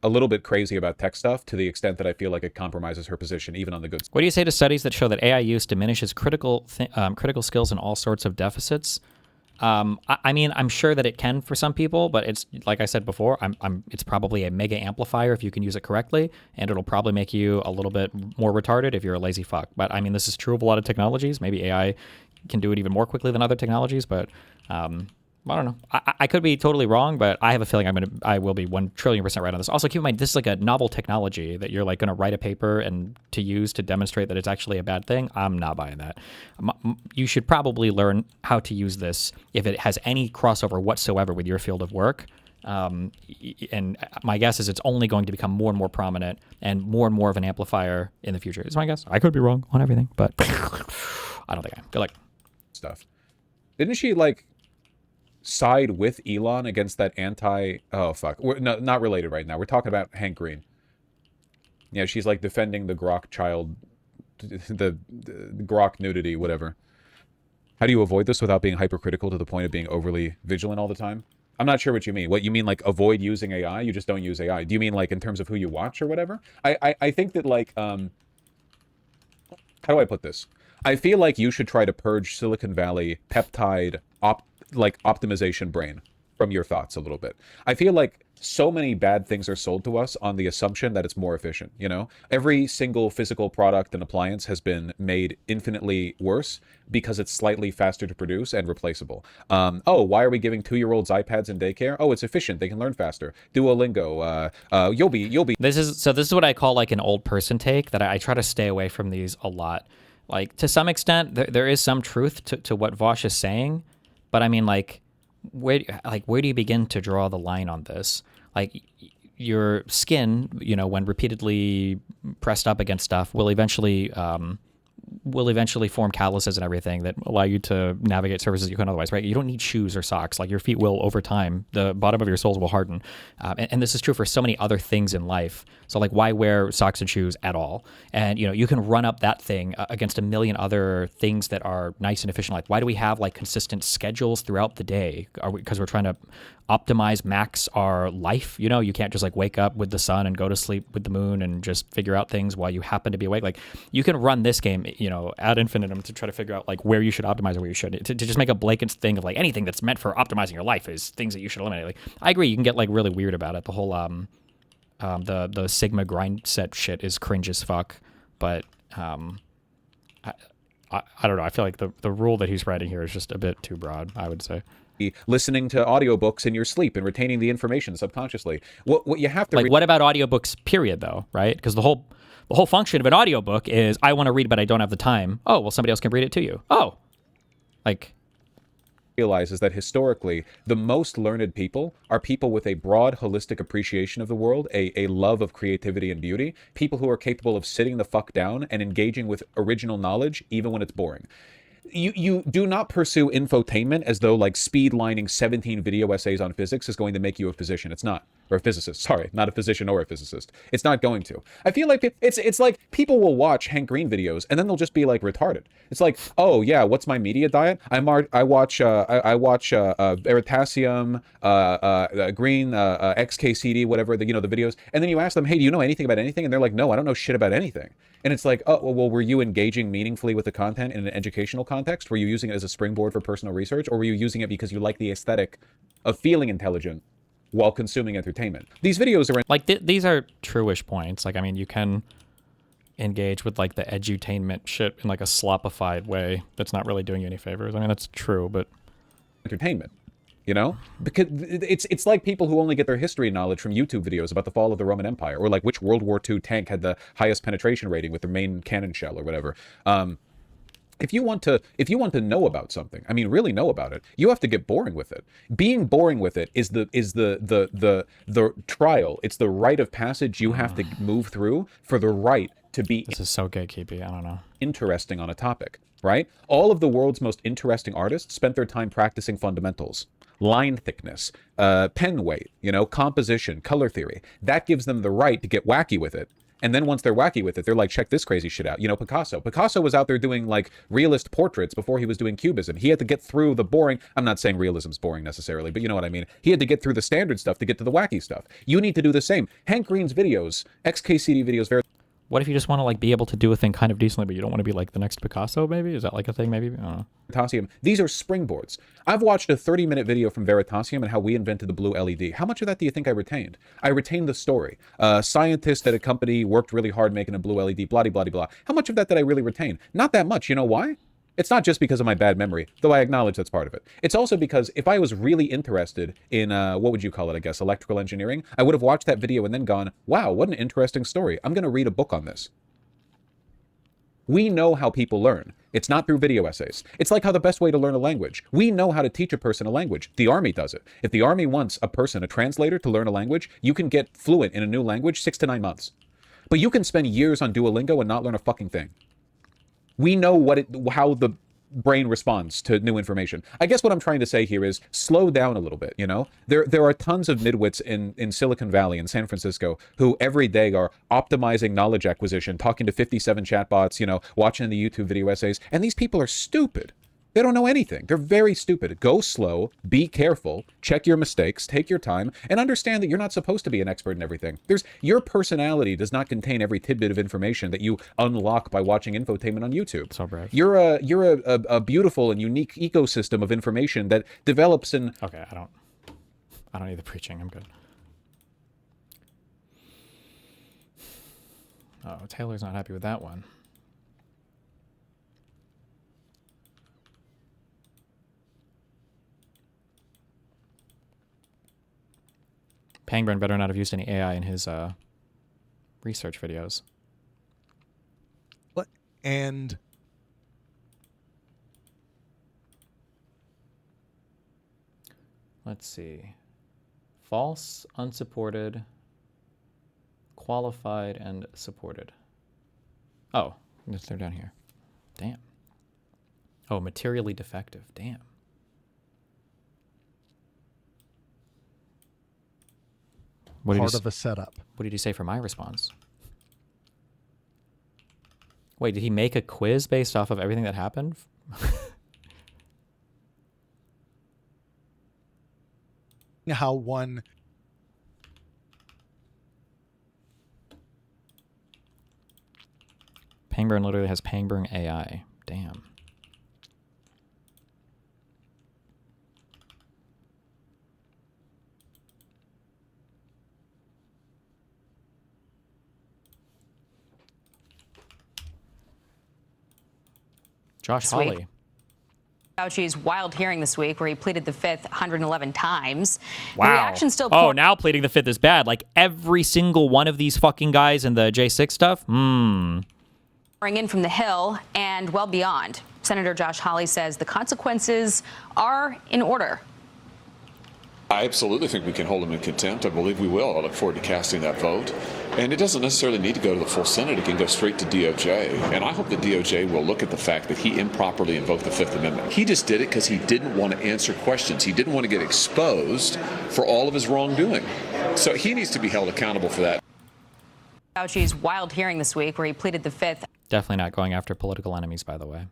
little bit crazy about tech stuff to the extent that I feel like it compromises her position, even on the good stuff. What do you say to studies that show that AI use diminishes critical skills and all sorts of deficits? I mean, I'm sure that it can for some people, but it's like I said before, it's probably a mega amplifier if you can use it correctly, and it'll probably make you a little bit more retarded if you're a lazy fuck. But I mean, this is true of a lot of technologies. Maybe AI can do it even more quickly than other technologies, but I don't know. I could be totally wrong, but I have a feeling I will be 1,000,000,000% right on this. Also, keep in mind, this is like a novel technology that you're like going to write a paper and to use to demonstrate that it's actually a bad thing. I'm not buying that. You should probably learn how to use this if it has any crossover whatsoever with your field of work. And my guess is it's only going to become more and more prominent and more of an amplifier in the future. Is my guess. I could be wrong on everything, but I don't think I am. Good luck. Stuff. Didn't she like side with Elon against that oh fuck, we're not related right now. We're talking about Hank Green. Yeah, she's like defending the Grok child, the Grok nudity, whatever. How do you avoid this without being hypercritical to the point of being overly vigilant all the time? I'm not sure what you mean. What you mean, like avoid using AI? You just don't use AI. Do you mean like in terms of who you watch or whatever? I think that like how do I put this? I feel like you should try to purge Silicon Valley peptide optimization brain from your thoughts a little bit. I feel like so many bad things are sold to us on the assumption that it's more efficient, you know? Every single physical product and appliance has been made infinitely worse because it's slightly faster to produce and replaceable. Oh, why are we giving 2-year-olds iPads in daycare? Oh, it's efficient. They can learn faster. Duolingo. You'll be. This is what I call like an old person take that I try to stay away from these a lot. Like to some extent, there is some truth to what Voosh is saying, but I mean, like, where do you begin to draw the line on this? Like, your skin, you know, when repeatedly pressed up against stuff, will eventually form calluses and everything that allow you to navigate surfaces you couldn't otherwise, right? You don't need shoes or socks. Like, your feet will, over time, the bottom of your soles will harden. And this is true for so many other things in life. So, like, why wear socks and shoes at all? And, you know, you can run up that thing against a million other things that are nice and efficient. Like, why do we have, like, consistent schedules throughout the day? Because we're trying to optimize, max our life? You know, you can't just, like, wake up with the sun and go to sleep with the moon and just figure out things while you happen to be awake. Like, you can run this game, you know, ad infinitum to try to figure out, like, where you should optimize or where you shouldn't. To just make a blanket thing of, like, anything that's meant for optimizing your life is things that you should eliminate. Like, I agree, you can get, like, really weird about it. The whole, the Sigma grind set shit is cringe as fuck, but I don't know. I feel like the rule that he's writing here is just a bit too broad, I would say. Listening to audiobooks in your sleep and retaining the information subconsciously. What you have to what about audiobooks, period, though, right? Because the whole function of an audiobook is I want to read but I don't have the time. Oh, well, somebody else can read it to you. Oh, like, realize is that historically, the most learned people are people with a broad, holistic appreciation of the world, a love of creativity and beauty, people who are capable of sitting the fuck down and engaging with original knowledge, even when it's boring. You do not pursue infotainment as though like speed lining 17 video essays on physics is going to make you a physician. It's not. Or a physicist. Sorry, not a physician or a physicist. It's not going to. I feel like it's like people will watch Hank Green videos and then they'll just be like retarded. It's like, oh yeah, what's my media diet? I watch Veritasium, Green, XKCD, whatever the the videos, and then you ask them, hey, do you know anything about anything? And they're like, no, I don't know shit about anything. And it's like, oh, well, were you engaging meaningfully with the content in an educational context? Were you using it as a springboard for personal research? Or were you using it because you like the aesthetic of feeling intelligent while consuming entertainment? These videos are like these are true-ish points. Like, I mean, you can engage with like the edutainment shit in like a slopified way that's not really doing you any favors. I mean, that's true, but entertainment. You know, because it's like people who only get their history knowledge from YouTube videos about the fall of the Roman Empire, or like which World War II tank had the highest penetration rating with their main cannon shell or whatever. If you want to know about something, I mean, really know about it, you have to get boring with it. Being boring with it is the trial. It's the rite of passage you have to move through for the right to be. This is so gatekeepy. I don't know. Interesting on a topic, right? All of the world's most interesting artists spent their time practicing fundamentals. Line thickness, pen weight, composition, color theory. That gives them the right to get wacky with it. And then once they're wacky with it, they're like, check this crazy shit out. Picasso. Picasso was out there doing like realist portraits before he was doing cubism. He had to get through the boring. I'm not saying realism's boring necessarily, but you know what I mean. He had to get through the standard stuff to get to the wacky stuff. You need to do the same. Hank Green's videos, XKCD videos, what if you just want to like be able to do a thing kind of decently, but you don't want to be like the next Picasso? Maybe is that like a thing? Maybe I don't know. Veritasium. These are springboards. I've watched a 30-minute video from Veritasium and how we invented the blue LED. How much of that do you think I retained? I retained the story. Scientists at a company worked really hard making a blue LED. Blah blah blah. How much of that did I really retain? Not that much. You know why? It's not just because of my bad memory, though I acknowledge that's part of it. It's also because if I was really interested in, what would you call it, I guess, electrical engineering, I would have watched that video and then gone, wow, what an interesting story. I'm going to read a book on this. We know how people learn. It's not through video essays. It's like how the best way to learn a language. We know how to teach a person a language. The Army does it. If the Army wants a person, a translator, to learn a language, you can get fluent in a new language 6 to 9 months. But you can spend years on Duolingo and not learn a fucking thing. We know how the brain responds to new information. I guess what I'm trying to say here is slow down a little bit, There are tons of midwits in Silicon Valley and San Francisco who every day are optimizing knowledge acquisition, talking to 57 chatbots, watching the YouTube video essays, and these people are stupid. They don't know anything. They're very stupid. Go slow, be careful, check your mistakes, take your time, and understand that you're not supposed to be an expert in everything. Your personality does not contain every tidbit of information that you unlock by watching infotainment on YouTube. So brave. You're a beautiful and unique ecosystem of information that develops in. Okay, I don't need the preaching. I'm good. Oh, Taylor's not happy with that one. Pangburn better not have used any AI in his research videos. And let's see. False, unsupported, qualified, and supported. Oh, they're down here. Damn. Oh, materially defective. Damn. Part of a setup. What did he say for my response? Wait, did he make a quiz based off of everything that happened? How one Pangburn literally has Pangburn AI. Damn. Josh Hawley. Fauci's wild hearing this week where he pleaded the fifth 111 times. Wow. The reaction still now pleading the fifth is bad. Like every single one of these fucking guys in the J6 stuff? pouring in from the Hill and well beyond. Senator Josh Hawley says the consequences are in order. I absolutely think we can hold him in contempt. I believe we will. I look forward to casting that vote. And it doesn't necessarily need to go to the full Senate. It can go straight to DOJ. And I hope the DOJ will look at the fact that he improperly invoked the Fifth Amendment. He just did it because he didn't want to answer questions. He didn't want to get exposed for all of his wrongdoing. So he needs to be held accountable for that. Fauci's wild hearing this week where he pleaded the Fifth. Definitely not going after political enemies, by the way.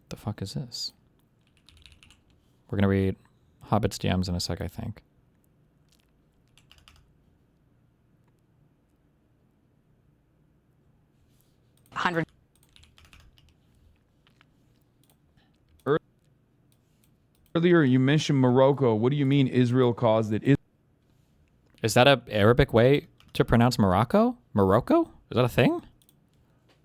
The fuck is this? We're gonna read Hobbit's DMs in a sec, I think. Earlier, you mentioned Morocco. What do you mean Israel caused it? Is that a Arabic way to pronounce Morocco? Morocco? Is that a thing?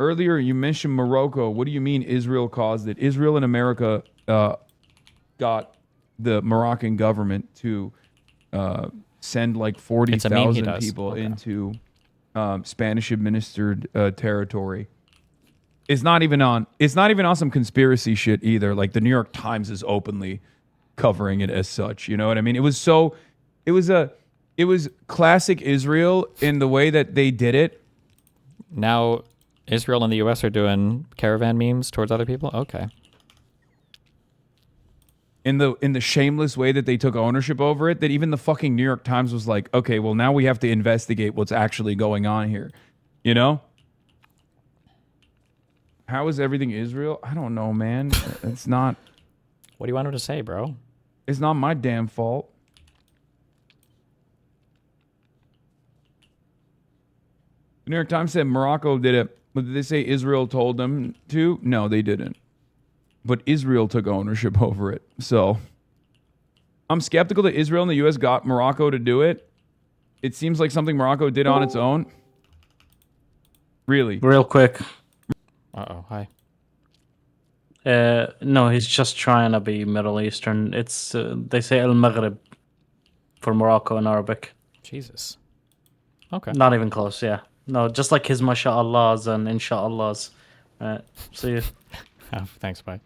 Earlier, you mentioned Morocco. What do you mean Israel caused it? Israel and America got the Moroccan government to send like 40,000 people into Spanish-administered territory. It's not even on some conspiracy shit either. Like the New York Times is openly covering it as such. You know what I mean? It was classic Israel in the way that they did it. Now Israel and the US are doing caravan memes towards other people? Okay. In the shameless way that they took ownership over it, that even the fucking New York Times was like, okay, well now we have to investigate what's actually going on here. You know? How is everything Israel? I don't know, man. It's not. What do you want him to say, bro? It's not my damn fault. The New York Times said Morocco did it, but did they say Israel told them to? No, they didn't. But Israel took ownership over it. So I'm skeptical that Israel and the U.S. got Morocco to do it. It seems like something Morocco did on its own. Really? Real quick. Uh-oh, hi. No, he's just trying to be Middle Eastern. It's they say El Maghrib for Morocco in Arabic. Jesus. Okay. Not even close, yeah. No, just like his masha'Allahs and insha'Allahs. See you. Oh, thanks, bye.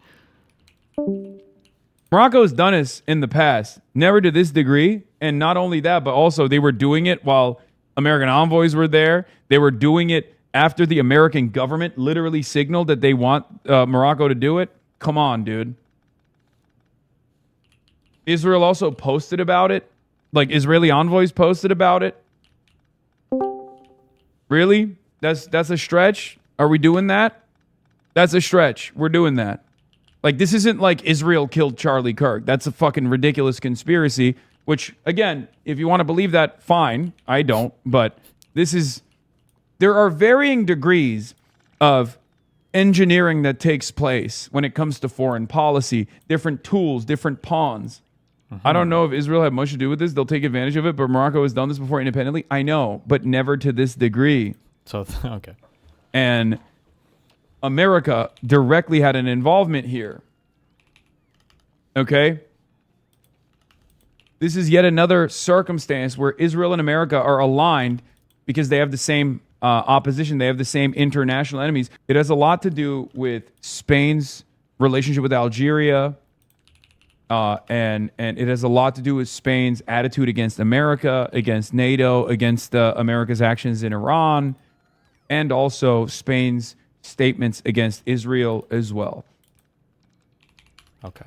Morocco's done this in the past, never to this degree. And not only that, but also they were doing it while American envoys were there. They were doing it after the American government literally signaled that they want Morocco to do it. Come on, dude. Israel also posted about it. Like Israeli envoys posted about it. Really? That's a stretch? Are we doing that? That's a stretch. We're doing that. Like, this isn't like Israel killed Charlie Kirk. That's a fucking ridiculous conspiracy, which, again, if you want to believe that, fine. I don't. But this is... There are varying degrees of engineering that takes place when it comes to foreign policy. Different tools, different pawns. I don't know if Israel had much to do with this. They'll take advantage of it, but Morocco has done this before independently. I know, but never to this degree. So, okay. And America directly had an involvement here. Okay? This is yet another circumstance where Israel and America are aligned because they have the same opposition. They have the same international enemies. It has a lot to do with Spain's relationship with Algeria, and it has a lot to do with Spain's attitude against America, against NATO, against America's actions in Iran, and also Spain's statements against Israel as well. Okay.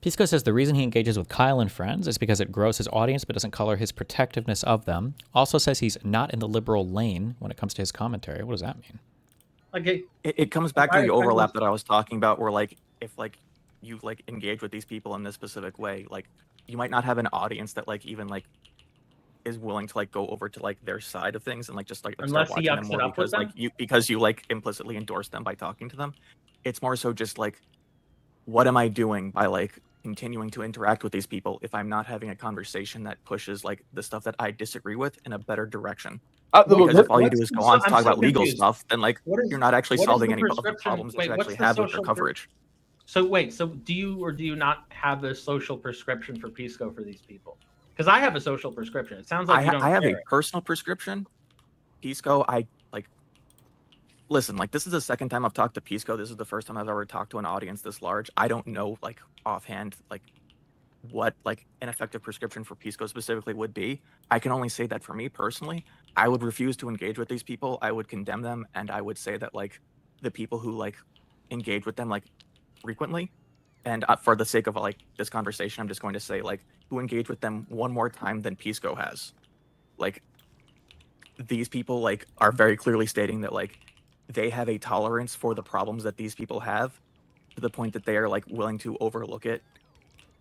PISSCO says the reason he engages with Kyle and friends is because it grows his audience but doesn't color his protectiveness of them. Also says he's not in the liberal lane when it comes to his commentary. What does that mean? Like it comes back to the overlap that I was talking about, where like if like you like engage with these people in this specific way, like you might not have an audience that like even like is willing to like go over to like their side of things and like just like Unless start he watching them yucks it more up with because you like implicitly endorse them by talking to them. It's more so just like, what am I doing by like continuing to interact with these people if I'm not having a conversation that pushes like the stuff that I disagree with in a better direction? Because if all you do is go on to talk about legal stuff, then like you're not actually solving any of the problems that you actually have with your coverage. So wait, so do you or do you not have a social prescription for PISSCO for these people? Because I have a social prescription. It sounds like you don't I have care. a personal prescription. PISSCO, I like. Listen, like this is the second time I've talked to PISSCO. This is the first time I've ever talked to an audience this large. I don't know like offhand like what like an effective prescription for PISSCO specifically would be. I can only say that for me personally, I would refuse to engage with these people. I would condemn them, and I would say that like the people who like engage with them like frequently, and for the sake of like this conversation, I'm just going to say like who engage with them one more time than PISSCO has. Like these people like are very clearly stating that like they have a tolerance for the problems that these people have to the point that they are like willing to overlook it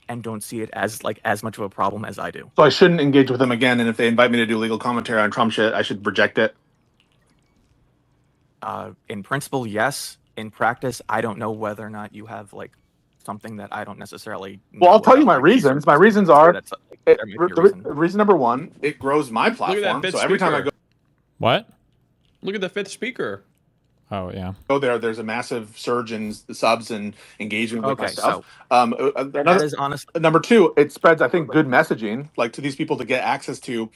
and don't see it as like as much of a problem as I do. So I shouldn't engage with them again, and if they invite me to do legal commentary on Trump shit, I should reject it. In principle, yes. In practice, I don't know whether or not you have like something that I don't necessarily know. Well, I'll tell you my reasons. My reasons are reason. reason number one, it grows my Look at that platform. fifth So every time I speaker. go What? Look at the fifth speaker. Oh yeah. there's a massive surge in subs and engagement with my Okay, stuff. that is honest. Number two, it spreads, I think, good messaging, like to these people to get access to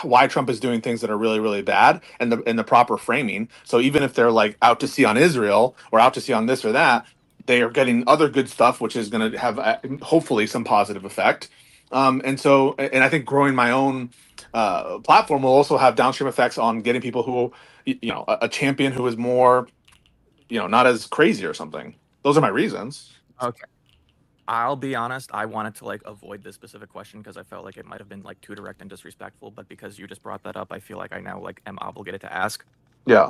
why Trump is doing things that are really, really bad and the proper framing. So even if they're like out to see on Israel or out to see on this or that, they are getting other good stuff, which is going to have hopefully some positive effect. And I think growing my own platform will also have downstream effects on getting people who, you know, a champion who is more, you know, not as crazy or something. Those are my reasons. Okay. I'll be honest, I wanted to like avoid this specific question because I felt like it might have been like too direct and disrespectful, but because you just brought that up, I feel like I now like am obligated to ask. Yeah.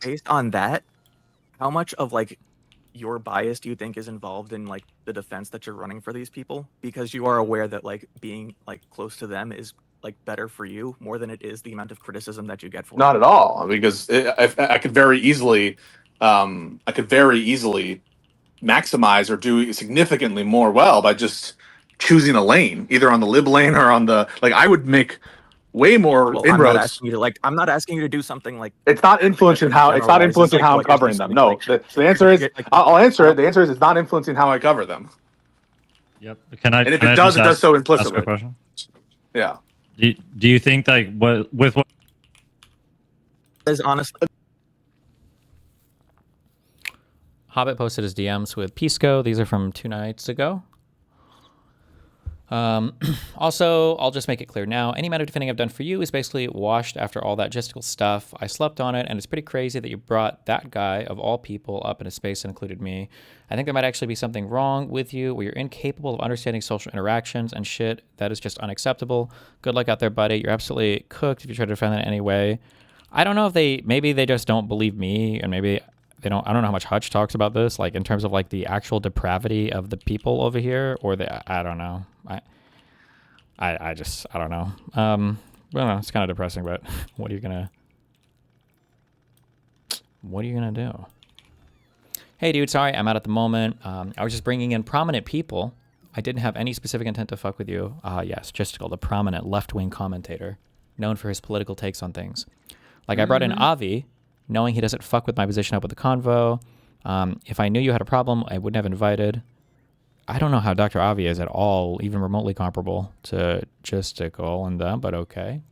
Based on that, how much of like your bias do you think is involved in like the defense that you're running for these people? Because you are aware that like being like close to them is like better for you more than it is the amount of criticism that you get for Not it. at all, because I could very easily, maximize or do significantly more well by just choosing a lane, either on the lib lane or on the like. I would make way more Well, I'm not inroads. asking you to like. I'm not asking you to do something like. It's not influencing how I'm covering them. No, the answer is I'll answer it. The answer is it's not influencing how I cover them. Yep. Can I? And if can it I does, just it does so ask a implicitly. question? Yeah. Do you think like with what? Is honest. Hobbit posted his DMs with PISSCO. These are from 2 nights ago. Also, I'll just make it clear now, any amount of defending I've done for you is basically washed after all that logistical stuff. I slept on it, and it's pretty crazy that you brought that guy, of all people, up in a space and included me. I think there might actually be something wrong with you where you're incapable of understanding social interactions and shit. That is just unacceptable. Good luck out there, buddy. You're absolutely cooked if you try to defend that in any way. I don't know if maybe they just don't believe me, and maybe I don't know how much Hutch talks about this, like in terms of like the actual depravity of the people over here, or I don't know. I don't know. Well, it's kind of depressing, but what are you gonna do? Hey, dude, sorry, I'm out at the moment. I was just bringing in prominent people. I didn't have any specific intent to fuck with you. Yes, just called a prominent left-wing commentator, known for his political takes on things. Like I brought in Avi, knowing he doesn't fuck with my position up with the convo. If I knew you had a problem, I wouldn't have invited. I don't know how Dr. Avi is at all, even remotely comparable to Justical and them, but okay.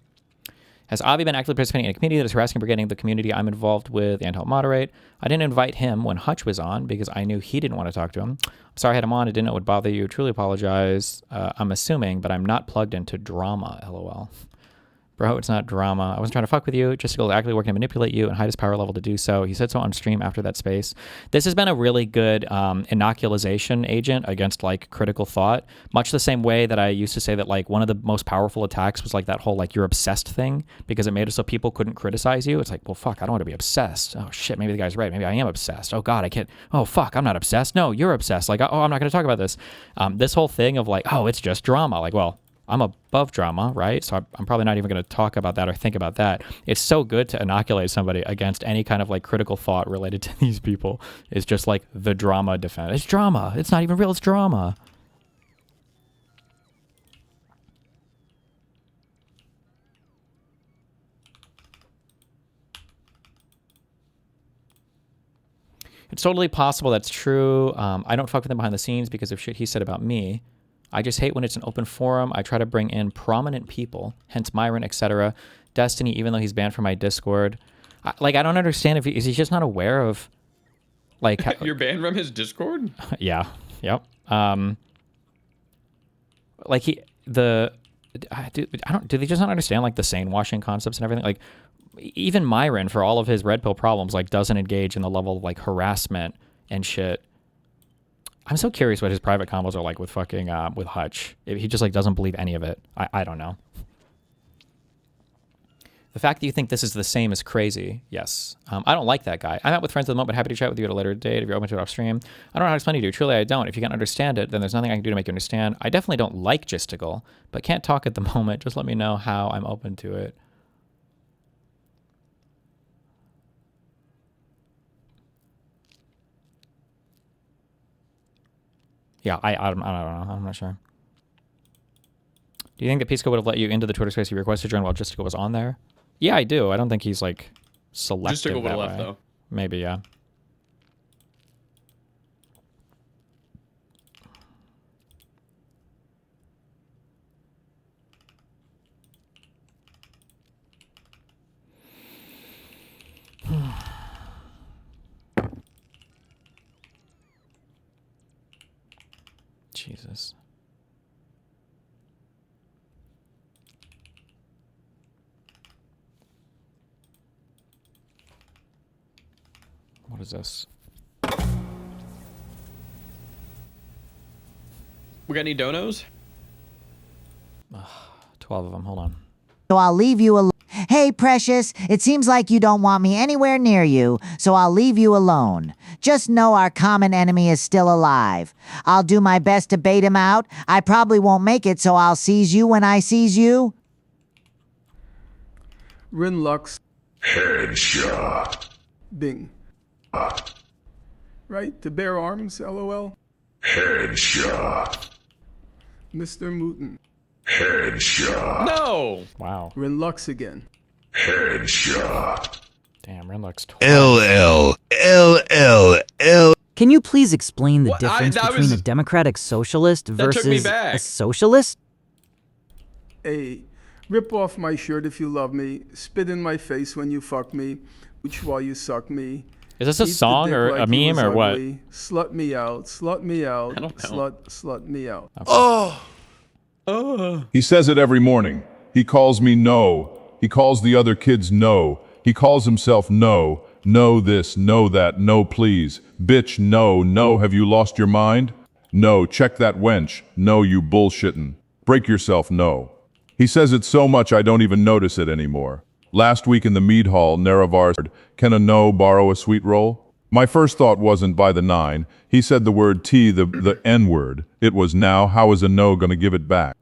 Has Avi been actively participating in a community that is harassing and briganding the community I'm involved with and help moderate? I didn't invite him when Hutch was on because I knew he didn't want to talk to him. I'm sorry I had him on. I didn't know it would bother you. Truly apologize. I'm assuming, but I'm not plugged into drama, LOL. Bro, it's not drama. I wasn't trying to fuck with you. Justical actively working to manipulate you and hide his power level to do so. He said so on stream after that space. This has been a really good inoculation agent against like critical thought. Much the same way that I used to say that like one of the most powerful attacks was like that whole like you're obsessed thing because it made it so people couldn't criticize you. It's like, well, fuck, I don't want to be obsessed. Oh shit, maybe the guy's right. Maybe I am obsessed. Oh God, I can't. Oh fuck, I'm not obsessed. No, you're obsessed. Like, oh, I'm not going to talk about this. This whole thing of like, oh, it's just drama. Like, well, I'm above drama, right? So I'm probably not even going to talk about that or think about that. It's so good to inoculate somebody against any kind of like critical thought related to these people. It's just like the drama defense. It's drama. It's not even real. It's drama. It's totally possible that's true. I don't fuck with him behind the scenes because of shit he said about me. I just hate when it's an open forum. I try to bring in prominent people, hence Myron, etc. Destiny, even though he's banned from my Discord. I don't understand if is he just not aware of, like... You're banned from his Discord? Yeah. Yep. Like do they just not understand like the sane washing concepts and everything? Like, even Myron, for all of his red pill problems, like doesn't engage in the level of like harassment and shit. I'm so curious what his private combos are like with fucking with Hutch. If he just like doesn't believe any of it. I don't know. The fact that you think this is the same is crazy. Yes. I don't like that guy. I'm out with friends at the moment. Happy to chat with you at a later date if you're open to it off stream. I don't know how to explain it to you. Truly, I don't. If you can't understand it, then there's nothing I can do to make you understand. I definitely don't like Gisticle, but can't talk at the moment. Just let me know how I'm open to it. Yeah, I don't know. I'm not sure. Do you think that PISSCO would have let you into the Twitter space you requested to join while Gisticle was on there? Yeah, I do. I don't think he's like selective Gisticle would that have way. left though. Maybe, yeah. Jesus. What is this? We got any donos? 12 of them. Hold on. So I'll leave you alone. Hey, Precious, it seems like you don't want me anywhere near you, so I'll leave you alone. Just know our common enemy is still alive. I'll do my best to bait him out. I probably won't make it, so I'll seize you when I seize you. Rinlux. Headshot. Bing. Right? To bear arms, LOL. Headshot. Mr. Mooten. Headshot. No! Wow. Rinlux again. Headshot. Damn, Renlux. LL. Can you please explain the What? difference that between was- a democratic socialist took me versus back. a socialist? Hey, rip off my shirt if you love me. Spit in my face when you fuck me. Which while you suck me. Is this a Eat the song dick or like a he meme was or what? ugly. Slut me out. Slut me out. I don't know. Slut me out. Oh. He says it every morning. He calls me No. He calls the other kids No. He calls himself No. No this, no that, no please. Bitch, no, have you lost your mind? No, check that wench. No, you bullshittin'. Break yourself, no. He says it so much I don't even notice it anymore. Last week in the mead hall, Naravar said, "Can a no borrow a sweet roll?" My first thought wasn't by the 9. He said the word T, the N word. It was now, how is a no gonna give it back?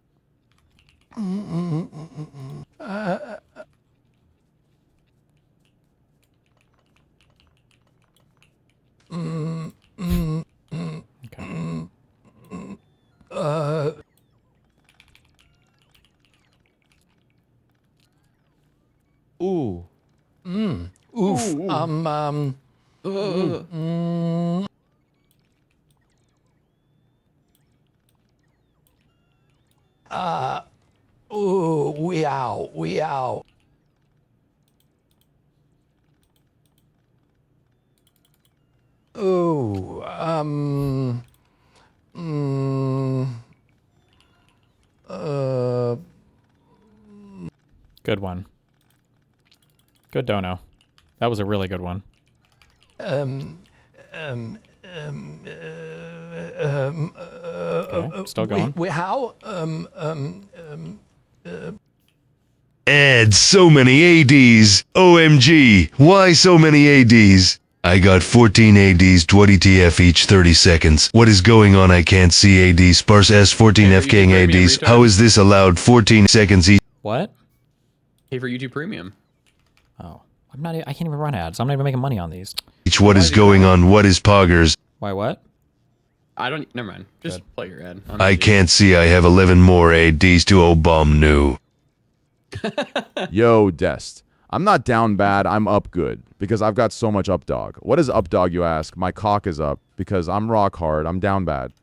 Ooh. Oof. Ooh, we out. Ooh, Good one. Good dono. That was a really good one. Okay, still going. We how? Add so many ADs. OMG. Why so many ADs? I got 14 ADs, 20 TF each, 30 seconds. What is going on? I can't see AD. Sparse S14 FKing ADs. How is this allowed? 14 seconds each. What? Pay for YouTube Premium. Oh, I can't even run ads. I'm not even making money on these. What is going on? What is poggers? Why what? I don't. Never mind. Just play your ad. I can't see. I have 11 more ADs to Obama new. Yo, Dest. I'm not down bad, I'm up good, because I've got so much up dog. What is up dog, you ask? My cock is up, because I'm rock hard, I'm down bad.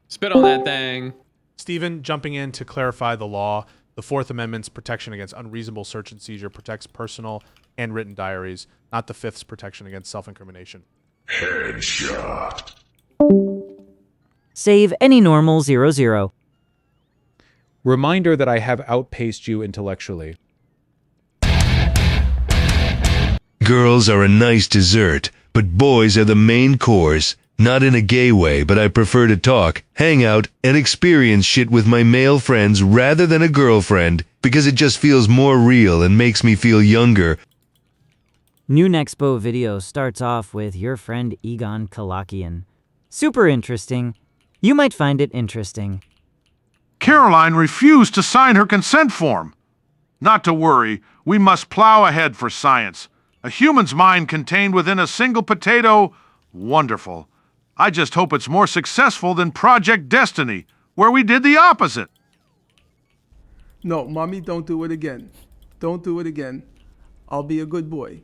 Spit on that thing. Stephen, jumping in to clarify the law, the Fourth Amendment's protection against unreasonable search and seizure protects personal and written diaries, not the Fifth's protection against self-incrimination. Headshot. Save any normal 00. Reminder that I have outpaced you intellectually. Girls are a nice dessert, but boys are the main course. Not in a gay way, but I prefer to talk, hang out, and experience shit with my male friends rather than a girlfriend, because it just feels more real and makes me feel younger. New Nexpo video starts off with your friend Egon Kalakian. Super interesting. You might find it interesting. Caroline refused to sign her consent form. Not to worry, we must plow ahead for science. A human's mind contained within a single potato? Wonderful. I just hope it's more successful than Project Destiny, where we did the opposite. No, Mommy, don't do it again. Don't do it again. I'll be a good boy.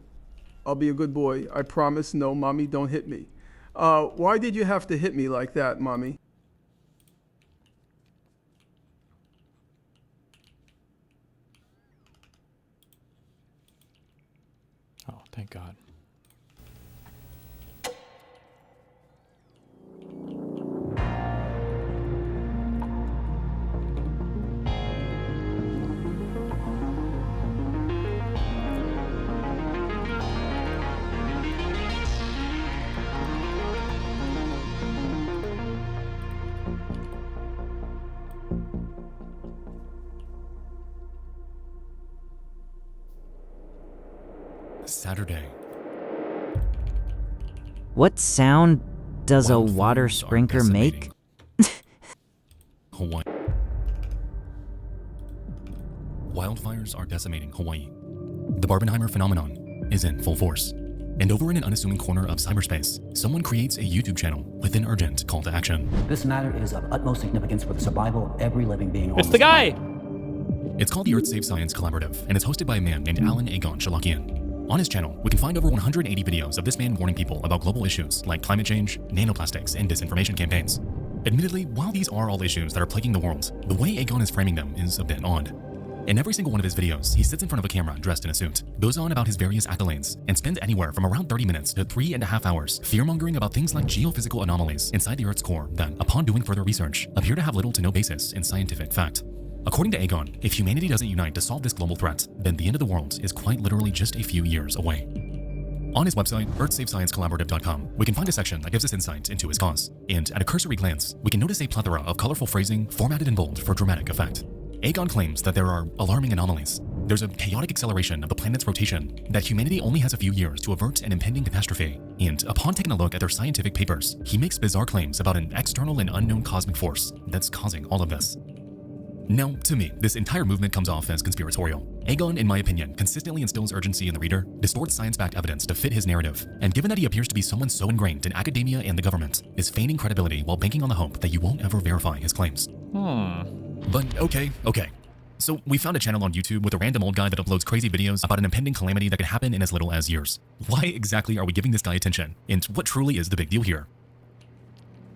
I'll be a good boy. I promise. No, Mommy, don't hit me. Why did you have to hit me like that, Mommy? Oh, thank God. Saturday. What sound does a water sprinkler make? Hawaii. Wildfires are decimating Hawaii. The Barbenheimer phenomenon is in full force. And over in an unassuming corner of cyberspace, someone creates a YouTube channel with an urgent call to action. This matter is of utmost significance for the survival of every living being on It's the guy! It's called the Earth Save Science Collaborative, and it's hosted by a man named Egon Shalakian. On his channel, we can find over 180 videos of this man warning people about global issues like climate change, nanoplastics, and disinformation campaigns. Admittedly, while these are all issues that are plaguing the world, the way Egon is framing them is a bit odd. In every single one of his videos, he sits in front of a camera dressed in a suit, goes on about his various accolades, and spends anywhere from around 30 minutes to 3.5 hours fear-mongering about things like geophysical anomalies inside the Earth's core that, upon doing further research, appear to have little to no basis in scientific fact. According to Egon, if humanity doesn't unite to solve this global threat, then the end of the world is quite literally just a few years away. On his website, earthsavesciencecollaborative.com, we can find a section that gives us insight into his cause, and at a cursory glance, we can notice a plethora of colorful phrasing formatted in bold for dramatic effect. Egon claims that there are alarming anomalies. There's a chaotic acceleration of the planet's rotation, that humanity only has a few years to avert an impending catastrophe, and upon taking a look at their scientific papers, he makes bizarre claims about an external and unknown cosmic force that's causing all of this. Now, to me, this entire movement comes off as conspiratorial. Egon, in my opinion, consistently instills urgency in the reader, distorts science-backed evidence to fit his narrative, and given that he appears to be someone so ingrained in academia and the government, is feigning credibility while banking on the hope that you won't ever verify his claims. But okay. So we found a channel on YouTube with a random old guy that uploads crazy videos about an impending calamity that could happen in as little as years. Why exactly are we giving this guy attention? And what truly is the big deal here?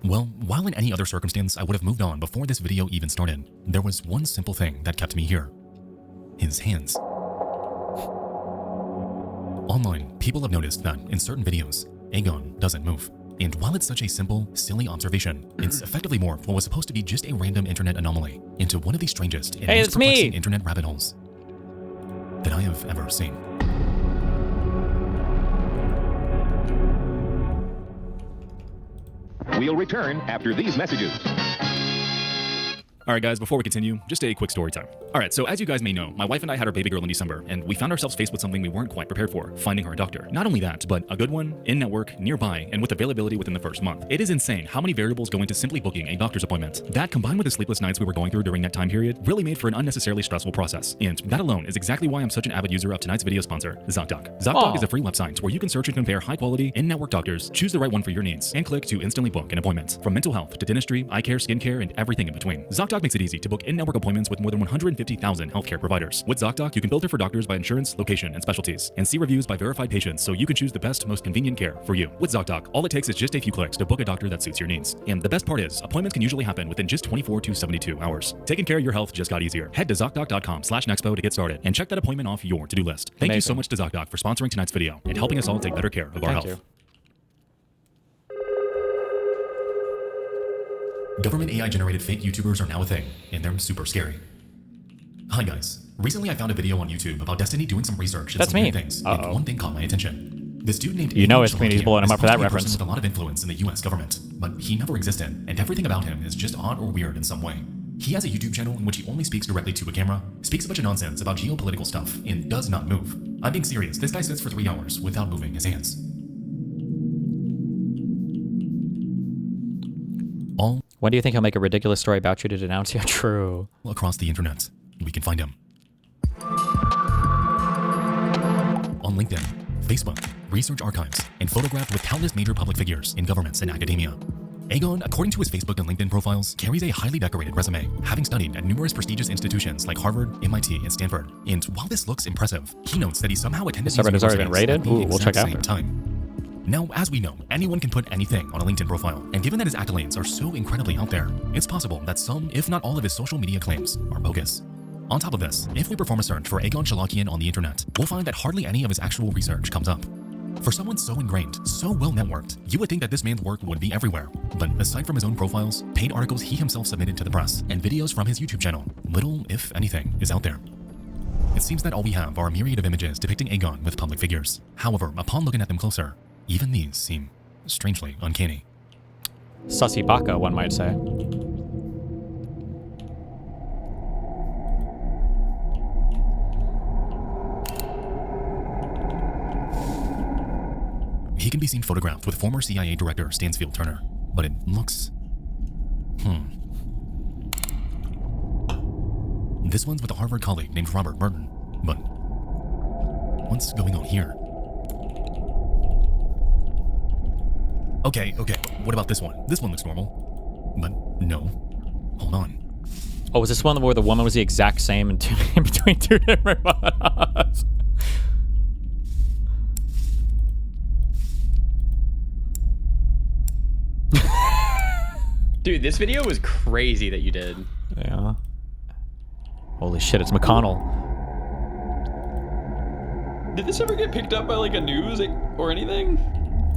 Well, while in any other circumstance I would have moved on before this video even started, there was one simple thing that kept me here. His hands. Online, people have noticed that in certain videos, Egon doesn't move. And while it's such a simple, silly observation, it's effectively morphed what was supposed to be just a random internet anomaly into one of the strangest and most perplexing internet rabbit holes that I have ever seen. We'll return after these messages. All right, guys, before we continue, just a quick story time. All right, so as you guys may know, my wife and I had our baby girl in December, and we found ourselves faced with something we weren't quite prepared for, finding her a doctor. Not only that, but a good one, in-network, nearby, and with availability within the first month. It is insane how many variables go into simply booking a doctor's appointment. That, combined with the sleepless nights we were going through during that time period, really made for an unnecessarily stressful process. And that alone is exactly why I'm such an avid user of tonight's video sponsor, ZocDoc. ZocDoc is a free website where you can search and compare high-quality, in-network doctors, choose the right one for your needs, and click to instantly book an appointment. From mental health to dentistry, eye care, skincare, and everything in between. ZocDoc makes it easy to book in-network appointments with more than 150,000 healthcare providers. With ZocDoc, you can filter for doctors by insurance, location, and specialties, and see reviews by verified patients so you can choose the best, most convenient care for you. With ZocDoc, all it takes is just a few clicks to book a doctor that suits your needs. And the best part is, appointments can usually happen within just 24 to 72 hours. Taking care of your health just got easier. Head to ZocDoc.com/Nexpo to get started and check that appointment off your to-do list. Thank you so much to ZocDoc for sponsoring tonight's video and helping us all take better care of our health. Government AI-generated fake YouTubers are now a thing, and they're super scary. Hi guys, recently I found a video on YouTube about Destiny doing some research and some weird things, and one thing caught my attention. This dude named his community's blowing him up for that reference. With a lot of influence in the US government, but he never existed, and everything about him is just odd or weird in some way. He has a YouTube channel in which he only speaks directly to a camera, speaks a bunch of nonsense about geopolitical stuff, and does not move. I'm being serious, this guy sits for 3 hours without moving his hands. When do you think he'll make a ridiculous story about you to denounce you? True. Across the internet, we can find him. On LinkedIn, Facebook, research archives, and photographed with countless major public figures in governments and academia. Egon, according to his Facebook and LinkedIn profiles, carries a highly decorated resume, having studied at numerous prestigious institutions like Harvard, MIT, and Stanford. And while this looks impressive, he notes that he somehow attended these has already been rated? at the Ooh, we'll check exact after. same time. Now, as we know, anyone can put anything on a LinkedIn profile, and given that his accolades are so incredibly out there, it's possible that some, if not all of his social media claims are bogus. On top of this, if we perform a search for Egon Shalakian on the internet, we'll find that hardly any of his actual research comes up. For someone so ingrained, so well networked, you would think that this man's work would be everywhere. But aside from his own profiles, paid articles he himself submitted to the press, and videos from his YouTube channel, little, if anything, is out there. It seems that all we have are a myriad of images depicting Egon with public figures. However, upon looking at them closer, even these seem strangely uncanny. Sussy baka, one might say. He can be seen photographed with former CIA Director Stansfield Turner, but it looks... This one's with a Harvard colleague named Robert Merton, but what's going on here? Okay, what about this one? This one looks normal, but no. Hold on. Oh, was this one where the woman was the exact same in between two different photos? Dude, this video was crazy that you did. Yeah. Holy shit, it's McConnell. Did this ever get picked up by like a news or anything?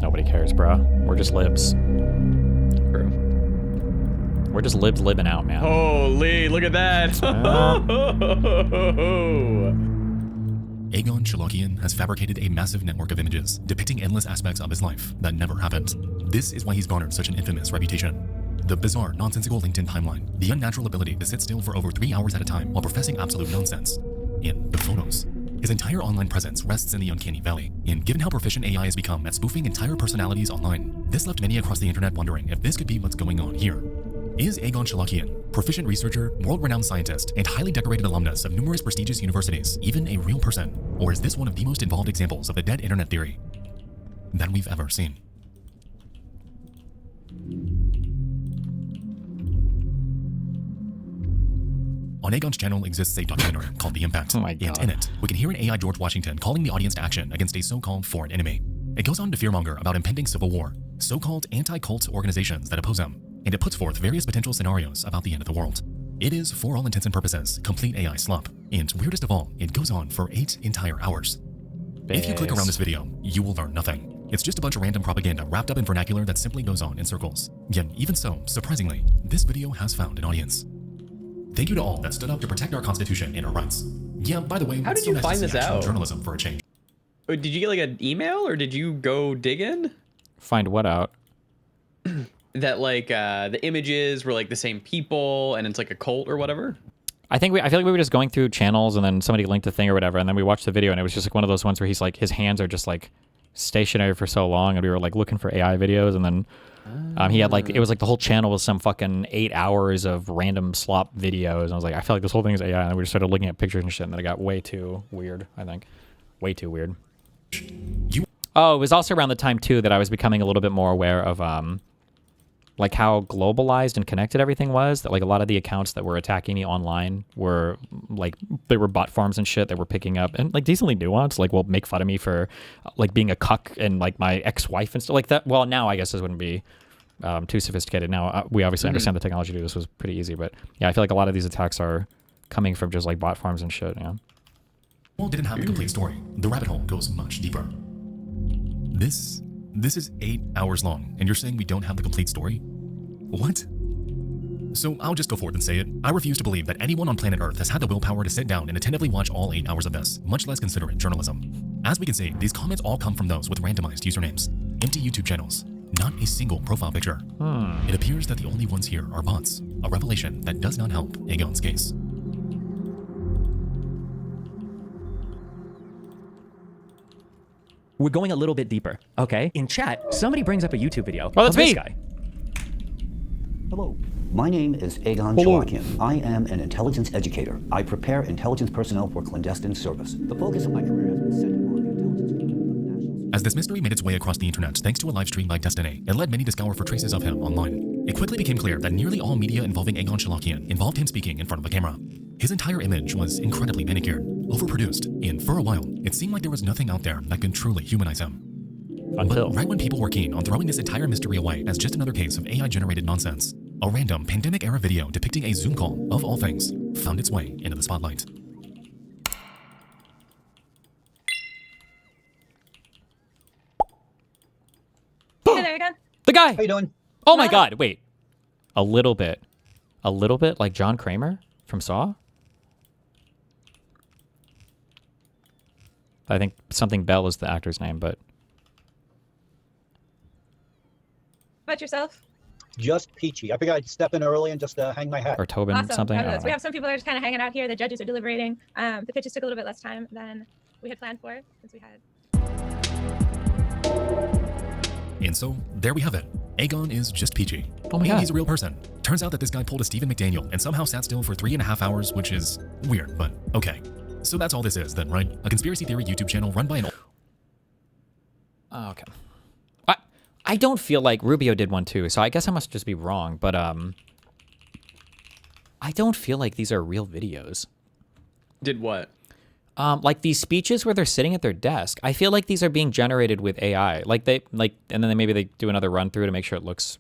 Nobody cares, bro. We're just libs. True. We're just libs living out, man. Holy, look at that. Egon Shalakian has fabricated a massive network of images depicting endless aspects of his life that never happened. This is why he's garnered such an infamous reputation. The bizarre, nonsensical LinkedIn timeline, the unnatural ability to sit still for over 3 hours at a time while professing absolute nonsense, and the photos. His entire online presence rests in the uncanny valley, and given how proficient AI has become at spoofing entire personalities online, this left many across the internet wondering if this could be what's going on here. Is Egon Shalakian, proficient researcher, world-renowned scientist, and highly decorated alumnus of numerous prestigious universities, even a real person? Or is this one of the most involved examples of the dead internet theory that we've ever seen? On Egon's channel exists a documentary called The Impact, and in it, we can hear an AI George Washington calling the audience to action against a so-called foreign enemy. It goes on to fearmonger about impending civil war, so-called anti-cult organizations that oppose him, and it puts forth various potential scenarios about the end of the world. It is, for all intents and purposes, complete AI slop, and weirdest of all, it goes on for 8 entire hours. If you click around this video, you will learn nothing. It's just a bunch of random propaganda wrapped up in vernacular that simply goes on in circles. Yet, even so, surprisingly, this video has found an audience. Thank you to all that stood up to protect our Constitution and our rights. Yeah, by the way, how did you find this out? Journalism for a change. Did you get like an email or did you go dig in? Find what out? that like the images were like the same people and it's like a cult or whatever? I feel like we were just going through channels and then somebody linked a thing or whatever, and then we watched the video and it was just like one of those ones where he's like, his hands are just like stationary for so long, and we were like looking for AI videos, and then he had like, it was like the whole channel was some fucking 8 hours of random slop videos, and I was like, I feel like this whole thing is AI, and then we just started looking at pictures and shit, and then it got way too weird, I think. Way too weird. Oh, it was also around the time too that I was becoming a little bit more aware of like how globalized and connected everything was, that like a lot of the accounts that were attacking me online were like, they were bot farms and shit that were picking up, and like decently nuanced, like will make fun of me for like being a cuck and like my ex-wife and stuff like that. Well, now I guess this wouldn't be too sophisticated. Now we obviously understand the technology to do this was pretty easy, but yeah, I feel like a lot of these attacks are coming from just like bot farms and shit, yeah. Well, didn't have the complete story. The rabbit hole goes much deeper. This is 8 hours long, and you're saying we don't have the complete story? What? So I'll just go forward and say it. I refuse to believe that anyone on planet Earth has had the willpower to sit down and attentively watch all 8 hours of this, much less consider it journalism. As we can see, these comments all come from those with randomized usernames, empty YouTube channels, not a single profile picture. It appears that the only ones here are bots, a revelation that does not help Egon's case. We're going a little bit deeper, okay? In chat, somebody brings up a YouTube video. Oh, that's of this me. guy. Hello, my name is Egon Shalakian. I am an intelligence educator. I prepare intelligence personnel for clandestine service. The focus of my career has been centered on the intelligence. As this mystery made its way across the internet thanks to a live stream by Destiny, it led many to scour for traces of him online. It quickly became clear that nearly all media involving Egon Shalakian involved him speaking in front of a camera. His entire image was incredibly manicured, overproduced, and for a while, it seemed like there was nothing out there that could truly humanize him. But right when people were keen on throwing this entire mystery away as just another case of AI-generated nonsense, a random pandemic-era video depicting a Zoom call, of all things, found its way into the spotlight. Hey there again. The guy! How you doing? Oh my god, wait. A little bit like John Kramer from Saw? I think something Bell is the actor's name, but... About yourself? Just peachy. I figured I'd step in early and just hang my hat. Or Tobin Awesome. something. I don't Fabulous. know. We have some people that are just kind of hanging out here. The judges are deliberating. The pitches took a little bit less time than we had planned for, since we had... And so, there we have it. Egon is just peachy. Oh my And god. he's a real person. Turns out that this guy pulled a Stephen McDaniel and somehow sat still for 3.5 hours, which is weird, but okay. So that's all this is then, right? A conspiracy theory YouTube channel run by an... Oh, okay. I don't feel like Rubio did one too, so I guess I must just be wrong, but I don't feel like these are real videos. Did what? Like these speeches where they're sitting at their desk. I feel like these are being generated with AI. Like and then maybe they do another run through to make sure it looks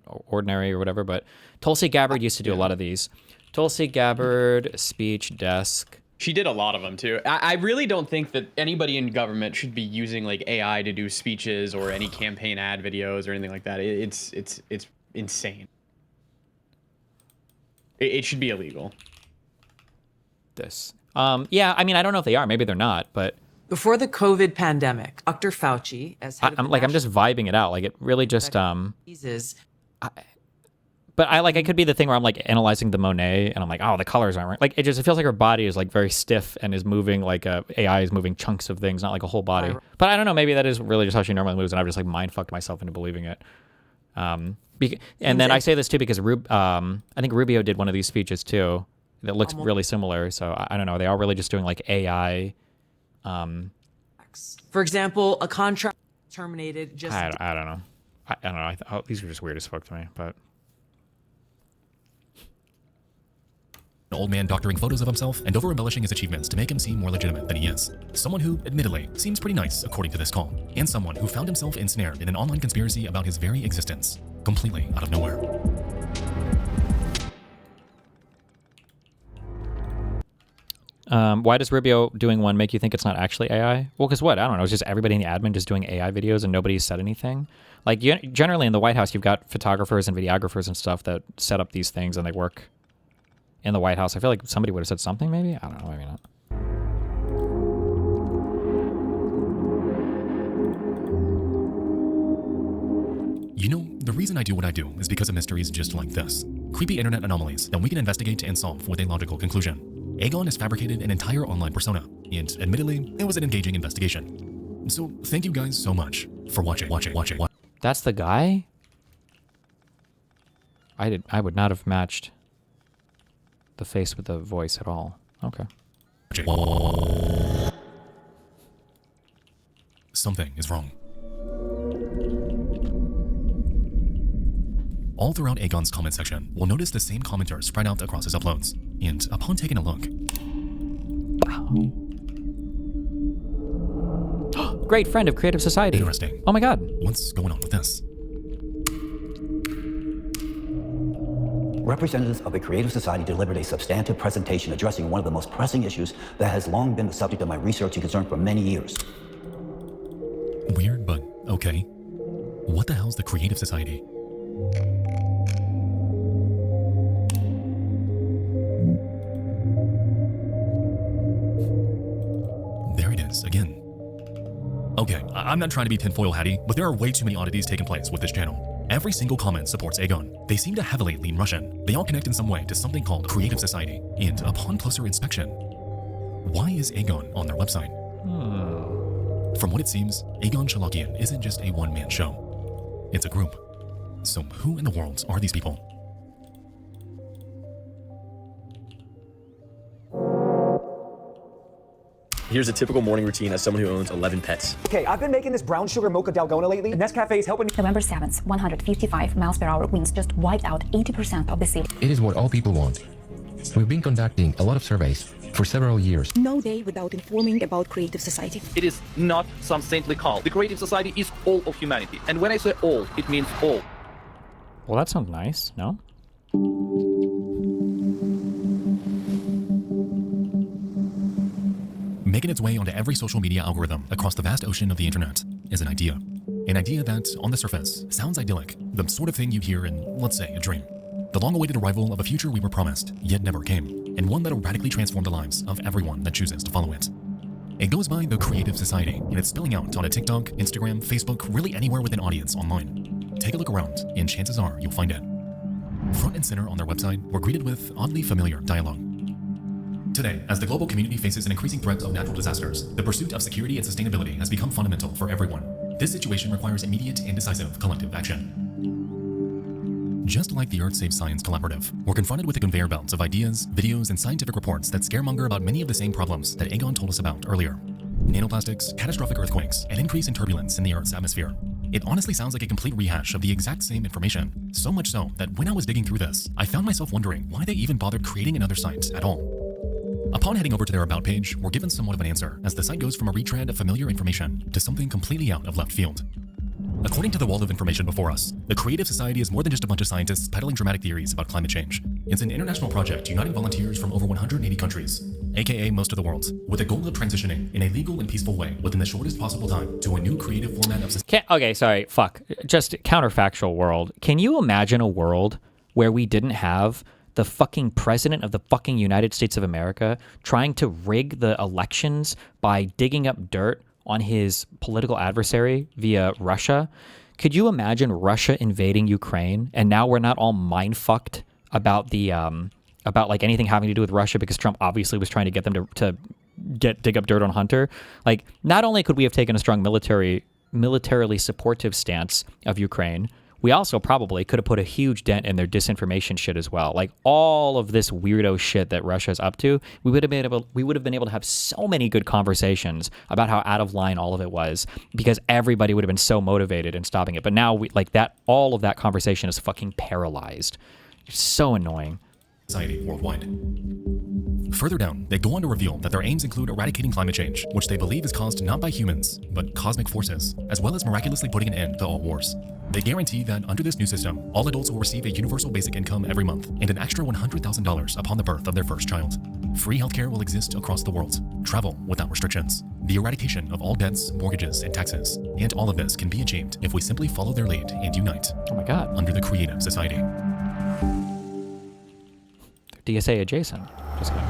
ordinary or whatever. But Tulsi Gabbard used to do a lot of these. Tulsi Gabbard, speech, desk. She did a lot of them too. I really don't think that anybody in government should be using like AI to do speeches or any campaign ad videos or anything like that. It's insane. It should be illegal. This. Yeah, I mean, I don't know if they are. Maybe they're not, but... Before the COVID pandemic, Dr. Fauci, as head of the I'm just vibing it out. Like, it really just... diseases, But I could be the thing where I'm like analyzing the Monet and I'm like, oh, the colors aren't right. Like it feels like her body is like very stiff and is moving like AI is moving chunks of things, not like a whole body. But I don't know, maybe that is really just how she normally moves, and I've just like mind fucked myself into believing it. And then I say this too because I think Rubio did one of these speeches too that looks really similar. So I don't know, they are really just doing like AI. for example, a contract terminated just... I don't know. I don't know. These are just weird as fuck to me, but... An old man doctoring photos of himself and over-embellishing his achievements to make him seem more legitimate than he is. Someone who, admittedly, seems pretty nice according to this call. And someone who found himself ensnared in an online conspiracy about his very existence. Completely out of nowhere. Why does Rubio doing one make you think it's not actually AI? Well, because what? I don't know. It's just everybody in the admin just doing AI videos and nobody said anything. Like, generally in the White House, you've got photographers and videographers and stuff that set up these things and they work in the White House. I feel like somebody would have said something, maybe? I don't know, maybe not. You know, the reason I do what I do is because of mysteries just like this. Creepy internet anomalies that we can investigate and solve with a logical conclusion. Egon has fabricated an entire online persona, and admittedly, it was an engaging investigation. So thank you guys so much for watching. That's the guy? I would not have matched the face with the voice at all. Okay. Something is wrong. All throughout Egon's comment section, we'll notice the same commenters spread out across his uploads. And upon taking a look... Great friend of Creative Society. Interesting. Oh my god. What's going on with this? Representatives of the Creative Society delivered a substantive presentation addressing one of the most pressing issues that has long been the subject of my research and concern for many years. Weird, but okay. What the hell's the Creative Society? There it is, again. Okay, I'm not trying to be tinfoil hatty, but there are way too many oddities taking place with this channel. Every single comment supports Egon. They seem to heavily lean Russian. They all connect in some way to something called Creative Society. And upon closer inspection, why is Egon on their website? From what it seems, Egon Shalakian isn't just a one-man show. It's a group. So who in the world are these people? Here's a typical morning routine as someone who owns 11 pets. Okay, I've been making this brown sugar mocha dalgona lately, and Nescafe is helping me. November 7th, 155 miles per hour winds just wiped out 80% of the city. It is what all people want. We've been conducting a lot of surveys for several years. No day without informing about Creative Society. It is not some saintly cult. The Creative Society is all of humanity. And when I say all, it means all. Well, that sounds nice, no? Making its way onto every social media algorithm across the vast ocean of the internet is an idea. An idea that, on the surface, sounds idyllic, the sort of thing you'd hear in, let's say, a dream. The long-awaited arrival of a future we were promised, yet never came, and one that'll radically transform the lives of everyone that chooses to follow it. It goes by the Creative Society, and it's spilling out on a TikTok, Instagram, Facebook, really anywhere with an audience online. Take a look around, and chances are you'll find it. Front and center on their website, we're greeted with oddly familiar dialogue. Today, as the global community faces an increasing threat of natural disasters, the pursuit of security and sustainability has become fundamental for everyone. This situation requires immediate and decisive collective action. Just like the Earth Saves Science Collaborative, we're confronted with a conveyor belt of ideas, videos, and scientific reports that scaremonger about many of the same problems that Egon told us about earlier. Nanoplastics, catastrophic earthquakes, and increase in turbulence in the Earth's atmosphere. It honestly sounds like a complete rehash of the exact same information, so much so that when I was digging through this, I found myself wondering why they even bothered creating another site at all. Upon heading over to their About page, we're given somewhat of an answer, as the site goes from a retread of familiar information to something completely out of left field. According to the wall of information before us, the Creative Society is more than just a bunch of scientists peddling dramatic theories about climate change. It's an international project uniting volunteers from over 180 countries, aka most of the world, with the goal of transitioning in a legal and peaceful way within the shortest possible time to a new creative format of society. Okay, sorry, fuck. Just counterfactual world. Can you imagine a world where we didn't have the fucking president of the fucking United States of America trying to rig the elections by digging up dirt on his political adversary via Russia? Could you imagine Russia invading Ukraine and now we're not all mind-fucked about the about like anything having to do with Russia because Trump obviously was trying to get them to dig up dirt on Hunter? Like, not only could we have taken a strong militarily supportive stance of Ukraine, we also probably could have put a huge dent in their disinformation shit as well. Like, all of this weirdo shit that Russia's up to, we would have been able to have so many good conversations about how out of line all of it was, because everybody would have been so motivated in stopping it. But now all of that conversation is fucking paralyzed. It's so annoying. Society worldwide. Further down, they go on to reveal that their aims include eradicating climate change, which they believe is caused not by humans, but cosmic forces, as well as miraculously putting an end to all wars. They guarantee that under this new system, all adults will receive a universal basic income every month and an extra $100,000 upon the birth of their first child. Free healthcare will exist across the world, travel without restrictions, the eradication of all debts, mortgages, and taxes, and all of this can be achieved if we simply follow their lead and unite. Oh my god. Under the Creative Society. DSA adjacent. Just kidding.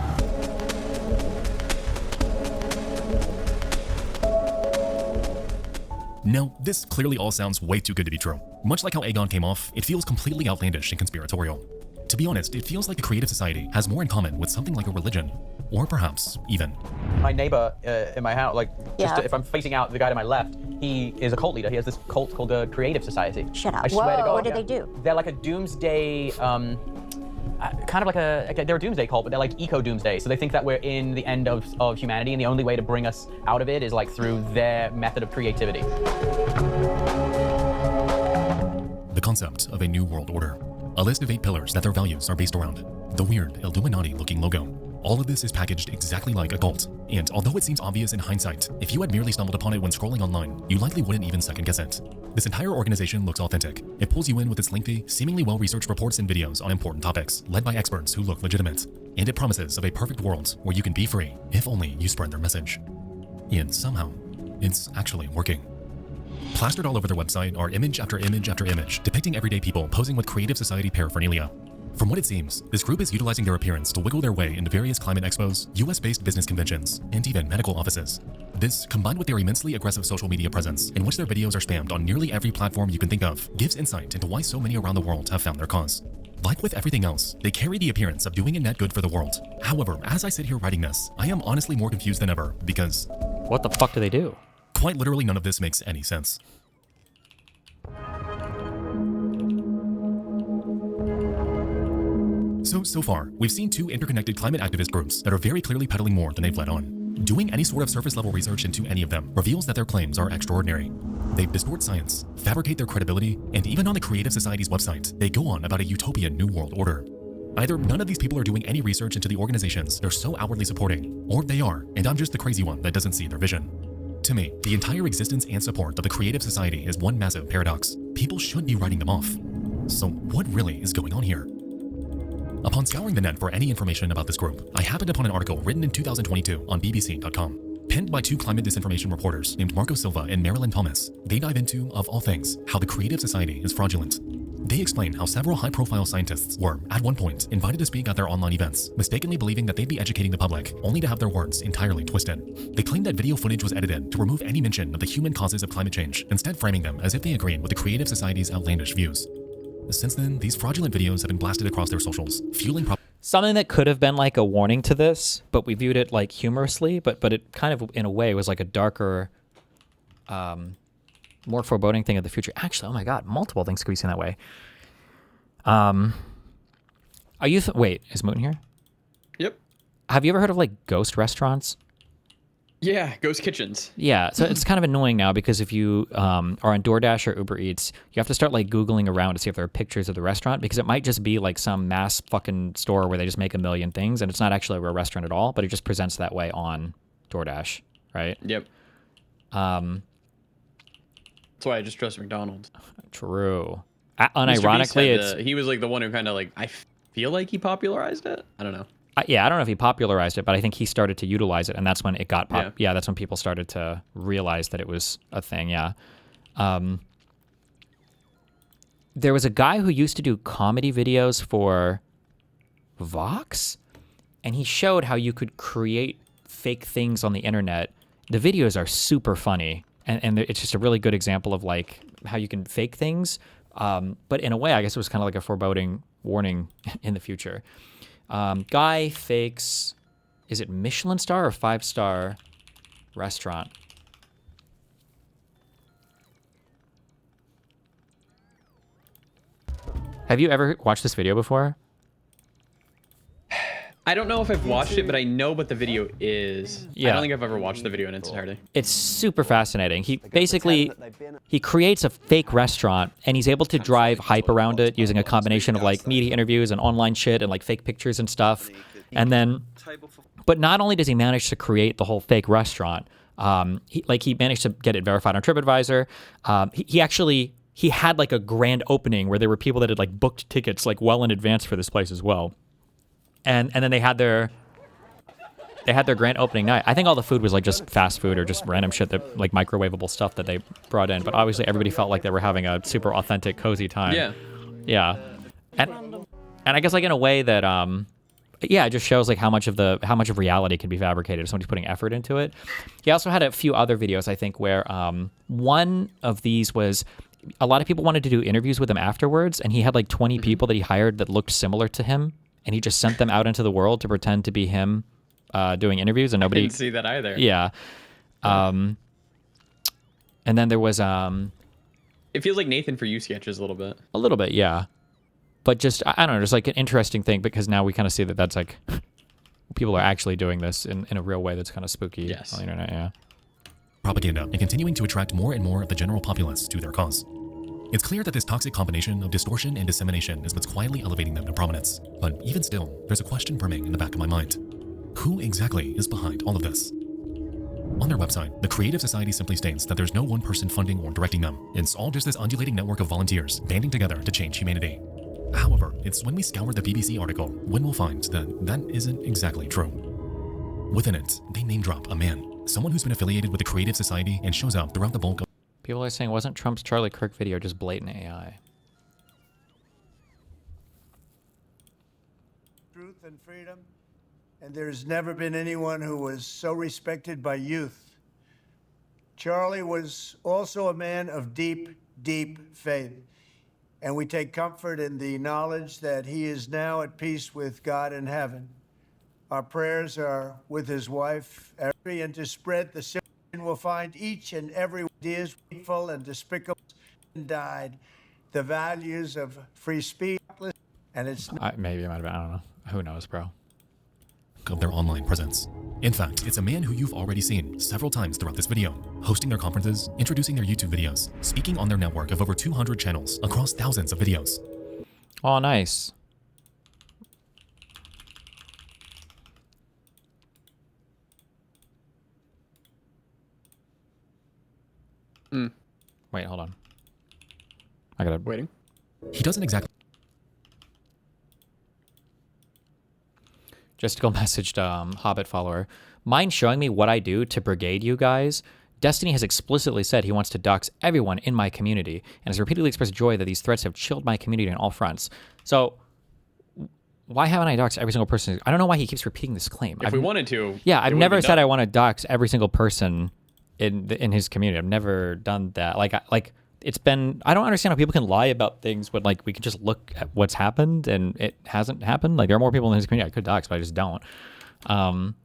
No, this clearly all sounds way too good to be true. Much like how Egon came off, it feels completely outlandish and conspiratorial. To be honest, it feels like the creative society has more in common with something like a religion, or perhaps even. My neighbor in my house, like, Yeah. if I'm facing out the guy to my left, he is a cult leader. He has this cult called the Creative Society. Shut up. I swear to Whoa, God. what do they do? They're like a doomsday, kind of like they're a doomsday cult, but they're like eco-doomsday. So they think that we're in the end of humanity, and the only way to bring us out of it is like through their method of creativity. The concept of a new world order. A list of 8 pillars that their values are based around. The weird Illuminati-looking logo. All of this is packaged exactly like a cult. And although it seems obvious in hindsight, if you had merely stumbled upon it when scrolling online, you likely wouldn't even second guess it. This entire organization looks authentic. It pulls you in with its lengthy, seemingly well-researched reports and videos on important topics, led by experts who look legitimate. And it promises of a perfect world where you can be free, if only you spread their message. And somehow, it's actually working. Plastered all over their website are image after image after image depicting everyday people posing with creative society paraphernalia. From what it seems, this group is utilizing their appearance to wiggle their way into various climate expos, US-based business conventions, and even medical offices. This, combined with their immensely aggressive social media presence, in which their videos are spammed on nearly every platform you can think of, gives insight into why so many around the world have found their cause. Like with everything else, they carry the appearance of doing a net good for the world. However, as I sit here writing this, I am honestly more confused than ever, because... What the fuck do they do? Quite literally none of this makes any sense. So far, we've seen 2 interconnected climate activist groups that are very clearly peddling more than they've let on. Doing any sort of surface level research into any of them reveals that their claims are extraordinary. They distort science, fabricate their credibility, and even on the Creative Society's website, they go on about a utopian new world order. Either none of these people are doing any research into the organizations they're so outwardly supporting, or they are, and I'm just the crazy one that doesn't see their vision. To me, the entire existence and support of the Creative Society is one massive paradox. People should be writing them off. So what really is going on here? Upon scouring the net for any information about this group, I happened upon an article written in 2022 on BBC.com. Penned by 2 climate disinformation reporters named Marco Silva and Marilyn Thomas, they dive into, of all things, how the Creative Society is fraudulent. They explain how several high-profile scientists were, at one point, invited to speak at their online events, mistakenly believing that they'd be educating the public, only to have their words entirely twisted. They claimed that video footage was edited to remove any mention of the human causes of climate change, instead framing them as if they agreed with the Creative Society's outlandish views. Since then, these fraudulent videos have been blasted across their socials, fueling something that could have been like a warning to this, but we viewed it like humorously, but it kind of, in a way, was like a darker, more foreboding thing of the future. Actually, oh my god, multiple things could be seen that way. Are you, wait, is Moot here? Yep. Have you ever heard of like ghost restaurants? Yeah, ghost kitchens. Yeah, so it's kind of annoying now because if you are on DoorDash or Uber Eats, you have to start like Googling around to see if there are pictures of the restaurant, because it might just be like some mass fucking store where they just make a million things and it's not actually a real restaurant at all, but it just presents that way on DoorDash, right? Yep. That's why I just trust McDonald's. True. Unironically, he was like the one who kind of like, I feel like he popularized it. I don't know. Yeah, I don't know if he popularized it, but I think he started to utilize it, and that's when it got yeah, that's when people started to realize that it was a thing. Yeah. There was a guy who used to do comedy videos for Vox, and he showed how you could create fake things on the internet. The videos are super funny, and it's just a really good example of like how you can fake things. But in a way, I guess it was kind of like a foreboding warning in the future. Guy fakes, is it Michelin star or 5-star restaurant? Have you ever watched this video before? I don't know if I've watched it, but I know what the video is. Yeah. I don't think I've ever watched the video in its entirety. It's super fascinating. He basically, he creates a fake restaurant and he's able to drive hype around it using a combination of like media interviews and online shit and like fake pictures and stuff. And then, but not only does he manage to create the whole fake restaurant, he managed to get it verified on TripAdvisor. He had like a grand opening where there were people that had like booked tickets like well in advance for this place as well. And then they had their grand opening night. I think all the food was like just fast food or just random shit, that like microwavable stuff that they brought in. But obviously everybody felt like they were having a super authentic, cozy time. Yeah. Yeah. And I guess like in a way that yeah, it just shows like how much of reality can be fabricated if somebody's putting effort into it. He also had a few other videos, I think, where one of these was a lot of people wanted to do interviews with him afterwards, and he had like 20 people that he hired that looked similar to him, and he just sent them out into the world to pretend to be him doing interviews, and nobody I didn't see that either. Yeah. And then there was It feels like Nathan For You sketches a little bit. a little bit, yeah. But just, I don't know, just like an interesting thing, because now we kind of see that that's like, people are actually doing this in a real way that's kind of spooky on the internet, yeah. Propaganda and continuing to attract more and more of the general populace to their cause. It's clear that this toxic combination of distortion and dissemination is what's quietly elevating them to prominence. But even still, there's a question brimming in the back of my mind. Who exactly is behind all of this? On their website, the Creative Society simply states that there's no one person funding or directing them. It's all just this undulating network of volunteers banding together to change humanity. However, it's when we scour the BBC article when we'll find that that isn't exactly true. Within it, they name drop a man, someone who's been affiliated with the Creative Society and shows up throughout the bulk of... People are saying, wasn't Trump's Charlie Kirk video just blatant AI? Truth and freedom, and there's never been anyone who was so respected by youth. Charlie was also a man of deep, deep faith, and we take comfort in the knowledge that he is now at peace with God in heaven. Our prayers are with his wife, and to spread the sin will find each and every ideas hateful and despicable and died. The values of free speech, and it's maybe it might have been, I don't know. Who knows, bro? Of their online presence. In fact, it's a man who you've already seen several times throughout this video, hosting their conferences, introducing their YouTube videos, speaking on their network of over 200 channels across thousands of videos. Oh, nice. Wait, hold on. I gotta... Waiting. He doesn't exactly... Justical messaged Hobbit follower. Mind showing me what I do to brigade you guys? Destiny has explicitly said he wants to dox everyone in my community and has repeatedly expressed joy that these threats have chilled my community on all fronts. So, why haven't I doxed every single person? I don't know why he keeps repeating this claim. If we wanted to. Yeah, I've never said I want to dox every single person in his community. I've never done that. Like it's been, I don't understand how people can lie about things when like we can just look at what's happened and it hasn't happened. Like there are more people in his community I could dox, but I just don't. And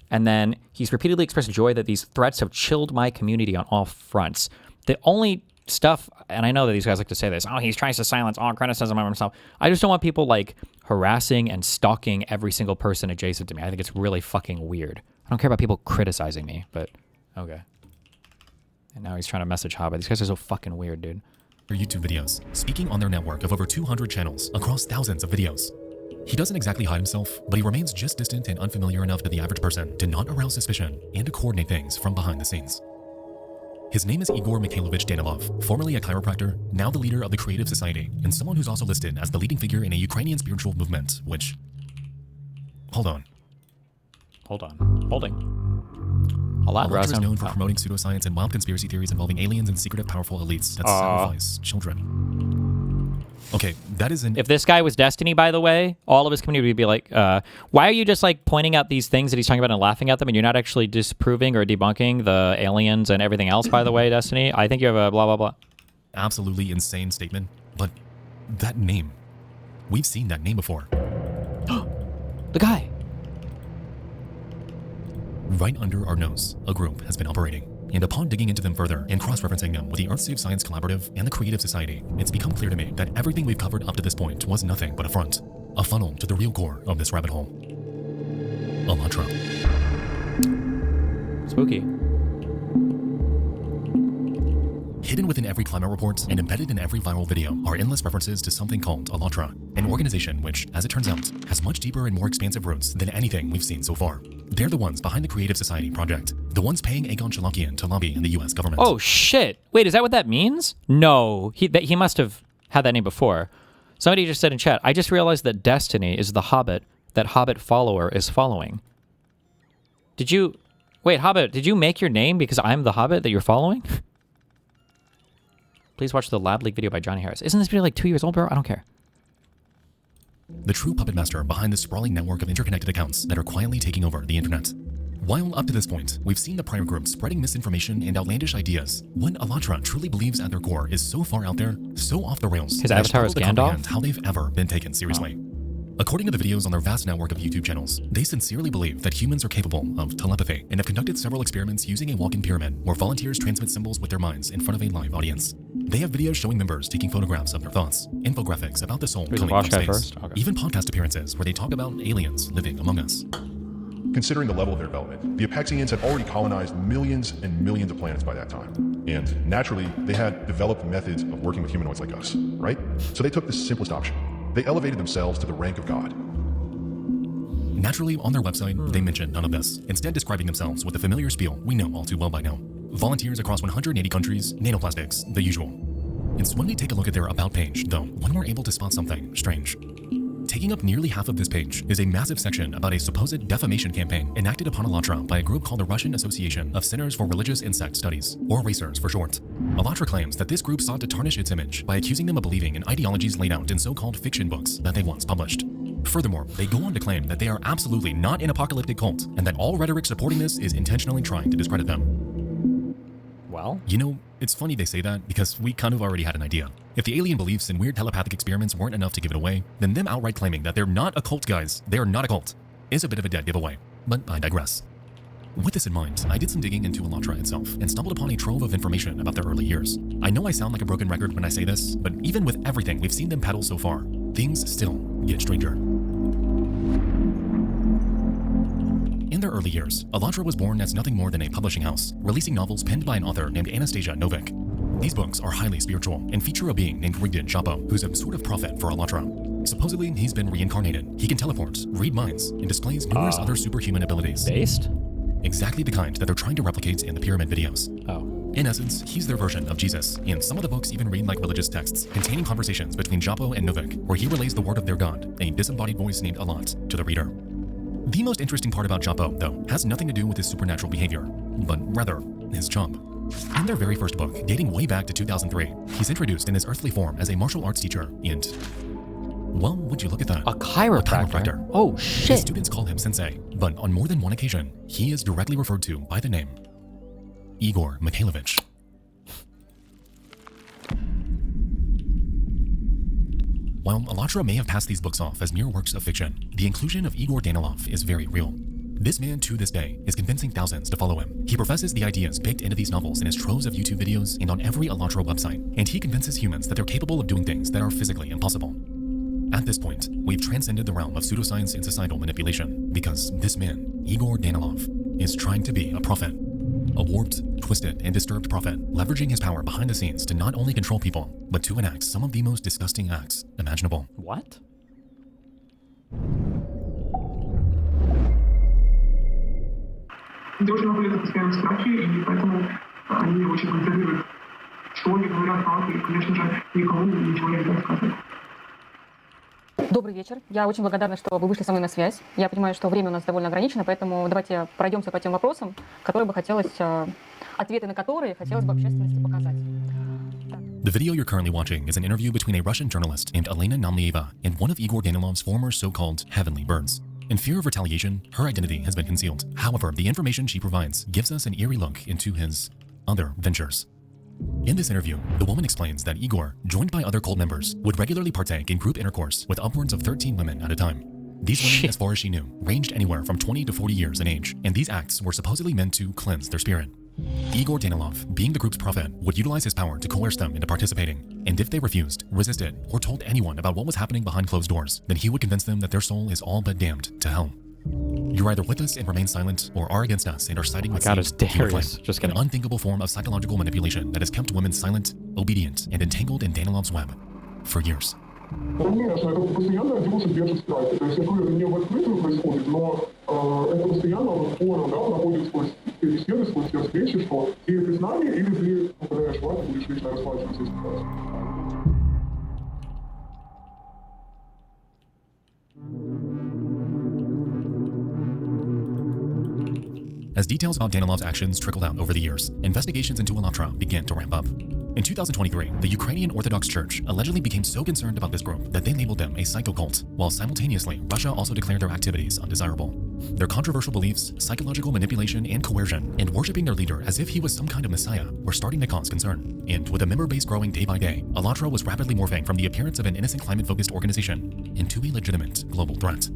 then he's repeatedly expressed joy that these threats have chilled my community on all fronts. The only stuff, and I know that these guys like to say this, oh, he's trying to silence all criticism of himself. I just don't want people like harassing and stalking every single person adjacent to me. I think it's really fucking weird. I don't care about people criticizing me, but okay. And now he's trying to message Hobbit. These guys are so fucking weird, dude. Their YouTube videos, speaking on their network of over 200 channels across thousands of videos. He doesn't exactly hide himself, but he remains just distant and unfamiliar enough to the average person to not arouse suspicion and to coordinate things from behind the scenes. His name is Igor Mikhailovich Danilov, formerly a chiropractor, now the leader of the Creative Society, and someone who's also listed as the leading figure in a Ukrainian spiritual movement, which... Hold on. Holding. Alatra is known for promoting pseudoscience and wild conspiracy theories involving aliens and secretive powerful elites that sacrifice children. Okay, that is an... If this guy was Destiny, by the way, all of his community would be like, why are you just like pointing out these things that he's talking about and laughing at them and you're not actually disproving or debunking the aliens and everything else, by the way, Destiny? I think you have a blah, blah, blah. Absolutely insane statement, but that name, we've seen that name before. The guy. Right under our nose, a group has been operating. And upon digging into them further and cross-referencing them with the Earth Save Science Collaborative and the Creative Society, it's become clear to me that everything we've covered up to this point was nothing but a front. A funnel to the real core of this rabbit hole. Alatra. Spooky. Hidden within every climate report and embedded in every viral video are endless references to something called Alatra, an organization which, as it turns out, has much deeper and more expansive roots than anything we've seen so far. They're the ones behind the Creative Society project, the ones paying Egon Shalakian to lobby in the US government. Oh shit! Wait, is that what that means? No, he must have had that name before. Somebody just said in chat, I just realized that Destiny is the Hobbit that Hobbit follower is following. Did you... Wait, Hobbit, did you make your name because I'm the Hobbit that you're following? Please watch the Lab Leak video by Johnny Harris. Isn't this video like 2 years old, bro? I don't care. the true puppet master behind this sprawling network of interconnected accounts that are quietly taking over the internet. While up to this point, we've seen the prior group spreading misinformation and outlandish ideas, what Alatra truly believes at their core is so far out there, so off the rails, His avatar is Gandalf? how they've ever been taken seriously. According to the videos on their vast network of YouTube channels, they sincerely believe that humans are capable of telepathy and have conducted several experiments using a walk-in pyramid where volunteers transmit symbols with their minds in front of a live audience. They have videos showing members taking photographs of their thoughts, infographics about the soul coming from space, even podcast appearances where they talk about aliens living among us. Considering the level of their development, the Apexians had already colonized millions and millions of planets by that time. And naturally, they had developed methods of working with humanoids like us, right? So they took the simplest option. They elevated themselves to the rank of God. Naturally, on their website, they mention none of this, instead describing themselves with the familiar spiel we know all too well by now. Volunteers across 180 countries, nanoplastics, the usual. It's when we take a look at their About page, though, when we're able to spot something strange. Taking up nearly half of this page is a massive section about a supposed defamation campaign enacted upon Alatra by a group called the Russian Association of Centers for Religious Insect Studies, or RACERS for short. Alatra claims that this group sought to tarnish its image by accusing them of believing in ideologies laid out in so-called fiction books that they once published. Furthermore, they go on to claim that they are absolutely not an apocalyptic cult, and that all rhetoric supporting this is intentionally trying to discredit them. Well, you know, it's funny they say that because we kind of already had an idea. If the alien beliefs and weird telepathic experiments weren't enough to give it away, then them outright claiming that they're not a cult, guys, they're not a cult, is a bit of a dead giveaway. But I digress. With this in mind, I did some digging into Alatra itself and stumbled upon a trove of information about their early years. I know I sound like a broken record when I say this, but even with everything we've seen them peddle so far, things still get stranger. In their early years, Alatra was born as nothing more than a publishing house, releasing novels penned by an author named Anastasia Novik. These books are highly spiritual and feature a being named Rigdon Chapo, who's a sort of prophet for Alatra. Supposedly, he's been reincarnated. He can teleport, read minds, and displays numerous other superhuman abilities. Based? Exactly the kind that they're trying to replicate in the pyramid videos. Oh. In essence, he's their version of Jesus, and some of the books even read like religious texts, containing conversations between Chapo and Novik, where he relays the word of their god, a disembodied voice named Alat, to the reader. The most interesting part about Chapo, though, has nothing to do with his supernatural behavior, but rather, his job. In their very first book, dating way back to 2003, he's introduced in his earthly form as a martial arts teacher and, well, would you look at that? A chiropractor. Oh, shit. His students call him sensei, but on more than one occasion, he is directly referred to by the name Igor Mikhailovich. While Alatra may have passed these books off as mere works of fiction, the inclusion of Igor Danilov is very real. This man, to this day, is convincing thousands to follow him. He professes the ideas baked into these novels in his troves of YouTube videos and on every Alatra website, and he convinces humans that they're capable of doing things that are physically impossible. At this point, we've transcended the realm of pseudoscience and societal manipulation, because this man, Igor Danilov, is trying to be a prophet. A warped, twisted, and disturbed prophet, leveraging his power behind the scenes to not only control people, but to enact some of the most disgusting acts imaginable. What? Люди очень много лет постоянно в страхе, и поэтому они очень контролируют, что они говорят, как, и, конечно же, никому ничего нельзя рассказывать. Добрый вечер. Я очень благодарна, что вы вышли со мной на связь. Я понимаю, что время у нас довольно ограничено, поэтому давайте пройдемся по тем вопросам, которые бы хотелось, ответы на которые хотелось бы общественности показать. The video you're currently watching is an interview between a Russian journalist named Elena Namlieva and one of Igor Danilov's former so-called heavenly birds. In fear of retaliation, her identity has been concealed. However, the information she provides gives us an eerie look into his other ventures. In this interview, the woman explains that Igor, joined by other cult members, would regularly partake in group intercourse with upwards of 13 women at a time. These women, as far as she knew, ranged anywhere from 20 to 40 years in age, and these acts were supposedly meant to cleanse their spirit. Igor Danilov, being the group's prophet, would utilize his power to coerce them into participating, and if they refused, resisted, or told anyone about what was happening behind closed doors, then he would convince them that their soul is all but damned to hell. You're either with us and remain silent, or are against us and are siding with Satan. Darius. Just an unthinkable form of psychological manipulation that has kept women silent, obedient, and entangled in Danilov's web for years. Конечно, это постоянно девушка держит в страхе. То есть это не в открытую происходит, но это постоянно вот форум, да, проходит сквозь все беседы, сквозь все встречи, что или ты с нами, или ты попадаешь в ад и будешь вечно расплачиваться и спасаться. As details about Danilov's actions trickled out over the years, investigations into Alatra began to ramp up. In 2023, the Ukrainian Orthodox Church allegedly became so concerned about this group that they labeled them a psycho cult, while simultaneously, Russia also declared their activities undesirable. Their controversial beliefs, psychological manipulation and coercion, and worshipping their leader as if he was some kind of messiah were starting to cause concern. And with a member base growing day by day, Allatra was rapidly morphing from the appearance of an innocent climate-focused organization into a legitimate global threat.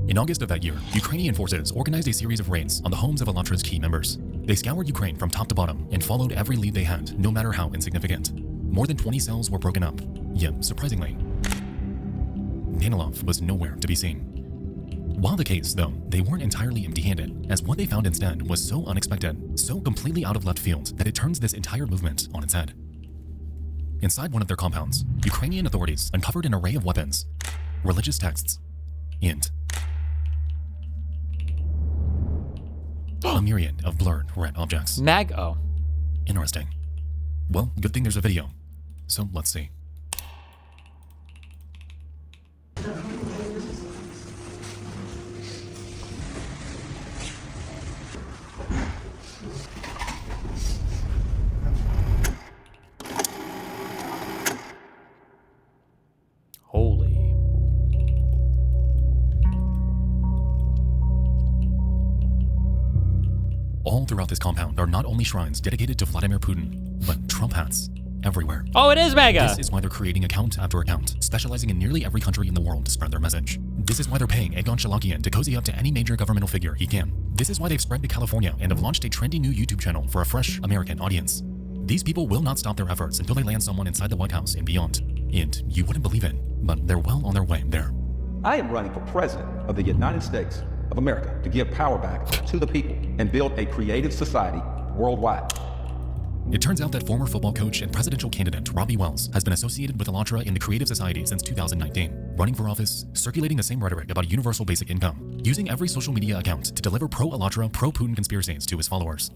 In August of that year, Ukrainian forces organized a series of raids on the homes of Allatra's key members. They scoured Ukraine from top to bottom and followed every lead they had, no matter how insignificant. More than 20 cells were broken up, yet surprisingly, Danilov was nowhere to be seen. While the case, though, they weren't entirely empty-handed, as what they found instead was so unexpected, so completely out of left field, that it turns this entire movement on its head. Inside one of their compounds, Ukrainian authorities uncovered an array of weapons, religious texts, and a myriad of blurred red objects. Oh. Interesting. Well, good thing there's a video. So let's see. Holy. All throughout this compound are not only shrines dedicated to Vladimir Putin, but Trump hats everywhere. Oh, it is mega! This is why they're creating account after account, specializing in nearly every country in the world to spread their message. This is why they're paying Egon Shalakian to cozy up to any major governmental figure he can. This is why they've spread to California and have launched a trendy new YouTube channel for a fresh American audience. These people will not stop their efforts until they land someone inside the White House and beyond. And you wouldn't believe it, but they're well on their way there. I am running for president of the United States of America to give power back to the people and build a creative society worldwide. It turns out that former football coach and presidential candidate Robbie Wells has been associated with Allatra in the creative society since 2019, running for office, circulating the same rhetoric about universal basic income, using every social media account to deliver pro-Allatra, pro-Putin conspiracies to his followers.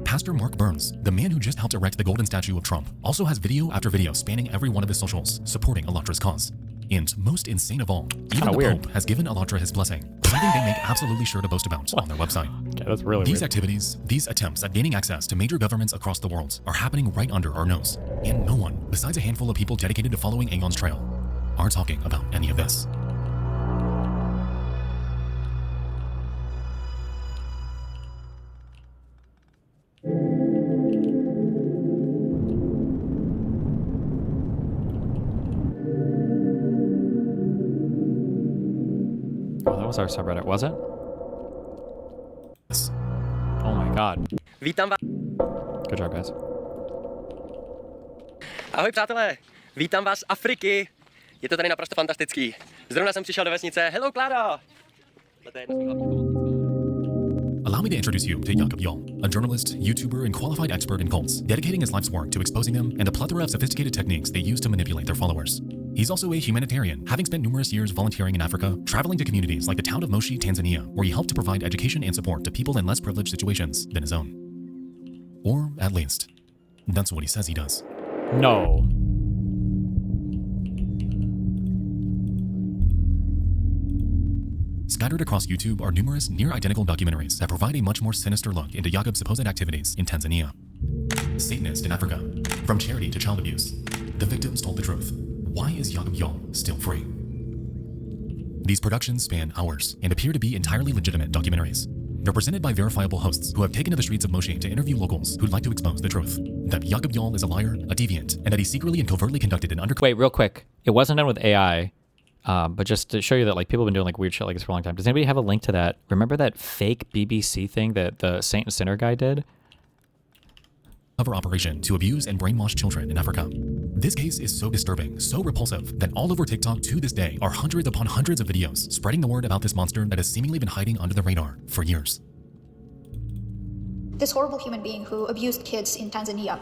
Pastor Mark Burns, the man who just helped erect the golden statue of Trump, also has video after video spanning every one of his socials, supporting Allatra's cause. And most insane of all, even the Pope has given Allatra his blessing, something they make absolutely sure to boast about on their website. Okay, that's really These weird. activities, these attempts at gaining access to major governments across the world are happening right under our nose. And no one, besides a handful of people dedicated to following Egon's trail, are talking about any of this. Oh, that was our subreddit, was it? Yes. Oh my god. Vítám vás. Good job, guys. Ahoj přátelé, vítám vás z Afriky. Je to tady naprosto fantastický. Zrovna jsem přišel do vesnice. Hello, Klára! Allow me to introduce you to Jakob Yal, a journalist, YouTuber, and qualified expert in cults, dedicating his life's work to exposing them and a plethora of sophisticated techniques they use to manipulate their followers. He's also a humanitarian, having spent numerous years volunteering in Africa, traveling to communities like the town of Moshi, Tanzania, where he helped to provide education and support to people in less privileged situations than his own. Or at least, that's what he says he does. No. Scattered across YouTube are numerous near-identical documentaries that provide a much more sinister look into Jakob's supposed activities in Tanzania. Satanist in Africa, from charity to child abuse, the victims told the truth. Why is Jakob Yal still free? These productions span hours and appear to be entirely legitimate documentaries. They're presented by verifiable hosts who have taken to the streets of Moshi to interview locals who'd like to expose the truth. That Jakob Yal is a liar, a deviant, and that he secretly and covertly conducted an undercover— Wait, real quick. It wasn't done with AI. But just to show you that like people have been doing like weird shit like this for a long time. Does anybody have a link to that? Remember that fake BBC thing that the Saint and Sinner guy did? operation to abuse and brainwash children in Africa. This case is so disturbing, so repulsive, that all over TikTok to this day are hundreds upon hundreds of videos spreading the word about this monster that has seemingly been hiding under the radar for years. This horrible human being who abused kids in Tanzania.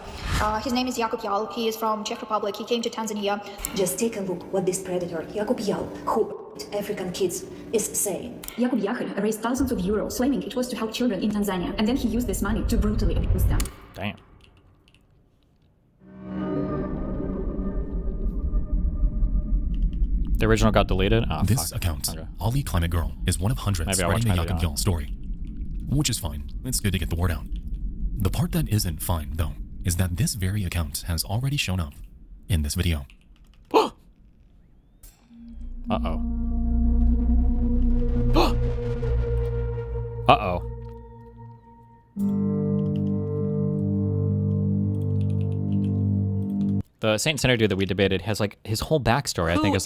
His name is Jakob Yal. He is from Czech Republic. He came to Tanzania. Just take a look what this predator, Jakob Yal, who African kids, is saying. Jakob Yal raised thousands of euros, claiming it was to help children in Tanzania, and then he used this money to brutally abuse them. Damn. The original got deleted? Oh, this fuck. account, Okay. Ollie Climate Girl, is one of hundreds Maybe I'll watch spreading the my video Jakob on Yal story. Which is fine. It's good to get the word out. The part that isn't fine, though, is that this very account has already shown up in this video. Uh-oh. Uh-oh. The Saint Sinner dude that we debated has like his whole backstory. I think is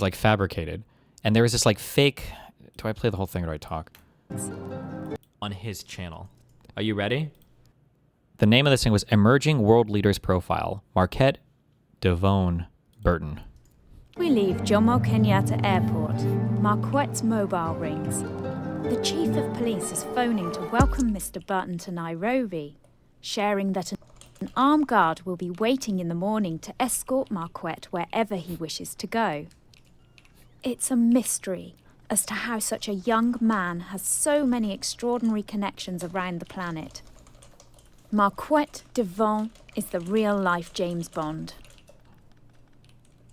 like fabricated, and there was this like fake. Do I play the whole thing or do I talk? On his channel. Are you ready? The name of this thing was Emerging World Leaders Profile. Marquette Devon Burton. We leave Jomo Kenyatta Airport. Marquette's mobile rings. The chief of police is phoning to welcome Mr. Burton to Nairobi, sharing that an armed guard will be waiting in the morning to escort Marquette wherever he wishes to go. It's a mystery as to how such a young man has so many extraordinary connections around the planet. Marquette Devon is the real-life James Bond.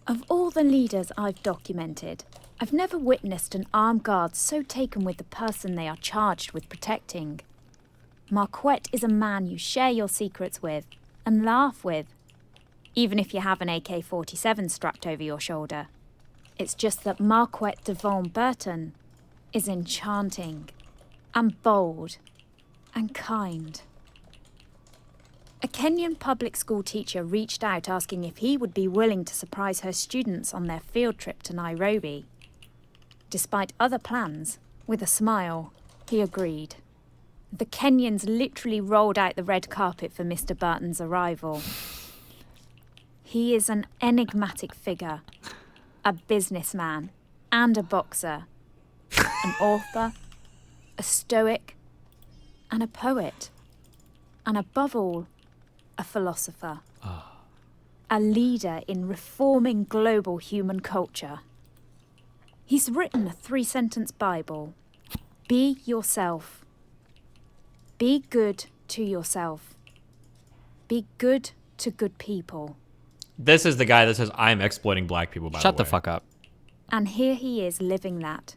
Of all the leaders I've documented, I've never witnessed an armed guard so taken with the person they are charged with protecting. Marquette is a man you share your secrets with and laugh with, even if you have an AK-47 strapped over your shoulder. It's just that Marquette Devon Burton is enchanting and bold and kind. A Kenyan public school teacher reached out asking if he would be willing to surprise her students on their field trip to Nairobi. Despite other plans, with a smile, he agreed. The Kenyans literally rolled out the red carpet for Mr. Burton's arrival. He is an enigmatic figure, a businessman and a boxer, an author, a stoic, and a poet, and above all, a philosopher. A leader in reforming global human culture. He's written a 3-sentence Bible. Be yourself. Be good to yourself. Be good to good people. This is the guy that says, I'm exploiting black people, by the way. Shut the fuck up. And here he is living that.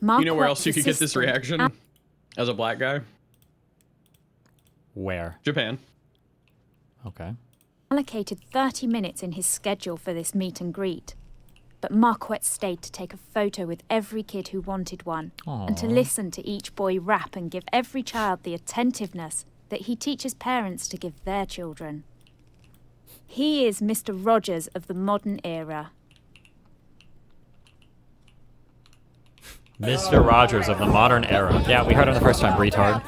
You know where else you could get this reaction as a black guy? Where? Japan. Okay. Allocated 30 minutes in his schedule for this meet and greet, but Marquette stayed to take a photo with every kid who wanted one, and to listen to each boy rap and give every child the attentiveness that he teaches parents to give their children. He is Mr. Rogers of the modern era. Mr. Rogers of the modern era. Yeah, we heard him the first time, retard.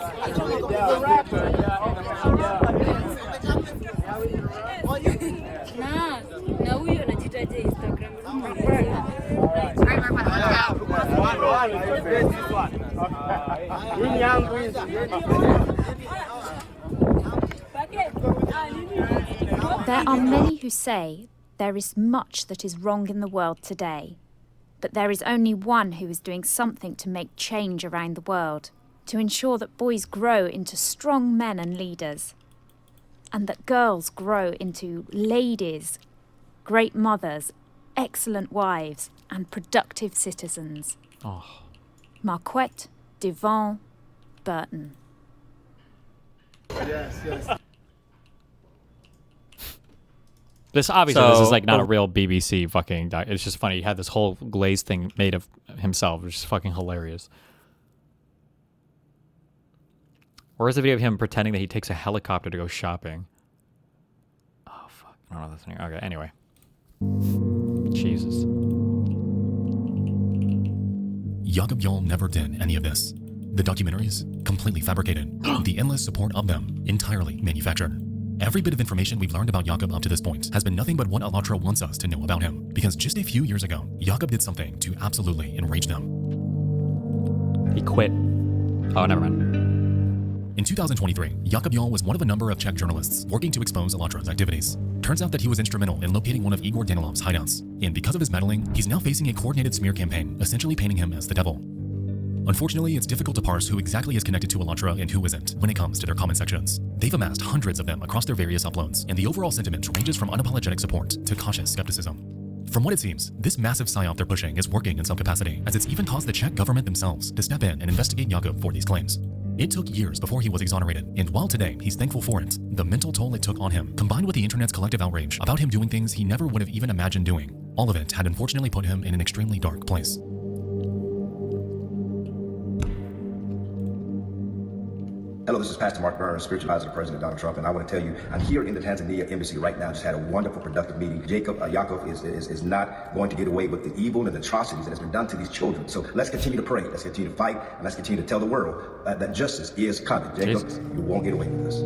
There are many who say there is much that is wrong in the world today, but there is only one who is doing something to make change around the world, to ensure that boys grow into strong men and leaders, and that girls grow into ladies, great mothers, excellent wives, and productive citizens. Oh. Marquette Devon Burton. Yes, yes. This obviously this is like not a real BBC fucking doc. It's just funny. He had this whole glazed thing made of himself, which is fucking hilarious. Or is the video of him pretending that he takes a helicopter to go shopping? Oh fuck! I don't know that's thing. Okay, anyway. Jesus. Jakob Jarl never did any of this. The documentaries, completely fabricated. The endless support of them, entirely manufactured. Every bit of information we've learned about Jakob up to this point has been nothing but what Alatra wants us to know about him. Because just a few years ago, Jakob did something to absolutely enrage them. He quit. Oh, never mind. In 2023, Jakob Jarl was one of a number of Czech journalists working to expose Alatra's activities. Turns out that he was instrumental in locating one of Igor Danilov's hideouts. And because of his meddling, he's now facing a coordinated smear campaign, essentially painting him as the devil. Unfortunately, it's difficult to parse who exactly is connected to Ellatra and who isn't when it comes to their comment sections. They've amassed hundreds of them across their various uploads, and the overall sentiment ranges from unapologetic support to cautious skepticism. From what it seems, this massive psyop they're pushing is working in some capacity, as it's even caused the Czech government themselves to step in and investigate Jakub for these claims. It took years before he was exonerated, and while today he's thankful for it, the mental toll it took on him, combined with the internet's collective outrage about him doing things he never would have even imagined doing, all of it had unfortunately put him in an extremely dark place. Hello, this is Pastor Mark Burns, spiritual advisor to President Donald Trump, and I want to tell you, I'm here in the Tanzania embassy right now. Just had a wonderful, productive meeting. Jakub is not going to get away with the evil and the atrocities that has been done to these children. So let's continue to pray, let's continue to fight, and let's continue to tell the world that justice is coming. Jakub, you won't get away with this.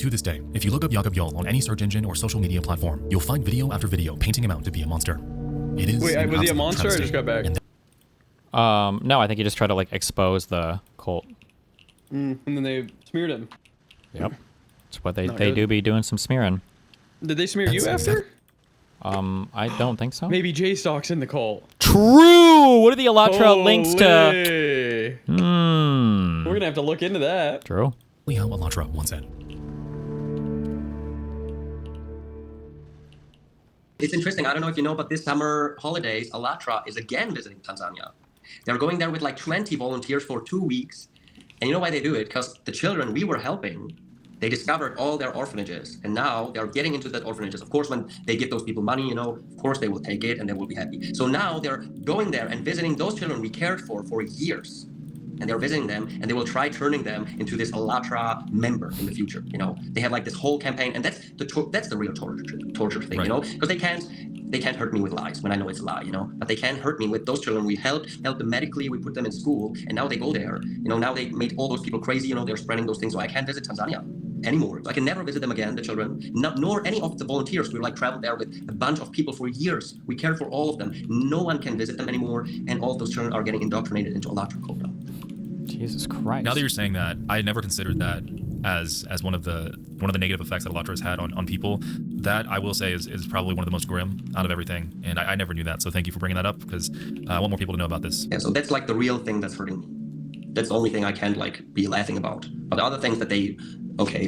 To this day, if you look up Jakub Jol on any search engine or social media platform, you'll find video after video painting him out to be a monster. It is. Wait, was he a monster? I just got back. No, I think he just tried to like expose the cult. And then they smeared him. Yep. That's what they do be doing some smearing. Did they smear you after? I don't think so. Maybe J-Stock's in the cult. True! What are the Ellatra links to? We're gonna have to look into that. True. How Ellatra once said. It's interesting. I don't know if you know, but this summer holidays, Ellatra is again visiting Tanzania. They're going there with like 20 volunteers for 2 weeks. And you know why they do it? Because the children we were helping, they discovered all their orphanages. And now they're getting into that orphanages. Of course, when they give those people money, you know, of course they will take it and they will be happy. So now they're going there and visiting those children we cared for years. And they're visiting them, and they will try turning them into this Ellatra member in the future. You know, they have like this whole campaign, and that's the real torture thing. Right. You know, because they can't hurt me with lies when I know it's a lie. You know, but they can hurt me with those children. We helped them medically, we put them in school, and now they go there. You know, now they made all those people crazy. You know, they're spreading those things. So I can't visit Tanzania anymore. So I can never visit them again, the children, nor any of the volunteers. We like traveled there with a bunch of people for years. We cared for all of them. No one can visit them anymore, and all of those children are getting indoctrinated into Ellatra cult. Jesus Christ. Now that you're saying that, I had never considered that as one of the negative effects that Ellatra has had on people. That I will say is probably one of the most grim out of everything, and I never knew that. So thank you for bringing that up, because I want more people to know about this. Yeah, so that's like the real thing that's hurting me. That's the only thing I can't like be laughing about. But the other things that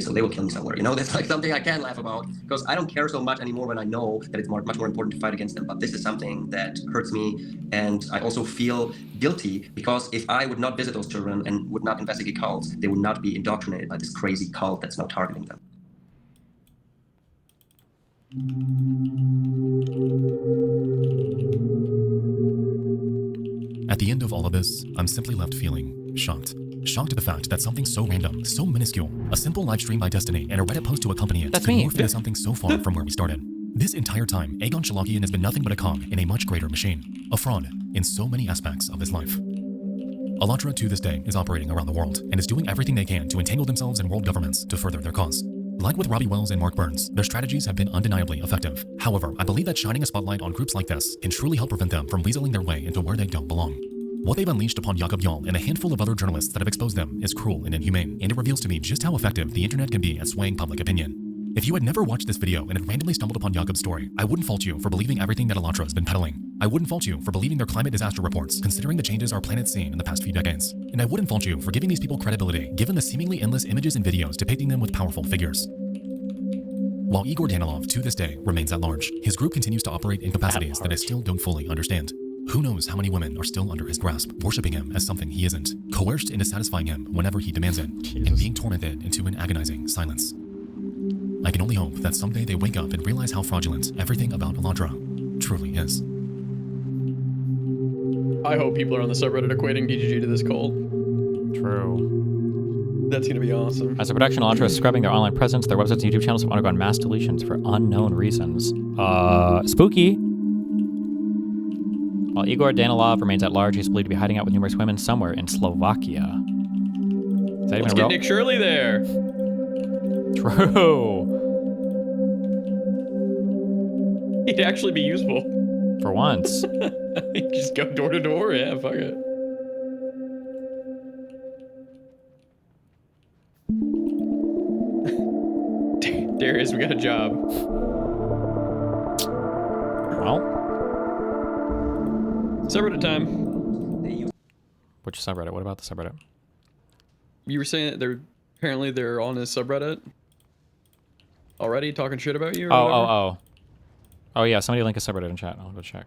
so they will kill me somewhere. You know, that's like something I can laugh about, because I don't care so much anymore when I know that it's much more important to fight against them. But this is something that hurts me, and I also feel guilty, because if I would not visit those children and would not investigate cults, they would not be indoctrinated by this crazy cult that's now targeting them. At the end of all of this, I'm simply left feeling shocked. Shocked at the fact that something so random, so minuscule, a simple live stream by Destiny and a Reddit post to accompany it, could morph into something so far from where we started. This entire time, Egon Shalakian has been nothing but a cog in a much greater machine, a fraud in so many aspects of his life. Ellatra to this day is operating around the world and is doing everything they can to entangle themselves in world governments to further their cause. Like with Robbie Wells and Mark Burns, their strategies have been undeniably effective. However, I believe that shining a spotlight on groups like this can truly help prevent them from weaseling their way into where they don't belong. What they've unleashed upon Jakub Jol and a handful of other journalists that have exposed them is cruel and inhumane, and it reveals to me just how effective the internet can be at swaying public opinion. If you had never watched this video and had randomly stumbled upon Jakub's story, I wouldn't fault you for believing everything that Ellatra has been peddling. I wouldn't fault you for believing their climate disaster reports, considering the changes our planet's seen in the past few decades. And I wouldn't fault you for giving these people credibility, given the seemingly endless images and videos depicting them with powerful figures. While Igor Danilov, to this day, remains at large, his group continues to operate in capacities that I still don't fully understand. Who knows how many women are still under his grasp, worshipping him as something he isn't, coerced into satisfying him whenever he demands it, and being tormented into an agonizing silence. I can only hope that someday they wake up and realize how fraudulent everything about Ellatra truly is. I hope people are on the subreddit equating DGG to this cult. True. That's gonna be awesome. As a production, Ellatra is scrubbing their online presence. Their websites and YouTube channels have undergone mass deletions for unknown reasons. Spooky. While Igor Danilov remains at large, he's believed to be hiding out with numerous women somewhere in Slovakia. Is that Let's even get real? Nick Shirley there. True. He'd actually be useful. For once. Just go door to door. Yeah, fuck it. Darius, we got a job. Well. Subreddit time. Which subreddit? What about the subreddit? You were saying that they're on his subreddit already talking shit about you. Or whatever? Oh yeah, somebody link a subreddit in chat. I'll go check.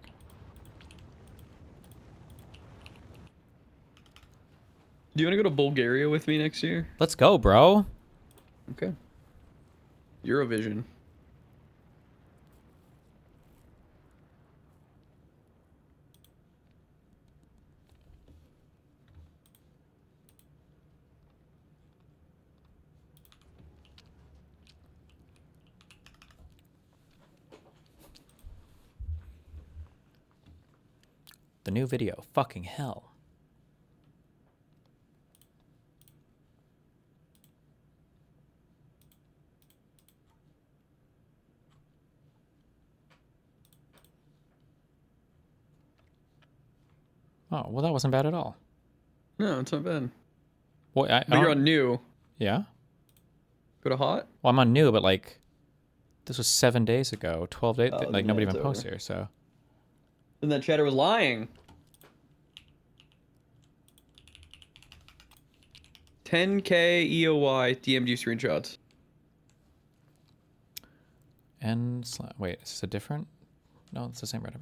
Do you want to go to Bulgaria with me next year? Let's go, bro. Okay. Eurovision. The new video. Fucking hell. Oh, well, that wasn't bad at all. No, it's not bad. Well, But you're on new. Yeah? Go to hot? Well, I'm on new, but like, this was 7 days ago, 12 days. Oh, like, then nobody it's even posts over. here, so. And that chatter was lying. 10K EOY DMG screenshots. And wait, is this a different? No, it's the same Reddit.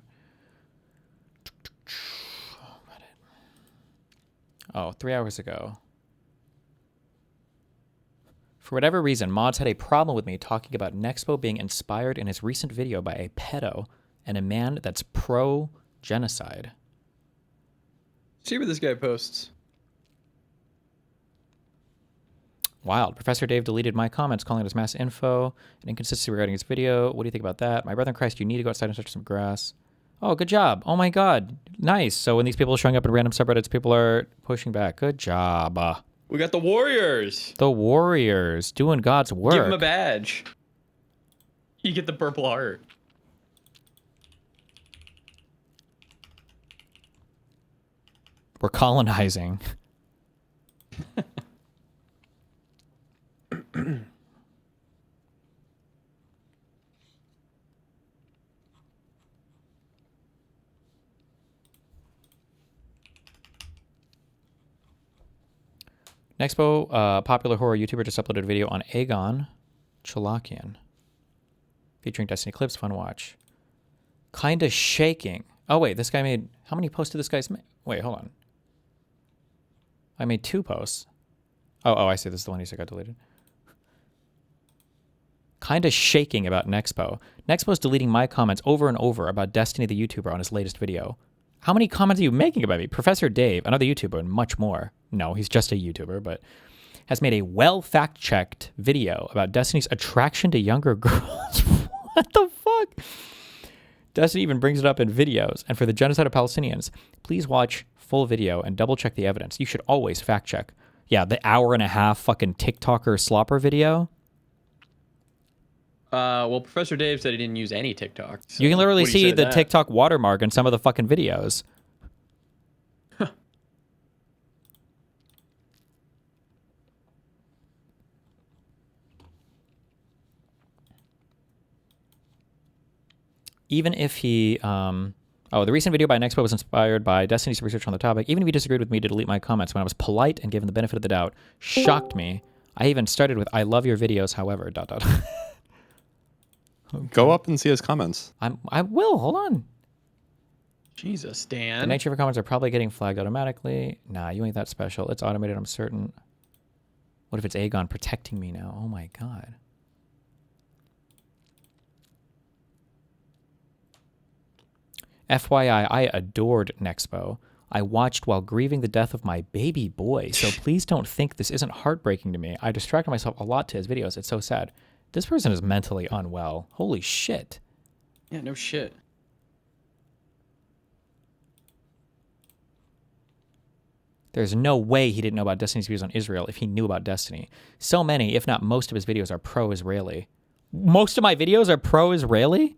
Oh, 3 hours ago. For whatever reason, mods had a problem with me talking about Nexpo being inspired in his recent video by a pedo and a man that's pro-genocide. See what this guy posts. Wild. Professor Dave deleted my comments calling it as mass info and inconsistency regarding his video. What do you think about that? My brother in Christ, you need to go outside and touch some grass. Oh, good job. Oh my God. Nice. So when these people are showing up in random subreddits, people are pushing back. Good job. We got the Warriors. The Warriors doing God's work. Give him a badge. You get the purple heart. We're colonizing. Nexpo, popular horror YouTuber, just uploaded a video on Egon Chalakian featuring Destiny clips. Fun watch. Kinda shaking. Oh wait, this guy made, how many posts did this guy's make? Wait, hold on. I made 2 posts. Oh, I see. This is the one he said got deleted. Kinda shaking about Nexpo. Nexpo's deleting my comments over and over about Destiny the YouTuber on his latest video. How many comments are you making about me? Professor Dave, another YouTuber, and much more. No, he's just a YouTuber, but has made a well fact-checked video about Destiny's attraction to younger girls. What the fuck? Destiny even brings it up in videos. And for the genocide of Palestinians, please watch full video and double-check the evidence. You should always fact-check. Yeah, the hour-and-a-half fucking TikToker slopper video. Well, Professor Dave said he didn't use any TikTok. So You can literally what do you see say to the that? TikTok watermark in some of the fucking videos. Even if he, the recent video by Nexpo was inspired by Destiny's research on the topic. Even if he disagreed with me to delete my comments when I was polite and given the benefit of the doubt, shocked me. I even started with, I love your videos, however, ... Go up and see his comments. I will, hold on. Jesus, The Dan. nature of your comments are probably getting flagged automatically. Nah, you ain't that special. It's automated, I'm certain. What if it's Egon protecting me now? Oh my God. FYI, I adored Nexpo. I watched while grieving the death of my baby boy, so please don't think this isn't heartbreaking to me. I distracted myself a lot to his videos. It's so sad. This person is mentally unwell. Holy shit. Yeah, no shit. There's no way he didn't know about Destiny's views on Israel if he knew about Destiny. So many, if not most of his videos are pro-Israeli. Most of my videos are pro-Israeli?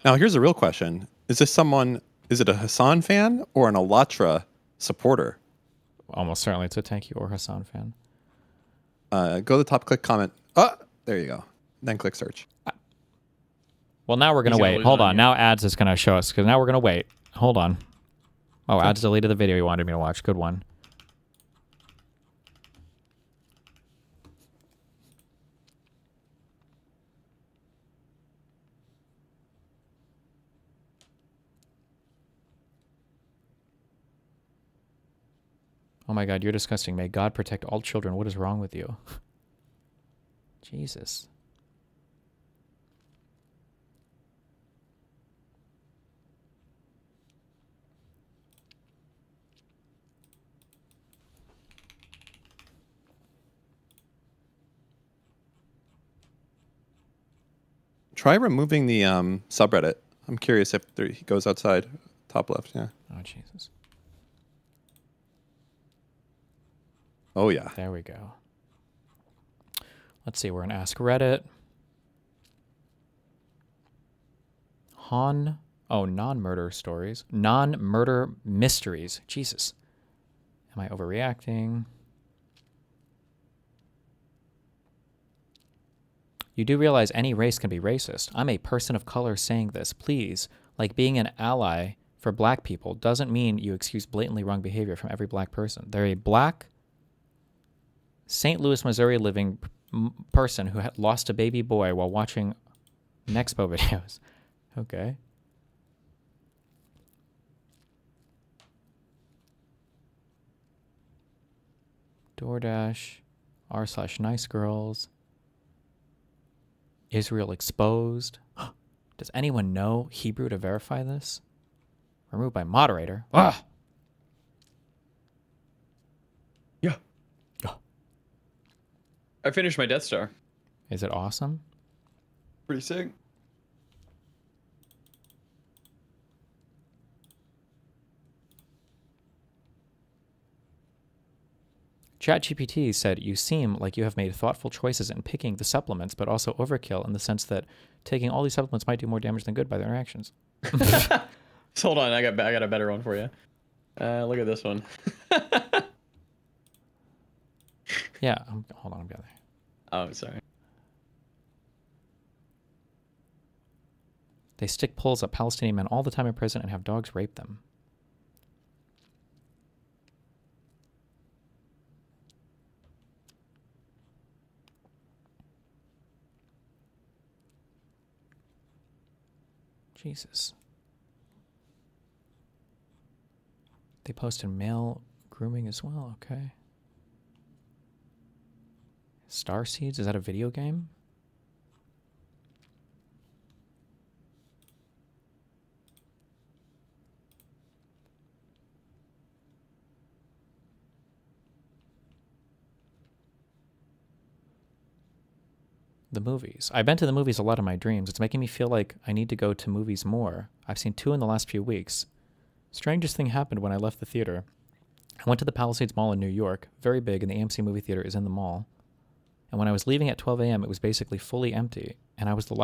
Now, here's a real question. Is it a Hassan fan or an Alatra supporter? Almost certainly it's a Thank You or Hassan fan. Go to the top, click comment. Oh, there you go. Then click search. Well, now we're going to wait. Hold on. Now ads is going to show us, because now we're going to wait. Hold on. Oh, ads deleted the video you wanted me to watch. Good one. Oh my God, you're disgusting. May God protect all children. What is wrong with you? Jesus. Try removing the subreddit. I'm curious if he goes outside. Top left, yeah. Oh, Jesus. Oh, yeah. There we go. Let's see. We're in Ask Reddit. Non-murder stories. Non-murder mysteries. Jesus. Am I overreacting? You do realize any race can be racist. I'm a person of color saying this. Please, like being an ally for black people doesn't mean you excuse blatantly wrong behavior from every black person. They're a black St. Louis, Missouri living person who had lost a baby boy while watching Nexpo videos. Okay. DoorDash, r/nice girls. Israel exposed. Does anyone know Hebrew to verify this? Removed by moderator. Ugh. Yeah. I finished my Death Star. Is it awesome? Pretty sick. ChatGPT said, you seem like you have made thoughtful choices in picking the supplements, but also overkill in the sense that taking all these supplements might do more damage than good by their actions. So hold on, I got a better one for you. Look at this one. Yeah, hold on, I'm getting there. Oh, sorry. They stick poles at Palestinian men all the time in prison and have dogs rape them. Jesus. They posted male grooming as well, okay. Starseeds, is that a video game? The movies. I've been to the movies a lot in my dreams. It's making me feel like I need to go to movies more. I've seen 2 in the last few weeks. Strangest thing happened when I left the theater. I went to the Palisades Mall in New York, very big, and the AMC movie theater is in the mall. And when I was leaving at 12 a.m., it was basically fully empty. And I was on the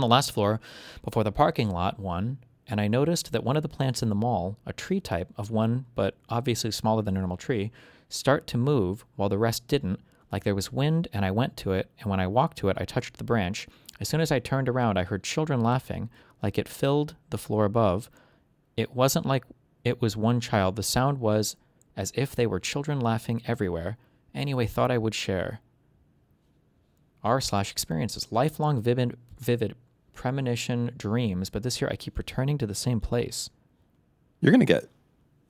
last floor before the parking lot one, and I noticed that one of the plants in the mall, a tree type of one, but obviously smaller than a normal tree, start to move while the rest didn't, like there was wind, and I went to it, and when I walked to it, I touched the branch. As soon as I turned around, I heard children laughing, like it filled the floor above. It wasn't like it was one child. The sound was as if they were children laughing everywhere. Anyway, thought I would share. r/experiences. Lifelong vivid premonition dreams, but this year I keep returning to the same place. You're going to get...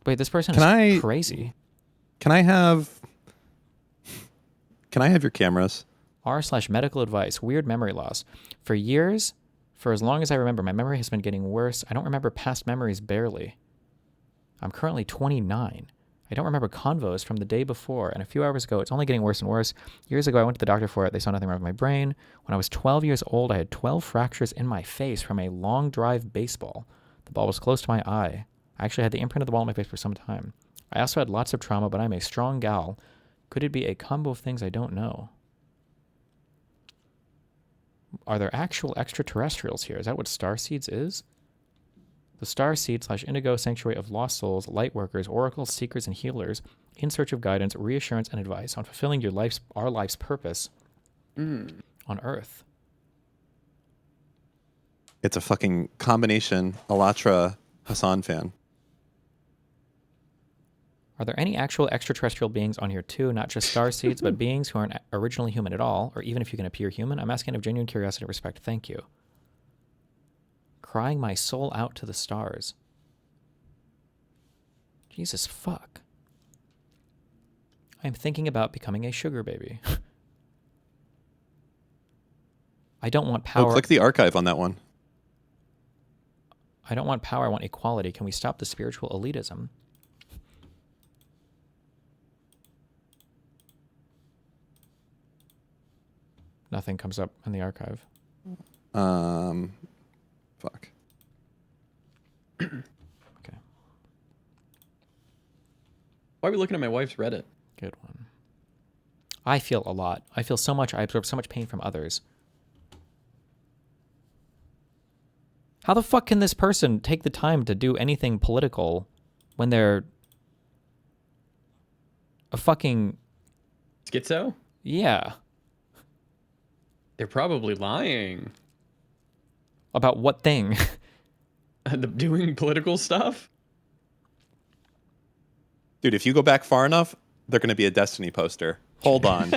Wait, this person is crazy. Can I have your cameras? r/medical advice. Weird memory loss. For years, for as long as I remember, my memory has been getting worse. I don't remember past memories barely. I'm currently 29. I don't remember convos from the day before, and a few hours ago, it's only getting worse and worse. Years ago, I went to the doctor for it. They saw nothing wrong with my brain. When I was 12 years old, I had 12 fractures in my face from a long drive baseball. The ball was close to my eye. I actually had the imprint of the ball on my face for some time. I also had lots of trauma, but I'm a strong gal. Could it be a combo of things I don't know? Are there actual extraterrestrials here? Is that what Starseeds is? The Starseed / Indigo Sanctuary of Lost Souls, Lightworkers, Oracles, Seekers, and Healers, in search of guidance, reassurance, and advice on fulfilling our life's purpose on Earth. It's a fucking combination Alatra Hassan fan. Are there any actual extraterrestrial beings on here too? Not just star seeds, but beings who aren't originally human at all, or even if you can appear human? I'm asking out of genuine curiosity and respect. Thank you. Crying my soul out to the stars. Jesus fuck. I'm thinking about becoming a sugar baby. I don't want power. Oh, click the archive on that one. I don't want power, I want equality. Can we stop the spiritual elitism? Nothing comes up in the archive. Fuck. Okay. Why are we looking at my wife's Reddit? Good one. I feel a lot. I feel so much. I absorb so much pain from others. How the fuck can this person take the time to do anything political when they're a fucking... Schizo? Yeah. They're probably lying. About what thing? Doing political stuff? Dude, if you go back far enough, they're going to be a Destiny poster. Hold on.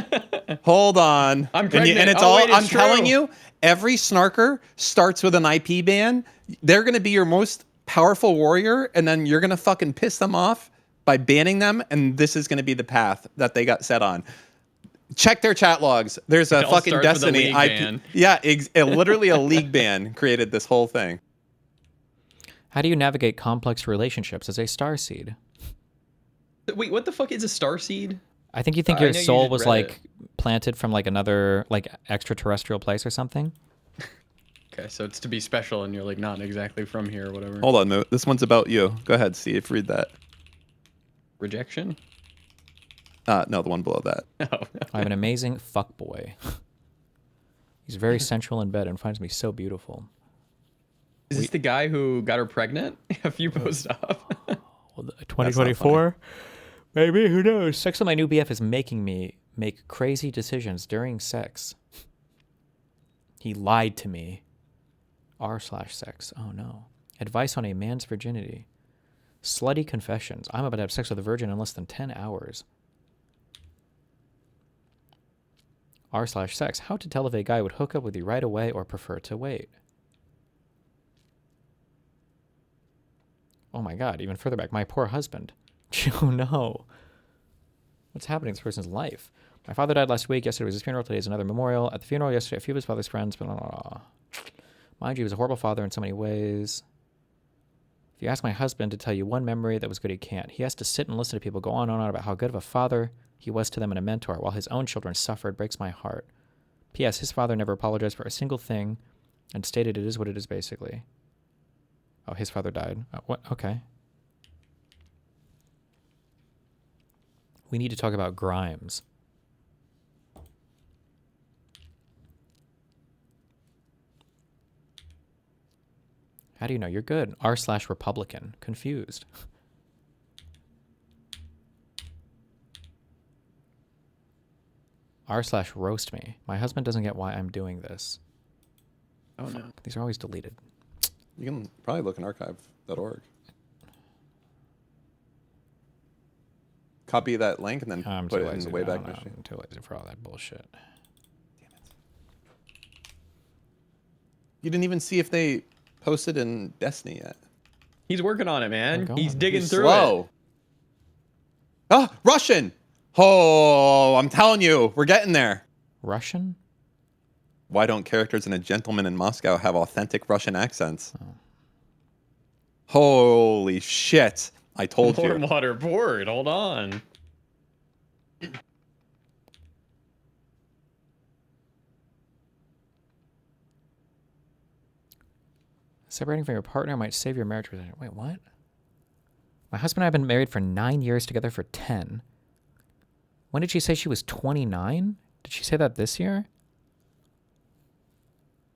Hold on. I'm pregnant. And it's oh, all, wait, it's I'm true. telling you, every snarker starts with an IP ban. They're going to be your most powerful warrior, and then you're going to fucking piss them off by banning them, and this is going to be the path that they got set on. Check their chat logs. There's a fucking Destiny IP. Ban. Yeah, literally a league ban created this whole thing. How do you navigate complex relationships as a starseed? Wait, what the fuck is a starseed? I think you think your soul was like planted from like another like extraterrestrial place or something. Okay, so it's to be special, and you're like not exactly from here or whatever. Hold on, Moot. This one's about you. Go ahead, Steve. Read that. Rejection? No, the one below that. Oh. I have an amazing fuckboy. He's very sensual in bed and finds me so beautiful. Is this the guy who got her pregnant? A few posts up. Well, 2024? Maybe, who knows? Sex with my new BF is making me make crazy decisions during sex. He lied to me. R/sex. Oh no. Advice on a man's virginity. Slutty confessions. I'm about to have sex with a virgin in less than 10 hours. R/sex. How to tell if a guy would hook up with you right away or prefer to wait. Oh my god, even further back. My poor husband. Oh no. What's happening in this person's life? My father died last week. Yesterday was his funeral. Today is another memorial. At the funeral yesterday, a few of his father's friends. Blah, blah, blah. Mind you, he was a horrible father in so many ways. If you ask my husband to tell you one memory that was good, he can't. He has to sit and listen to people go on and on about how good of a father he was to them and a mentor, while his own children suffered. Breaks my heart. P.S. His father never apologized for a single thing and stated it is what it is, basically. Oh, his father died. What? Okay. We need to talk about Grimes. How do you know? You're good. R/Republican. Confused. R/roast me. My husband doesn't get why I'm doing this. Oh no. These are always deleted. You can probably look in archive.org. Copy that link and then put it in the Wayback Machine. I'm too lazy for all that bullshit. Damn it. You didn't even see if they posted in Destiny yet. He's working on it, man. He's digging He's through slow. it. Oh, Russian! Oh, I'm telling you, we're getting there. Russian? Why don't characters in A Gentleman in Moscow have authentic Russian accents? Oh. Holy shit. I told you. Warm water board. Hold on. Separating from your partner might save your marriage. Wait, what? My husband and I have been married for 9 years, together for 10. When did she say she was 29? Did she say that this year?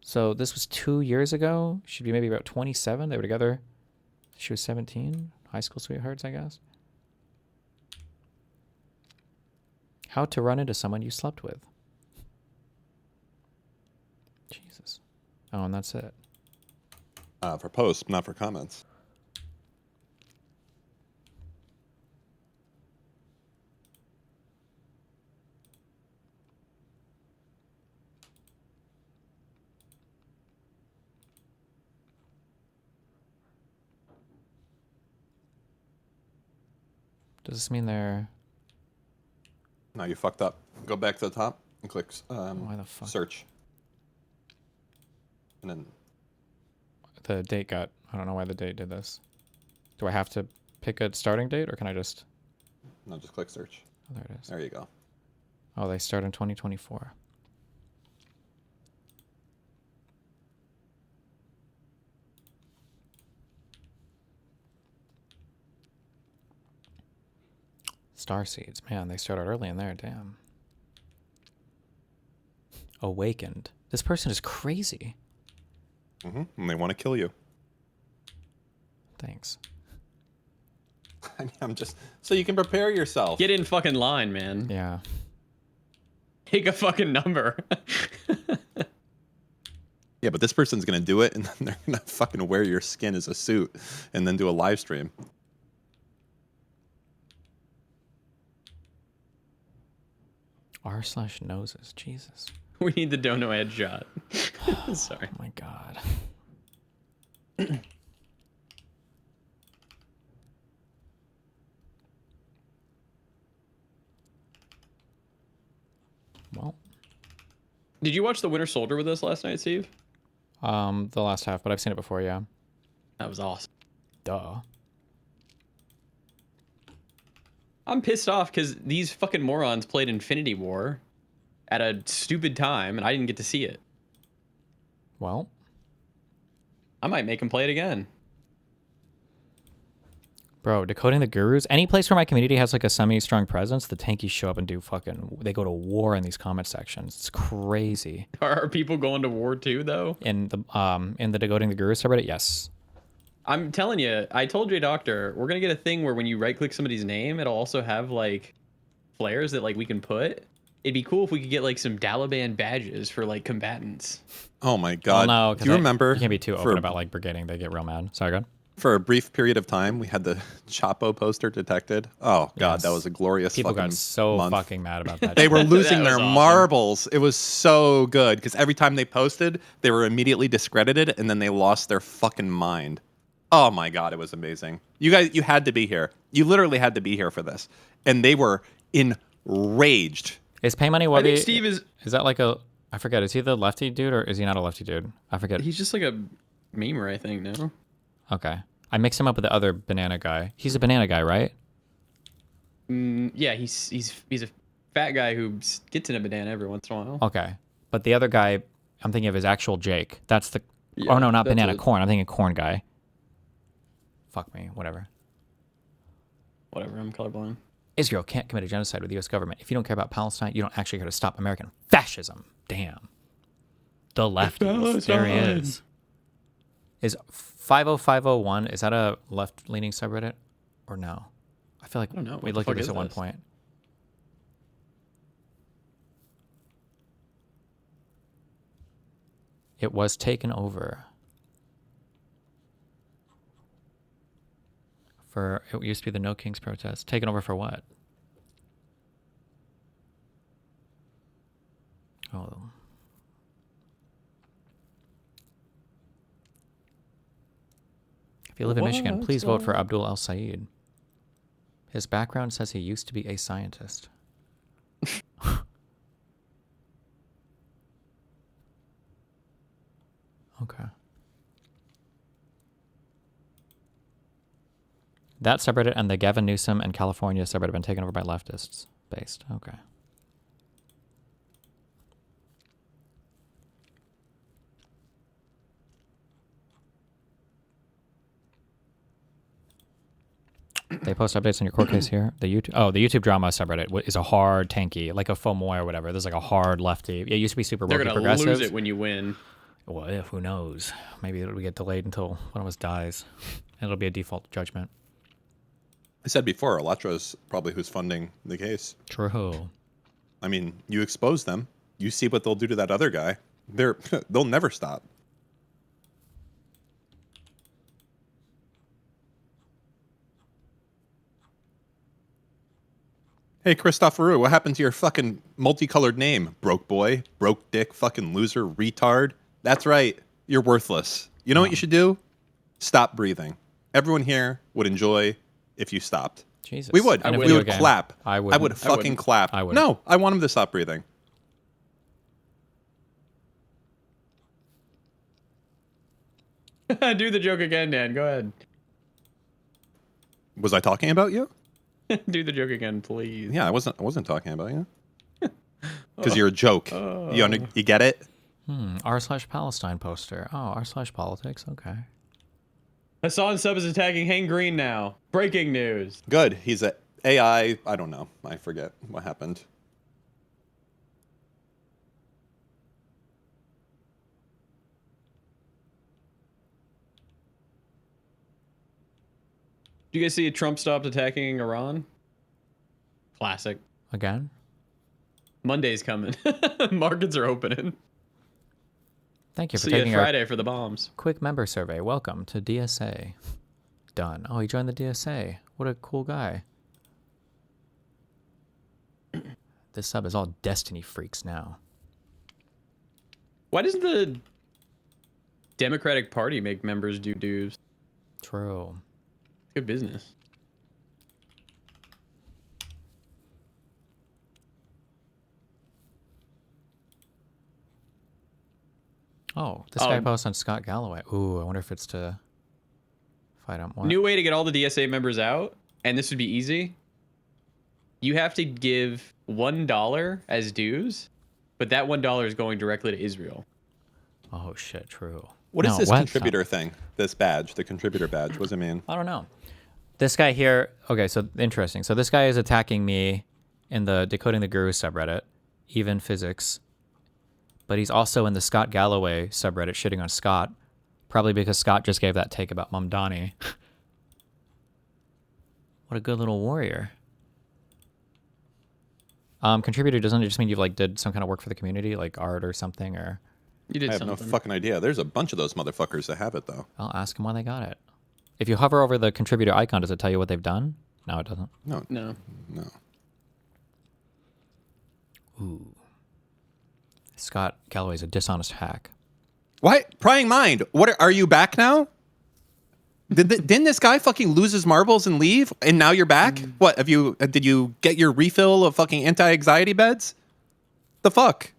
So this was 2 years ago. She'd be maybe about 27. They were together. She was 17. High school sweethearts, I guess. How to run into someone you slept with. Jesus. Oh, and that's it. For posts, not for comments. Does this mean they're... No, you fucked up. Go back to the top and click Why the fuck? search. And then... The date got... I don't know why the date did this. Do I have to pick a starting date, or can I just... No, just click search. Oh, there it is. There you go. Oh, they start in 2024. Star seeds. Man, they started early in there. Damn. Awakened. This person is crazy. Mm-hmm. And they want to kill you. Thanks. I'm just... So you can prepare yourself. Get in fucking line, man. Yeah. Pick a fucking number. Yeah, but this person's going to do it, and then they're going to fucking wear your skin as a suit and then do a live stream. r/noses. Jesus. We need the dono headshot. Sorry. Oh my god. Well. Did you watch The Winter Soldier with us last night, Steve? The last half, but I've seen it before, yeah. That was awesome. Duh. I'm pissed off because these fucking morons played Infinity War at a stupid time, and I didn't get to see it. Well. I might make them play it again. Bro, decoding the gurus. Any place where my community has like a semi-strong presence, the tankies show up and do fucking... They go to war in these comment sections. It's crazy. Are people going to war too, though? In the decoding the gurus subreddit, yes. I'm telling you, I told J Doctor, we're gonna get a thing where when you right-click somebody's name, it'll also have like flares that like we can put. It'd be cool if we could get like some Dalaban badges for like combatants. Oh my god. Well, no, do you remember? You can't be too open about like brigading. They get real mad. Sorry, go ahead. For a brief period of time, we had the Chapo poster detected. Oh god, Yes. that was a glorious People fucking got so month. fucking mad about that. They were losing That their was awesome. marbles. It was so good because every time they posted, they were immediately discredited and then they lost their fucking mind. Oh my god, it was amazing. You guys, you had to be here. You literally had to be here for this. And they were enraged. Is Pay Money I Wubby... think Steve is that like a... I forget. Is he the lefty dude or is he not a lefty dude? I forget. He's just like a memer, I think, no? Okay. I mixed him up with the other banana guy. He's a banana guy, right? Yeah, he's a fat guy who gets in a banana every once in a while. Okay. But the other guy, I'm thinking of his actual Jake. That's the... Yeah, oh, no, not that's banana. it. Corn. I'm thinking corn guy. Fuck me. Whatever. Whatever, I'm colorblind. Israel can't commit a genocide with the U.S. government. If you don't care about Palestine, you don't actually care to stop American fascism. Damn. The lefties. There he is. Is 50501, is that a left-leaning subreddit? Or no? I feel like I don't know. we What looked the at fuck this is at one this? point. It was taken over. For, it used to be the No Kings protest. Taken over for what? Oh. If you live in Michigan, please vote for Abdul El Sayed. His background says he used to be a scientist. Okay. That subreddit and the Gavin Newsom and California subreddit have been taken over by leftists. Based. Okay. They post updates on your court case here. The YouTube drama subreddit is a hard tanky, like a FOMOI or whatever. There's like a hard lefty. It used to be super They're woke gonna progressive. lose it when you win. Well, if, who knows? Maybe it'll get delayed until one of us dies. And it'll be a default judgment. I said before, Elatra's probably who's funding the case. True. I mean, you expose them. You see what they'll do to that other guy. They'll never stop. Hey, Christopher, what happened to your fucking multicolored name? Broke boy, broke dick, fucking loser, retard. That's right. You're worthless. You know what you should do? Stop breathing. Everyone here would enjoy if you stopped. Jesus. We would. We would clap. I would fucking clap. I would. No, I want him to stop breathing. Do the joke again, Dan. Go ahead. Was I talking about you? Do the joke again, please. Yeah, I wasn't talking about you. Because you're a joke. You get it? r/Palestine poster. Oh, r/politics. Okay. Hassan Sub is attacking Hang Green now. Breaking news. Good. He's a AI. I don't know. I forget what happened. Do you guys see Trump stopped attacking Iran? Classic. Again? Monday's coming. Markets are opening. Thank you for See you taking Friday our for the bombs. quick member survey. Welcome to DSA. Done. Oh, he joined the DSA. What a cool guy. This sub is all Destiny freaks now. Why does the Democratic Party make members do dues? True. Good business. Oh, this guy posts on Scott Galloway. Ooh, I wonder if it's to fight him. What? New way to get all the DSA members out, and this would be easy. You have to give $1 as dues, but that $1 is going directly to Israel. Oh shit, true. What is this contributor thing? This badge, the contributor badge. What does it mean? I don't know. This guy here, okay, so interesting. So this guy is attacking me in the Decoding the Guru subreddit, even physics. But he's also in the Scott Galloway subreddit shitting on Scott, probably because Scott just gave that take about Mamdani. What a good little warrior. Contributor doesn't it just mean you like did some kind of work for the community, like art or something, or you did I have no fucking idea. There's a bunch of those motherfuckers that have it though. I'll ask them why they got it. If you hover over the contributor icon, does it tell you what they've done? No, it doesn't. No. No. No. Ooh. Scott Galloway's a dishonest hack. What? Prying mind. What are you back now? Didn't this guy fucking lose his marbles and leave, and now you're back? What have you? Did you get your refill of fucking anti-anxiety beds? The fuck?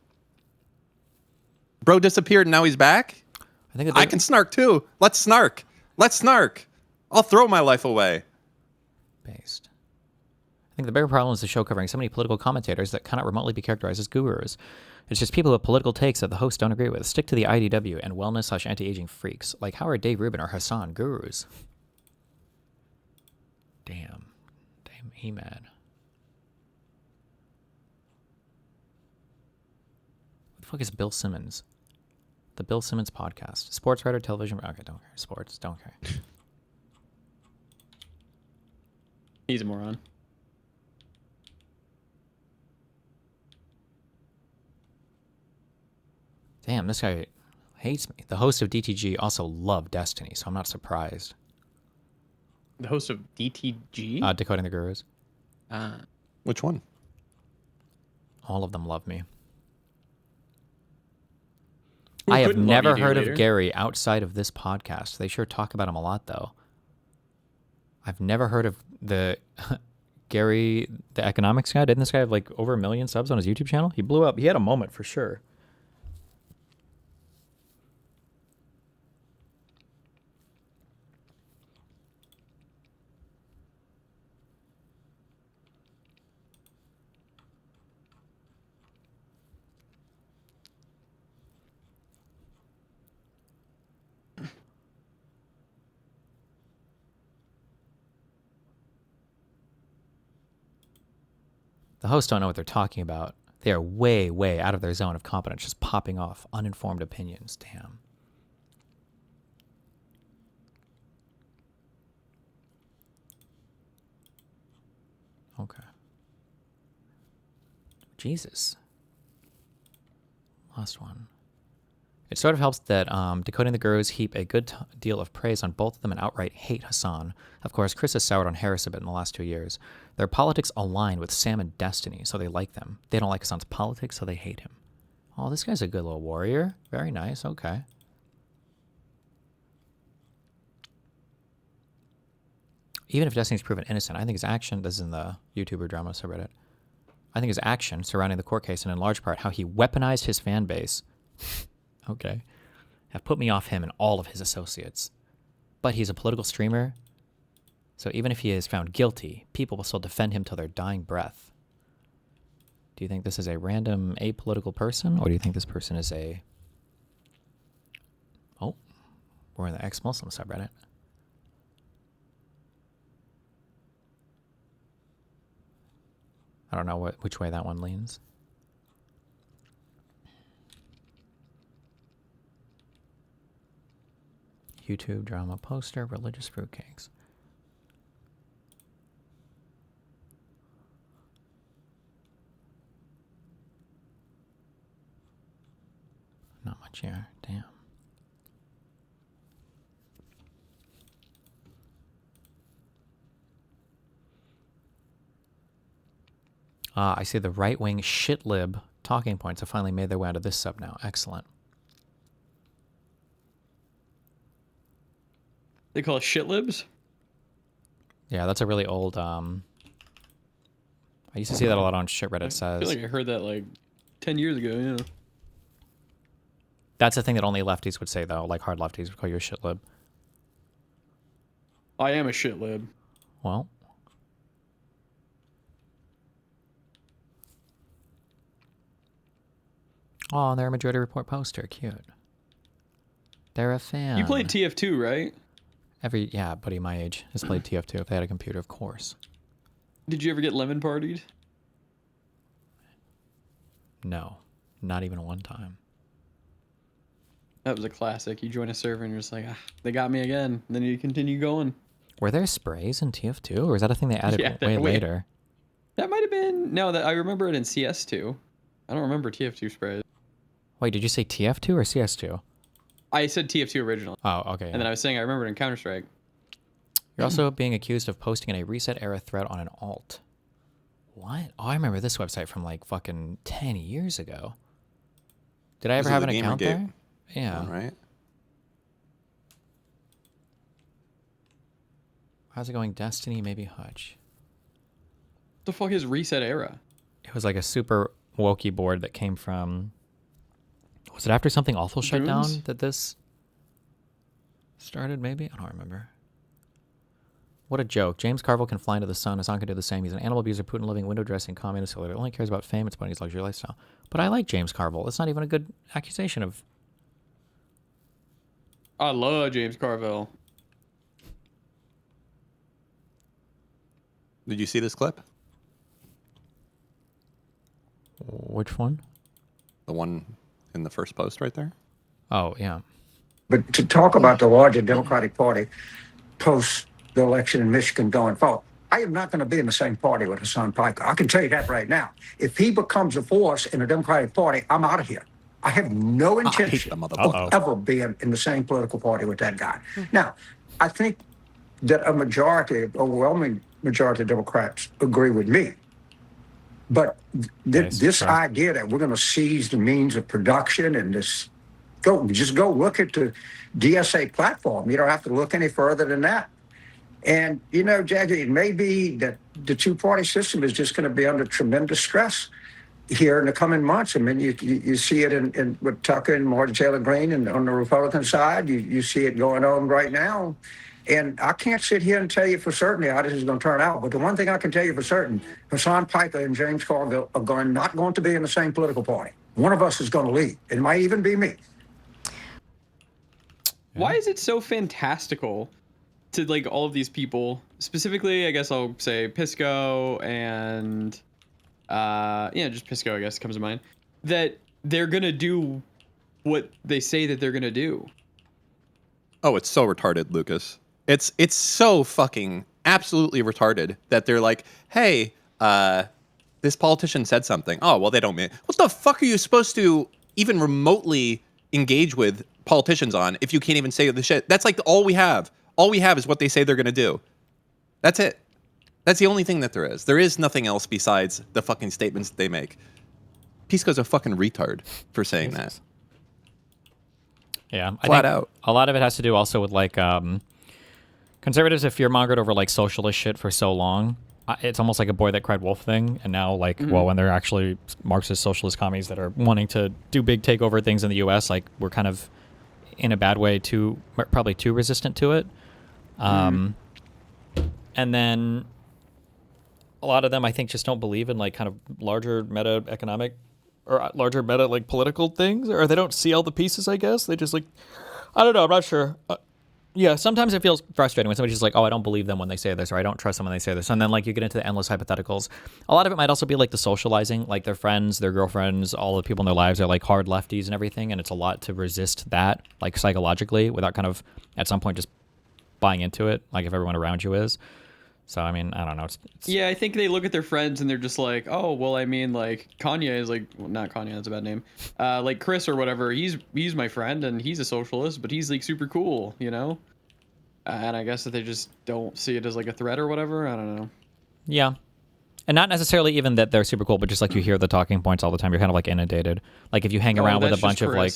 Bro disappeared and now he's back. I can snark too. Let's snark. Let's snark. I'll throw my life away. Based. I think the bigger problem is the show covering so many political commentators that cannot remotely be characterized as gurus. It's just people with political takes that the hosts don't agree with. Stick to the IDW and wellness/anti-aging freaks like Howard, Dave Rubin, or Hassan, gurus. Damn, He-Man. What the fuck is Bill Simmons? The Bill Simmons podcast. Sports writer, television. Okay, don't care. Sports, don't care. He's a moron. Damn, this guy hates me. The host of DTG also loved Destiny, so I'm not surprised. The host of DTG? Decoding the Gurus. Which one? All of them love me. I have never heard of Gary outside of this podcast. They sure talk about him a lot, though. I've never heard of the Gary, the economics guy. Didn't this guy have like over 1 million subs on his YouTube channel? He blew up. He had a moment for sure. The hosts don't know what they're talking about. They are way, way out of their zone of competence, just popping off uninformed opinions. Damn. Okay. Jesus. Last one. It sort of helps that Decoding the Gurus heap a good deal of praise on both of them and outright hate Hassan. Of course, Chris has soured on Harris a bit in the last 2 years. Their politics align with Sam and Destiny, so they like them. They don't like Hassan's politics, so they hate him. Oh, this guy's a good little warrior. Very nice. Okay. Even if Destiny's proven innocent, I think his action, this is in the YouTuber drama subreddit, I think his action surrounding the court case and in large part how he weaponized his fan base, okay, have put me off him and all of his associates. But he's a political streamer, so even if he is found guilty, people will still defend him till their dying breath. Do you think this is a random apolitical person, or do you think this person is a... Oh, we're in the ex-Muslim subreddit. I don't know which way that one leans. YouTube drama poster, religious fruitcakes. Not much here, damn. I see the right-wing shitlib talking points have finally made their way onto this sub now. Excellent. They call it shitlibs? Yeah, that's a really old... I used to see that a lot on shit Reddit says. I feel like I heard that like 10 years ago, yeah. That's a thing that only lefties would say, though. Like hard lefties would call you a shitlib. I am a shitlib. Well... Oh, they're a Majority Report poster. Cute. They're a fan. You played TF2, right? Yeah, buddy my age has played TF2 if they had a computer, of course. Did you ever get lemon partied? No, not even one time. That was a classic. You join a server and you're just like, they got me again. And then you continue going. Were there sprays in TF2, or is that a thing they added way later? That might have been... No, I remember it in CS2. I don't remember TF2 sprays. Wait, did you say TF2 or CS2? I said TF2 originally. Oh, okay. And then I was saying I remember it in Counter-Strike. You're also being accused of posting in a reset era thread on an alt. What? Oh, I remember this website from like fucking 10 years ago. Did I ever have an account there? Yeah. All right. How's it going? Destiny, maybe Hutch. What the fuck is reset era? It was like a super wokey board that came from... Was it after something awful shut down that this started, maybe? I don't remember. What a joke. James Carville can fly into the sun. Hassan can do the same. He's an animal abuser, Putin living, window dressing, communist, who only cares about fame. It's about his luxury lifestyle. But I like James Carville. That's not even a good accusation of... I love James Carville. Did you see this clip? Which one? The one in the first post right there. Oh, yeah. But to talk about the larger Democratic Party post the election in Michigan going forward, I am not going to be in the same party with Hassan Piker. I can tell you that right now. If he becomes a force in the Democratic Party, I'm out of here. I have no intention of ever being in the same political party with that guy. Now, I think that overwhelming majority of Democrats agree with me. But this idea that we're going to seize the means of production and just go look at the DSA platform. You don't have to look any further than that. And, you know, Jackie, it may be that the two-party system is just going to be under tremendous stress here in the coming months. I mean, you see it in with Tucker and Marjorie Taylor Greene, and on the Republican side, you see it going on right now. And I can't sit here and tell you for certain how this is going to turn out. But the one thing I can tell you for certain, Hassan Piker and James Carville are not going to be in the same political party. One of us is going to leave. It might even be me. Why is it so fantastical to like all of these people, specifically, I guess I'll say PISSCO and, just PISSCO, I guess, comes to mind, that they're going to do what they say that they're going to do? Oh, it's so retarded, Lucas. It's so fucking absolutely retarded that they're like, hey, this politician said something. Oh, well, they don't mean... What the fuck are you supposed to even remotely engage with politicians on if you can't even say the shit? That's like all we have. All we have is what they say they're going to do. That's it. That's the only thing that there is. There is nothing else besides the fucking statements that they make. PISSCO's a fucking retard for saying that. Yeah, flat out. A lot of it has to do also with like conservatives have fear-mongered over like socialist shit for so long. It's almost like a boy that cried wolf thing. And now like, well, when they're actually Marxist socialist commies that are wanting to do big takeover things in the US, like we're kind of in a bad way probably too resistant to it. And then a lot of them, I think, just don't believe in like kind of larger meta economic or larger meta like political things, or they don't see all the pieces, I guess. They just like, I don't know, I'm not sure. Yeah, sometimes it feels frustrating when somebody's just like, oh, I don't believe them when they say this, or I don't trust them when they say this. And then like you get into the endless hypotheticals. A lot of it might also be like the socializing, like their friends, their girlfriends, all the people in their lives are like hard lefties and everything. And it's a lot to resist that, like psychologically, without kind of at some point just buying into it, like if everyone around you is. So, I mean, I don't know. It's yeah, I think they look at their friends and they're just like, oh, well, I mean, like, Kanye is like, well, not Kanye, that's a bad name. Like Chris or whatever, he's my friend and he's a socialist, but he's like super cool, you know? And I guess that they just don't see it as like a threat or whatever. I don't know. Yeah. And not necessarily even that they're super cool, but just like you hear the talking points all the time. You're kind of like inundated. Like if you hang around with a bunch of like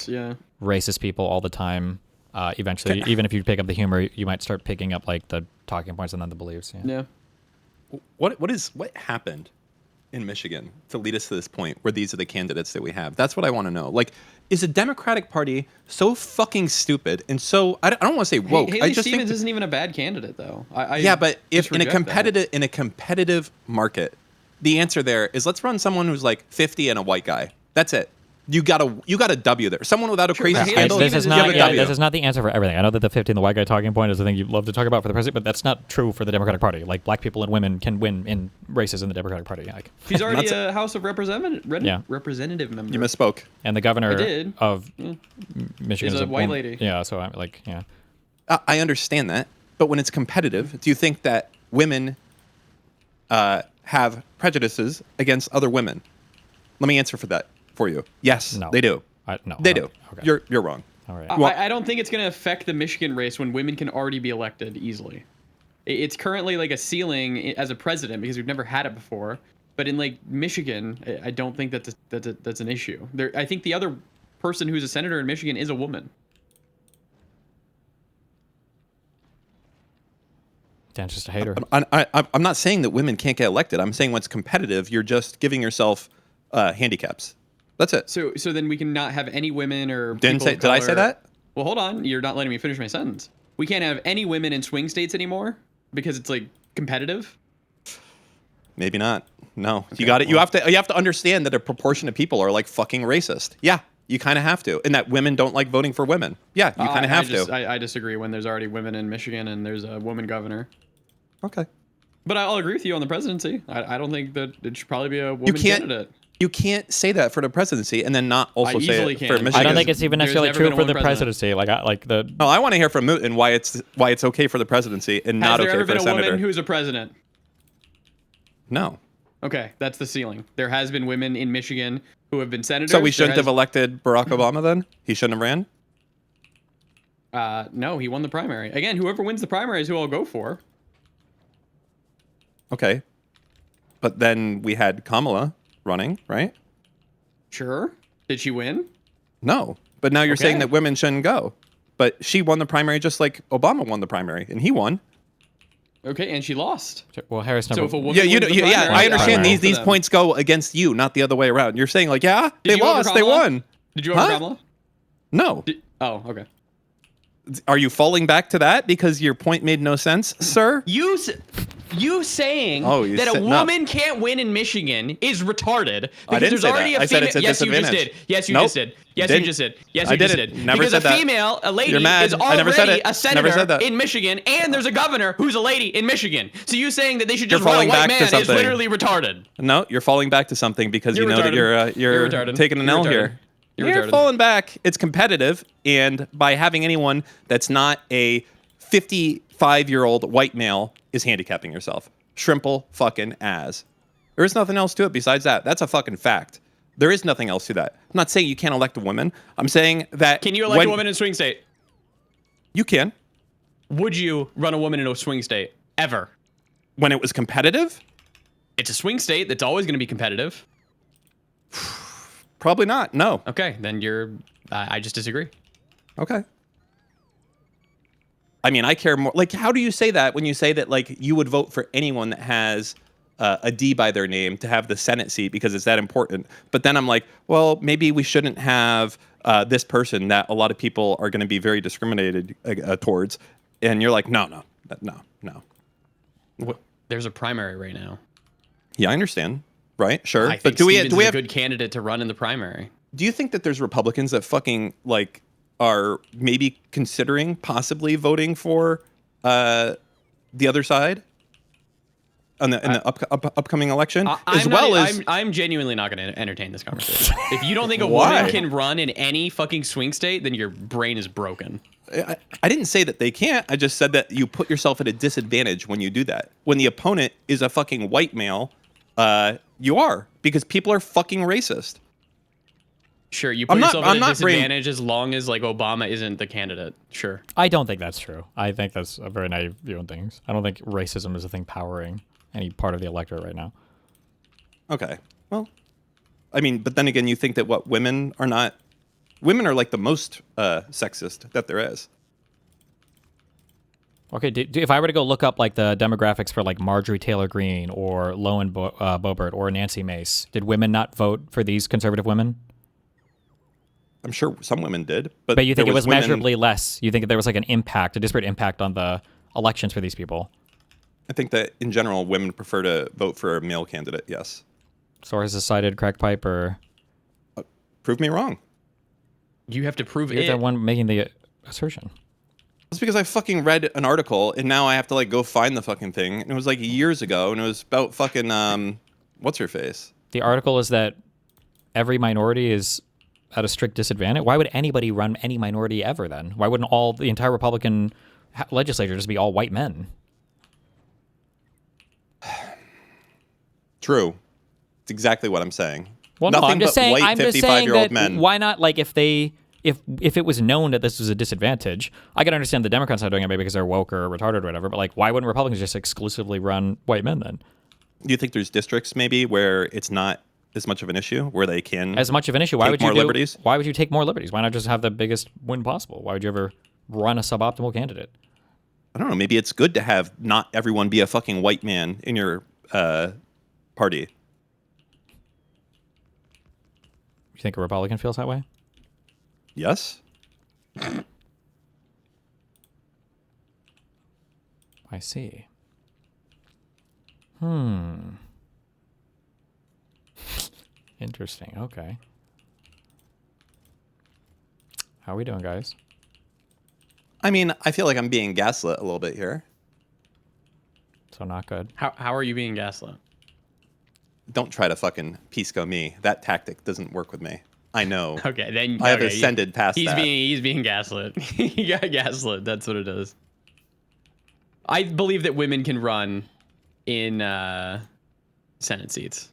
racist people all the time, eventually, even if you pick up the humor, you might start picking up like the talking points and then the beliefs. Yeah. What happened in Michigan to lead us to this point where these are the candidates that we have? That's what I want to know. Like, is the Democratic Party so fucking stupid and so I don't want to say woke? Haley Stevens isn't even a bad candidate though. Yeah, but if in a competitive market, the answer there is let's run someone who's like 50 and a white guy. That's it. You got a W there. Someone without a crazy scandal. This is not the answer for everything. I know that the 50 and the white guy talking point is the thing you love to talk about for the president, but that's not true for the Democratic Party. Like black people and women can win in races in the Democratic Party. Like, he's already a House of Representative member. You misspoke. And the governor of Michigan is a white lady. Yeah, so I'm like, yeah. I understand that, but when it's competitive, do you think that women have prejudices against other women? Let me answer for you. Yes, no. They do. No, they do. Okay. You're wrong. All right. I don't think it's going to affect the Michigan race when women can already be elected easily. It's currently like a ceiling as a president because we've never had it before. But in like Michigan, I don't think that's an issue. I think the other person who's a senator in Michigan is a woman. Dan's just a hater. I'm not saying that women can't get elected. I'm saying when it's competitive, you're just giving yourself handicaps. That's it. So then we can not have any women or did I say that? Well, hold on. You're not letting me finish my sentence. We can't have any women in swing states anymore because it's like competitive. Maybe not. No, okay, you got it. You have to understand that a proportion of people are like fucking racist. Yeah, you kind of have to, and that women don't like voting for women. Yeah, you kind of have to. I disagree. When there's already women in Michigan and there's a woman governor. Okay. But I'll agree with you on the presidency. I don't think that it should probably be a woman candidate. You can't say that for the presidency and then not also say it for Michigan. I don't think it's even necessarily true for the presidency. No, I want to hear from Moot and why it's okay for the presidency and not okay for a senator. Has there ever been a woman who's a president? No. Okay, that's the ceiling. There has been women in Michigan who have been senators. So we shouldn't have elected Barack Obama then? He shouldn't have ran? No, he won the primary. Again, whoever wins the primary is who I'll go for. Okay. But then we had Kamala running, right? Sure. Did she win? No. But now you're saying that women shouldn't go. But she won the primary just like Obama won the primary, and he won. Okay, and she lost. Well, Harris never. So if a woman I understand these points go against you, not the other way around. You're saying like, yeah, they lost, they won. Did you vote for Kamala? No. Oh, okay. Are you falling back to that because your point made no sense, sir? You saying that a woman can't win in Michigan is retarded because there's already a female. Yes, you just did. Yes, you just did. Yes, you just did. Yes, you just did. Never said that. Because a lady, is already a senator in Michigan, and there's a governor who's a lady in Michigan. So you saying that they should just run a white man is literally retarded. No, you're falling back to something because you know that you're taking an L here. You're falling back. It's competitive, and by having anyone that's not a 55-year-old white male is handicapping yourself. Shrimple fucking as. There's nothing else to it besides that. That's a fucking fact. There is nothing else to that. I'm not saying you can't elect a woman. I'm saying that. Can you elect a woman in a swing state? You can. Would you run a woman in a swing state ever? When it was competitive? It's a swing state that's always going to be competitive. Probably not. No. Okay, then I just disagree. Okay. I mean, I care more. Like, how do you say that when you say that, like, you would vote for anyone that has a D by their name to have the Senate seat because it's that important? But then I'm like, well, maybe we shouldn't have this person that a lot of people are going to be very discriminated towards. And you're like, no. There's a primary right now. Yeah, I understand. Right? Sure. I think Stevens is a good candidate to run in the primary. Do you think that there's Republicans that fucking like are maybe considering possibly voting for the other side in the upcoming election, I'm genuinely not going to entertain this conversation. If you don't think a woman can run in any fucking swing state, then your brain is broken. I didn't say that they can't. I just said that you put yourself at a disadvantage when you do that. When the opponent is a fucking white male, you are, because people are fucking racist. Sure, you put yourself at a disadvantage as long as like Obama isn't the candidate. Sure. I don't think that's true. I think that's a very naive view on things. I don't think racism is a thing powering any part of the electorate right now. Okay. Well, I mean, but then again, you think that women are like the most sexist that there is. Okay, if I were to go look up like the demographics for like Marjorie Taylor Greene or Lowen Boebert or Nancy Mace, did women not vote for these conservative women? I'm sure some women did, but you think it was measurably less? You think there was like a disparate impact on the elections for these people? I think that in general, women prefer to vote for a male candidate. Yes. Sources cited crack pipe or prove me wrong. You have to prove You're it. the one making the assertion. It's because I fucking read an article and now I have to like go find the fucking thing. And it was like years ago and it was about fucking what's her face? The article is that every minority is at a strict disadvantage. Why would anybody run any minority ever then? Why wouldn't the entire Republican legislature just be all white men? True. It's exactly what I'm saying. Well, Nothing no, I'm just but saying. white I'm just saying 55-year-old that men. why not? Like, if it was known that this was a disadvantage, I can understand the Democrats not doing it maybe because they're woke or retarded or whatever. But like, why wouldn't Republicans just exclusively run white men then? Do you think there's districts maybe where it's not as much of an issue, where they can as much of an issue? Why would you liberties? Why would you take more liberties? Why not just have the biggest win possible? Why would you ever run a suboptimal candidate? I don't know. Maybe it's good to have not everyone be a fucking white man in your party. You think a Republican feels that way? Yes. I see. Interesting. Okay. How are we doing, guys? I mean, I feel like I'm being gaslit a little bit here. So not good. How are you being gaslit? Don't try to fucking PISSCO me. That tactic doesn't work with me. I know. Okay, then I have ascended past that. He's being gaslit. He got gaslit. That's what it is. I believe that women can run in Senate seats,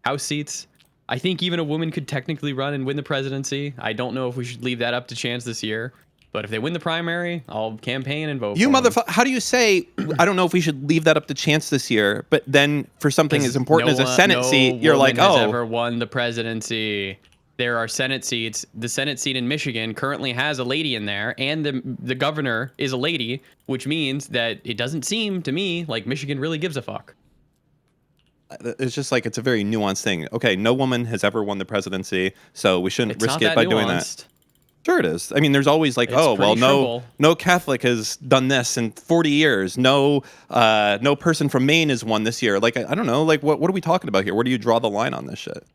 House seats. I think even a woman could technically run and win the presidency. I don't know if we should leave that up to chance this year. But if they win the primary, I'll campaign and vote. You for motherfucker! How do you say? I don't know if we should leave that up to chance this year. But then for something as important as a Senate seat, you're like, has oh, ever won the presidency. There are Senate seats. The Senate seat in Michigan currently has a lady in there, and the governor is a lady, which means that it doesn't seem to me like Michigan really gives a fuck. It's just like it's a very nuanced thing. Okay, no woman has ever won the presidency, so we shouldn't risk it by doing that. Sure it is. I mean, there's always like, oh, well, no Catholic has done this in 40 years. No person from Maine has won this year. Like, I don't know. Like, what are we talking about here? Where do you draw the line on this shit?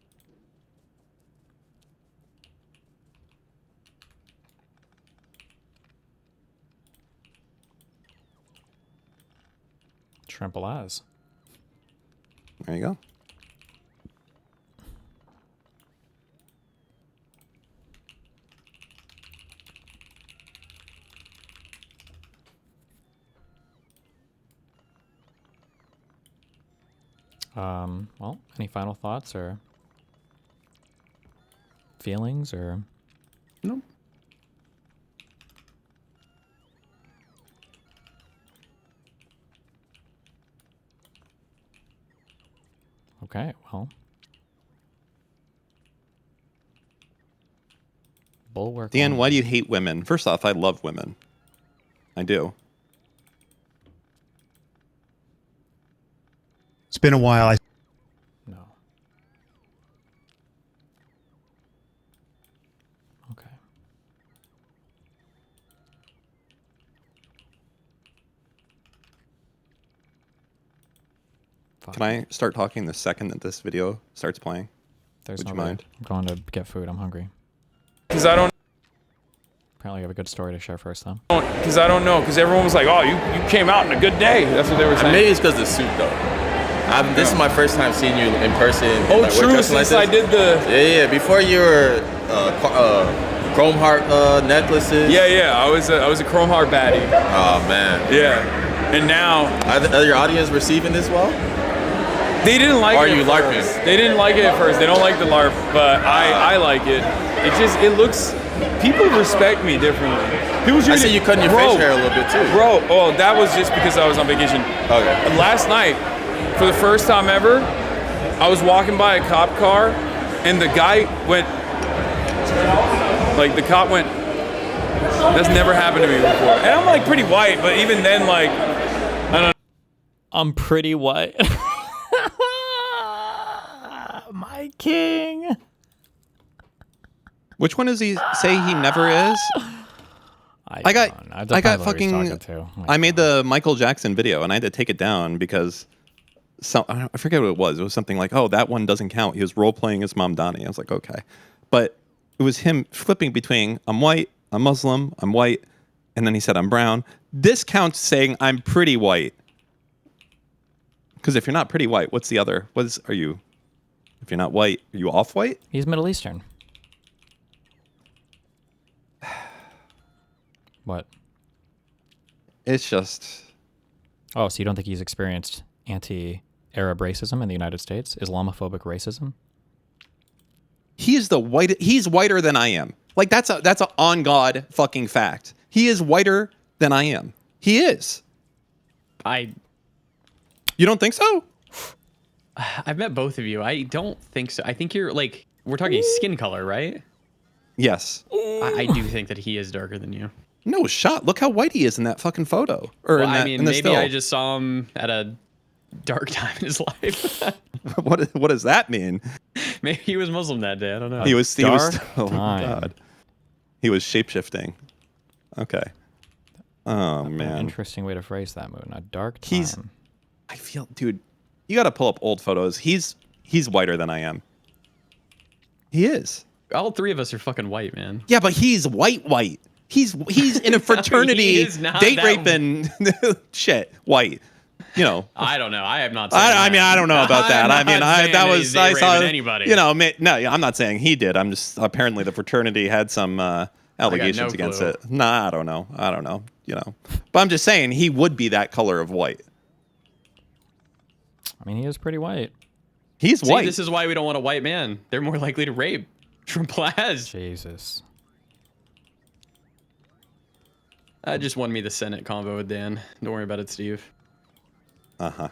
Trample eyes. There you go. Well, any final thoughts or? feelings or? No. Okay, well. Bulwark. Dan, why do you hate women? First off, I love women. I do. It's been a while. No. Okay. Can I start talking the second that this video starts playing? There's Would no you way. mind? I'm going to get food. I'm hungry. Because I don't. Apparently, you have a good story to share first, though. Because I don't know. Because everyone was like, "Oh, you came out in a good day." That's what they were saying. Maybe it's because of the suit, though. This is my first time seeing you in person. Oh, like, true. Since I did the. Yeah. Before you were chrome heart necklaces. Yeah. I was a chrome heart baddie. Oh man. Yeah. And now. Are your audience receiving this well? They didn't like it. Or are you LARPing? They didn't like it at first. They don't like the LARP, but I like it. It looks. People respect me differently. People I see you cutting your facial hair a little bit too. Bro, oh, that was just because I was on vacation. Okay. Last night, for the first time ever, I was walking by a cop car, and the guy went. Like the cop went. That's never happened to me before, and I'm like pretty white, but even then, like, I don't know. I'm pretty white. My king. Which one does he say he never is? I got fucking. I made the Michael Jackson video and I had to take it down because I forget what it was. It was something like, "Oh, that one doesn't count." He was role playing his mom Donnie. I was like, okay, but it was him flipping between I'm white, I'm Muslim, I'm white, and then he said I'm brown. This counts saying I'm pretty white. Because if you're not pretty white, what's the other? Are you? If you're not white, are you off white? He's Middle Eastern. What? It's just. Oh, so you don't think he's experienced anti-Arab racism in the United States? Islamophobic racism? He's whiter than I am. Like that's a on God fucking fact. He is whiter than I am. He is. You don't think so? I've met both of you. I don't think so. I think you're like, we're talking skin color, right? Yes. I do think that he is darker than you. No shot. Look how white he is in that fucking photo. Or Well, in the maybe still. I just saw him at a dark time in his life. What does that mean? Maybe he was Muslim that day. I don't know. He was. Oh my time. God. He was shapeshifting. Okay. Oh man. Interesting way to phrase that, Moot. A dark time. I feel, dude. You got to pull up old photos. He's whiter than I am. He is. All three of us are fucking white, man. Yeah, but he's white. He's in a fraternity, not date that raping shit. White, you know. I don't know. I have not. I mean, I don't know about that. I mean, I saw. Anybody. You know, no, I'm not saying he did. I'm just apparently the fraternity had some allegations against clue. it. Nah, I don't know. You know, but I'm just saying he would be that color of white. I mean, he is pretty white. He's white. This is why we don't want a white man. They're more likely to rape from Plaz. Jesus. Just won me the Senate convo with Dan. Don't worry about it, Steve. Uh-huh.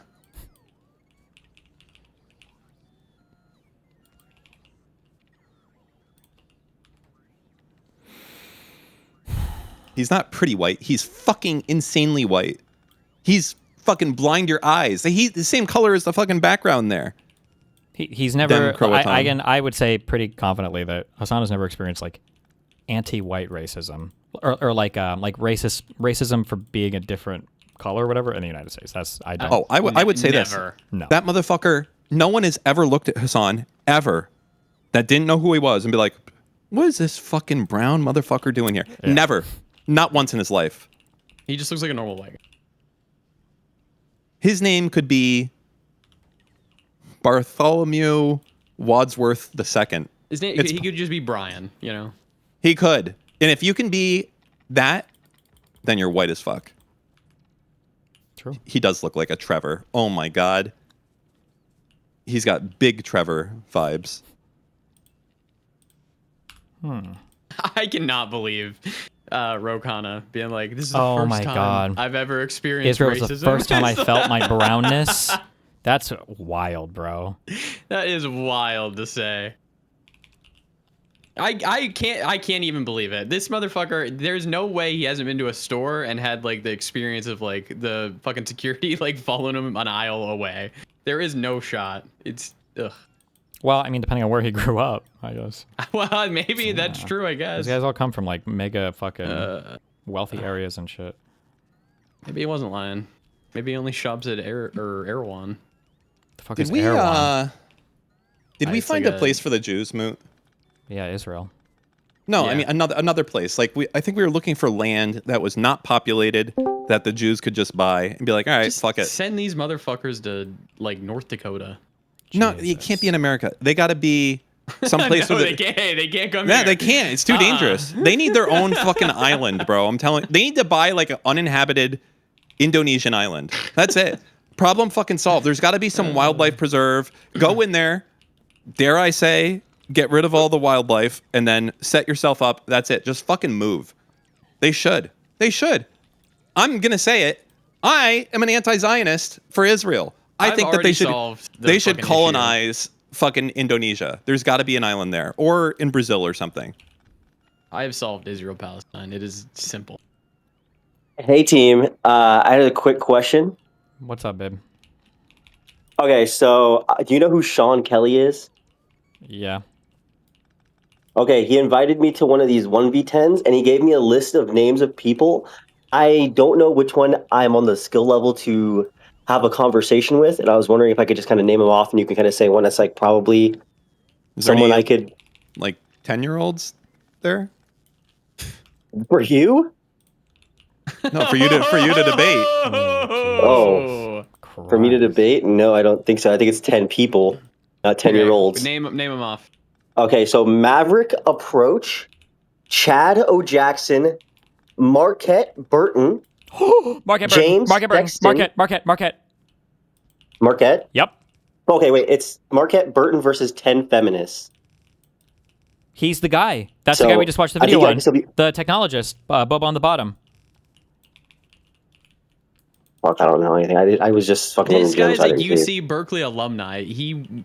He's not pretty white. He's fucking insanely white. He's fucking blind your eyes. He's the same color as the fucking background there. He's never. I would say pretty confidently that Hassan has never experienced like anti-white racism or like racism for being a different color or whatever in the United States. I would say this. No. That motherfucker. No one has ever looked at Hassan ever that didn't know who he was and be like, "What is this fucking brown motherfucker doing here?" Yeah. Never. Not once in his life. He just looks like a normal white guy. His name could be Bartholomew Wadsworth II. His name, he could just be Brian, you know? He could. And if you can be that, then you're white as fuck. True. He does look like a Trevor. Oh my God. He's got big Trevor vibes. I cannot believe Rokana being like, "This is the Oh first my time God. I've ever experienced Israel was racism." the first time I felt my brownness. That's wild, bro. That is wild to say. I can't even believe it. This motherfucker, there's no way he hasn't been to a store and had like the experience of like the fucking security like following him an aisle away. There is no shot. It's ugh. Well, I mean, depending on where he grew up, I guess. Well, maybe that's true, I guess. These guys all come from like mega fucking wealthy areas and shit. Maybe he wasn't lying. Maybe he only shops at Erewhon. The fuck Did is we Erewhon? did we It's find like a place for the Jews, Moot? Yeah, Israel. No, Yeah. I mean another place. Like I think we were looking for land that was not populated that the Jews could just buy and be like, all right, Just fuck it. send these motherfuckers to like North Dakota. No, you can't be in America. They got to be someplace No, where they can't come Yeah, here. they can't. It's too dangerous. They need their own fucking island, bro. I'm telling. They need to buy like an uninhabited Indonesian island. That's it. Problem fucking solved. There's got to be some wildlife preserve. Go in there. Dare I say, get rid of all the wildlife and then set yourself up. That's it. Just fucking move. They should. They should. I'm gonna say it. I am an anti-Zionist for Israel. I I've think that they already should solved the they should fucking colonize fucking Indonesia. There's got to be an island there, or in Brazil or something. I have solved Israel-Palestine. It is simple. Hey team, I had a quick question. What's up, babe? Okay, so do you know who Sean Kelly is? Yeah. Okay, he invited me to one of these 1v10s and he gave me a list of names of people. I don't know which one I'm on the skill level to have a conversation with, and I was wondering if I could just kind of name them off and you can kind of say one that's like probably Is there someone any, I could... like 10-year-olds there? For you? No, for you to debate. Oh, for me to debate? No, I don't think so. I think it's 10 people, not 10-year-olds. Name them off. Okay, so Maverick Approach, Chad O. Jackson, Marquette Burton, Marquette James Marquette Burton. Sexton. Marquette. Marquette? Yep. Okay, wait, it's Marquette Burton versus 10 feminists. He's the guy. That's So, the guy we just watched the I video think I on. can still be- The technologist, Bob on the bottom. Fuck, I don't know anything. I was just fucking This in the gym, guy's so I a didn't see. UC Berkeley alumni. He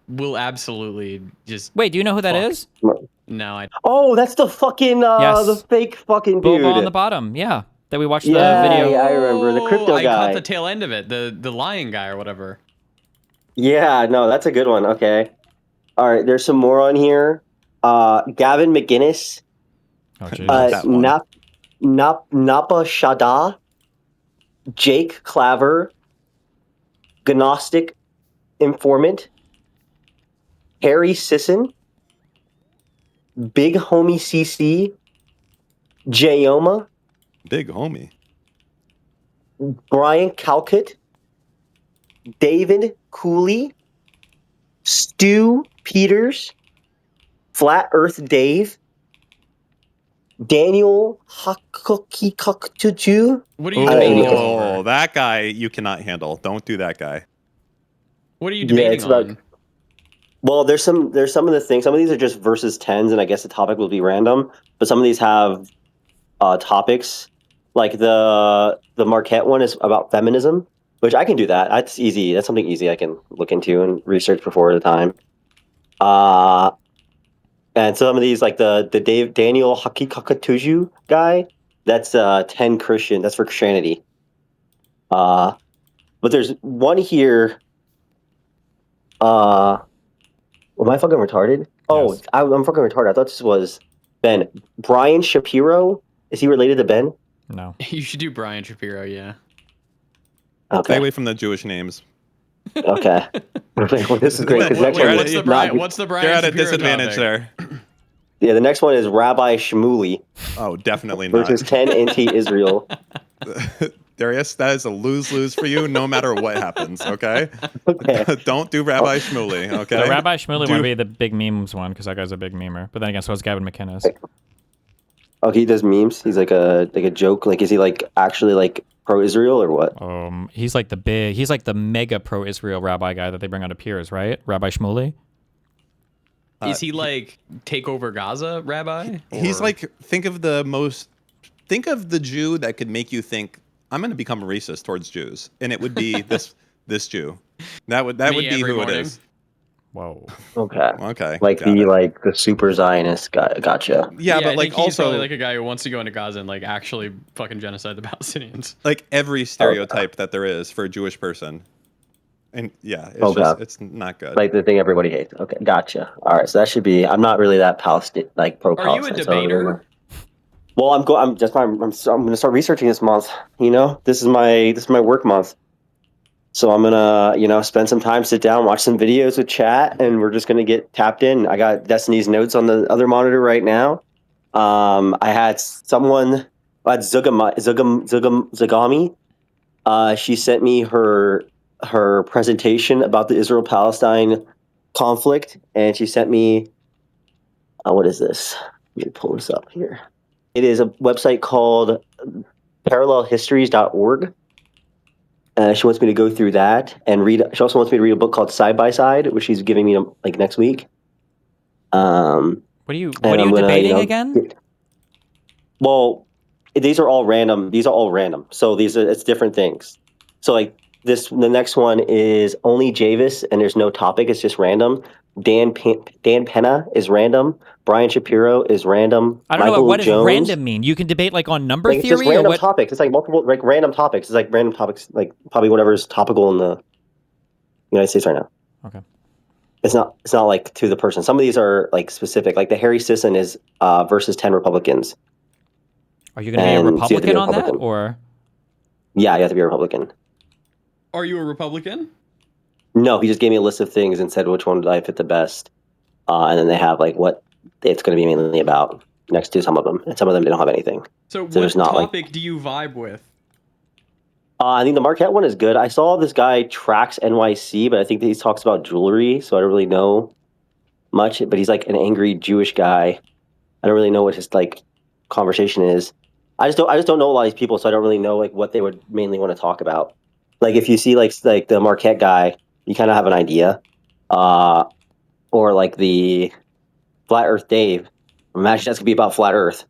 will absolutely just. Wait, do you know who that is? No, I. Oh, that's the fucking, Yes. the fake fucking dude. Bob on the bottom. Yeah, that we watched Yeah, the video. yeah, I remember. The crypto I guy. caught the tail end of it. The lion guy or whatever. Yeah, no, that's a good one. Okay. All right, there's some more on here. Gavin McGinnis. Oh, Jesus. Napa Shada. Jake Claver. Gnostic Informant. Harry Sisson. Big Homie CC. Jayoma. Big homie. Brian Calcutt. David Cooley. Stu Peters. Flat Earth Dave. Daniel Hakukikaktuju. What are you debating Oh, that guy you cannot handle. Don't do that guy. What are you debating on? Well, there's some of the things. Some of these are just versus 10s, and I guess the topic will be random. But some of these have topics. Like the Marquette one is about feminism, which I can do that. That's easy. That's something easy I can look into and research before the time. And some of these, like the Daniel Hakikakatuju guy, that's 10 Christian. That's for Christianity. But there's one here. Am I fucking retarded? Oh, yes. I'm fucking retarded. I thought this was Ben. Brian Shapiro. Is he related to Ben? No. You should do Brian Shapiro, yeah. Okay. Stay away from the Jewish names. Okay. Well, this is great. Because next one What's the Brian You're at a Shapiro disadvantage topic? there. Yeah, the next one is Rabbi Shmuley. Oh, definitely not. Versus 10 anti-Israel. Darius, that is a lose-lose for you no matter what happens, okay? Don't do Rabbi Shmuley, okay? The Rabbi Shmuley would be the big memes one, because that guy's a big memer. But then again, so is Gavin McInnes. Oh, he does memes? He's like a joke? Like, is he like actually like pro-Israel or what? He's like the mega pro-Israel rabbi guy that they bring on to Piers, right? Rabbi Shmuley? Is he like take over Gaza, Rabbi? He's Or- like, think of the Jew that could make you think I'm going to become racist towards Jews, and it would be this Jew. That would be every who morning. it is. Whoa. Okay. Okay. Like got the super Zionist guy. Gotcha. Yeah, but I like think he's probably also like a guy who wants to go into Gaza and like actually fucking genocide the Palestinians. like every stereotype that there is for a Jewish person. And yeah, it's Okay. just it's not good. Like the thing everybody hates. Okay, gotcha. All right, so that should be. I'm not really that Palestine, like pro Are you a Palestine. so I don't really debater? know. Well, I'm going to start researching this month. You know, this is my work month. So I'm gonna spend some time, sit down, watch some videos with chat, and we're just gonna get tapped in. I got Destiny's notes on the other monitor right now. I had someone, Zugami. She sent me her presentation about the Israel-Palestine conflict, and she sent me what is this? Let me pull this up here. It is a website called parallelhistories.org. She wants me to go through that and read. She also wants me to read a book called Side by Side, which she's giving me like next week. What are you debating again? Well, these are all random. So it's different things. So like the next one is only Javis, and there's no topic. It's just random. Dan Penna is random. Brian Shapiro is random. I don't know Michael what does Jones, random mean. You can debate like on number Like, it's just theory or random what? topics. It's like multiple, like random topics. It's like random topics, like probably whatever is topical in the United States right now. Okay. It's not like to the person. Some of these are like specific. Like the Harry Sisson is versus 10 Republicans. Are you going to be a And so you have to be Republican a on that, Republican. or? Yeah, you have to be a Republican. Are you a Republican? No, he just gave me a list of things and said which one did I fit the best. And then they have like what it's going to be mainly about next to some of them. And some of them they don't have anything. So what there's not topic do you vibe with? I think the Marquette one is good. I saw this guy Trax NYC, but I think that he talks about jewelry, so I don't really know much. But he's like an angry Jewish guy. I don't really know what his like conversation is. I just don't know a lot of these people, so I don't really know like what they would mainly want to talk about. Like if you see like the Marquette guy, you kind of have an idea. Or like the Flat Earth Dave. Imagine that's gonna be about Flat Earth.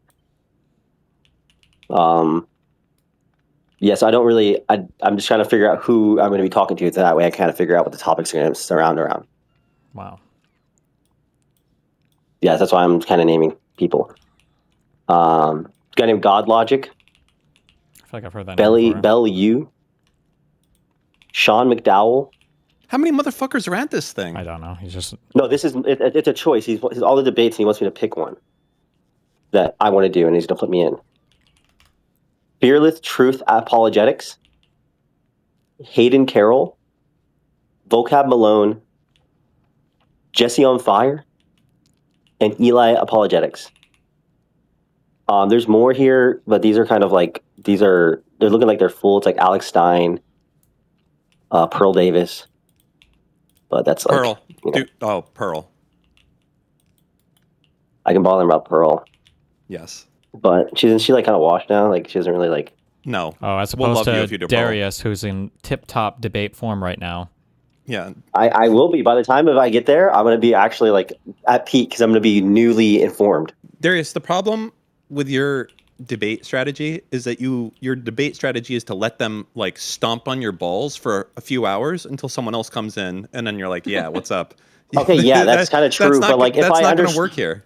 So I don't really. I'm just trying to figure out who I'm going to be talking to, so that way I kind of figure out what the topics are going to surround around. Wow. Yeah, that's why I'm kind of naming people. A guy named God Logic. I feel like I've heard that name before. Bell U. Sean McDowell. How many motherfuckers are at this thing? I don't know. He's just No. This is it's a choice. He's all the debates, and he wants me to pick one that I want to do, and he's going to put me in. Fearless Truth Apologetics, Hayden Carroll, Vocab Malone, Jesse on Fire, and Eli Apologetics. There's more here, but these are kind of like they're looking like they're full. It's like Alex Stein, Pearl Davis, but that's like Pearl. Pearl. I can bother about Pearl. Yes. But she like kind of washed now. Like she doesn't really like. No. Oh, as We'll opposed love you if you to do Pearl. Darius, who's in tip-top debate form right now. Yeah. I will be by the time if I get there. I'm gonna be actually like at peak because I'm gonna be newly informed. Darius, the problem with your debate strategy is that your debate strategy is to let them like stomp on your balls for a few hours until someone else comes in, and then you're like, yeah, what's up? Okay, yeah, that's kind of true. But like, if that's I not going to understand, work here.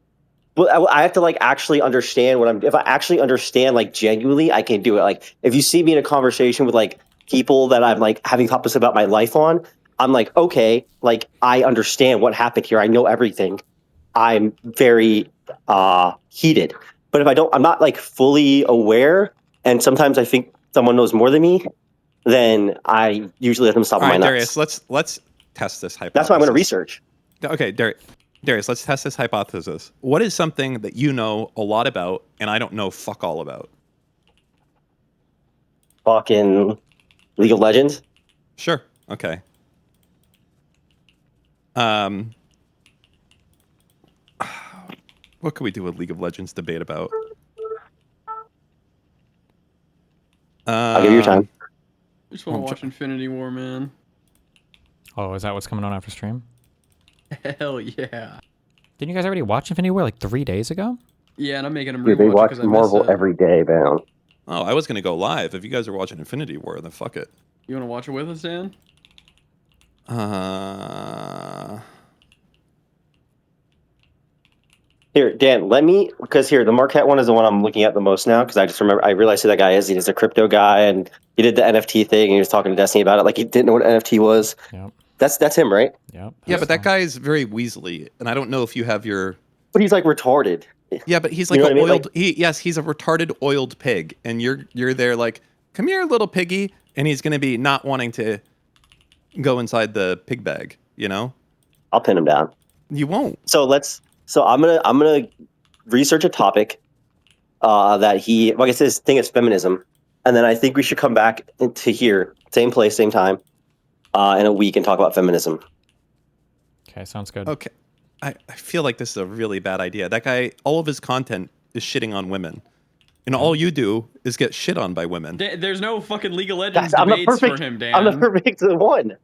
well, I have to like actually understand what I'm. If I actually understand like genuinely, I can do it. Like, if you see me in a conversation with like people that I'm like having topics about my life on, I'm like, okay, like I understand what happened here. I know everything. I'm very heated. But if I don't, I'm not like fully aware, and sometimes I think someone knows more than me, then I usually let them stop All my right, nuts. Darius, let's test this hypothesis. That's why I'm going to research. Okay, Darius, let's test this hypothesis. What is something that you know a lot about and I don't know fuck all about? Fucking League of Legends. Sure. Okay. What could we do with League of Legends debate about? I'll give you your time. I just want to watch Infinity War, man. Oh, is that what's coming on after stream? Hell yeah. Didn't you guys already watch Infinity War like 3 days ago? Yeah, and I'm making them Dude, they rewatch watch because I Marvel missed it. every day, man. Oh, I was gonna go live. If you guys are watching Infinity War, then fuck it. You want to watch it with us, Dan? Here, Dan, because the Marquette one is the one I'm looking at the most now, because I just remember, I realized who that guy is. He's a crypto guy, and he did the NFT thing, and he was talking to Destiny about it, like he didn't know what NFT was. Yep. That's him, right? Yep. Yeah, but that guy is very weaselly, and I don't know if you have your... But he's like retarded. Yeah, but he's like You know an what I mean? oiled... he's a retarded oiled pig, and you're there like, come here, little piggy, and he's going to be not wanting to go inside the pig bag, you know? I'll pin him down. You won't. So I'm gonna research a topic that he, like I said, his thing is feminism, and then I think we should come back to here, same place, same time, in a week and talk about feminism. Okay, sounds good. Okay. I feel like this is a really bad idea. That guy, all of his content is shitting on women. And all you do is get shit on by women. There's no fucking League of Legends I'm the debates perfect, for him, Dan. I'm the perfect one.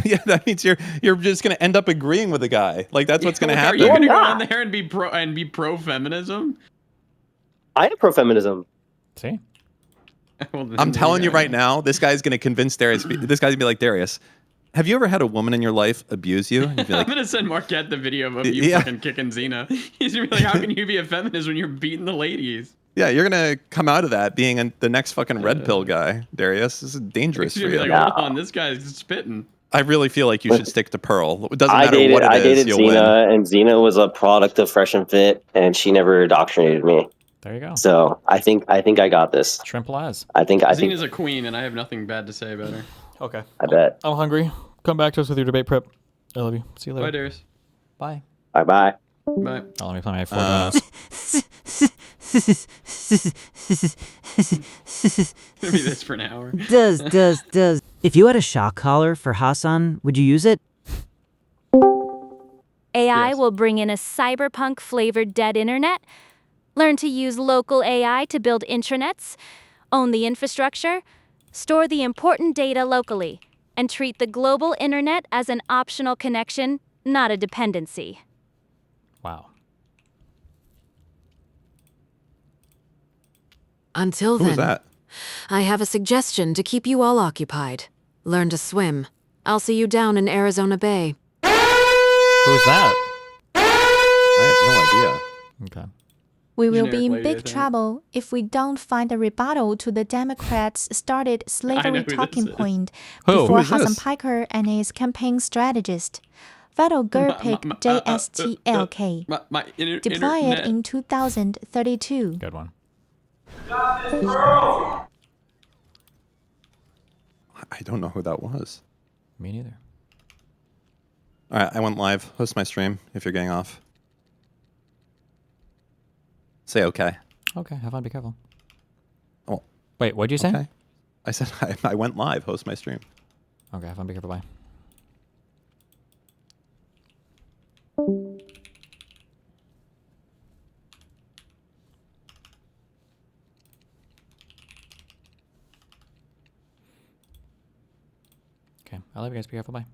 Yeah, that means you're just gonna end up agreeing with the guy. Like that's what's gonna happen. Are you gonna go on there and be pro feminism? I am pro feminism. See? Well, I'm telling you right now, this guy's gonna convince Darius. This guy's gonna be like, Darius, have you ever had a woman in your life abuse you? And you'd be like, I'm gonna send Marquette the video of you fucking kicking Xena. He's gonna be like, how can you be a feminist when you're beating the ladies? yeah, you're gonna come out of that being the next fucking red pill guy, Darius. This is dangerous He's for gonna you. be like, hold on, this guy's spitting. I really feel like you should stick to Pearl. It doesn't matter what I it is, dated you'll Xena, win. and Xena was a product of Fresh and Fit, and she never indoctrinated me. There you go. So I think I got this. Shrimp lies. I think Xena's a queen, and I have nothing bad to say about her. Okay. I bet. I'm hungry. Come back to us with your debate prep. I love you. See you later. Bye, Darius. Bye. Bye bye. Bye. Oh, let me play my 4 minutes. Maybe this for an hour. Does. If you had a shock collar for Hassan, would you use it? AI will bring in a cyberpunk-flavored dead internet. Learn to use local AI to build intranets, own the infrastructure, store the important data locally, and treat the global internet as an optional connection, not a dependency. Wow. Until Who was then, that? I have a suggestion to keep you all occupied. Learn to swim. I'll see you down in Arizona Bay. Who's that? I have no idea. Okay. We will be Generic in lady, I big think. trouble if we don't find a rebuttal to the Democrats' started I know slavery who this talking is. point Who? before Who is Hassan this? Piker and his campaign strategist. Federal Gerpic JSTLK. Deploy it in 2032. Good one. I don't know who that was. Me neither. All right, I went live. Host my stream if you're getting off. Say okay. Okay, have fun. Be careful. Oh, Wait, what'd you say? okay. I said I went live. Host my stream. Okay, have fun. Be careful. Bye. Okay, I love you guys. Be careful. Bye.